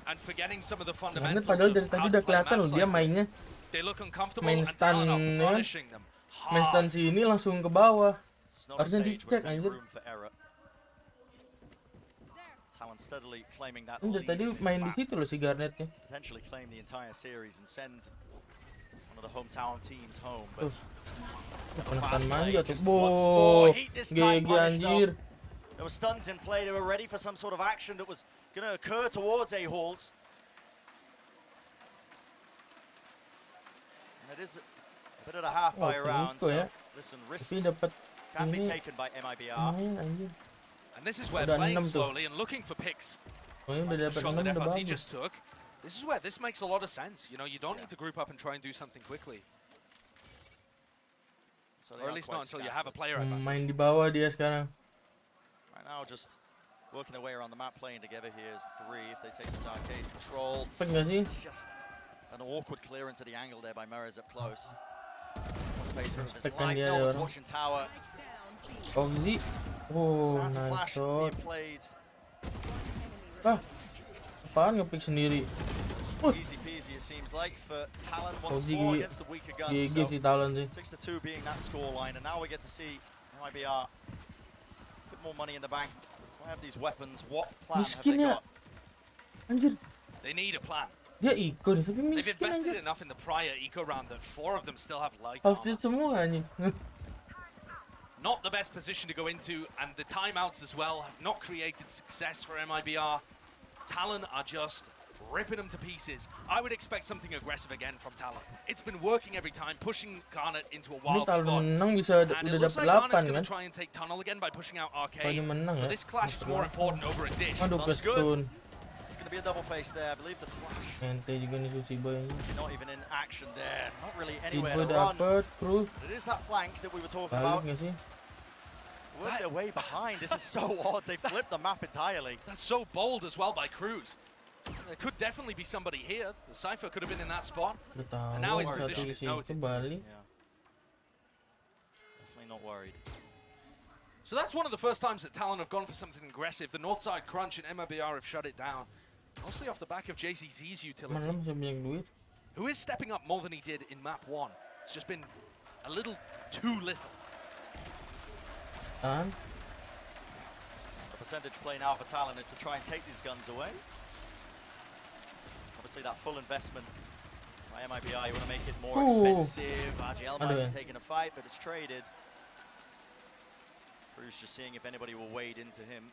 and forgetting some of the Garnet fundamentals padahal of dari tadi how to udah play kelihatan loh maps dia like mainnya. this. They look uncomfortable Main and stun Talon are ya kan? punishing them Main stun hard. sini langsung ke bawah. It's not a Harusnya stage dicek where there's any anjir. room for error. Talon steadily claiming that Udah lead tadi in this main di map. situ loh si Garnetnya. Potentially claim the entire series and send one of the hometown teams home. But Kena stun manja tuh. just once more, Heat this time GG punished anjir. though. There were stuns in play. They were ready for some sort of action that was going to occur towards A-Halls. And it is a bit of a half by Oh, round. gitu So ya. listen, risks Tapi dapat can be ini taken by MIBR. lumayan anjir. And this is where Udah playing 6 tuh. slowly and looking for picks. Oh ini udah dapat Shot 6 that udah FRC bagus. just took. This is where this makes a lot of sense. You know, you don't need to group up and try and do something quickly. So they Or at are least quite not until you scattered. have a player advantage. Main di bawah dia sekarang. Right now, just working their way around the map, playing together here is 3. If they take this arcade control, Cepet nggak sih? it's just An awkward clearance at the angle there by Murray's up close. Spec kan dia ada orang. Ogzi. Oh, nice shot. Apaan ngepick sendiri? Easy peasy it seems like for Talon once more against the weaker guns. GG si Talon sih. 6-2 being that scoreline, and now we get to see MIBR a bit more money in the bank. We have these weapons. What plan have they got? Anjir. They need a plan. Dia eco nih, tapi They've miskin invested anjir. enough in the prior eco round that 4 of them still have light Outfit armor. semua anjing. Not the best position to go into, and the timeouts as well have not created success for MIBR. Talon are just ripping them to pieces. I would expect something aggressive again from Talon. It's been working every time, pushing Garnet into a wild Ini kalau spot. menang bisa And it udah looks dapat like 8 Garnet's going kan. to try and take Tunnel again by pushing out Kalau Arcade. dia menang ya. But this clash is more important over a dish. Aduh, Sounds good. kestun. It's going to be a double face there. I believe the flash Ente juga nih Susi Boy. not even in action there. Not really anywhere Tiba to run. dapet, Cruz. But it is that flank that we were talking Balik about. nggak sih? Work their way behind. This is so odd. They flipped the map entirely. That's so bold as well by Cruz. There could definitely be somebody here. The Cypher could have been in that spot. And now his position is noted. Balik. Yeah. Definitely not worried. So that's one of the first times that Talon have gone for something aggressive. The north side crunch and MIBR have shut it down. Mostly off the back of JCZ's utility, Mana bisa banyak duit? who is stepping up more than he did in map 1. It's just been a little too little. Tahan. The percentage play now for Talon is to try and take these guns away. Obviously that full investment by MIBR, you want to make it more expensive. RGL might have taken a fight, but it's traded. Cruz just seeing if anybody will wade into him.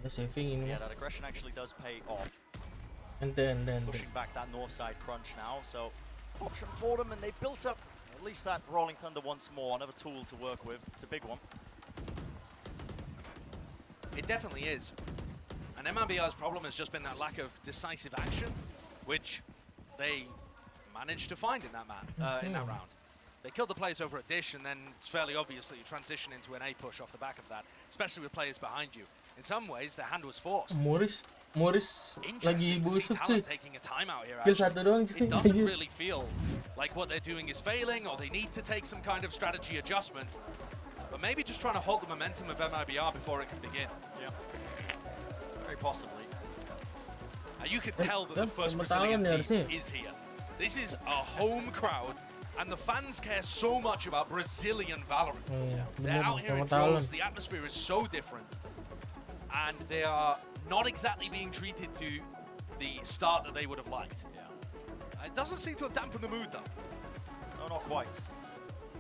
Saving ini. Yeah, that aggression actually does pay off. And then. Pushing back that north side crunch now, so option for them, and they built up at least that Rolling Thunder once more, another tool to work with. It's a big one. It definitely is. And MIBR's problem has just been that lack of decisive action, which they managed to find in that round. They killed the players over a dish, and then it's fairly obvious that you transition into an A push off the back of that, especially with players behind you. In some ways, their hand was forced. Morris lagi Interesting to see busuk Talon sih. taking a timeout here. Kill Actually. satu doang. It doesn't really feel like what they're doing is failing, or they need to take some kind of strategy adjustment. But maybe just trying to hold the momentum of MIBR before it can begin. Yeah, very possibly. You could tell that the first Brazilian team is here. This is a home crowd, and the fans care so much about Brazilian Valorant. They're out here in droves, the atmosphere is so different, and they are not exactly being treated to the start that they would have liked. Yeah. It doesn't seem to have dampened the mood though. No, not quite.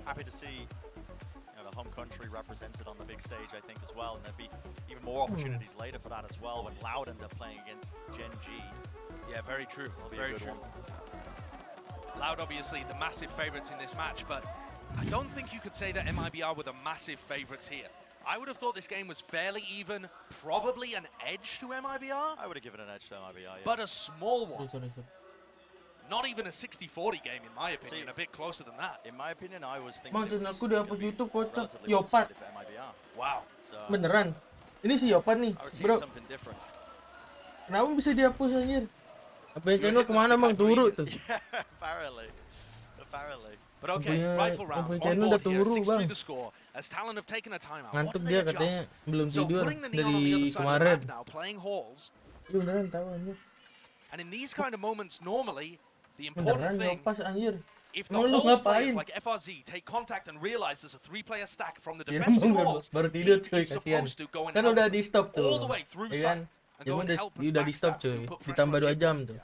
Happy to see the home country represented on the big stage, I think, as well, and there'll be even more opportunities later for that as well when Loud end up playing against Gen G. Yeah, very true. That'll be Very a good true. one. Loud, obviously, the massive favourites in this match, but I don't think you could say that MIBR were the massive favourites here. I would have thought this game was fairly even, probably an edge to MIBR. I would have given an edge to MIBR, yeah. But a small one. Sorry. Not even a 60-40 game, in my opinion, a bit closer than that. In my opinion, I was thinking Maksud it was aku dihapus YouTube kocak. relatively Yopat. positive for MIBR. Wow. So, Beneran. Ini si Yopat nih, I was seeing bro. something different. Kenapa bisa dihapus anjir? Apa yang channel kemana bang? Turut tuh. Yeah, apparently. But okay, rifle round, on channel board udah here, turun 6-3 bang. the score, as Talon have taken a timeout. Ngantuk What do dia they katanya adjust? belum So tidur putting the neon on the dari other side of the kemarin. map now, playing halls, Iya beneran tahu anjir. and in these kind of moments, normally, the important Beneran thing, Yopas anjir. if the Emang lu halls players ngapain? like FRZ take contact and realize there's a 3-player stack from the Si defensive Ramon halls, baru tidur he cuy, is kasihan. supposed to go and Kan help udah di stop tuh. all the way through Ya site kan? and go and help Dia udah di stop backstab to cuy. put pressure Ditambah on 2 jam tuh.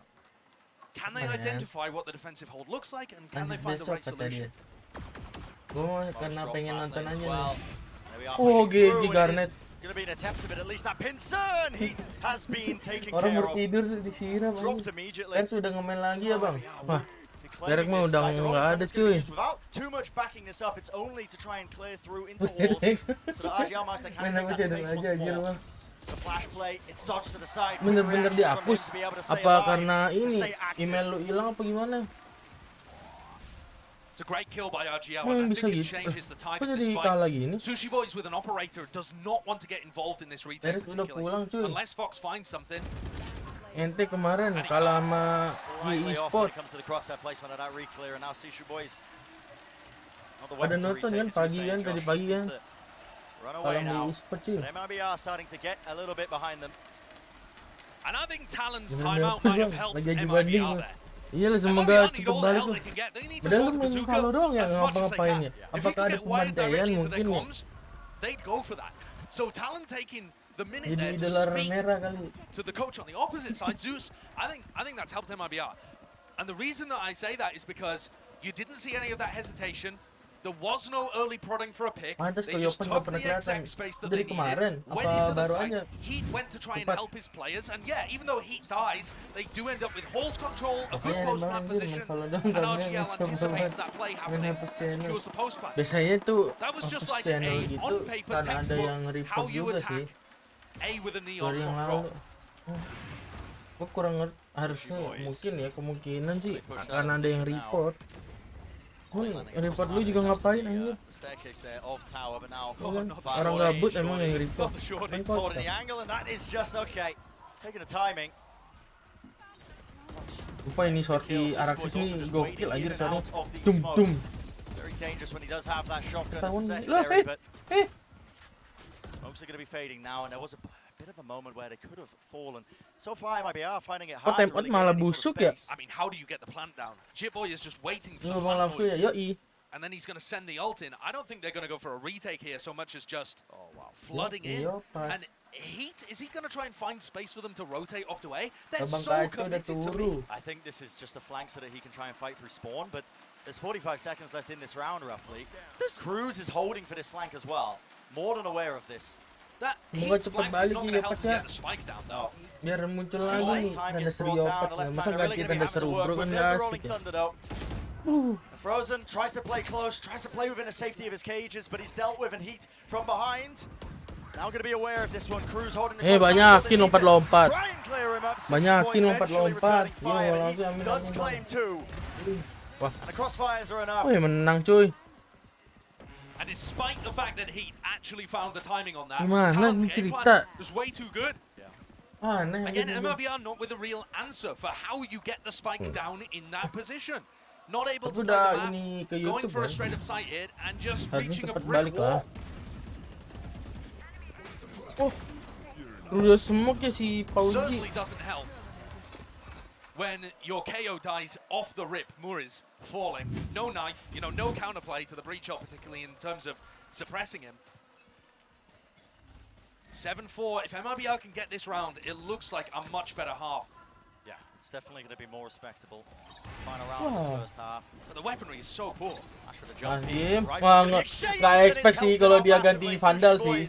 Can they Lumayan. identify what the defensive hold looks like, and can they Lanjut find the besok right kata dia. solution? Gue karena pengen nonton aja nih. There we are, Oh, pushing GG through, and it Garnet. is gonna be an attempt of it, at least that Pinson, he has been taken Orang care baru of. tidur disiram. Dropped immediately. Kan sudah ngemen lagi ya bang. Wah, Derek Claiming mah this udah side, nggak ada Rolling Thunder's gonna cuy. use without too much backing this up, it's only to try and clear through into walls, so that RGL Master can Main take apa that channel space aja once anjir more. bang. The flash play, it's dodged to the side. Bener-bener Quick reaction from dihapus. him to be able to stay Apa alive, karena to ini stay active. email lu hilang apa gimana? It's a great kill by RGL, Oh, and I bisa think it gitu. changes the tide Kok of this jadi fight. kalah gini? Sushi Boys with an operator does not want to get involved in this retake Derek udah pulang particularly, cuy. unless Fox finds something. Ente kemarin kalah sama Slightly off when e-sport. it comes to the crosshair placement of that reclear, and now Sishu boys. Not the Pada weapon to nonton retake, kan as you pagi say, kan, Josh, tadi just pagi needs kan. to run Kalau away mau now. e-sport cuy. But MIBR starting to get a little bit behind them. And I think Talon's Bener-bener timeout might have bang, helped lagi aju MIBR banding. there. Iyalah semoga cepet balik tuh. Padahal lu main Halo doang ya ngapa-ngapain ya. Apakah ada pembantaian mungkin ya? They'd go for that. So Talon taking the minute Jadi there to dolar speak merah kali. to the coach on the opposite side, Zeus. I think that's helped MIBR. And the reason that I say that is because you didn't see any of that hesitation. There was no early prodding for a pick. Pantas They kalau just Yopan took nggak pernah the kelihatan exact space that dari they kemarin. needed, went Apa into the baru site. aja? Heat went to try and Cepat. help his players, and yeah, even though Heat dies, they do end up with Halls control, a good Makanya post emang plant anjir position, kalau and doang kan RGL anticipates that play happening and secures the post plant. Biasanya tuh That was just hapus like channel a gitu on-paper kan ada textbook yang how report you juga sih. attack A with a Dari neon yang from lalu. drop. Gue kurang harusnya mungkin ya kemungkinan sih akan ada yang report. Report lu juga ngapain anjir? Orang gabut emang yang report. Kan Caught in the angle, and that is just okay. Taking the timing. Lupa ini sorti Araxis nih gokil anjir soalnya. Dum. Very dangerous when he does have that shotgun Tahun as a lah, secondary, but smokes are going to be fading now, and there was a bit of a moment where they could have fallen. So far, MIBR finding it hard to really get malah any sort busuk of ya? space. I mean, how do you get the plant down? Jitboy is just waiting for Ini the ngomong plant langsung ya, noise. yoi. And then he's going to send the ult in. I don't think they're going to go for a retake here so much as just flooding in. And Heat, is he going to try and find space for them to rotate off to A? They're Gampang so kaco udah committed to turu. B. I think this is just a flank so that he can try and fight through spawn, but there's 45 seconds left in this round, roughly. Cruz is holding for this flank as well. More than aware of this. That Semoga Heat's cepat flank is balik not nih going to ya help Pas to ya. get the spike down, though. Biar muncul Still lagi less nih time tanda gets seru brought down, Yopas the ya. less Masa time they're ganti really going to tanda be having seru to work bro with. kan There's the gak rolling asik ya. thunder though. Frozen tries to play close, tries to play within the safety of his cages, but he's dealt with, and Heat from behind. Now going to be aware of this one. Cruz holding the close banyakin angle. lompat-lompat. Try and clear him up. Banyakin Boys lompat-lompat. eventually returning fire, Yo, and he langsung does ambil. claim two. Wah. And the crossfires are enough. Wih menang cuy. And despite the fact that Heat actually found the timing on that, Gimana Talon's nih game cerita? plan was way too good. Aneh Again, aja. MIBR not with a real answer for how you get the spike down in that position. Not able to Tapi play udah the map, ini ke going YouTube for a kan. straight up sight hit and just Harusnya reaching a cepet brick balik lah. wall. Oh, udah smoke ya si Pauji. Certainly doesn't help when your KO dies off the rip. Muri's falling. No knife, you know, no counterplay to the breach shot, particularly in terms of suppressing him. 7-4. If MIBR can get this round, it looks like a much better half. Yeah, it's definitely going to be more respectable. Final round of the first half. But the weaponry is so poor. Anjir, nggak expect sih kalau dia ganti Vandal sih.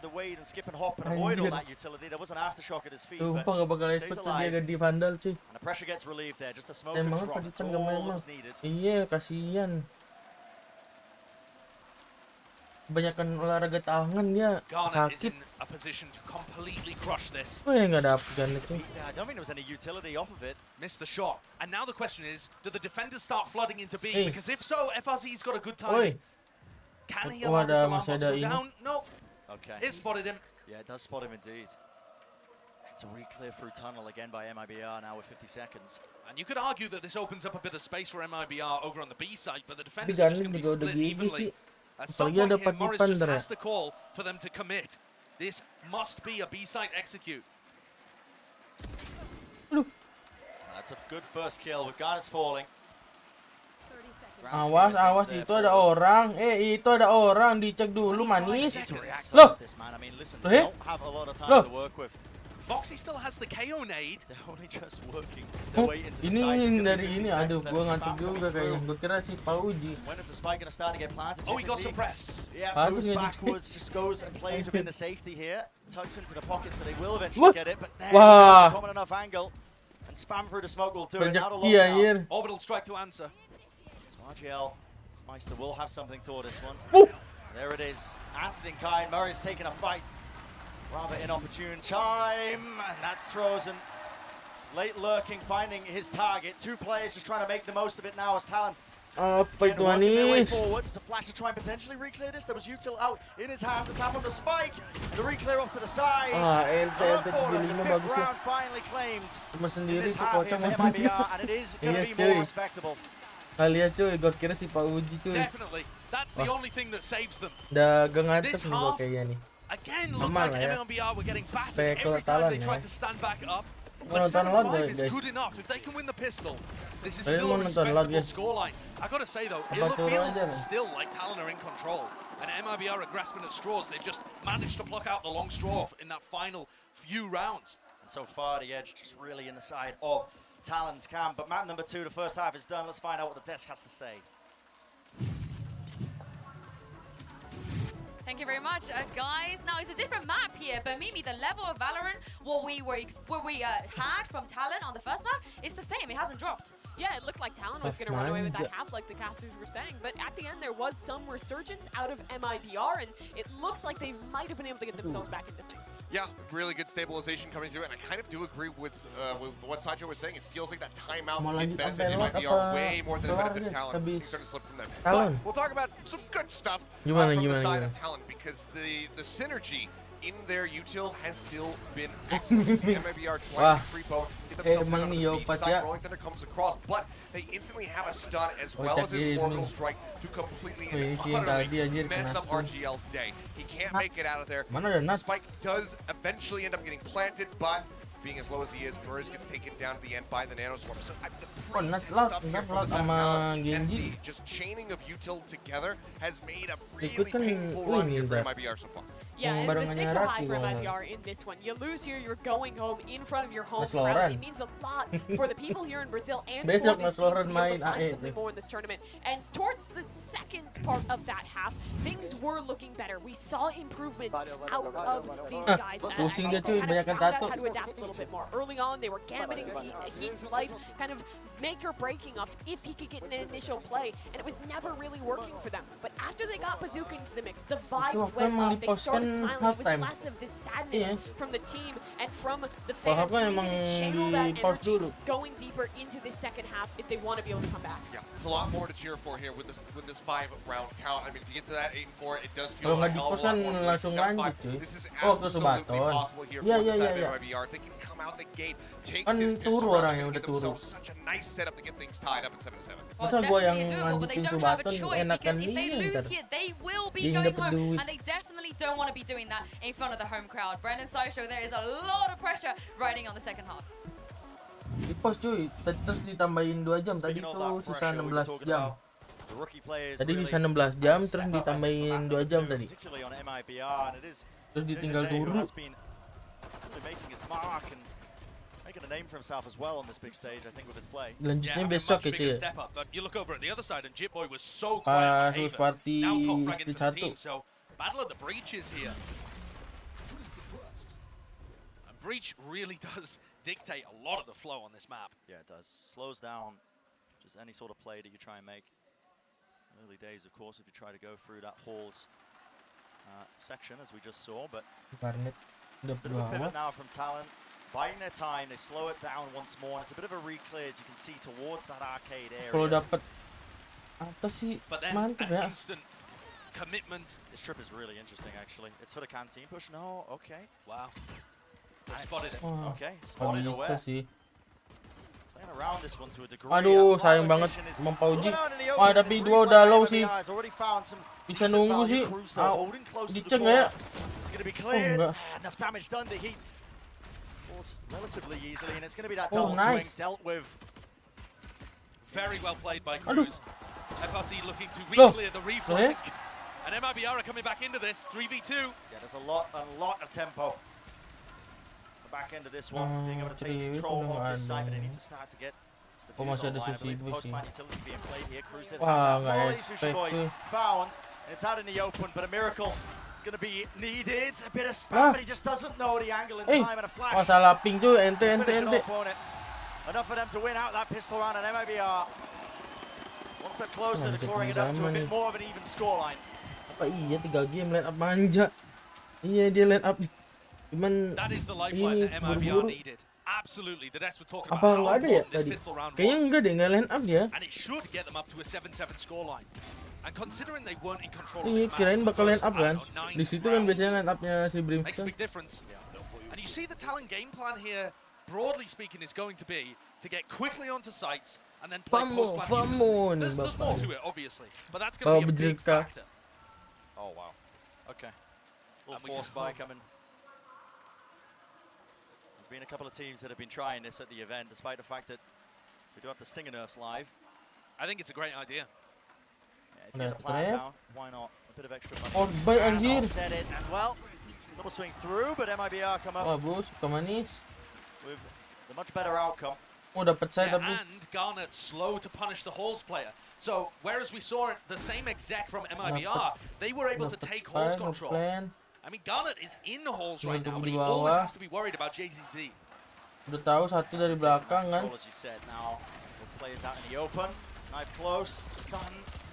The wade and skip and hop and avoid all that utility. There was an aftershock at his feet, Tuh, but nggak bakal stays expect tuh dia alive. ganti Vandal cuy. And the pressure gets relieved there. Just a smoke and Emang drop. Paditan That's gak main all that mah. was needed. Iya, kasihan. Kebanyakan olahraga tangan dia Ghana is sakit. in a position to completely crush this. Oh ya nggak dapet Garnet tuh. Yeah, I don't think there was any utility off of it. Missed the shot. And now the question is, do the defenders start flooding into B? Hey. Because if so, FRZ's got a good Oi. timing. Can he Oh, allow this ada alarm masih bot to ada go ini. down? No. Okay. It spotted him. Yeah, it does spot him indeed. It's a re-clear through tunnel again by MIBR now with 50 seconds. And you could argue that this opens up a bit of space for MIBR over on the B side, but the Tapi defenders are just Garnet going to be juga udah split gigi evenly. sih. At some Apalagi ada point here, Morris Patipan just Dra. has to call for them to commit. This must be a B-side execute. That's a good first kill with Garnet's falling. Awas, awas itu ada orang. Itu ada orang, dicek dulu manis. Loh. Don't have a lot of time to work with. Foxy still has the KO nade. They're only just working their way into the site. It's Ini gonna dari be ini, 50 aduh, seconds gua left to ngantuk spam juga coming kayaknya. through. Gua kira si Pauji. When is the spike going to start to get planted? Oh, he got JIka? suppressed. Yeah, Bagus moves ya, backwards, just goes and plays within the safety here. Tucks into the pocket, so they will eventually Wah. get it. But there, Wah. common enough angle. And spam through the smoke will do it. Now to Rezeki lockdown. anjir. Orbital strike to answer. So RGL, Meister will have something for this one. Woo. There it is. Answered in kind. Murray's taking a fight. Rather inopportune chime. And that's Frozen. Late lurking, finding his target. Two players just trying to make the most of it now as Talon Apa itu Working their way Anis? forward. It's a flash to try and potentially reclear this. There was util out in his hand. The tap on the spike. The reclear off to the side. Ente 5 bagus ya. round finally claimed. Cuma In sendiri this tuh half pocong. here for MIBR, and it is going to be more respectable. Kalian cuy, gua kira si Pak Uji cuy. Definitely. That's the only thing that saves them. Udah gak ngantuk This nih gua half, kayaknya nih. again, looked Aman like lah ya. MMBR were getting battered Kayak every time Talan they ya. tried to stand back up. Mau But nonton lot 7-5 is guys? good enough. If they can win the pistol, this is Kalian still mau a nonton lot respectable guys? scoreline. I gotta say though, it Apa turun feels aja nih? still like Talon are in control. And MIBR are grasping at straws. They've just managed to pluck out the long straw in that final few rounds. And so far, the edge just really in the side of Talon's camp. But map number 2, the first half is done. Let's find out what the desk has to say. Thank you very much, guys. Now it's a different map here, but Mimi, the level of Valorant, what we had from Talon on the first map, is the same. It hasn't dropped. Yeah, it looked like Talon was going to run away with that half, like the casters were saying. But at the end, there was some resurgence out of MIBR, and it looks like they might have been able to get themselves back into things. Yeah, really good stabilization coming through, and I kind of do agree with what Sancho was saying. It feels like that timeout did benefit MIBR way more than it benefited Talon. He's starting to slip from them. But we'll talk about some good stuff from the side of Talon, because the synergy in their util has still been excellent. You see MIBR trying to creepo, get themselves in on the B side, Rolling Thunder comes across, but they instantly have a stun as well as his orbital strike to completely and utterly mess up RGL's day. He can't make it out of there. Spike does eventually end up getting planted, but being as low as he is, Burrs gets taken down at the end by the Nanoswarm. So the pre-set stuff here from the side of Talon and the just chaining of util together has made a really painful run here for MIBR so far. Yeah, and the stakes are high for MIBR in this one. You lose here, you're going home in front of your home crowd. It means a lot for the people here in Brazil and for this team to be able to find something more in this tournament. And towards the second part of that half, things were looking better. We saw improvements out of these guys. And I kind of found out how to adapt a little bit more. Early on, they were gambiting Heat's life, kind of make or breaking of if he could get an initial play, and it was never really working for them. But after they got Bazooka into the mix, the vibes went up. They started smiling. It was less of this sadness from the team and from the fans. They needed to channel that energy going deeper into this second half if they want to be able to come back. Yeah, it's a lot more to cheer for here with this 5-round count. I mean, if you get to that 8-4, it does feel like a hell of a lot more than 7-5. This is absolutely possible here for the side of MIBR. They can come out the gate, take this pistol round, and get themselves such a nice setup to get things tied up at 7-7. Well, it's definitely doable, but they don't have a choice, because if they lose here, they will be going home, and they definitely don't want to be doing that in front of the home crowd. Brandon Sideshow, there is a lot of pressure riding on the second half. Di pos cuy, terus ditambahin 2 jam, tadi tuh sisa 16 jam. Tadi sisa 16 jam, terus ditambahin 2 jam tadi. Terus ditinggal turun. Making a name for himself as well on this big stage, I think, with his play. Lanjutnya besok ya cuy. But you look over at the other side, and Jitboy was so quiet. Watchparty Now top frag into the 1. team, so battle of the breaches here. And breach really does dictate a lot of the flow on this map. Yeah, it does. Slows down just any sort of play that you try and make. Early days, of course, if you try to go through that halls section, as we just saw, but Barnet udah pivot now from Talon. Buying their time, they slow it down once more, and it's a bit of a reclear, as you can see, towards that arcade area. Kalau dapat atas sih mantap ya. Instant commitment. This trip is really interesting, actually. It's for the canteen push. No, okay. Wow. Spotted it. Okay, spotted away. Sih. Playing around this one to a degree. Aduh, sayang banget Mampauji. Wah, tapi 2 udah low sih. Bisa nunggu sih. Dicek nggak ya? Enggak. Enough damage done to Heat. Relatively easily, and it's going to be that double swing dealt with. Very well played by Cruz. FRC looking to re-clear the reflank, and MIBR are coming back into this 3v2. Yeah, there's a lot of tempo. The back end of this one, being able to take control of this side, but they need to start to get. Masih ada sushi bus sih. Wah, nggak expect found, and it's out in the open, but a miracle. It's going to be needed. A bit of spam, but he just doesn't know the angle in time, and a flash. Oh, salah ping cuy, ente. Enough for them to win out that pistol round, and MIBR one step closer to clawing it up to a bit more of an even scoreline. Apa iya 3 game line up manja. Iya dia line up. Cuman that is the lifeline that MIBR needed. Absolutely, the Des were talking Apa about nggak how ada ya important this tadi? pistol round Kayaknya was. enggak deh, nggak line up dia. And it should get them up to a 7-7 scoreline. And considering they weren't in control of Iya, this kirain match bakal line up kan. first, 9 Di situ kan rounds, biasanya line upnya si makes a Brimstone. big difference. And you see the Talon game plan here, broadly speaking, is going to be to get quickly onto sites and then play post-plan utility. There's more to it, obviously, but that's going to be a big factor. Oh, wow. Okay. Little force buy coming. There's been a couple of teams that have been trying this at the event, despite the fact that we do have the Stinger nerfs live. I think it's a great idea. Yeah, if you get the plan down, why not? A bit of extra money. Oh, baik anjir. Set it, and well, little swing through, but MIBR come up Bagus, suka manis. with the much better outcome. Oh, dapat saya tapi. And Garnet slow to punish the Halls player. So, whereas we saw the same exec from MIBR, they were able to take Halls control. I mean, Garnet is in Halls right now, but he always has to be worried about JZZ. Udah tahu satu dari belakang kan. As you said, now the players out in the open, knife close, stun.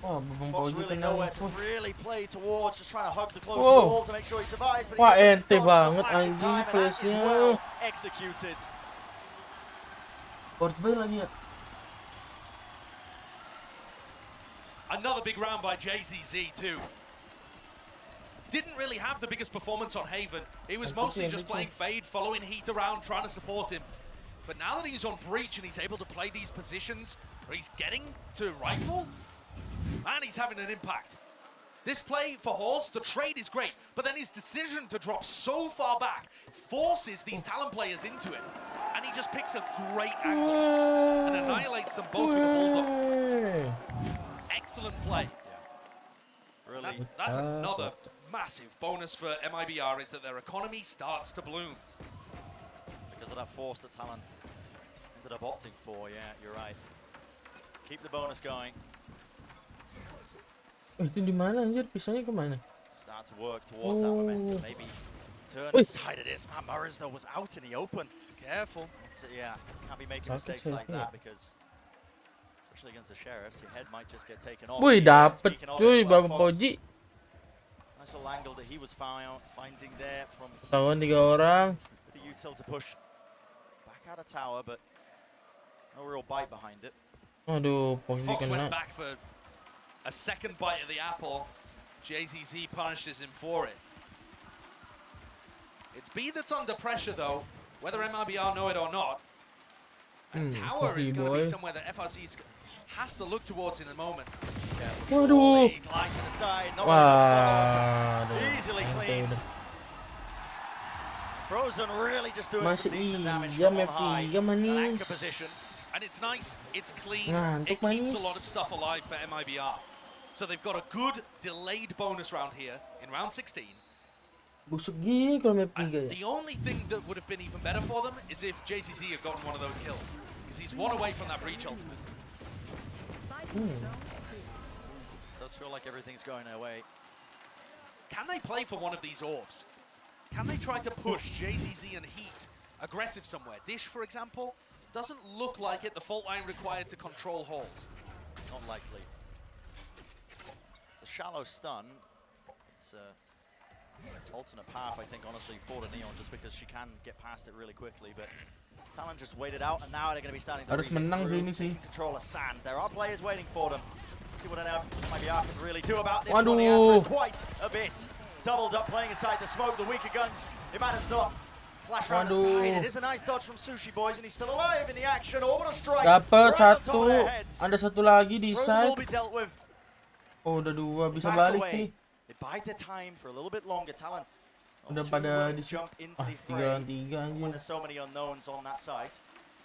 Wah, Bang Fox Pauji really kena. nowhere to really play towards, just trying to hug the close Whoa. wall to make sure he survives. But Wah, he ente doesn't. banget Flashing anjing time, and that is flashnya. well executed. Force bay lagi ya. Another big round by JZZ too. Didn't really have the biggest performance on Haven. He was mostly just playing Fade, following Heat around, trying to support him. But now that he's on Breach and he's able to play these positions where he's getting to Rifle, man, he's having an impact. This play for Halls, the trade is great, but then his decision to drop so far back forces these Talon players into it. And he just picks a great angle and annihilates them both with a Bulldog. Excellent play. Really, that's another massive bonus for MIBR, is that their economy starts to bloom. Because of that force that Talon ended up opting for, yeah, you're right. Keep the bonus going. Itu di mana anjir? Pisaunya kemana? Start to work towards that momentum. Maybe turn inside of this. Man, Morris, though, was out in the open. Careful. Yeah, can't be making mistakes like that because, especially against the Sheriffs, your head might just get taken off. Wih, dapet cuy, Bang Pauji. Nice little angle that he was finding there from Ketahuan 3 orang. the util to push back out of tower, but no real bite behind it. Aduh, Pauji Fox kena. went back for a second bite of the apple. JZZ punishes him for it. It's B that's under pressure though, whether MIBR know it or not. And tower is going to be somewhere that FRC has to look towards in a moment. Waduh. Glide to the side, not Waduh. easily cleaned. Frozen really just doing Masih some decent damage iya, from on high. Iya An anchor manis. position. And it's nice, it's clean, Ngantuk it keeps a manis. lot of stuff alive for MIBR. So they've got a good delayed bonus round here in round 16. Busuk gini kalau map 3 ya. The only thing that would have been even better for them is if JCZ had gotten one of those kills. Because he's one away from that Breach ultimate. Does feel like everything's going their way. Can they play for one of these orbs? Can they try to push JZZ and Heat aggressive somewhere? Dish, for example, doesn't look like it. The fault line required to control Halls. Not likely. It's a shallow stun. It's an alternate path, I think, honestly, for the Neon, just because she can get past it really quickly. But Talon just waited out, and now they're going to be starting to Harus menang sih ini sih. control a sand. There are players waiting for them. See what MIBR can really do about this Waduh. one. The answer is quite a bit. Doubled up, playing inside the smoke. The weaker guns, it matters not. Flash around the side. It is a nice dodge from Sushi Boys, and he's still alive in the action. Orbital strike. Dapat right on top satu. of their heads. Ada satu lagi di Frozen side. will be dealt with. Oh, udah 2. Bisa Back balik away. sih. They bide their time for a little bit longer. Talon Udah too pada willing di to jump into the 3 fray lawan 3 when anjing. there's so many unknowns on that side.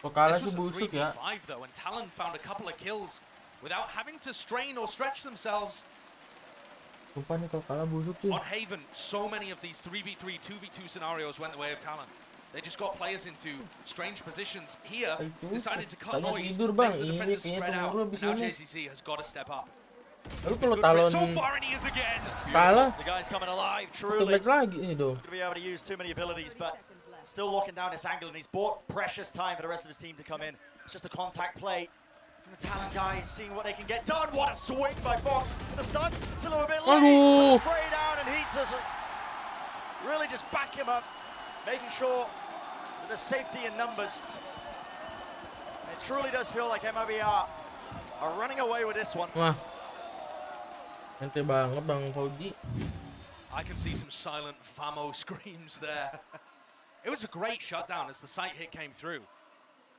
Kok kalah This sih was a busuk ya. 3v5 though, and Talon found a couple of kills without having to strain or stretch themselves. Lupa nih kalau kalah busuk sih. On Haven, so many of these 3v3, 2v2 scenarios went the way of Talon. They just got players into strange positions. Here, decided to cut Tanya noise, tidur, makes Bang. the Ini defenders kayaknya spread out. turun abis Now ini. JCC has got to step up. Lalu kalau Good for it Talon so far, and he is again. kalah, The guy's coming alive, satu truly. match lagi ini dong. Going to be able to use too many abilities, but still locking down this angle, and he's bought precious time for the rest of his team to come in. It's just a contact play from the Talon guys, seeing what they can get done. What a swing by Fox. The stun, it's a little bit late. Aduh. Spray down, and Heat doesn't really just back him up, making sure There's safety in numbers. It truly does feel like MIBR are running away with this one. Wah. Ente banget Bang Fauji. I can see some silent famo screams there. It was a great shutdown as the sight hit came through.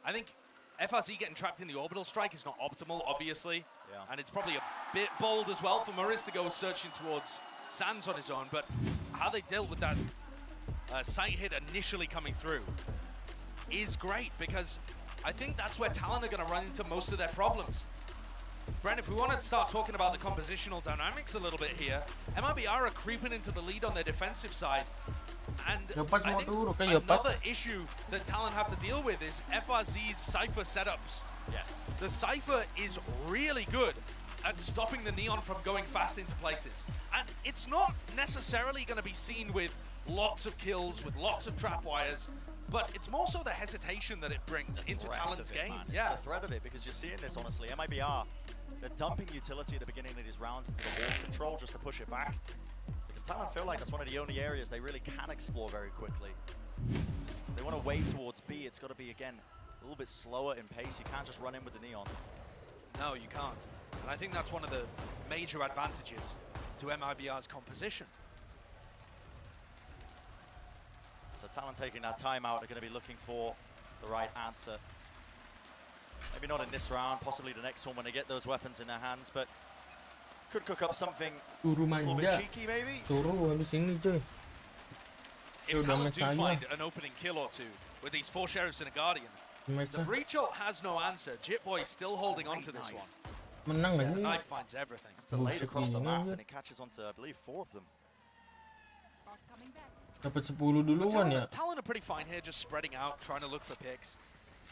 I think FRZ getting trapped in the orbital strike is not optimal, obviously. Yeah. And it's probably a bit bold as well for Maurice to go searching towards Sans on his own, but how they dealt with that sight hit initially coming through is great, because I think that's where Talon are going to run into most of their problems. Brent, if we want to start talking about the compositional dynamics a little bit here, MIBR are creeping into the lead on their defensive side. And I think another issue that Talon have to deal with is FRZ's Cypher setups. Yes. The Cypher is really good at stopping the Neon from going fast into places. And it's not necessarily going to be seen with lots of kills, with lots of trap wires, but it's more so the hesitation that it brings into Talon's game. Yeah, the threat of it, because you're seeing this, honestly. MIBR, they're dumping utility at the beginning of these rounds into the wall control just to push it back. Because Talon feel like that's one of the only areas they really can explore very quickly. They want to wade towards B, it's got to be, again, a little bit slower in pace. You can't just run in with the Neon. No, you can't. And I think that's one of the major advantages to MIBR's composition. So Talon taking that timeout, they're going to be looking for the right answer. Maybe not in this round, possibly the next one when they get those weapons in their hands, but could cook up something a little bit cheeky maybe. If Talon do find an opening kill or two with these 4 Sheriffs and a Guardian, the Breach ult has no answer. Jitboy still holding on to this one. The knife finds everything. It's delayed across the map and it catches onto, I believe, 4 of them. Dapat 10 duluan ya. Talon are pretty fine here, just spreading out, trying to look for picks.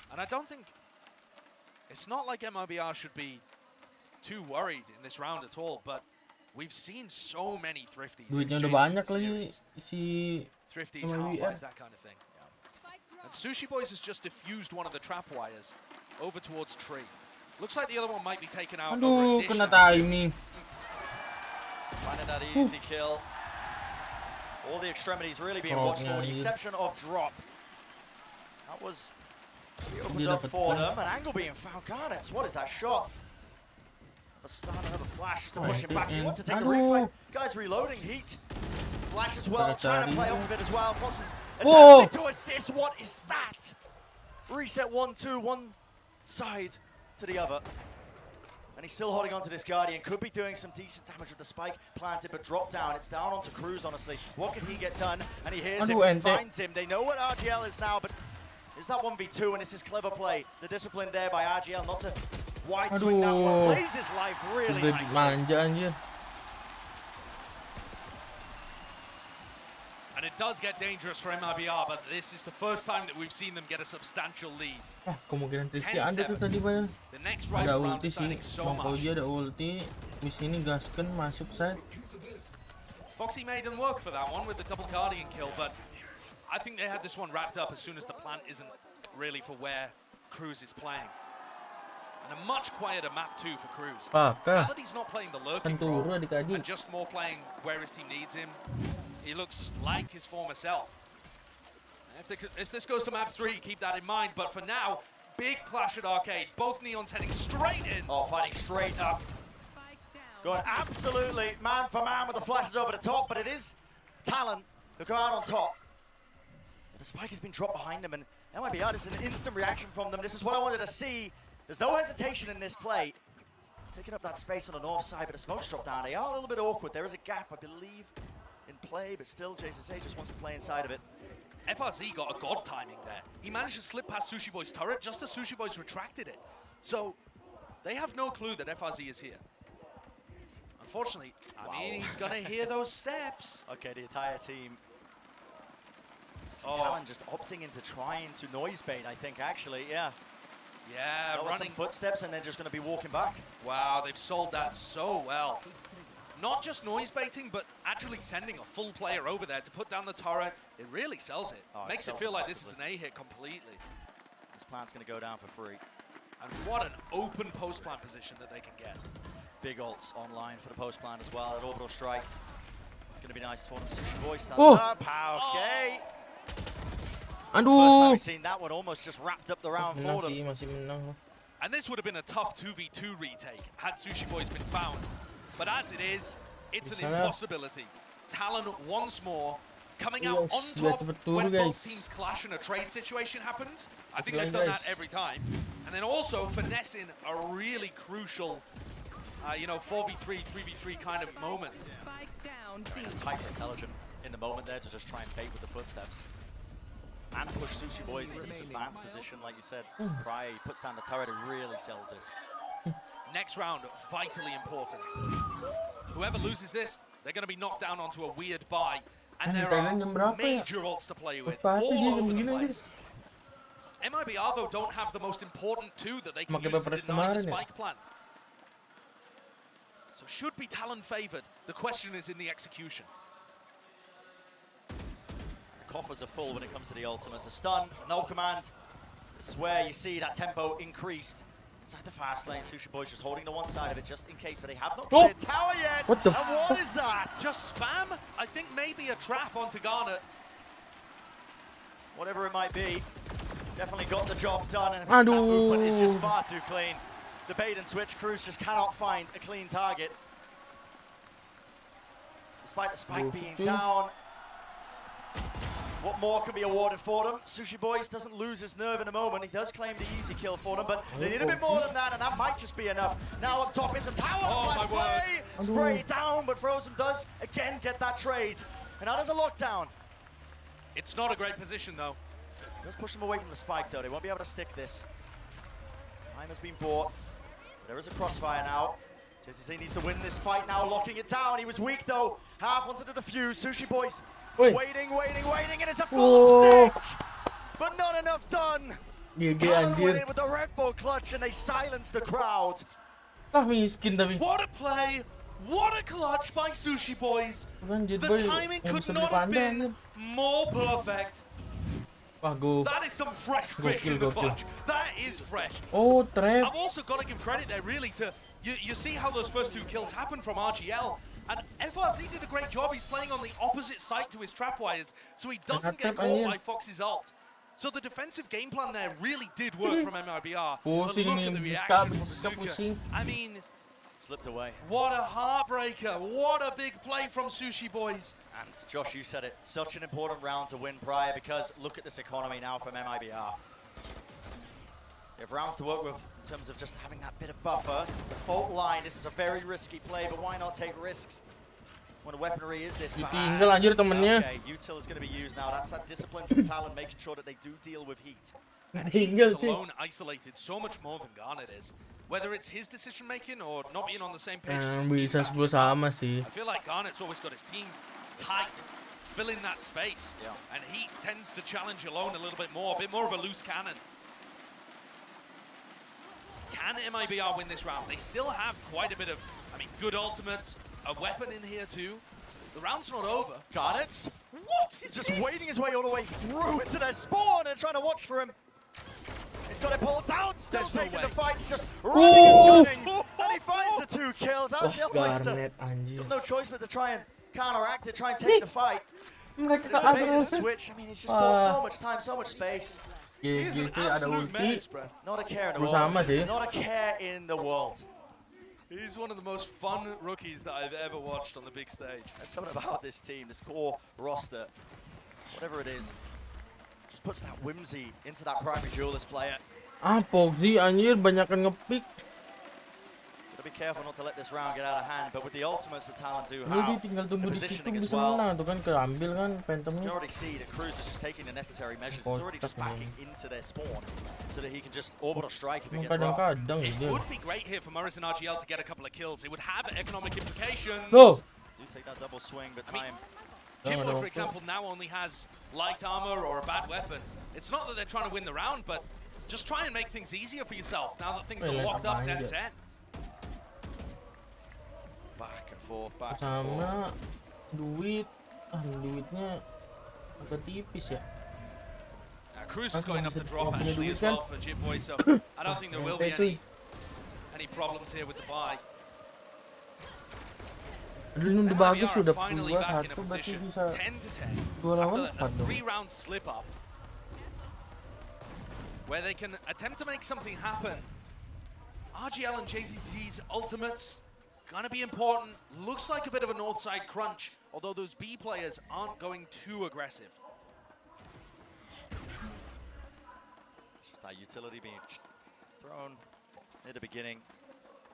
And I don't think... It's not like MIBR should be too worried in this round at all, but we've seen so many Thrifties. Duitnya udah banyak lagi si Thrifties, half-wise, that kind of thing. And Sushi Boys has just diffused one of the trap wires over towards Tree. Looks like the other one might be taken out. Aduh, kena timing. Finding that easy kill. All the extremities really being watched for, with the exception of Drop. That was opened up for them. An angle being found. Garnets, what is that shot? A start, another flash to push him back. He wants to take a refight. Guy's reloading heat. Flash as well, trying to play off of it as well. Fox is attempting to assist. What is that? Reset 1-2, one side to the other. And he's still holding on to this Guardian. Could be doing some decent damage with the spike planted, but drop down. It's down onto Cruz, honestly. What can he get done? And he hears him, finds him. They know what RGL is now, but is that 1v2? And this is clever play. The discipline there by RGL not to wide swing that one. Plays his life really nice. And it does get dangerous for MIBR, but this is the first time that we've seen them get a substantial lead. Kemungkinan Rizky ada tuh tadi Bang. The next right Ada round ulti sih, Bang Fauji ada ulti. Di sini gaskan masuk set. Foxy made them work for that one with the double Guardian kill, but I think they had this one wrapped up as soon as the plant isn't really for where Cruz is playing. And a much quieter map too for Cruz. Now that he's not playing the lurking role, and just more playing where his team needs him, he looks like his former self. If this goes to map 3, keep that in mind. But for now, big clash at Arcade. Both Neons heading straight in. Oh, fighting straight up. Going absolutely man for man with the flashes over the top, but it is Talon who come out on top. The spike has been dropped behind them, and MIBR is an instant reaction from them. This is what I wanted to see. There's no hesitation in this play. Taking up that space on the north side, but the smoke's dropped down. They are a little bit awkward. There is a gap, I believe, in play, but still JIka just wants to play inside of it. FRZ got a god timing there. He managed to slip past Sushi Boy's turret just as Sushi Boy's retracted it. So they have no clue that FRZ is here. Unfortunately, I mean, he's gonna hear those steps. Okay, the entire team. Talon just opting into trying to noise bait, I think, actually, yeah. Yeah, running some footsteps and then just gonna be walking back. Wow, they've sold that so well. Not just noise baiting, but actually sending a full player over there to put down the turret. It really sells it. Makes it feel like this is an A-hit completely. This plant's gonna go down for free. And what an open post-plant position that they can get. Big ults online for the post-plant as well at orbital strike. It's gonna be nice for them. Sushi Boy stands up. Okay. time we've seen that one almost just wrapped up the round for them. Masih menang. And this would have been a tough 2v2 retake had Sushi Boys been found. But as it is, it's an impossibility. Talon once more coming out on top when both teams clash and a trade situation happens. I think they've done that every time. And then also finessing a really crucial, 4v3, 3v3 kind of moment. It's hyper intelligent in the moment there to just try and bait with the footsteps. And push Sushi Boys into this advanced position, like you said. Pry puts down the turret and really sells it. Next round, vitally important. Whoever loses this, they're going to be knocked down onto a weird bye. And there are major ults to play with all over the place. MIBR, though, don't have the most important two that they can use to deny the spike plant. So should be Talon favored. The question is in the execution. The coffers are full when it comes to the ultimates. A stun, no command. This is where you see that tempo increased. Inside the fast lane, Sushi Boys just holding the one side of it just in case, but they have not cleared tower yet. What the and what is that? Just spam? I think maybe a trap onto Garnet. Whatever it might be, definitely got the job done, and that movement is just far too clean. The bait and switch crews just cannot find a clean target. Despite the spike being down, what more can be awarded for them? Sushi Boys doesn't lose his nerve in a moment. He does claim the easy kill for them, but they need a bit more than that, and that might just be enough. Now up top is the tower. Flash play! Spray down, but Frozen does again get that trade. And now there's a lockdown. It's not a great position, though. Let's push them away from the spike, though. They won't be able to stick this. Time has been bought. There is a crossfire now. JCC needs to win this fight now, locking it down. He was weak, though. Half onto the defuse. Sushi Boys waiting, and it's a full stick! But not enough done! Talon win it with the Red Bull clutch, and they silence the crowd. What a play! What a clutch by Sushi Boys! The timing could not have been more perfect. That is some fresh fish in the clutch. That is fresh. Trap. I've also got to give credit there, really, to you see how those first two kills happened from RGL. And FRZ did a great job. He's playing on the opposite side to his trap wires, so he doesn't get caught by Fox's ult. So the defensive game plan there really did work from MIBR. But look at the reaction from Suka. I mean, slipped away. What a heartbreaker. What a big play from Sushi Boys. And Josh, you said it, such an important round to win prior, because look at this economy now from MIBR. They have rounds to work with in terms of just having that bit of buffer. The fault line, this is a very risky play, but why not take risks when the weaponry is this bad? Okay, Util is going to be used now. That's that discipline from Talon, making sure that they do deal with heat. And Heat is alone isolated so much more than Garnet is. Whether it's his decision making or not being on the same page as his team, I feel like Garnet's always got his team tight, filling that space. And Heat tends to challenge alone a little bit more, a bit more of a loose cannon. Can MIBR win this round? They still have quite a bit of, good ultimates, a weapon in here too. The round's not over. Garnet? What? He's just waiting his way all the way through into their spawn and trying to watch for him. He's got it pulled down, still taking the fight. He's just running, and he finds the 2 kills. Meister got no choice but to try and counteract it, try and take the fight. The switch, he's just bought so much time, so much space. He's an absolute menace, bro. Not a care in the world. Not a care in the world. He's one of the most fun rookies that I've ever watched on the big stage. There's something about this team, this core roster, whatever it is, just puts that whimsy into that primary duelist player. Pogzi anjir banyakan ngepick. Gotta be careful not to let this round get out of hand, but with the ultimates the Talon do have, tinggal tunggu di situ positioning as bisa well. menang tuh kan keambil kan You Phantomnya. can already see that Cruz is just taking the necessary measures. He's already just backing into their spawn so that he can just orbital strike if it gets rough. It would be great here for Morris and RGL to get a couple of kills. It would have economic implications. Do take that double swing, but time. Jimbo, for example, now only has light armor or a bad weapon. It's not that they're trying to win the round, but just try and make things easier for yourself now that things are locked up 10-10. Back and forth, back and Sama forth. duit, duitnya agak tipis ya. Cruz has got enough to drop actually as well for Jim Boy, so I don't think there will be any problems here with the buy. Dulu udah bagus sudah finally back in a 2-1 berarti position bisa 10-10 2 lawan after a 4 dong. 3-round slip up. where they can attempt to make something happen. RGL and JZT's ultimates gonna be important. Looks like a bit of a north side crunch, although those B players aren't going too aggressive. It's just that utility being thrown near the beginning.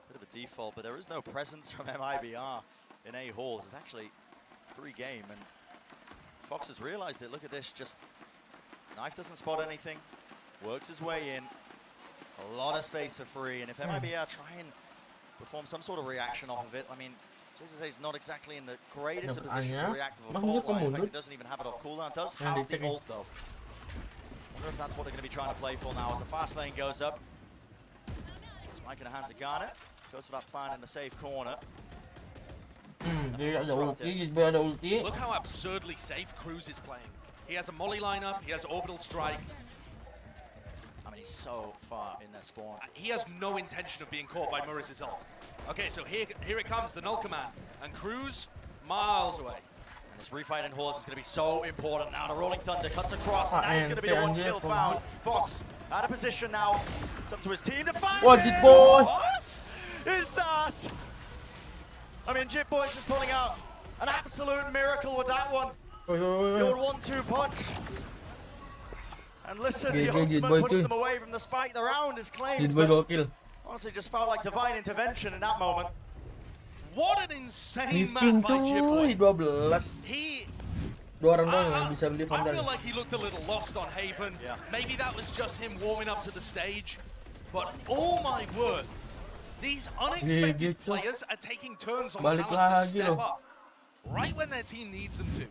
Bit of a default, but there is no presence from MIBR in A halls. It's actually free game, and Fox has realized it. Look at this, just Knife doesn't spot anything, works his way in. A lot of space for free, and if MIBR try and perform some sort of reaction off of it, I mean, JZT is not exactly in the greatest of position to react to a fault line. In fact, it doesn't even have it off cooldown. Does have the ult, though. Wonder if that's what they're going to be trying to play for now as the fast lane goes up. Spike in the hands of Garnet. Goes for that plan in the safe corner. Look how absurdly safe Cruz is playing. He has a molly lineup, he has orbital strike. I mean, he's so far in that spawn. He has no intention of being caught by Murray's ult. Okay, so here it comes, the null command. And Cruz, miles away. And this refight in halls is going to be so important now. The Rolling Thunder cuts across, and that's going to be the one kill found. Fox out of position now. It's up to his team to find him. What is that? I mean, Jit Boy's just pulling out an absolute miracle with that one. Good 1-2 punch. And listen, the ultimate pushed them away from the spike. The round is claimed, but honestly just felt like divine intervention in that moment. What an insane map by Jit Boy. 12. I feel like he looked a little lost on Haven. Yeah. Maybe that was just him warming up to the stage. But oh my word, these unexpected players are taking turns on talent to step up right when their team needs them to.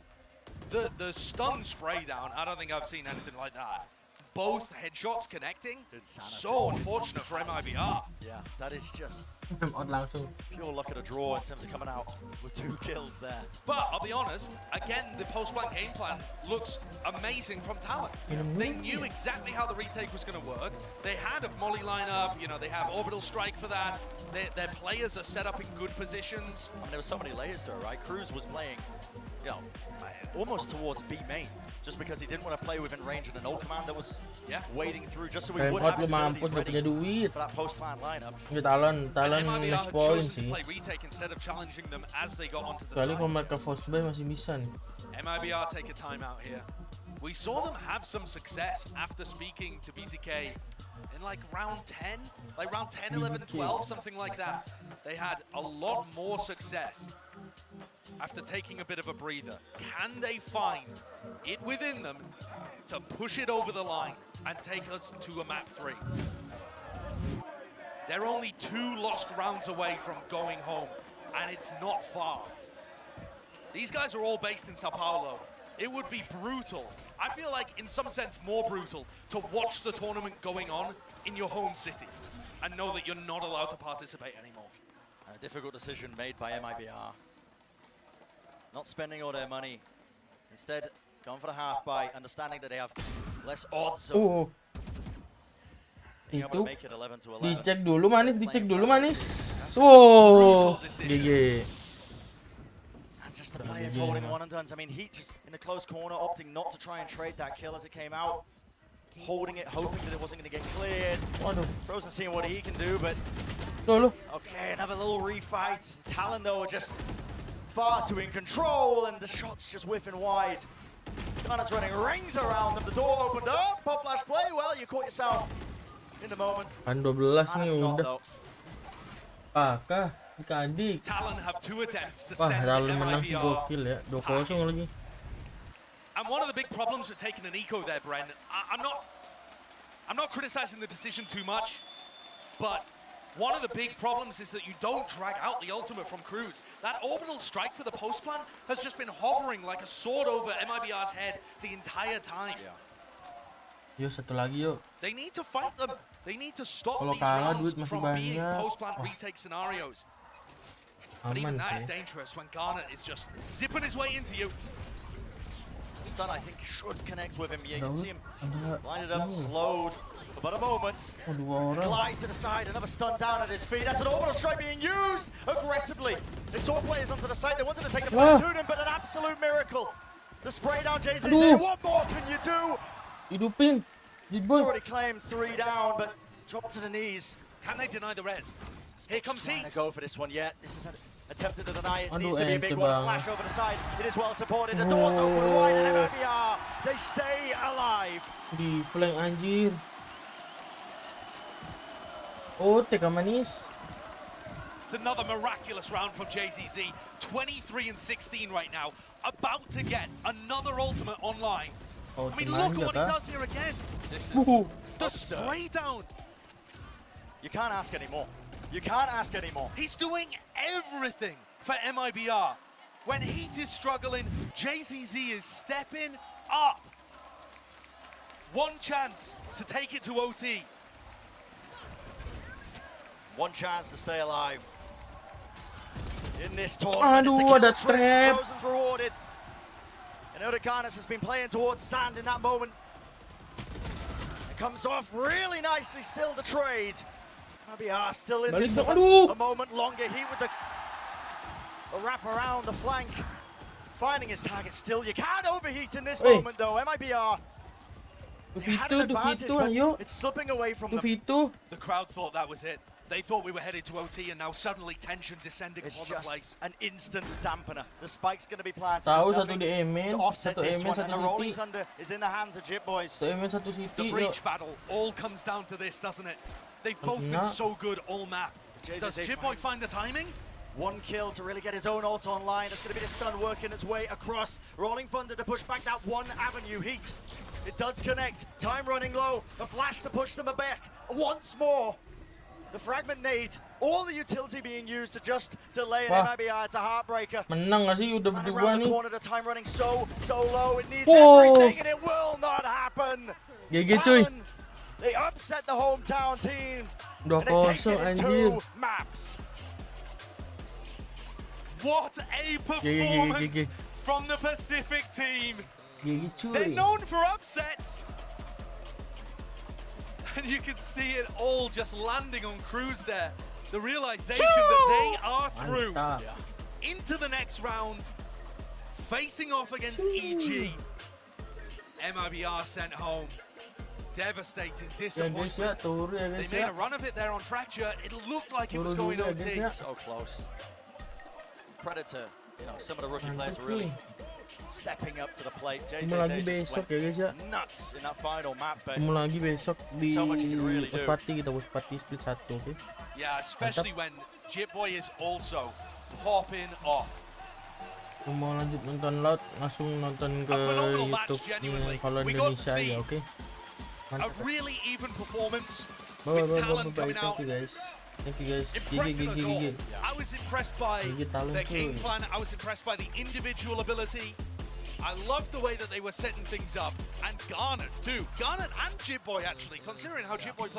The stun spray down, I don't think I've seen anything like that. Both headshots connecting, so unfortunate for MIBR. Yeah, that is just pure luck of the draw in terms of coming out with 2 kills there. But I'll be honest, again, the post-plant game plan looks amazing from Talon. They knew exactly how the retake was going to work. They had a molly lineup, you know, they have orbital strike for that. Their players are set up in good positions. I mean, there were so many layers to it, right? Cruz was playing, you know, almost towards B main, just because he didn't want to play within range of the null command that was waiting through, just so he would have his abilities ready for that post-plant lineup. MIBR had chosen to play retake instead of challenging them as they got onto the side. MIBR take a timeout here. We saw them have some success after speaking to BZK in like round 10, like round 10, 11, 12, something like that. They had a lot more success after taking a bit of a breather. Can they find it within them to push it over the line and take us to a map 3? They're only 2 lost rounds away from going home, and it's not far. These guys are all based in Sao Paulo. It would be brutal. I feel like, in some sense, more brutal to watch the tournament going on in your home city and know that you're not allowed to participate anymore. A difficult decision made by MIBR. Not spending all their money. Instead, going for the half buy, understanding that they have less odds of being able to make it 11 to 11. Dicek dulu manis. Oh, GG. And just the players holding one and done. I mean, Heat just in the close corner, opting not to try and trade that kill as it came out. Holding it, hoping that it wasn't going to get cleared. Frozen seeing what he can do, but... Okay, another little refight. Talon, though, are just far too in control, and the shots just whiffing wide. Garnet's running rings around them. The door opened up. Pop flash play. Well, you caught yourself in the moment. 12 nih udah. Apakah adik? Talon have 2 attempts to Wah, send Talon menang sih MIBR. gokil ya. 2-0 lagi. And one of the big problems with taking an eco there, Bren, I'm not criticizing the decision too much, but one of the big problems is that you don't drag out the ultimate from Cruz. That orbital strike for the post plan has just been hovering like a sword over MIBR's head the entire time. Yuk, satu lagi yuk. They need to fight them. They need to stop Kalau these kalah, rounds duit masih from being banyak. post-plant retake scenarios. But even that is dangerous when Garnet is just zipping his way into you. Stun, I think, should connect with him. You can see him line it up, slowed for but a moment. Glide to the side, another stun down at his feet. That's an orbital strike being used aggressively. They saw players onto the side. They wanted to take the fight to him, but an absolute miracle. The spray down, JZT. What more can you do? Hidupin. He's already claimed 3 down, but dropped to the knees. Can they deny the res? Here comes Trying Heat. to go for this one yet. This is attempted to deny it. Aduh, Needs to be a big ente one. banget. Flash over the side. It is well supported. The door's open wide, and MIBR, they stay alive. Di flank anjir. Oh, teka manis. It's another miraculous round from JZZ. 23 and 16 right now. About to get another ultimate online. Oh, I mean, look at what he does here again. This is the spray down. You can't ask any more. You can't ask any more. He's doing everything for MIBR. When Heat is struggling, JZZ is stepping up. One chance to take it to OT. One chance to stay alive. In this tournament, Aduh, it's a ada kill trip. trap. Frozen's rewarded. And Odeganis has been playing towards sand in that moment. It comes off really nicely, still the trade. MIBR still in this Balik for dong, a moment longer. Heat with the wrap around the flank. Finding his target still. You can't overheat in this moment though. MIBR. They had an advantage, but it's slipping away from them. The crowd thought that was it. They thought we were headed to OT, and now suddenly tension descending It's upon the just place. an instant dampener. The spike's going to be planted. Tahu There's satu nothing di Emen, to offset satu this Emen, one, and the satu Rolling City. Thunder is in the hands of Jip Boys. Satu Emen, satu City. The breach battle all comes down to this, doesn't it? They've both been so good all map. Does Jip Boy find the timing? One kill to really get his own ult online. It's going to be the stun working its way across. Rolling Thunder to push back that one avenue. Heat. It does connect. Time running low. A flash to push them back once more. The fragment nade. All the utility being used to just delay it. MIBR. It's a heartbreaker. Menang gak sih? Udah Running berdua around the nih. corner, the time running so low. It needs Whoa. everything, and it will not happen. GG cuy. Talon, they upset the hometown team. Udah And they take kosong it in anjir. 2 maps. What a performance from the Pacific team. GG cuy. They're known for upsets. And you can see it all just landing on Cruz there. The realization that they are through into the next round, facing off against EG. MIBR sent home. Devastating disappointment. They made a run of it there on Fracture. It looked like it was going OT. So close. Predator, some of the rookie players are really stepping up to the plate. Ketemu lagi besok ya guys ya. Nuts in that final map, but Ketemu lagi besok di so much you can really do. Watchparty, kita Watchparty split 1, oke? Yeah, especially when Jip Boy is also popping off. Mau lanjut nonton laut, langsung nonton ke YouTube-nya kalau Indonesia ya, oke? A really even performance. Bye. Coming Thank out. you guys. Impressive as all. GG. I was impressed by their game plan. I was impressed by the individual ability. I loved the way that they were setting things up. And Garnet too. Garnet and Jip Boy actually, considering how Jip Boy plays.